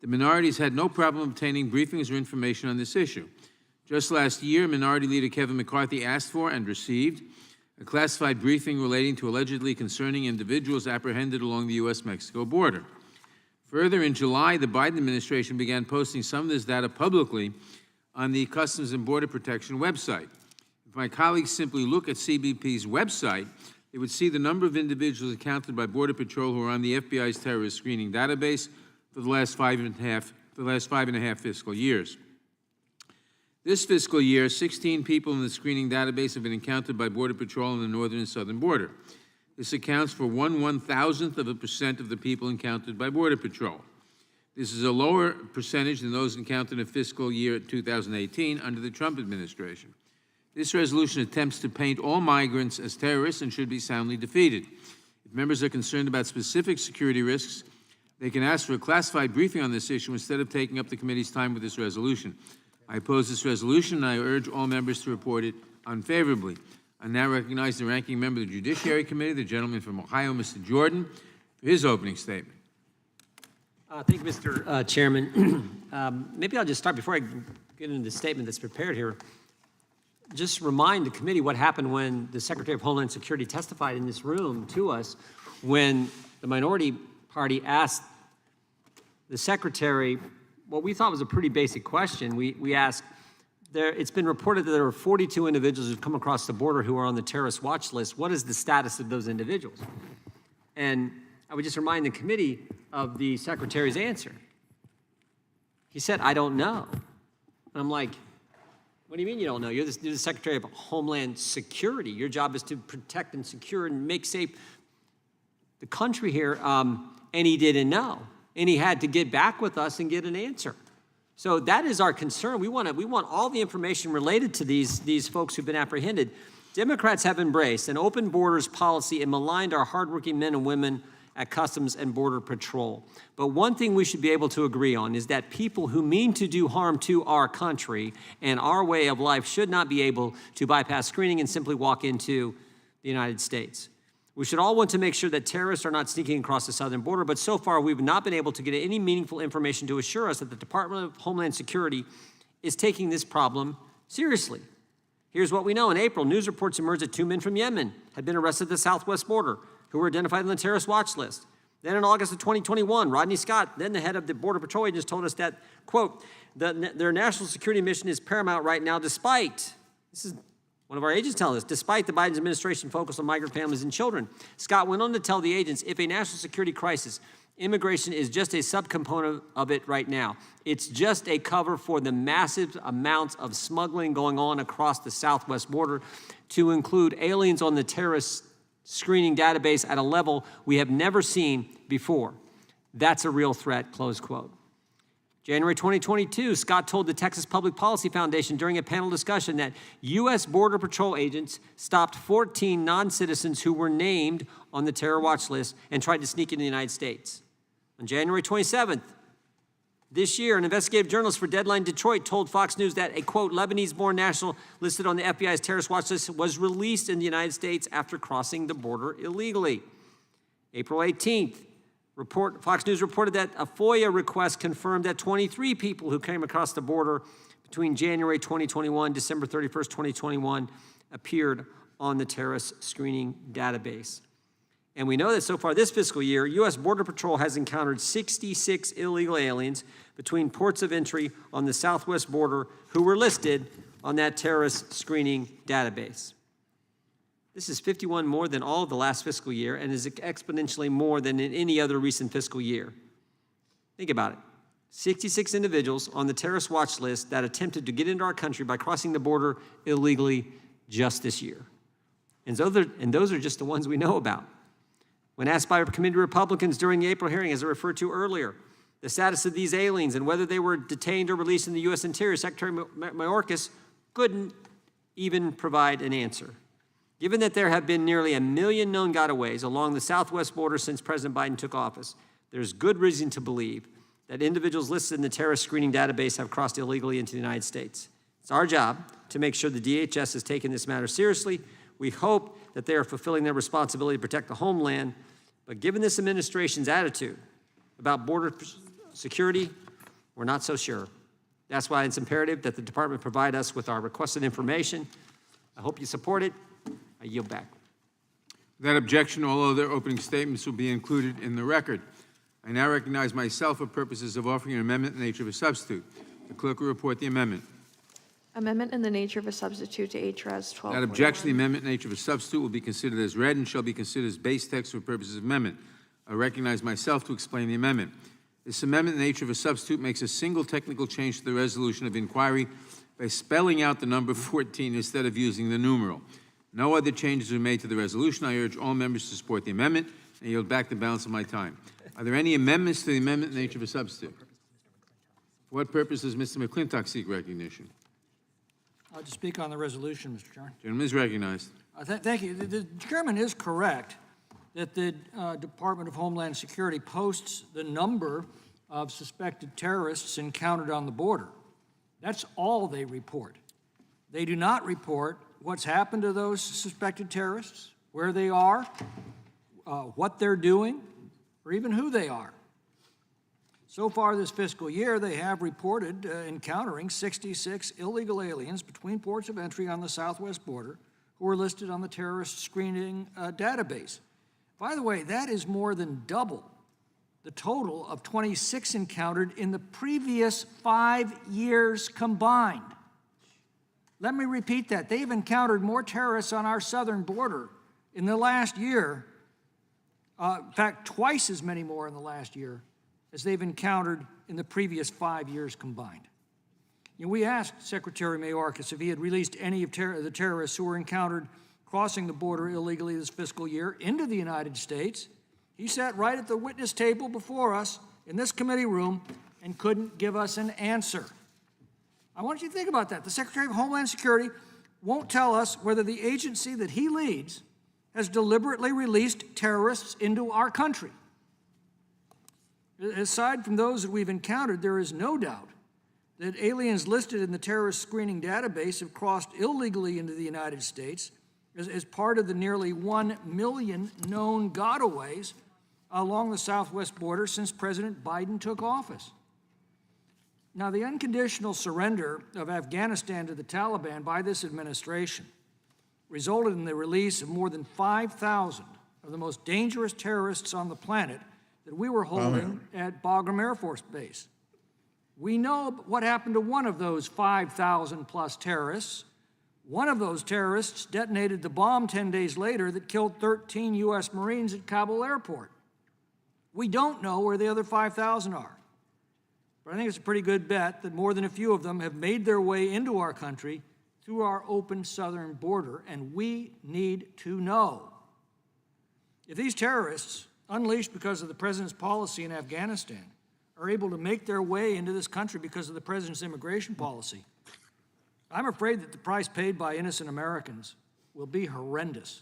The minorities had no problem obtaining briefings or information on this issue. Just last year, Minority Leader Kevin McCarthy asked for and received a classified briefing relating to allegedly concerning individuals apprehended along the U.S.-Mexico border. Further, in July, the Biden administration began posting some of this data publicly on the Customs and Border Protection website. If my colleagues simply look at CBP's website, they would see the number of individuals accounted by Border Patrol who are on the FBI's terrorist screening database for the last five and a half fiscal years. This fiscal year, 16 people in the screening database have been encountered by Border Patrol on the northern and southern border. This accounts for 1/1000% of the people encountered by Border Patrol. This is a lower percentage than those encountered in fiscal year 2018 under the Trump administration. This resolution attempts to paint all migrants as terrorists and should be soundly defeated. If members are concerned about specific security risks, they can ask for a classified briefing on this issue instead of taking up the committee's time with this resolution. I oppose this resolution, and I urge all members to report it unfavorably. I now recognize the ranking member of the Judiciary Committee, the gentleman from Ohio, Mr. Jordan, for his opening statement. Thank you, Mr. Chairman. Maybe I'll just start before I get into the statement that's prepared here. Just remind the committee what happened when the Secretary of Homeland Security testified in this room to us when the minority party asked the Secretary what we thought was a pretty basic question. We asked, it's been reported that there are 42 individuals who've come across the border who are on the terrorist watch list. What is the status of those individuals? And I would just remind the committee of the Secretary's answer. He said, I don't know. And I'm like, what do you mean you don't know? You're the Secretary of Homeland Security. Your job is to protect and secure and make safe the country here. And he didn't know. And he had to get back with us and get an answer. So that is our concern. We want all the information related to these folks who've been apprehended. Democrats have embraced an open borders policy and maligned our hardworking men and women at Customs and Border Patrol. But one thing we should be able to agree on is that people who mean to do harm to our country and our way of life should not be able to bypass screening and simply walk into the United States. We should all want to make sure that terrorists are not sneaking across the southern border, but so far we've not been able to get any meaningful information to assure us that the Department of Homeland Security is taking this problem seriously. Here's what we know. In April, news reports emerged that 2 men from Yemen had been arrested at the southwest border who were identified on the terrorist watch list. Then in August of 2021, Rodney Scott, then the head of the Border Patrol agents, told us that, quote, their national security mission is paramount right now despite, this is one of our agents telling us, despite the Biden administration focus on migrant families and children. Scott went on to tell the agents, if a national security crisis, immigration is just a subcomponent of it right now. It's just a cover for the massive amounts of smuggling going on across the southwest border to include aliens on the terrorist screening database at a level we have never seen before. That's a real threat, close quote. January 2022, Scott told the Texas Public Policy Foundation during a panel discussion that U.S. Border Patrol agents stopped 14 non-citizens who were named on the terror watch list and tried to sneak into the United States. On January 27th, this year, an investigative journalist for Deadline Detroit told Fox News that a, quote, Lebanese-born national listed on the FBI's terrorist watch list was released in the United States after crossing the border illegally. April 18th, Fox News reported that a FOIA request confirmed that 23 people who came across the border between January 2021, December 31st, 2021, appeared on the terrorist screening database. And we know that so far this fiscal year, U.S. Border Patrol has encountered 66 illegal aliens between ports of entry on the southwest border who were listed on that terrorist screening database. This is 51 more than all of the last fiscal year and is exponentially more than in any other recent fiscal year. Think about it. 66 individuals on the terrorist watch list that attempted to get into our country by crossing the border illegally just this year. And those are just the ones we know about. When asked by committee Republicans during the April hearing, as I referred to earlier, the status of these aliens and whether they were detained or released in the U.S. Interior, Secretary Mayorkas couldn't even provide an answer. Given that there have been nearly 1 million known gotaways along the southwest border since President Biden took office, there's good reason to believe that individuals listed in the terrorist screening database have crossed illegally into the United States. It's our job to make sure the DHS has taken this matter seriously. We hope that they are fulfilling their responsibility to protect the homeland, but given this administration's attitude about border security, we're not so sure. That's why it's imperative that the department provide us with our requested information. I hope you support it. I yield back. Without objection, all other opening statements will be included in the record. I now recognize myself for purposes of offering an amendment in the nature of a substitute. The clerk will report the amendment. Amendment in the nature of a substitute to H.Res. 12. Without objection, the amendment in the nature of a substitute will be considered as read and shall be considered as base text for purposes of amendment. I recognize myself to explain the amendment. This amendment in the nature of a substitute makes a single technical change to the resolution of inquiry by spelling out the number 14 instead of using the numeral. No other changes are made to the resolution. I urge all members to support the amendment and yield back the balance of my time. Are there any amendments to the amendment in the nature of a substitute? For what purpose does Mr. McClintock seek recognition? I'll just speak on the resolution, Mr. Chairman. Gentleman is recognized. Thank you. The chairman is correct that the Department of Homeland Security posts the number of suspected terrorists encountered on the border. That's all they report. They do not report what's happened to those suspected terrorists, where they are, what they're doing, or even who they are. So far this fiscal year, they have reported encountering 66 illegal aliens between ports of entry on the southwest border who are listed on the terrorist screening database. By the way, that is more than double the total of 26 encountered in the previous 5 years combined. Let me repeat that. They've encountered more terrorists on our southern border in the last year, in fact, twice as many more in the last year as they've encountered in the previous 5 years combined. You know, we asked Secretary Mayorkas if he had released any of the terrorists who were encountered crossing the border illegally this fiscal year into the United States. He sat right at the witness table before us in this committee room and couldn't give us an answer. I want you to think about that. The Secretary of Homeland Security won't tell us whether the agency that he leads has deliberately released terrorists into our country. Aside from those that we've encountered, there is no doubt that aliens listed in the terrorist screening database have crossed illegally into the United States as part of the nearly 1 million known gotaways along the southwest border since President Biden took office. Now, the unconditional surrender of Afghanistan to the Taliban by this administration resulted in the release of more than 5,000 of the most dangerous terrorists on the planet that we were holding at Bagram Air Force Base. We know what happened to one of those 5,000 plus terrorists. One of those terrorists detonated the bomb 10 days later that killed 13 U.S. Marines at Kabul airport. We don't know where the other 5,000 are. But I think it's a pretty good bet that more than a few of them have made their way into our country through our open southern border, and we need to know. If these terrorists, unleashed because of the president's policy in Afghanistan, are able to make their way into this country because of the president's immigration policy. I'm afraid that the price paid by innocent Americans will be horrendous.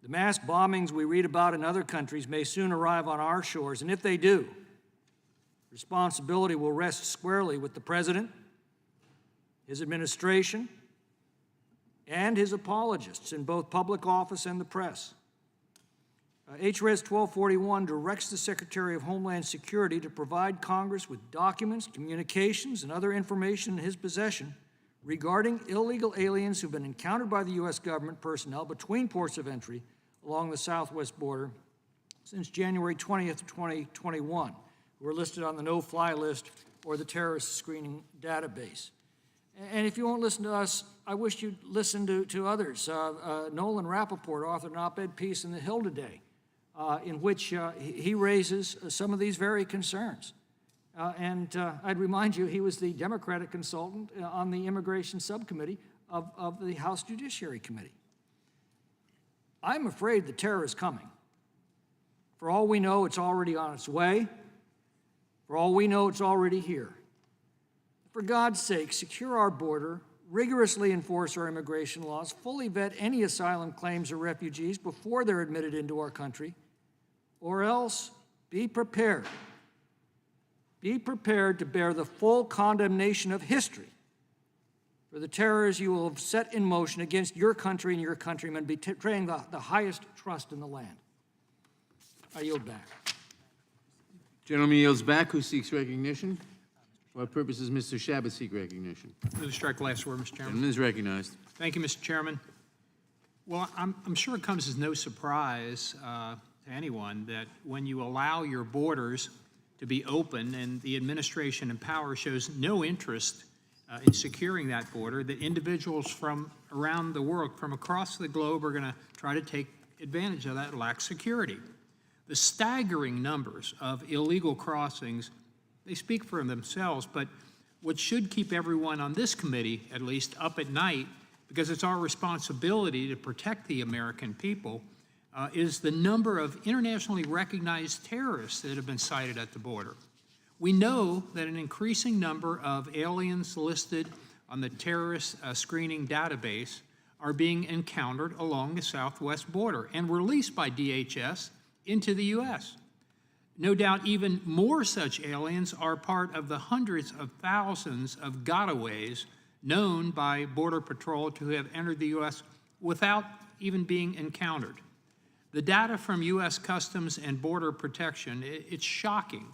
The mass bombings we read about in other countries may soon arrive on our shores, and if they do, responsibility will rest squarely with the president, his administration, and his apologists in both public office and the press. H.Res. 1241 directs the Secretary of Homeland Security to provide Congress with documents, communications, and other information in his possession regarding illegal aliens who've been encountered by the U.S. government personnel between ports of entry along the southwest border since January 20th, 2021, who are listed on the no-fly list or the terrorist screening database. And if you won't listen to us, I wish you'd listen to others. Nolan Rappaport authored an op-ed piece in The Hill today in which he raises some of these very concerns. I'd remind you, he was the Democratic consultant on the Immigration Subcommittee of the House Judiciary Committee. I'm afraid the terror is coming. For all we know, it's already on its way. For all we know, it's already here. For God's sake, secure our border, rigorously enforce our immigration laws, fully vet any asylum claims of refugees before they're admitted into our country, or else be prepared. Be prepared to bear the full condemnation of history for the terrors you will have set in motion against your country and your countrymen, betraying the highest trust in the land. I yield back. Gentleman yields back. Who seeks recognition? For what purposes Mr. Shabbat seek recognition? Move to strike the last word, Mr. Chairman. Gentleman is recognized. Thank you, Mr. Chairman. Well, I'm sure it comes as no surprise to anyone that when you allow your borders to be open and the administration in power shows no interest in securing that border, that individuals from around the world, from across the globe, are going to try to take advantage of that lack of security. The staggering numbers of illegal crossings, they speak for themselves, but what should keep everyone on this committee, at least, up at night, because it's our responsibility to protect the American people, is the number of internationally recognized terrorists that have been sighted at the border. We know that an increasing number of aliens listed on the terrorist screening database are being encountered along the southwest border and released by DHS into the U.S. No doubt even more such aliens are part of the hundreds of thousands of gotaways known by Border Patrol to have entered the U.S. without even being encountered. The data from U.S. Customs and Border Protection, it's shocking.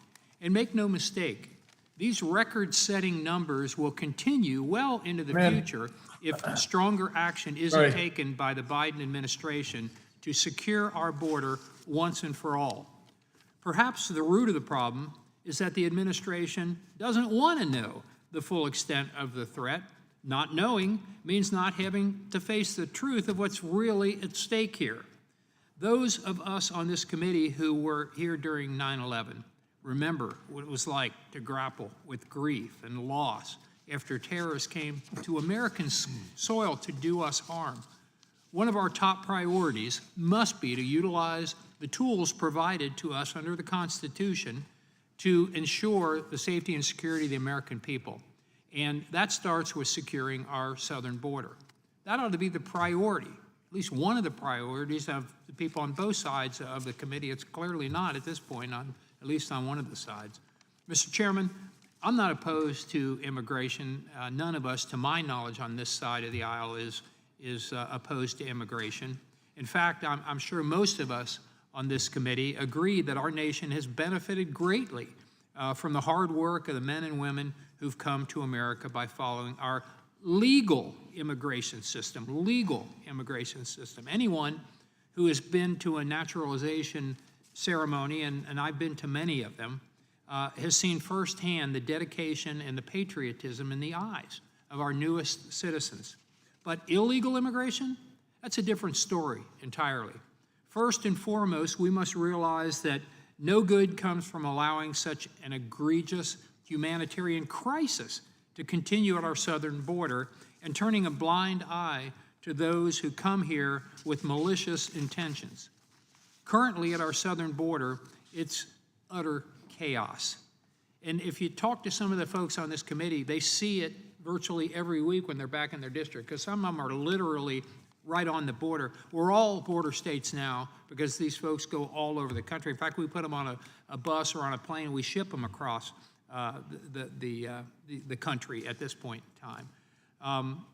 And make no mistake, these record-setting numbers will continue well into the future if stronger action isn't taken by the Biden administration to secure our border once and for all. Perhaps the root of the problem is that the administration doesn't want to know the full extent of the threat. Not knowing means not having to face the truth of what's really at stake here. Those of us on this committee who were here during 9/11 remember what it was like to grapple with grief and loss after terrorists came to American soil to do us harm. One of our top priorities must be to utilize the tools provided to us under the Constitution to ensure the safety and security of the American people. And that starts with securing our southern border. That ought to be the priority, at least one of the priorities of the people on both sides of the committee. It's clearly not at this point, at least on one of the sides. Mr. Chairman, I'm not opposed to immigration. None of us, to my knowledge, on this side of the aisle is opposed to immigration. In fact, I'm sure most of us on this committee agree that our nation has benefited greatly from the hard work of the men and women who've come to America by following our legal immigration system, Anyone who has been to a naturalization ceremony, and I've been to many of them, has seen firsthand the dedication and the patriotism in the eyes of our newest citizens. But illegal immigration, that's a different story entirely. First and foremost, we must realize that no good comes from allowing such an egregious humanitarian crisis to continue at our southern border and turning a blind eye to those who come here with malicious intentions. Currently at our southern border, it's utter chaos. And if you talk to some of the folks on this committee, they see it virtually every week when they're back in their district, because some of them are literally right on the border. We're all border states now because these folks go all over the country. In fact, we put them on a bus or on a plane, and we ship them across the country at this point in time.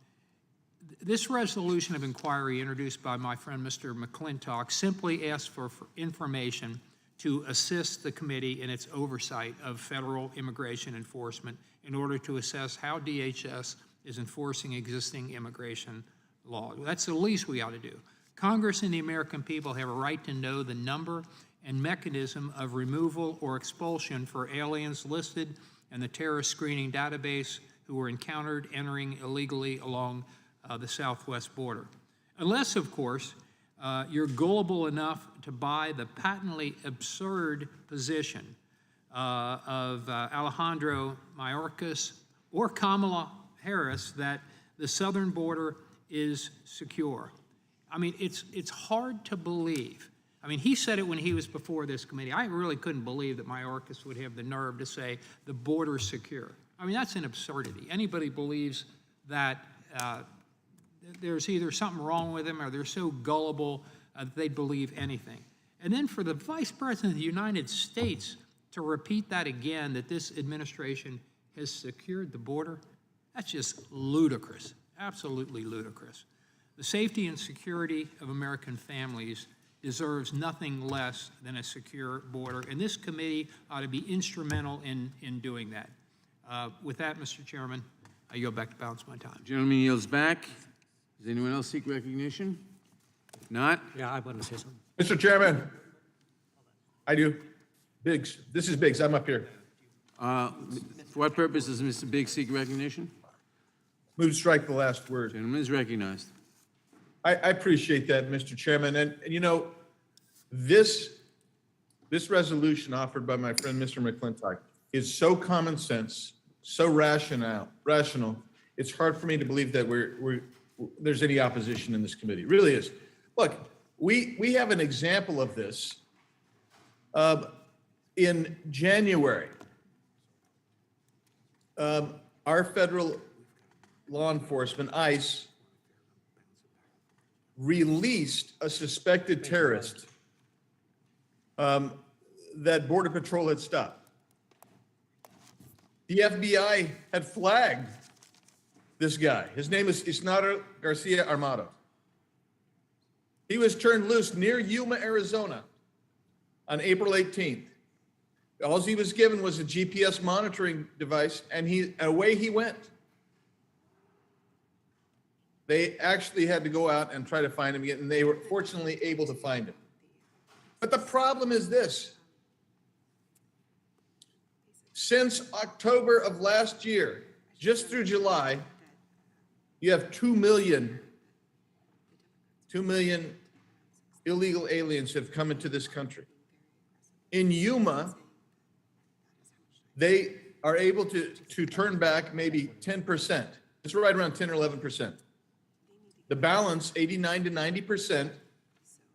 This resolution of inquiry introduced by my friend Mr. McClintock simply asks for information to assist the committee in its oversight of federal immigration enforcement in order to assess how DHS is enforcing existing immigration law. That's the least we ought to do. Congress and the American people have a right to know the number and mechanism of removal or expulsion for aliens listed in the terrorist screening database who were encountered entering illegally along the southwest border. Unless, of course, you're gullible enough to buy the patently absurd position of Alejandro Mayorkas or Kamala Harris that the southern border is secure. I mean, it's hard to believe. I mean, he said it when he was before this committee. I really couldn't believe that Mayorkas would have the nerve to say the border's secure. I mean, that's an absurdity. Anybody believes that there's either something wrong with them or they're so gullible that they believe anything. And then for the Vice President of the United States to repeat that again, that this administration has secured the border, that's just ludicrous, absolutely ludicrous. The safety and security of American families deserves nothing less than a secure border, and this committee ought to be instrumental in doing that. With that, Mr. Chairman, I yield back to balance my time. Gentleman yields back. Does anyone else seek recognition? If not, Yeah, I want to say something. Mr. Chairman, I do. Biggs, this is Biggs, I'm up here. for what purpose does Mr. Biggs seek recognition? Move to strike the last word. Gentleman is recognized. I appreciate that, Mr. Chairman. And you know, this resolution offered by my friend, Mr. McClintock, is so common sense, so rational. It's hard for me to believe that there's any opposition in this committee. It really is. Look, we have an example of this in January. Our federal law enforcement, ICE, released a suspected terrorist that Border Patrol had stopped. The FBI had flagged this guy. His name is Isnaro Garcia Armado. He was turned loose near Yuma, Arizona on April 18th. All he was given was a GPS monitoring device, and away he went. They actually had to go out and try to find him again, and they were fortunately able to find him. But the problem is this. Since October of last year, just through July, you have 2 million illegal aliens have come into this country. In Yuma, they are able to turn back maybe 10%. It's right around 10 or 11%. The balance, 89 to 90%,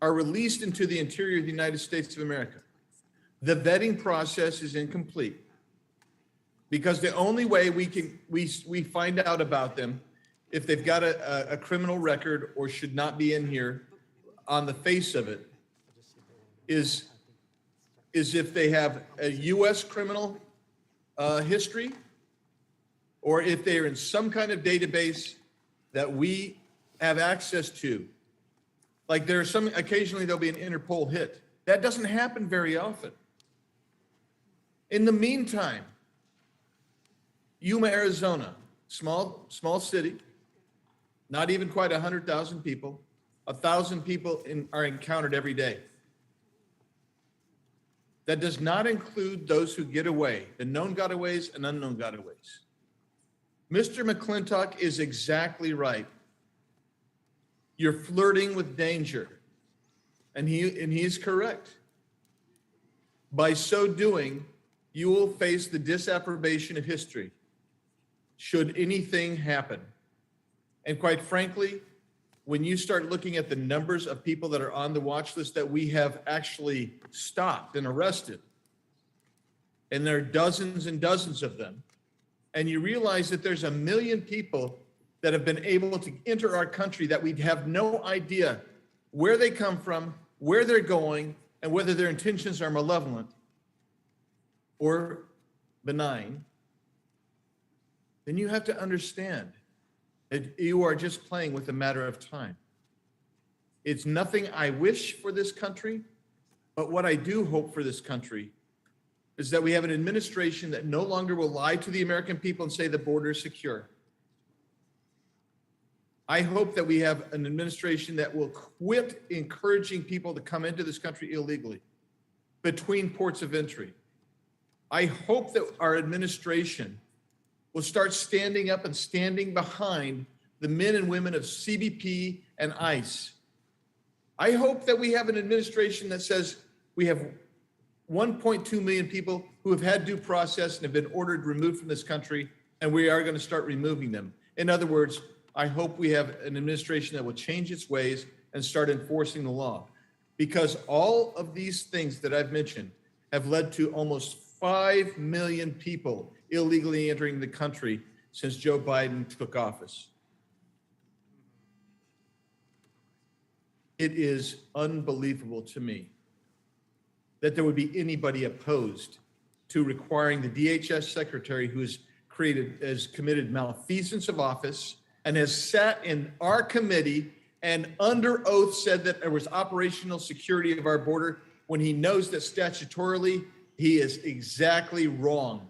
are released into the interior of the United States of America. The vetting process is incomplete because the only way we find out about them if they've got a criminal record or should not be in here on the face of it is if they have a U.S. criminal history or if they are in some kind of database that we have access to. Like occasionally there'll be an Interpol hit. That doesn't happen very often. In the meantime, Yuma, Arizona, small city, not even quite 100,000 people, 1,000 people are encountered every day. That does not include those who get away, the known gotaways and unknown gotaways. Mr. McClintock is exactly right. You're flirting with danger, and he's correct. By so doing, you will face the disapprobation of history should anything happen. And quite frankly, when you start looking at the numbers of people that are on the watch list that we have actually stopped and arrested, and there are dozens and dozens of them, and you realize that there's 1 million people that have been able to enter our country that we have no idea where they come from, where they're going, and whether their intentions are malevolent or benign, then you have to understand that you are just playing with a matter of time. It's nothing I wish for this country, but what I do hope for this country is that we have an administration that no longer will lie to the American people and say the border is secure. I hope that we have an administration that will quit encouraging people to come into this country illegally between ports of entry. I hope that our administration will start standing up and standing behind the men and women of CBP and ICE. I hope that we have an administration that says we have 1.2 million people who have had due process and have been ordered removed from this country, and we are going to start removing them. In other words, I hope we have an administration that will change its ways and start enforcing the law, because all of these things that I've mentioned have led to almost 5 million people illegally entering the country since Joe Biden took office. It is unbelievable to me that there would be anybody opposed to requiring the DHS secretary who has committed malfeasance of office and has sat in our committee and under oath said that there was operational security of our border when he knows that statutorily he is exactly wrong.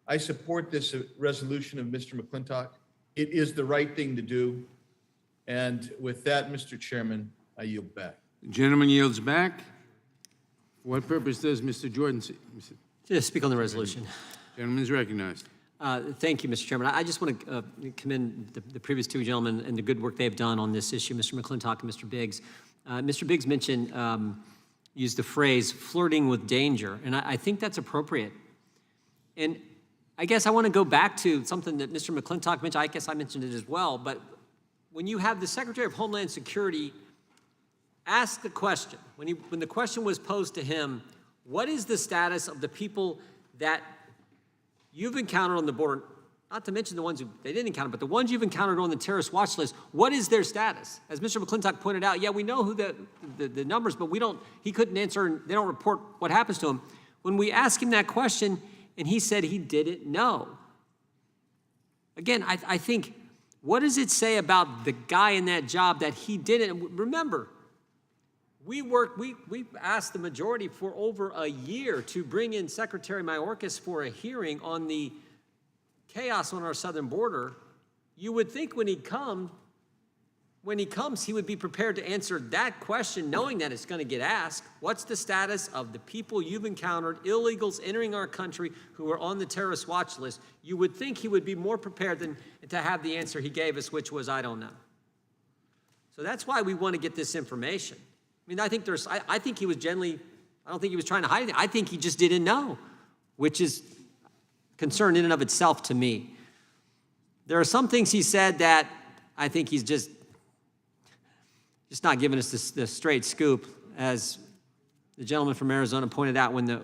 I support this resolution of Mr. McClintock. It is the right thing to do. And with that, Mr. Chairman, I yield back. The gentleman yields back. For what purpose does Mr. Jordan Just speak on the resolution. Gentleman is recognized. Thank you, Mr. Chairman. I just want to commend the previous two gentlemen and the good work they've done on this issue, Mr. McClintock and Mr. Biggs. Mr. Biggs mentioned, used the phrase flirting with danger, and I think that's appropriate. And I guess I want to go back to something that Mr. McClintock mentioned. I guess I mentioned it as well, but when you have the Secretary of Homeland Security ask the question, when the question was posed to him, what is the status of the people that you've encountered on the border, not to mention the ones who they didn't encounter, but the ones you've encountered on the terrorist watch list, what is their status? As Mr. McClintock pointed out, yeah, we know who the numbers, but he couldn't answer, and they don't report what happens to him. When we asked him that question, and he said he didn't know. Again, I think, what does it say about the guy in that job that he didn't? Remember, we asked the majority for over a year to bring in Secretary Mayorkas for a hearing on the chaos on our southern border. You would think when he comes, he would be prepared to answer that question, knowing that it's going to get asked. What's the status of the people you've encountered, illegals entering our country who are on the terrorist watch list? You would think he would be more prepared than to have the answer he gave us, which was, I don't know. So that's why we want to get this information. I mean, I think he was I don't think he was trying to hide anything. I think he just didn't know, which is concern in and of itself to me. There are some things he said that I think he's just not giving us the straight scoop. As the gentleman from Arizona pointed out, when the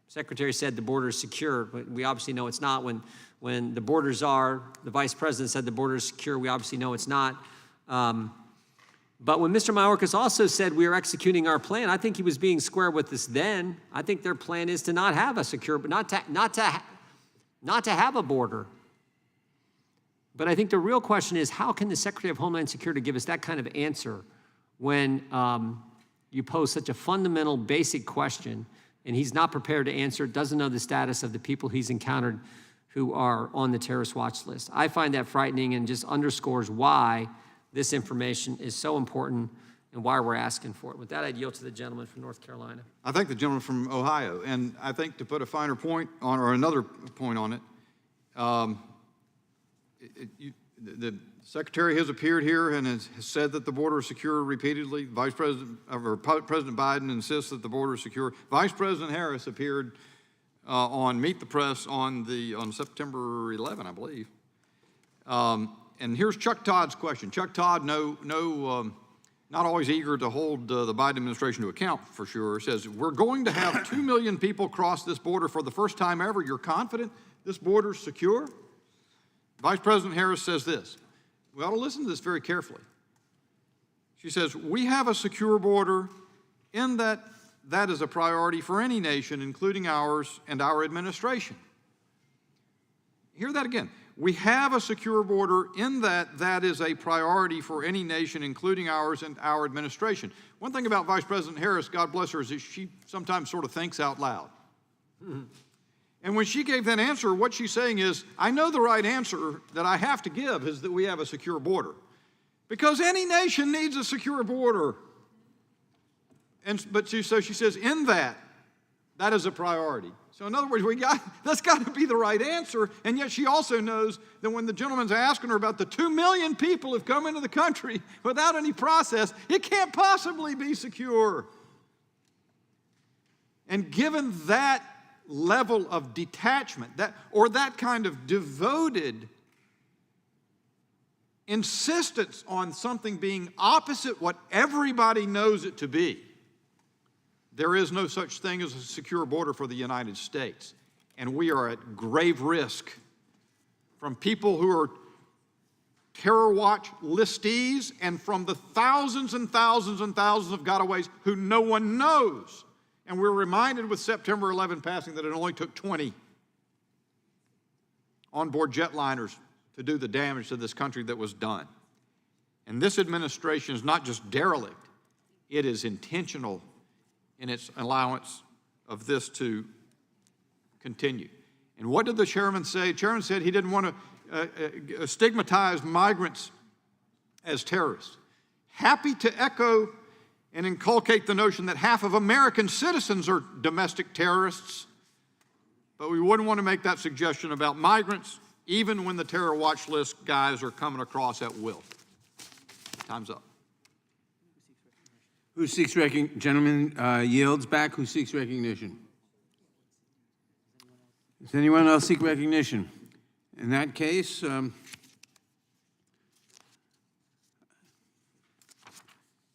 secretary said the border is secure, but we obviously know it's not. When the borders are, the vice president said the border is secure, we obviously know it's not. But when Mr. Mayorkas also said we are executing our plan, I think he was being square with us then. I think their plan is to not have a secure, but not to have a border. But I think the real question is, how can the Secretary of Homeland Security give us that kind of answer when you pose such a fundamental, basic question, and he's not prepared to answer, doesn't know the status of the people he's encountered who are on the terrorist watch list? I find that frightening and just underscores why this information is so important and why we're asking for it. With that, I'd yield to the gentleman from North Carolina. I thank the gentleman from Ohio, and I think to put a finer point on, or another point on it, the Secretary has appeared here and has said that the border is secure repeatedly. President Biden insists that the border is secure. Vice President Harris appeared on Meet the Press on September 11, I believe. And here's Chuck Todd's question. Chuck Todd, no not always eager to hold the Biden administration to account for sure, says, we're going to have 2 million people cross this border for the first time ever. You're confident this border's secure? Vice President Harris says this. We ought to listen to this very carefully. She says, we have a secure border in that that is a priority for any nation, including ours and our administration. Hear that again. We have a secure border in that that is a priority for any nation, including ours and our administration. One thing about Vice President Harris, God bless her, is that she sometimes sort of thinks out loud. And when she gave that answer, what she's saying is, I know the right answer that I have to give is that we have a secure border. Because any nation needs a secure border. So she says, in that is a priority. So in other words, that's got to be the right answer. And yet she also knows that when the gentleman's asking her about the 2 million people who've come into the country without any process, it can't possibly be secure. And given that level of detachment, that kind of devoted insistence on something being opposite what everybody knows it to be, there is no such thing as a secure border for the United States. And we are at grave risk from people who are terror watch listees and from the thousands and thousands and thousands of gotaways who no one knows. And we're reminded with September 11 passing that it only took 20 onboard jetliners to do the damage to this country that was done. And this administration is not just derelict, it is intentional in its allowance of this to continue. And what did the chairman say? The chairman said he didn't want to stigmatize migrants as terrorists. Happy to echo and inculcate the notion that half of American citizens are domestic terrorists, but we wouldn't want to make that suggestion about migrants, even when the terror watch list guys are coming across at will. Time's up. Who seeks recognition? Gentleman yields back. Who seeks recognition? Does anyone else seek recognition? In that case, the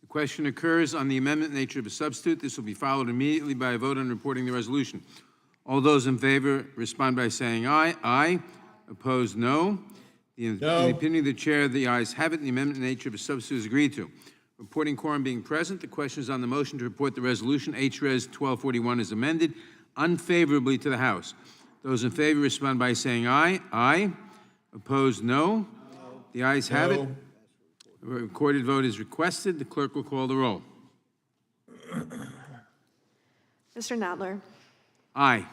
question occurs on the amendment nature of a substitute. This will be followed immediately by a vote on reporting the resolution. All those in favor respond by saying aye. Aye. Opposed, no. In the opinion of the chair, the ayes have it. The amendment nature of a substitute is agreed to. Reporting quorum being present, the question is on the motion to report the resolution H.Res. 1241 is amended unfavorably to the House. Those in favor respond by saying aye. Aye. Opposed, no. The ayes have it. A recorded vote is requested. The clerk will call the roll. Mr. Nadler. Aye.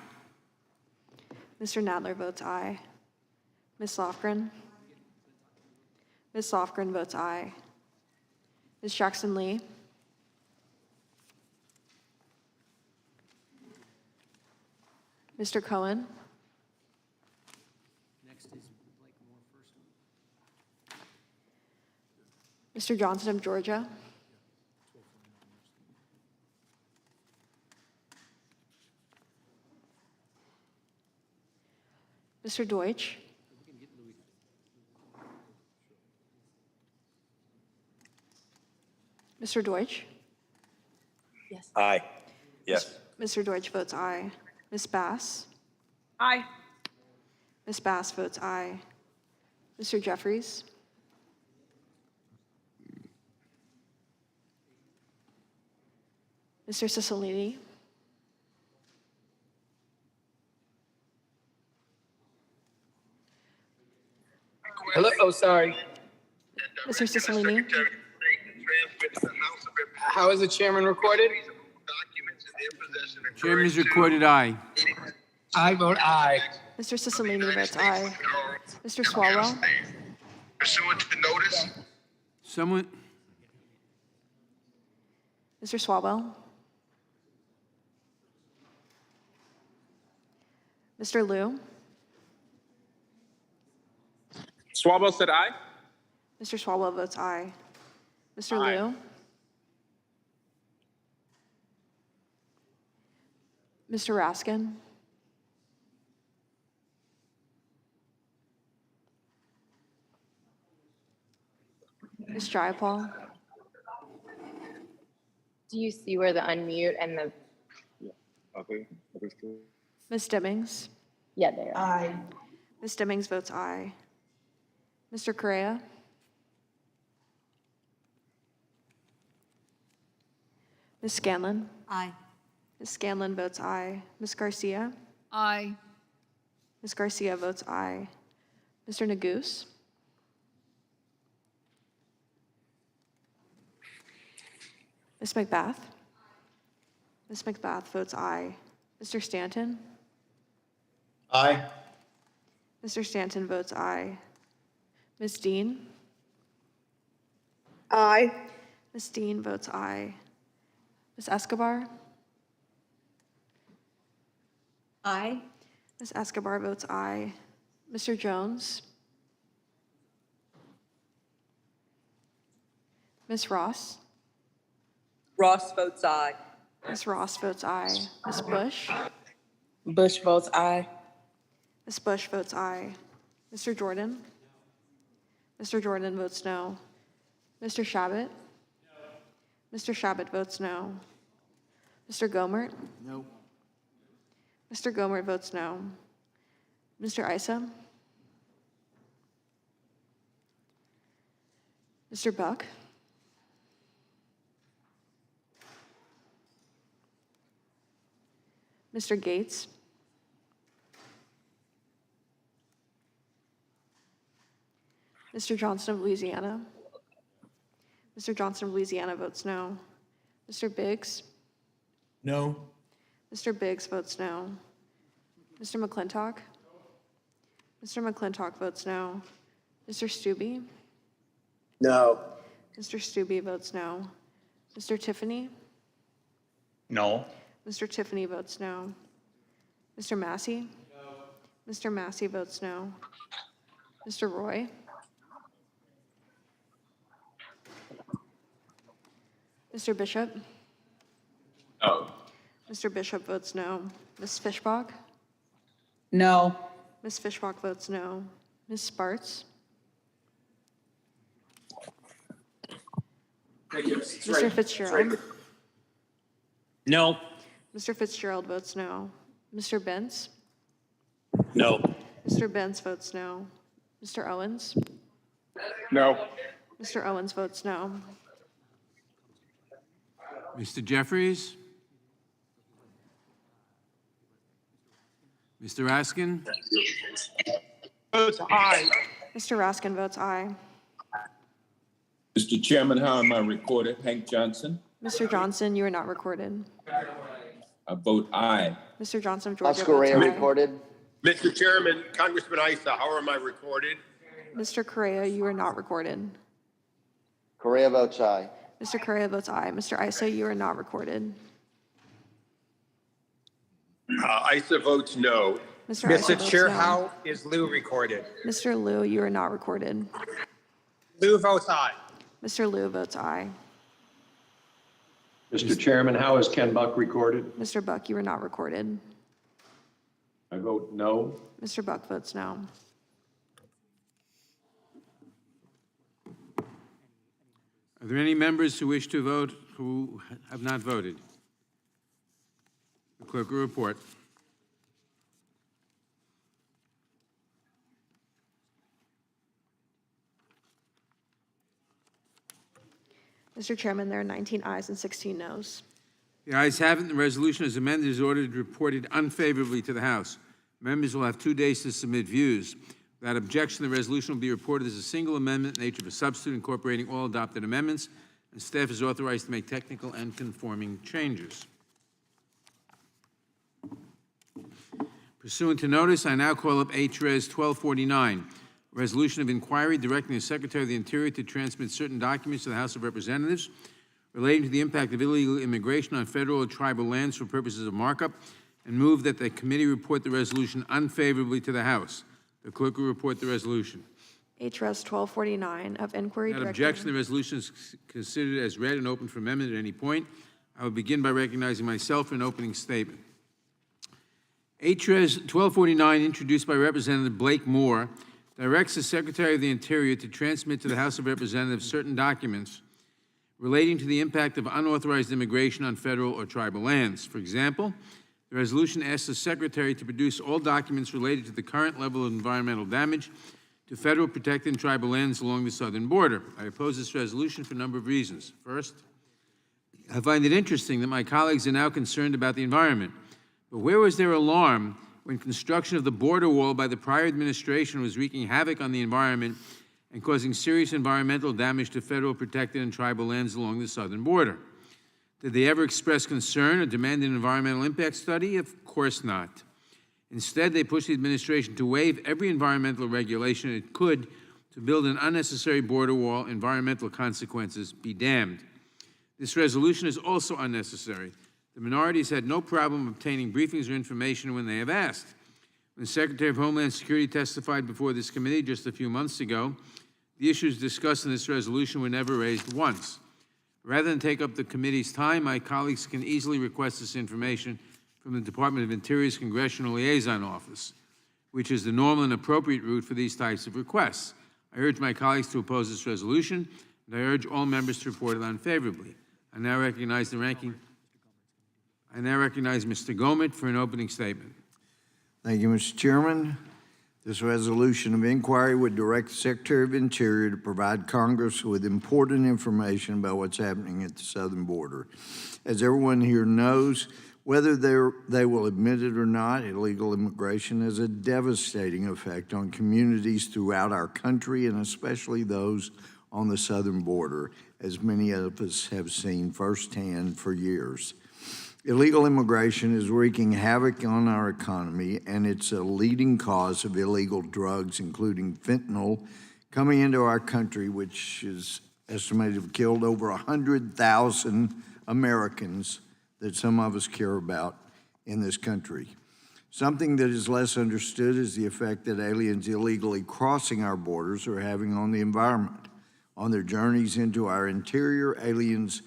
Mr. Nadler votes aye. Ms. Lofgren. Ms. Lofgren votes aye. Ms. Jackson-Lee. Mr. Cohen. Mr. Johnson of Georgia. Mr. Deutsch. Mr. Deutsch. Yes. Aye. Yes. Mr. Deutsch votes aye. Ms. Bass. Aye. Ms. Bass votes aye. Mr. Jeffries. Mr. Cicilline. Hello, oh, sorry. Mr. Cicilline. How is the chairman recorded? Chairman is recorded aye. I vote aye. Mr. Cicilline votes aye. Mr. Swalwell. Pursuant to the notice. Someone, Mr. Swalwell. Mr. Liu. Swalwell said aye. Mr. Swalwell votes aye. Mr. Aye. Liu. Mr. Raskin. Ms. Jayapal. Do you see where the unmute and the, Okay. Ms. Stimmings? yeah, there. Aye. Ms. Stimmings votes aye. Mr. Correa? Ms. Scanlon? Aye. Ms. Scanlon votes aye. Ms. Garcia? Aye. Ms. Garcia votes aye. Mr. Neguse? Ms. McBath? Ms. McBath votes aye. Mr. Stanton? Aye. Mr. Stanton votes aye. Ms. Dean? Aye. Ms. Dean votes aye. Ms. Escobar? Aye. Ms. Escobar votes aye. Mr. Jones? Ms. Ross? Ross votes aye. Ms. Ross votes aye. Ms. Bush? Bush votes aye. Ms. Bush votes aye. Mr. Jordan? Mr. Jordan votes no. Mr. Shabbat? Mr. Shabbat votes no. Mr. Gomert? No. Mr. Gomert votes no. Mr. Issa? Mr. Buck? Mr. Gates? Mr. Johnson of Louisiana? Mr. Johnson of Louisiana votes no. Mr. Biggs? No. Mr. Biggs votes no. Mr. McClintock? Mr. McClintock votes no. Mr. Stubbe? No. Mr. Stubbe votes no. Mr. Tiffany? No. Mr. Tiffany votes no. Mr. Massey? No. Mr. Massey votes no. Mr. Roy? Mr. Bishop? No. Mr. Bishop votes no. Ms. Fishbach? No. Ms. Fishbach votes no. Ms. Sparts? Mr. Fitzgerald? No. Mr. Fitzgerald votes no. Mr. Benz? No. Mr. Benz votes no. Mr. Owens? No. Mr. Owens votes no. Mr. Jeffries? Mr. Raskin? Votes aye. Mr. Raskin votes aye. Mr. Chairman, how am I recorded? Hank Johnson? Mr. Johnson, you are not recorded. I vote aye. Mr. Johnson of Georgia Oscar votes Ray aye. recorded. Mr. Chairman, Congressman Issa, how am I recorded? Mr. Correa, you are not recorded. Correa votes aye. Mr. Correa votes aye. Mr. Issa, you are not recorded. Issa votes no. Mr. Issa votes no. is Lou recorded? Mr. Liu, you are not recorded. Lou votes aye. Mr. Liu votes aye. Mr. Chairman, how is Ken Buck recorded? Mr. Buck, you are not recorded. I vote no. Mr. Buck votes no. Are there any members who wish to vote who have not voted? The clerk will report. Mr. Chairman, there are 19 ayes and 16 noes. The ayes have it, and the resolution as amended is ordered reported unfavorably to the House. Members will have 2 days to submit views. Without objection, the resolution will be reported as a single amendment in nature of a substitute incorporating all adopted amendments, and staff is authorized to make technical and conforming changes. Pursuant to notice, I now call up H.Res. 1249, a resolution of inquiry directing the Secretary of the Interior to transmit certain documents to the House of Representatives relating to the impact of illegal immigration on federal or tribal lands for purposes of markup, and move that the committee report the resolution unfavorably to the House. The clerk will report the resolution. H.Res. 1249 of inquiry Without directing. objection, the resolution is considered as read and open for amendment at any point. I will begin by recognizing myself for an opening statement. H.Res. 1249, introduced by Representative Blake Moore, directs the Secretary of the Interior to transmit to the House of Representatives certain documents relating to the impact of unauthorized immigration on federal or tribal lands. For example, the resolution asks the Secretary to produce all documents related to the current level of environmental damage to federal protected and tribal lands along the southern border. I oppose this resolution for a number of reasons. First, I find it interesting that my colleagues are now concerned about the environment. But where was their alarm when construction of the border wall by the prior administration was wreaking havoc on the environment and causing serious environmental damage to federal protected and tribal lands along the southern border? Did they ever express concern or demand an environmental impact study? Of course not. Instead, they pushed the administration to waive every environmental regulation it could to build an unnecessary border wall. Environmental consequences be damned. This resolution is also unnecessary. The minorities had no problem obtaining briefings or information when they have asked. When the Secretary of Homeland Security testified before this committee just a few months ago, the issues discussed in this resolution were never raised once. Rather than take up the committee's time, my colleagues can easily request this information from the Department of Interior's Congressional Liaison Office, which is the normal and appropriate route for these types of requests. I urge my colleagues to oppose this resolution, and I urge all members to report it unfavorably. I now recognize Mr. Gomet for an opening statement. Thank you, Mr. Chairman. This resolution of inquiry would direct the Secretary of Interior to provide Congress with important information about what's happening at the southern border. As everyone here knows, whether they will admit it or not, illegal immigration has a devastating effect on communities throughout our country, and especially those on the southern border, as many of us have seen firsthand for years. Illegal immigration is wreaking havoc on our economy, and it's a leading cause of illegal drugs, including fentanyl, coming into our country, which is estimated to have killed over 100,000 Americans that some of us care about in this country. Something that is less understood is the effect that aliens illegally crossing our borders are having on the environment. On their journeys into our interior, aliens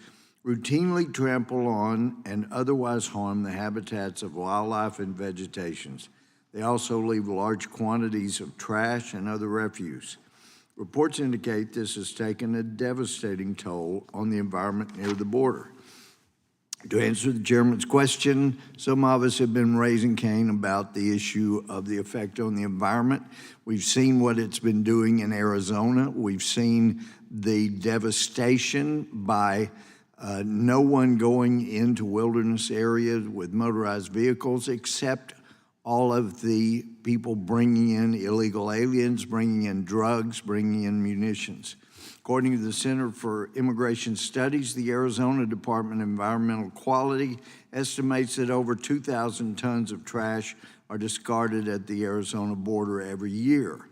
routinely trample on and otherwise harm the habitats of wildlife and vegetations. They also leave large quantities of trash and other refuse. Reports indicate this has taken a devastating toll on the environment near the border. To answer the chairman's question, some of us have been raising Cain about the issue of the effect on the environment. We've seen what it's been doing in Arizona. We've seen the devastation by no one going into wilderness areas with motorized vehicles except all of the people bringing in illegal aliens, bringing in drugs, bringing in munitions. According to the Center for Immigration Studies, the Arizona Department of Environmental Quality estimates that over 2,000 tons of trash are discarded at the Arizona border every year.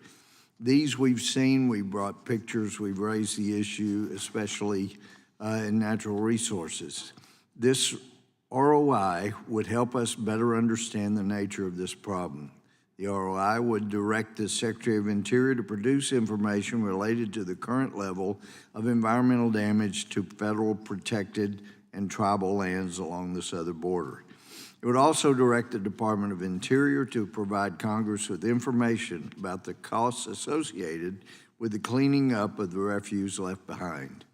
These we've seen, we brought pictures, we've raised the issue, especially in natural resources. This ROI would help us better understand the nature of this problem. The ROI would direct the Secretary of Interior to produce information related to the current level of environmental damage to federal protected and tribal lands along the southern border. It would also direct the Department of Interior to provide Congress with information about the costs associated with the cleaning up of the refuse left behind.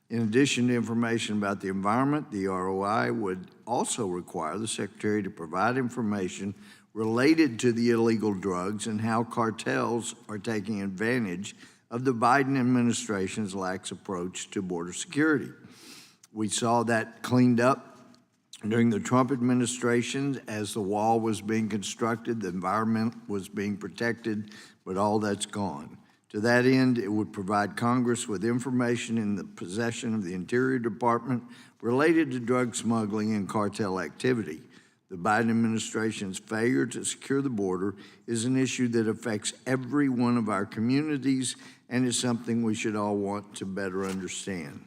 In addition to information about the environment, the ROI would also require the Secretary to provide information related to the illegal drugs and how cartels are taking advantage of the Biden administration's lax approach to border security. We saw that cleaned up during the Trump administration as the wall was being constructed, the environment was being protected, but all that's gone. To that end, it would provide Congress with information in the possession of the Interior Department related to drug smuggling and cartel activity. The Biden administration's failure to secure the border is an issue that affects every one of our communities and is something we should all want to better understand.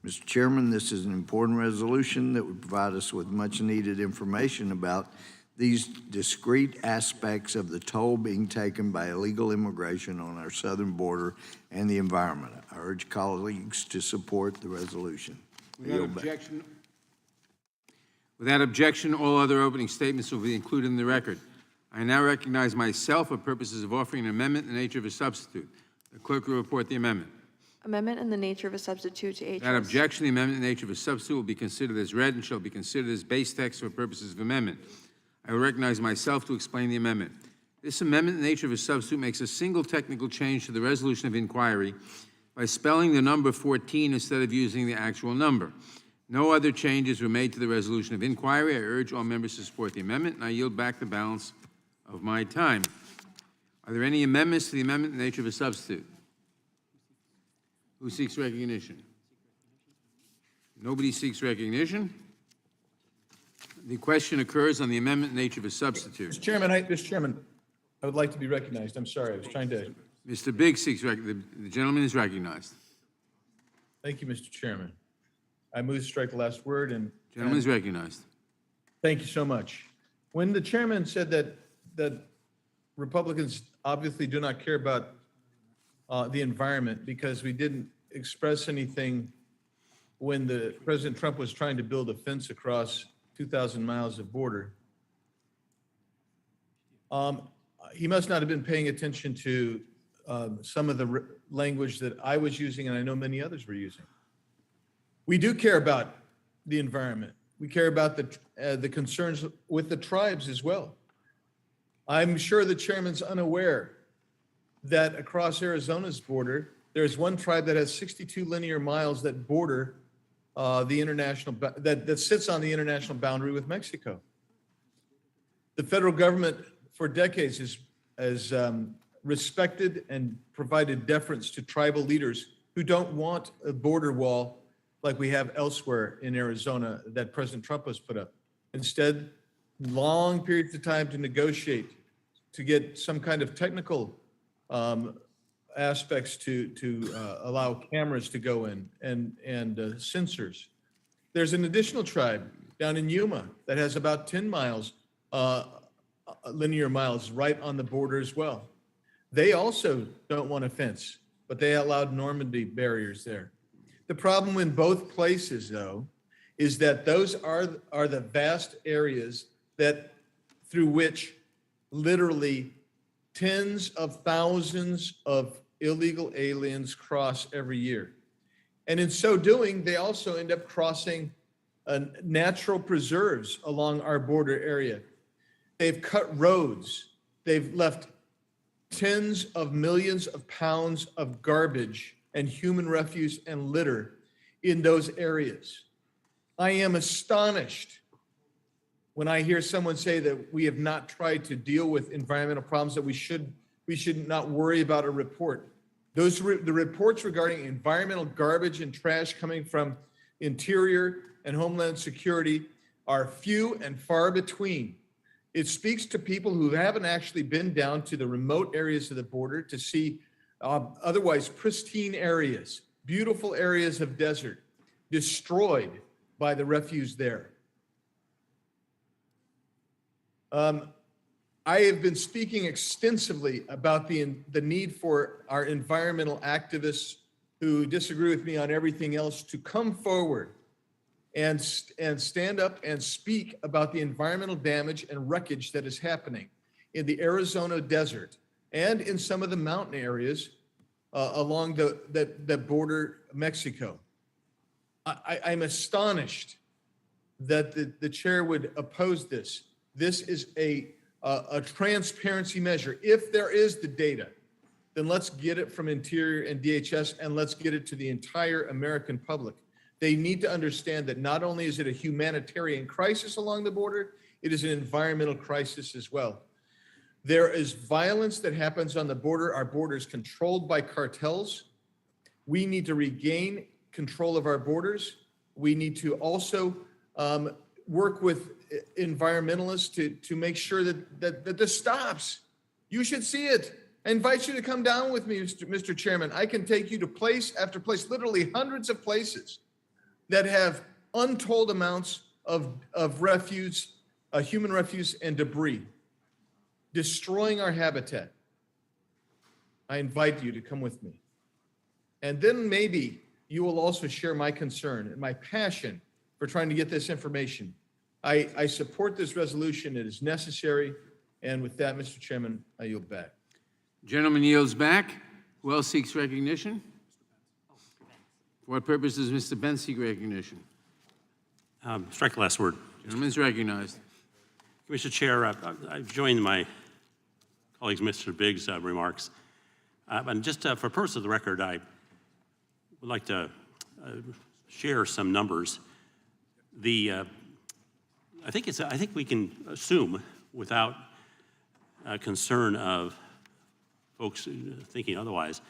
Mr. Chairman, this is an important resolution that would provide us with much needed information about these discrete aspects of the toll being taken by illegal immigration on our southern border and the environment. I urge colleagues to support the resolution. Without objection, all other opening statements will be included in the record. I now recognize myself for purposes of offering an amendment in the nature of a substitute. The clerk will report the amendment. Amendment in the nature of a substitute to H.Res. Without objection, the amendment in the nature of a substitute will be considered as read and shall be considered as base text for purposes of amendment. I will recognize myself to explain the amendment. This amendment in the nature of a substitute makes a single technical change to the resolution of inquiry by spelling the number 14 instead of using the actual number. No other changes were made to the resolution of inquiry. I urge all members to support the amendment, and I yield back the balance of my time. Are there any amendments to the amendment in the nature of a substitute? Who seeks recognition? Nobody seeks recognition. The question occurs on the amendment in the nature of a substitute. Mr. Chairman, I would like to be recognized. I'm sorry, I was trying to. Mr. Biggs seeks the gentleman is recognized. Thank you, Mr. Chairman. I move to strike the last word and. Gentleman is recognized. Thank you so much. When the chairman said that Republicans obviously do not care about the environment because we didn't express anything when President Trump was trying to build a fence across 2,000 miles of border, he must not have been paying attention to some of the language that I was using and I know many others were using. We do care about the environment. We care about the concerns with the tribes as well. I'm sure the chairman's unaware that across Arizona's border, there's one tribe that has 62 linear miles that border the international, that sits on the international boundary with Mexico. The federal government for decades has respected and provided deference to tribal leaders who don't want a border wall like we have elsewhere in Arizona that President Trump has put up. Instead, long periods of time to negotiate, to get some kind of technical aspects to allow cameras to go in and sensors. There's an additional tribe down in Yuma that has about 10 miles, linear miles right on the border as well. They also don't want a fence, but they allowed Normandy barriers there. The problem in both places, though, is that those are the vast areas that through which literally tens of thousands of illegal aliens cross every year. And in so doing, they also end up crossing natural preserves along our border area. They've cut roads. They've left tens of millions of pounds of garbage and human refuse and litter in those areas. I am astonished when I hear someone say that we have not tried to deal with environmental problems, that we should not worry about a report. The reports regarding environmental garbage and trash coming from Interior and Homeland Security are few and far between. It speaks to people who haven't actually been down to the remote areas of the border to see otherwise pristine areas, beautiful areas of desert, destroyed by the refuse there. I have been speaking extensively about the need for our environmental activists who disagree with me on everything else to come forward and stand up and speak about the environmental damage and wreckage that is happening in the Arizona desert and in some of the mountain areas along the border Mexico. I'm astonished that the chair would oppose this. This is a transparency measure. If there is the data, then let's get it from Interior and DHS and let's get it to the entire American public. They need to understand that not only is it a humanitarian crisis along the border, it is an environmental crisis as well. There is violence that happens on the border. Our border is controlled by cartels. We need to regain control of our borders. We need to also work with environmentalists to make sure that this stops. You should see it. I invite you to come down with me, Mr. Chairman. I can take you to place after place, literally hundreds of places that have untold amounts of refuse, human refuse and debris, destroying our habitat. I invite you to come with me. And then maybe you will also share my concern and my passion for trying to get this information. I support this resolution. It is necessary. And with that, Mr. Chairman, I yield back. Gentleman yields back. Who else seeks recognition? For what purpose does Mr. Benz seek recognition? Strike the last word. Gentleman is recognized. Mr. Chair, I've joined my colleagues, Mr. Biggs' remarks. And just for purpose of the record, I would like to share some numbers. I think we can assume, without concern of folks thinking otherwise,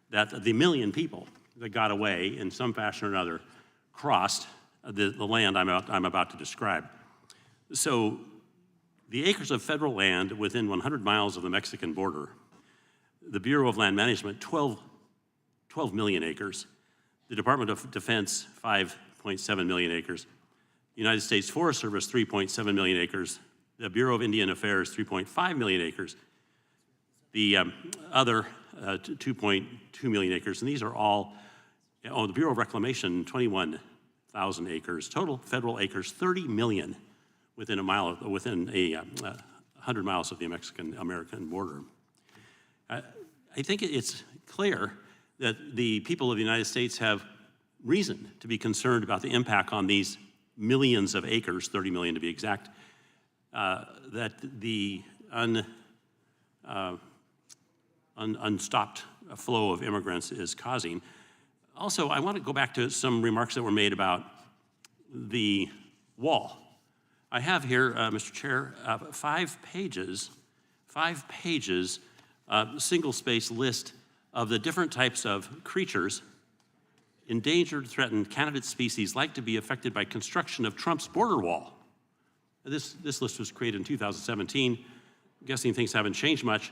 that the million people that got away in some fashion or another crossed the land I'm about to describe. So the acres of federal land within 100 miles of the Mexican border, the Bureau of Land Management, 12 million acres. The Department of Defense, 5.7 million acres. The United States Forest Service, 3.7 million acres. The Bureau of Indian Affairs, 3.5 million acres. The other 2.2 million acres, and these are all, the Bureau of Reclamation, 21,000 acres. Total federal acres, 30 million within 100 miles of the Mexican-American border. I think it's clear that the people of the United States have reason to be concerned about the impact on these millions of acres, 30 million to be exact, that the unstopped flow of immigrants is causing. Also, I want to go back to some remarks that were made about the wall. I have here, Mr. Chair, 5 pages, single-space list of the different types of creatures, endangered, threatened, candidate species like to be affected by construction of Trump's border wall. This list was created in 2017. I'm guessing things haven't changed much,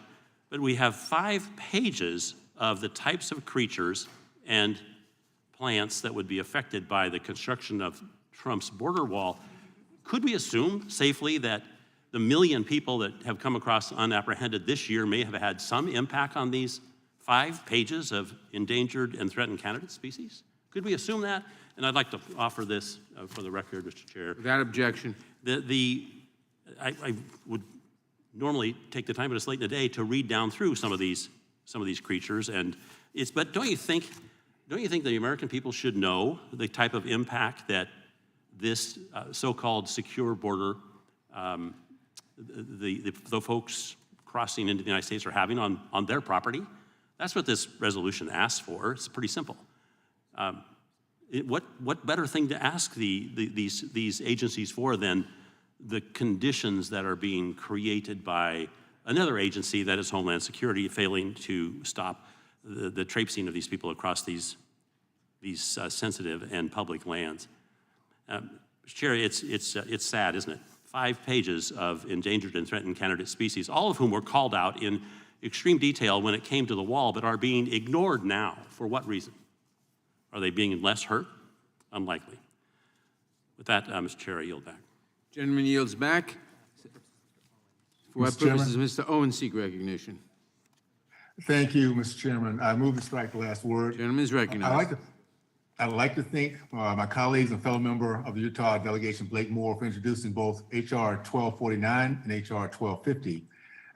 but we have 5 pages of the types of creatures and plants that would be affected by the construction of Trump's border wall. Could we assume safely that the million people that have come across unapprehended this year may have had some impact on these 5 pages of endangered and threatened candidate species? Could we assume that? And I'd like to offer this for the record, Mr. Chair. Without objection. I would normally take the time, but it's late in the day, to read down through some of these creatures, but don't you think the American people should know the type of impact that this so-called secure border, the folks crossing into the United States are having on their property? That's what this resolution asks for. It's pretty simple. What better thing to ask these agencies for than the conditions that are being created by another agency, that is Homeland Security, failing to stop the traipsing of these people across these sensitive and public lands. Mr. Chair, it's sad, isn't it? 5 pages of endangered and threatened candidate species, all of whom were called out in extreme detail when it came to the wall, but are being ignored now. For what reason? Are they being less hurt? Unlikely. With that, Mr. Chair, I yield back. Gentleman yields back. For what purpose does Mr. Owen seek recognition? Thank you, Mr. Chairman. I move to strike the last word. Gentleman is recognized. I'd like to thank my colleagues and fellow member of the Utah delegation, Blake Moore, for introducing both H.R. 1249 and H.R. 1250.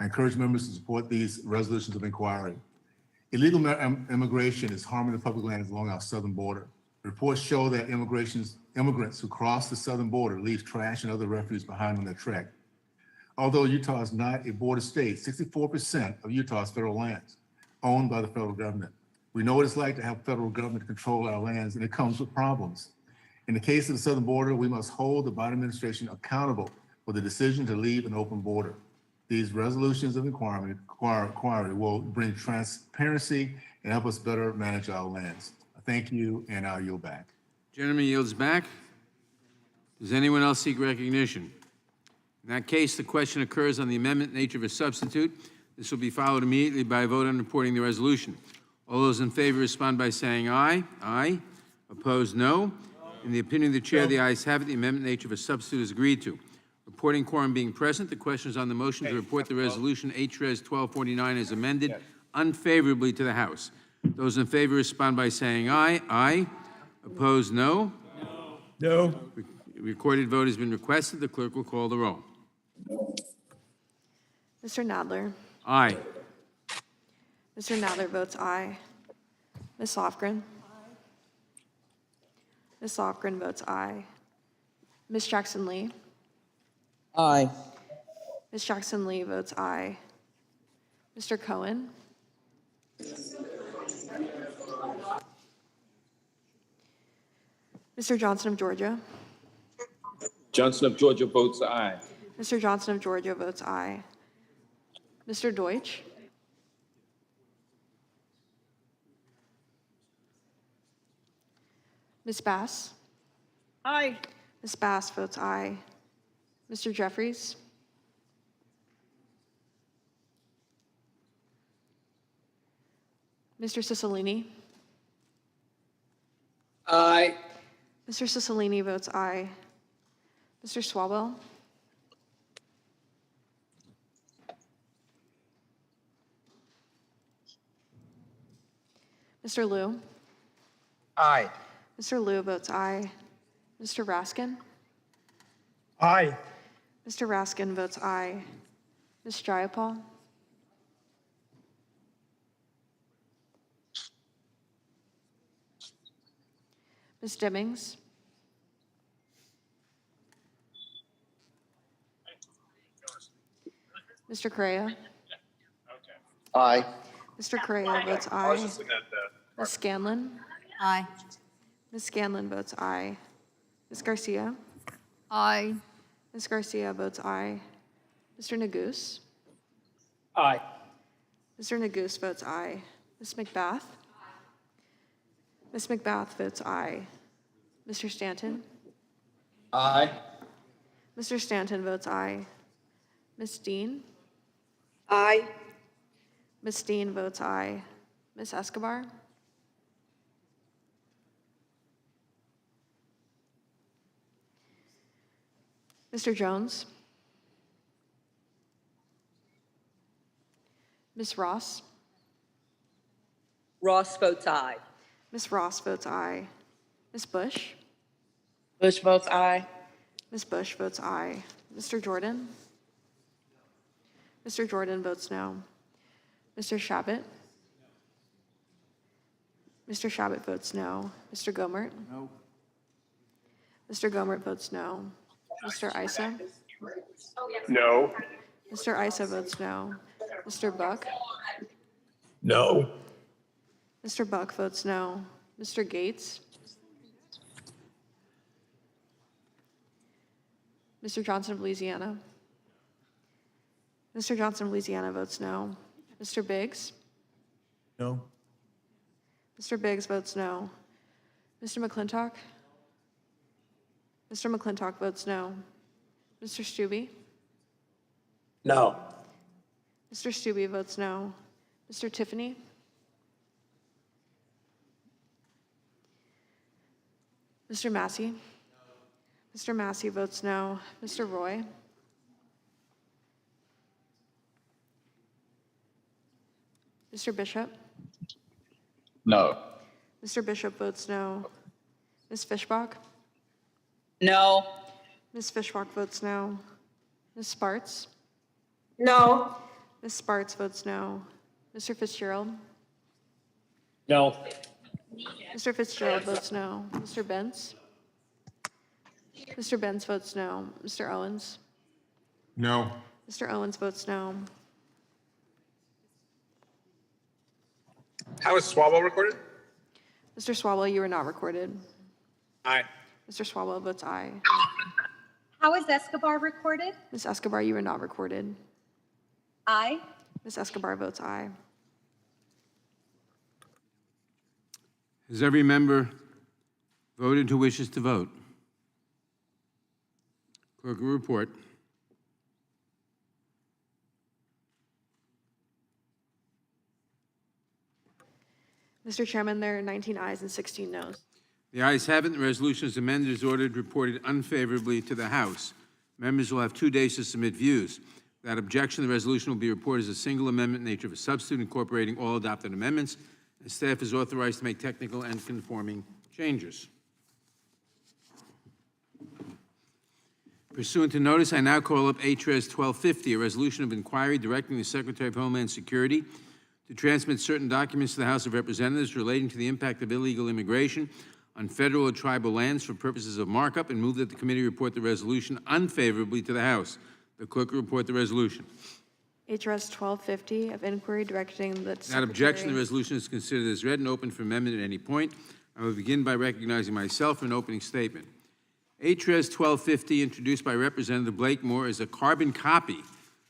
I encourage members to support these resolutions of inquiry. Illegal immigration is harming the public lands along our southern border. Reports show that immigrants who cross the southern border leave trash and other refuse behind on their trek. Although Utah is not a border state, 64% of Utah's federal lands owned by the federal government. We know what it's like to have federal government control our lands, and it comes with problems. In the case of the southern border, we must hold the Biden administration accountable for the decision to leave an open border. These resolutions of inquiry will bring transparency and help us better manage our lands. Thank you, and I'll yield back. Gentleman yields back. Does anyone else seek recognition? In that case, the question occurs on the amendment nature of a substitute. This will be followed immediately by a vote on reporting the resolution. All those in favor respond by saying aye. Aye. Opposed, no. In the opinion of the chair, the ayes have it. The amendment nature of a substitute is agreed to. Reporting quorum being present, the question is on the motion to report the resolution H.Res. 1249 as amended unfavorably to the House. Those in favor respond by saying aye. Aye. Opposed, no. No. Recorded vote has been requested. The clerk will call the roll. Mr. Nadler. Aye. Mr. Nadler votes aye. Ms. Lofgren. Ms. Lofgren votes aye. Ms. Jackson Lee. Aye. Ms. Jackson Lee votes aye. Mr. Cohen. Mr. Johnson of Georgia. Johnson of Georgia votes aye. Mr. Johnson of Georgia votes aye. Mr. Deutsch. Ms. Bass. Aye. Ms. Bass votes aye. Mr. Jeffries. Mr. Cicilline. Aye. Mr. Cicilline votes aye. Mr. Swalwell. Mr. Liu. Aye. Mr. Liu votes aye. Mr. Raskin. Aye. Mr. Raskin votes aye. Ms. Jayapal. Ms. Demmings. Mr. Correa. Aye. Mr. Correa votes aye. Ms. Scanlon. Aye. Ms. Scanlon votes aye. Ms. Garcia. Aye. Ms. Garcia votes aye. Mr. Neguse. Aye. Mr. Neguse votes aye. Ms. McBath. Ms. McBath votes aye. Mr. Stanton. Aye. Mr. Stanton votes aye. Ms. Dean. Aye. Ms. Dean votes aye. Ms. Escobar. Mr. Jones. Ms. Ross. Ross votes aye. Ms. Ross votes aye. Ms. Bush. Bush votes aye. Ms. Bush votes aye. Mr. Jordan. Mr. Jordan votes no. Mr. Shabbat. Mr. Shabbat votes no. Mr. Gomert. No. Mr. Gomert votes no. Mr. Issa. No. Mr. Issa votes no. Mr. Buck. No. Mr. Buck votes no. Mr. Gates. Mr. Johnson of Louisiana. Mr. Johnson of Louisiana votes no. Mr. Biggs. No. Mr. Biggs votes no. Mr. McClintock. Mr. McClintock votes no. Mr. Stubbe. No. Mr. Stubbe votes no. Mr. Tiffany. Mr. Massey. Mr. Massey votes no. Mr. Roy. Mr. Bishop. No. Mr. Bishop votes no. Ms. Fishbach. No. Ms. Fishbach votes no. Ms. Sparts. No. Ms. Sparts votes no. Mr. Fitzgerald. No. Mr. Fitzgerald votes no. Mr. Benz. Mr. Benz votes no. Mr. Owens. No. Mr. Owens votes no. How is Swalwell recorded? Mr. Swalwell, you are not recorded. Aye. Mr. Swalwell votes aye. How is Escobar recorded? Ms. Escobar, you are not recorded. Aye. Ms. Escobar votes aye. Has every member voted who wishes to vote? Clerk will report. Mr. Chairman, there are 19 ayes and 16 noes. The ayes have it. The resolution is amended as ordered, reported unfavorably to the House. Members will have 2 days to submit views. Without objection, the resolution will be reported as a single amendment in nature of a substitute incorporating all adopted amendments, and staff is authorized to make technical and conforming changes. Pursuant to notice, I now call up H.Res. 1250, a resolution of inquiry directing the Secretary of Homeland Security to transmit certain documents to the House of Representatives relating to the impact of illegal immigration on federal or tribal lands for purposes of markup, and move that the committee report the resolution unfavorably to the House. The clerk will report the resolution. H.Res. 1250 of inquiry directing the Without objection, the resolution is considered as read and open for amendment at any point. I will begin by recognizing myself for an opening statement. H.Res. 1250, introduced by Representative Blakemore, is a carbon copy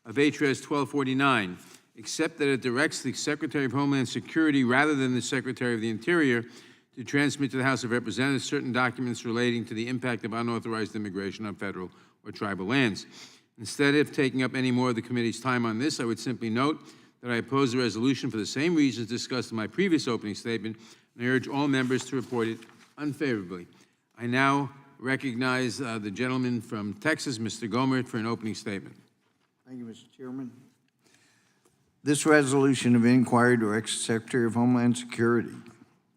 of H.Res. 1249, except that it directs the Secretary of Homeland Security rather than the Secretary of the Interior to transmit to the House of Representatives certain documents relating to the impact of unauthorized immigration on federal or tribal lands. Instead of taking up any more of the committee's time on this, I would simply note that I oppose the resolution for the same reasons discussed in my previous opening statement, and I urge all members to report it unfavorably. I now recognize the gentleman from Texas, Mr. Gohmert, for an opening statement. Thank you, Mr. Chairman. This resolution of inquiry directs the Secretary of Homeland Security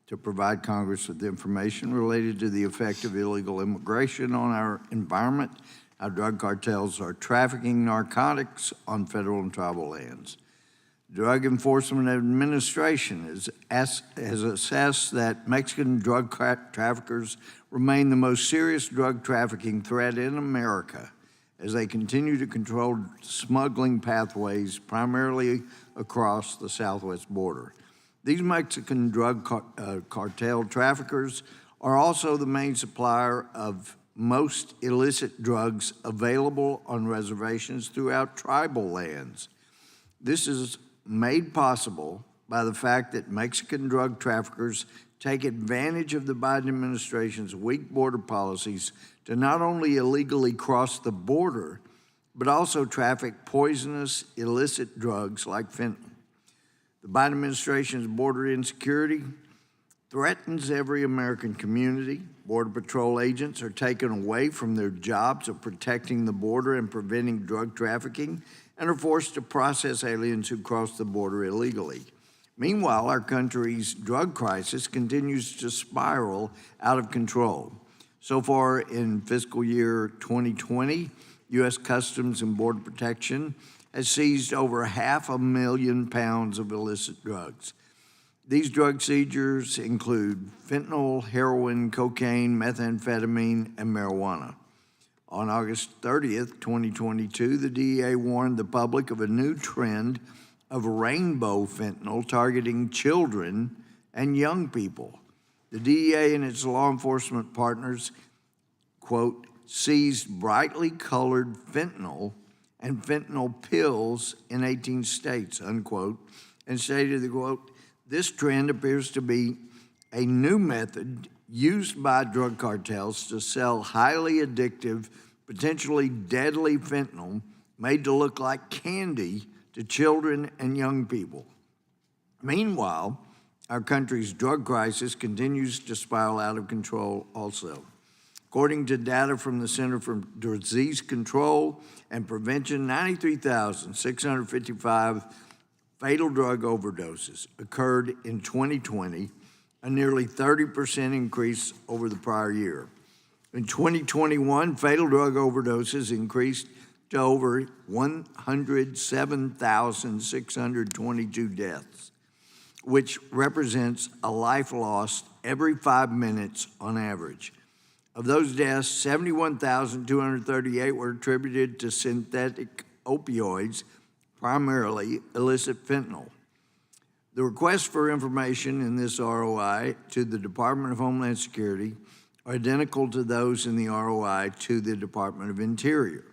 to provide Congress with information related to the effect of illegal immigration on our environment, how drug cartels are trafficking narcotics on federal and tribal lands. Drug Enforcement Administration has assessed that Mexican drug traffickers remain the most serious drug trafficking threat in America as they continue to control smuggling pathways primarily across the southwest border. These Mexican drug cartel traffickers are also the main supplier of most illicit drugs available on reservations throughout tribal lands. This is made possible by the fact that Mexican drug traffickers take advantage of the Biden administration's weak border policies to not only illegally cross the border, but also traffic poisonous, illicit drugs like fentanyl. The Biden administration's border insecurity threatens every American community. Border Patrol agents are taken away from their jobs of protecting the border and preventing drug trafficking and are forced to process aliens who cross the border illegally. Meanwhile, our country's drug crisis continues to spiral out of control. So far in fiscal year 2020, U.S. Customs and Border Protection has seized over 500,000 pounds of illicit drugs. These drug seizures include fentanyl, heroin, cocaine, methamphetamine, and marijuana. On August 30th, 2022, the DEA warned the public of a new trend of rainbow fentanyl targeting children and young people. The DEA and its law enforcement partners, quote, seized brightly colored fentanyl and fentanyl pills in 18 states, unquote, and stated, quote, this trend appears to be a new method used by drug cartels to sell highly addictive, potentially deadly fentanyl made to look like candy to children and young people. Meanwhile, our country's drug crisis continues to spiral out of control also. According to data from the Center for Disease Control and Prevention, 93,655 fatal drug overdoses occurred in 2020, a nearly 30% increase over the prior year. In 2021, fatal drug overdoses increased to over 107,622 deaths, which represents a life lost every 5 minutes on average. Of those deaths, 71,238 were attributed to synthetic opioids, primarily illicit fentanyl. The requests for information in this ROI to the Department of Homeland Security are identical to those in the ROI to the Department of Interior.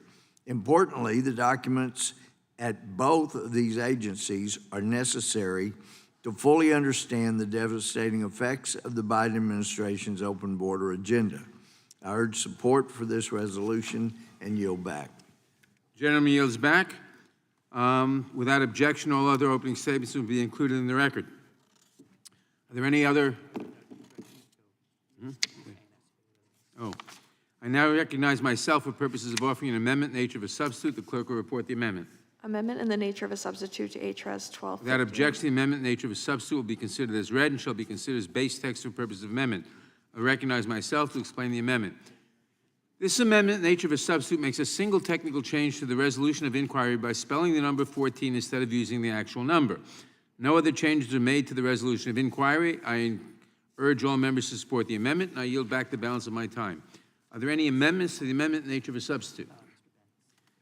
Importantly, the documents at both of these agencies are necessary to fully understand the devastating effects of the Biden administration's open border agenda. I urge support for this resolution and yield back. Gentleman yields back. Without objection, all other opening statements will be included in the record. Are there any other? Oh, I now recognize myself for purposes of offering an amendment in the nature of a substitute. The clerk will report the amendment. Amendment in the nature of a substitute to H.Res. 1250. Without objection, the amendment in the nature of a substitute will be considered as read and shall be considered as base text for purposes of amendment. I recognize myself to explain the amendment. This amendment in the nature of a substitute makes a single technical change to the resolution of inquiry by spelling the number 14 instead of using the actual number. No other changes are made to the resolution of inquiry. I urge all members to support the amendment, and I yield back the balance of my time. Are there any amendments to the amendment in nature of a substitute?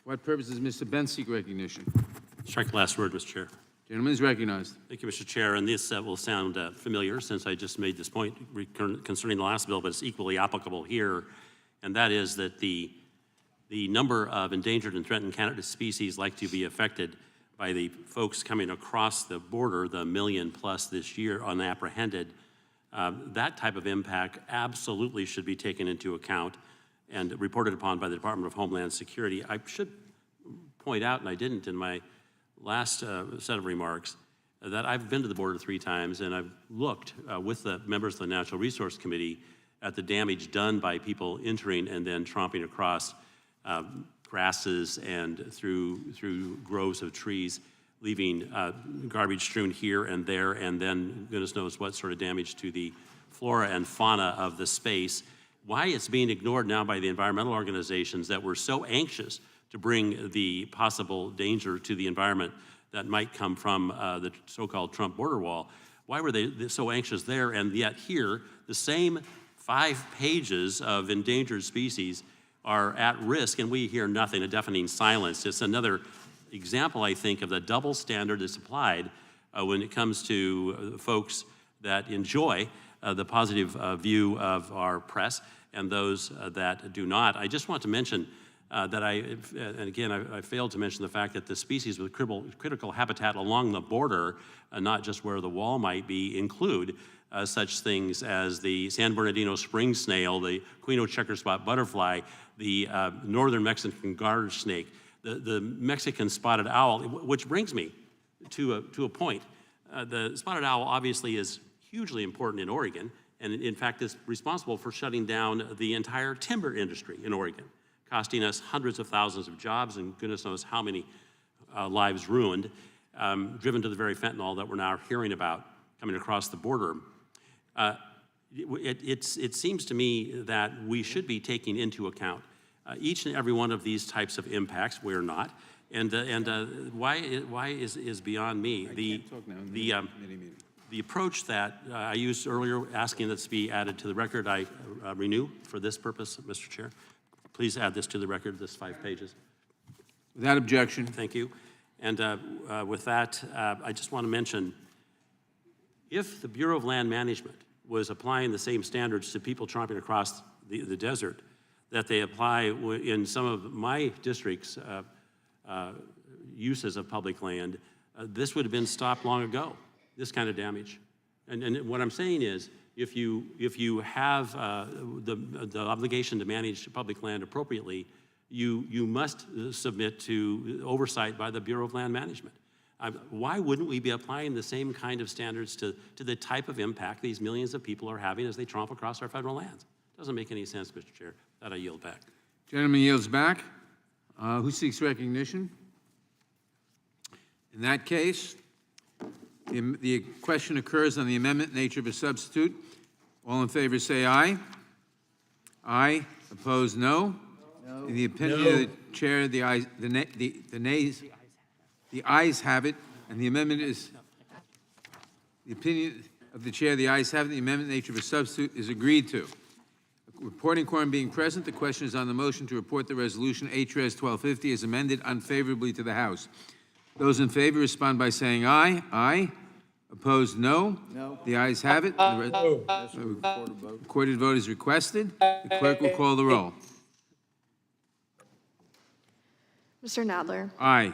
For what purpose does Mr. Benz seek recognition? Strike the last word, Mr. Chair. Gentleman is recognized. Thank you, Mr. Chair. And this will sound familiar since I just made this point concerning the last bill, but it's equally applicable here. And that is that the number of endangered and threatened Canada species like to be affected by the folks coming across the border, the million plus this year unapprehended, that type of impact absolutely should be taken into account and reported upon by the Department of Homeland Security. I should point out, and I didn't in my last set of remarks, that I've been to the border 3 times, and I've looked with the members of the Natural Resource Committee at the damage done by people entering and then tromping across grasses and through groves of trees, leaving garbage strewn here and there, and then goodness knows what sort of damage to the flora and fauna of the space. Why it's being ignored now by the environmental organizations that were so anxious to bring the possible danger to the environment that might come from the so-called Trump border wall. Why were they so anxious there? And yet here, the same 5 pages of endangered species are at risk, and we hear nothing, a deafening silence. It's another example, I think, of the double standard that's applied when it comes to folks that enjoy the positive view of our press and those that do not. I just want to mention that and again, I failed to mention the fact that the species with critical habitat along the border, not just where the wall might be, include such things as the San Bernardino spring snail, the Quino checker spot butterfly, the northern Mexican garter snake, the Mexican spotted owl, which brings me to a point. The spotted owl obviously is hugely important in Oregon, and in fact is responsible for shutting down the entire timber industry in Oregon, costing us hundreds of thousands of jobs and goodness knows how many lives ruined, driven to the very fentanyl that we're now hearing about coming across the border. It seems to me that we should be taking into account each and every one of these types of impacts. We're not, and why is beyond me. The approach that I used earlier, asking this be added to the record, I renew for this purpose, Mr. Chair. Please add this to the record, this 5 pages. Without objection. Thank you. And with that, I just want to mention, if the Bureau of Land Management was applying the same standards to people tromping across the desert that they apply in some of my district's uses of public land, this would have been stopped long ago, this kind of damage. And what I'm saying is, if you have the obligation to manage public land appropriately, you must submit to oversight by the Bureau of Land Management. Why wouldn't we be applying the same kind of standards to the type of impact these millions of people are having as they tromp across our federal lands? Doesn't make any sense, Mr. Chair. That I yield back. Gentleman yields back. Who seeks recognition? In that case, the question occurs on the amendment nature of a substitute. All in favor say aye. Aye. Opposed, no. In the opinion of the chair, the ayes have it, and the amendment is, the opinion of the chair, the ayes have it, the amendment nature of a substitute is agreed to. Reporting quorum being present, the question is on the motion to report the resolution H.Res. 1250 as amended unfavorably to the House. Those in favor respond by saying aye. Aye. Opposed, no. No. The ayes have it. Recorded vote is requested. The clerk will call the roll. Mr. Nadler. Aye.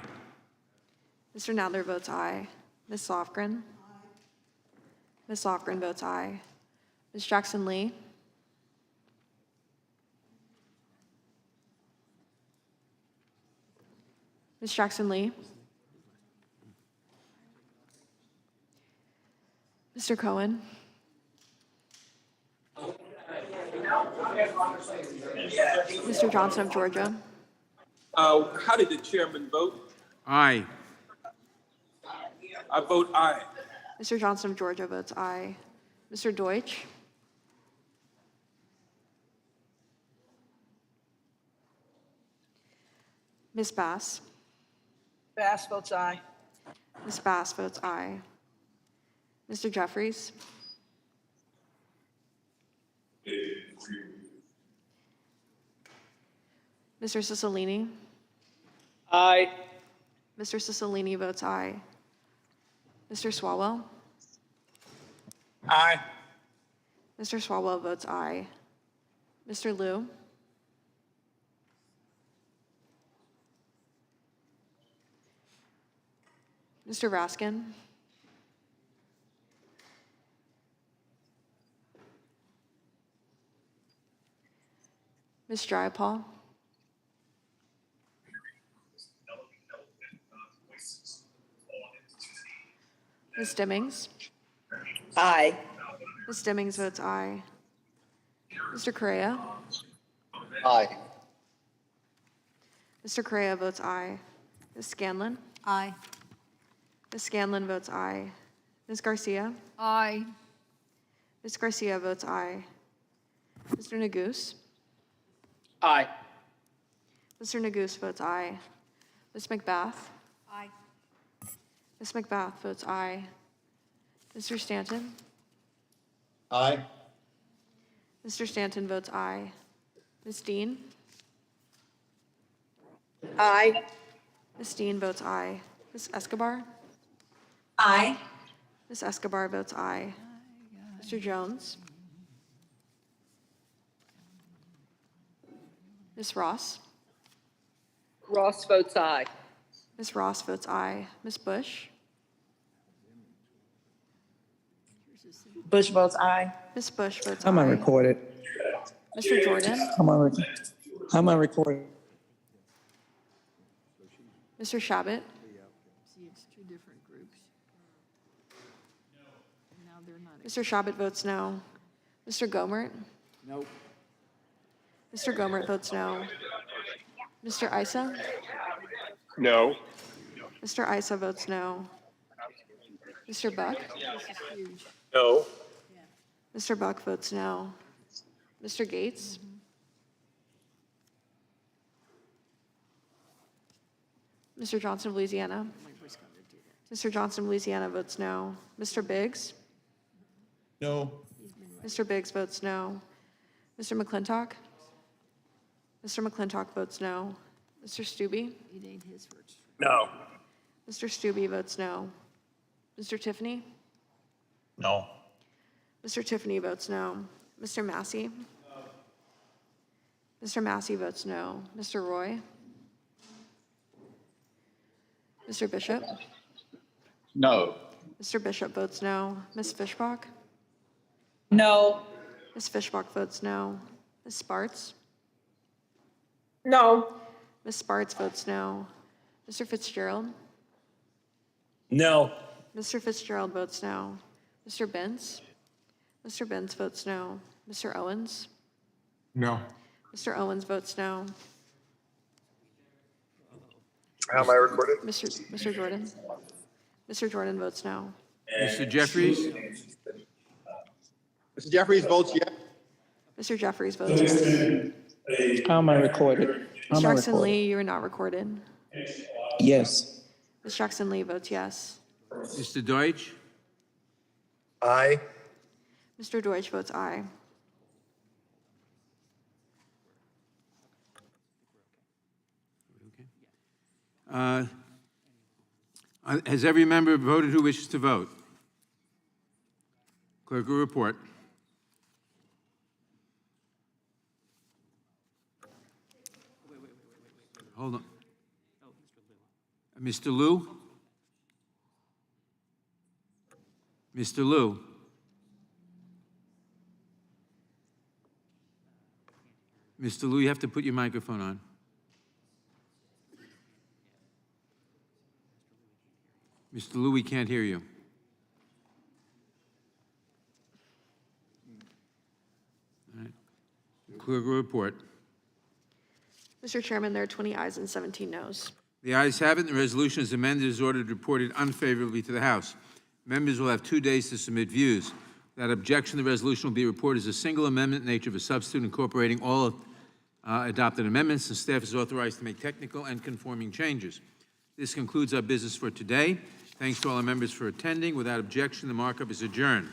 Mr. Nadler votes aye. Ms. Lofgren. Ms. Lofgren votes aye. Ms. Jackson-Lee. Ms. Jackson-Lee. Mr. Cohen. Mr. Johnson of Georgia. How did the chairman vote? Aye. I vote aye. Mr. Johnson of Georgia votes aye. Mr. Deutsch. Ms. Bass. Bass votes aye. Ms. Bass votes aye. Mr. Jeffries. Mr. Cicilline? Aye. Mr. Cicilline votes aye. Mr. Swalwell? Aye. Mr. Swalwell votes aye. Mr. Liu? Mr. Raskin? Ms. Dryapal? Ms. Dimmings? Aye. Ms. Dimmings votes aye. Mr. Correa? Aye. Mr. Correa votes aye. Ms. Scanlon? Aye. Ms. Scanlon votes aye. Ms. Garcia? Aye. Ms. Garcia votes aye. Mr. Neguse? Aye. Mr. Neguse votes aye. Ms. McBath? Aye. Ms. McBath votes aye. Mr. Stanton? Aye. Mr. Stanton votes aye. Ms. Dean? Aye. Ms. Dean votes aye. Ms. Escobar? Aye. Ms. Escobar votes aye. Mr. Jones? Ms. Ross? Ross votes aye. Ms. Ross votes aye. Ms. Bush? Bush votes aye. Ms. Bush votes I'm aye. unrecorded. Mr. Jordan? I'm unrecorded. Mr. Shabbat? See, it's two different groups. Now they're not. Mr. Shabbat votes no. Mr. Gomert? Nope. Mr. Gomert votes no. Mr. Issa? No. Mr. Issa votes no. Mr. Buck? No. Mr. Buck votes no. Mr. Gates? Mr. Johnson of Louisiana? Mr. Johnson of Louisiana votes no. Mr. Biggs? No. Mr. Biggs votes no. Mr. McClintock? Mr. McClintock votes no. Mr. Stubbe? It ain't his words. No. Mr. Stubbe votes no. Mr. Tiffany? No. Mr. Tiffany votes no. Mr. Massey? Mr. Massey votes no. Mr. Roy? Mr. Bishop? No. Mr. Bishop votes no. Ms. Fishbach? No. Ms. Fishbach votes no. Ms. Sparts? No. Ms. Sparts votes no. Mr. Fitzgerald? No. Mr. Fitzgerald votes no. Mr. Benz? Mr. Benz votes no. Mr. Owens? No. Mr. Owens votes no. How am I recorded? Mr. Jordan? Mr. Jordan votes no. Mr. Jeffries? Mr. Jeffries votes yes. Mr. Jeffries votes yes. How am I recorded? Ms. Jackson Lee, you are not recorded. Yes. Ms. Jackson Lee votes yes. Mr. Deutsch? Aye. Mr. Deutsch votes aye. Has every member voted who wishes to vote? Clerk will report. Hold on. Mr. Liu? Mr. Liu? Mr. Liu, you have to put your microphone on. Mr. Liu, we can't hear you. All right. Clerk will report. Mr. Chairman, there are 20 ayes and 17 noes. The ayes have it, and the resolution is amended as ordered reported unfavorably to the House. Members will have 2 days to submit views. Without objection, the resolution will be reported as a single amendment in nature of a substitute incorporating all adopted amendments, and staff is authorized to make technical and conforming changes. This concludes our business for today. Thanks to all our members for attending. Without objection, the markup is adjourned.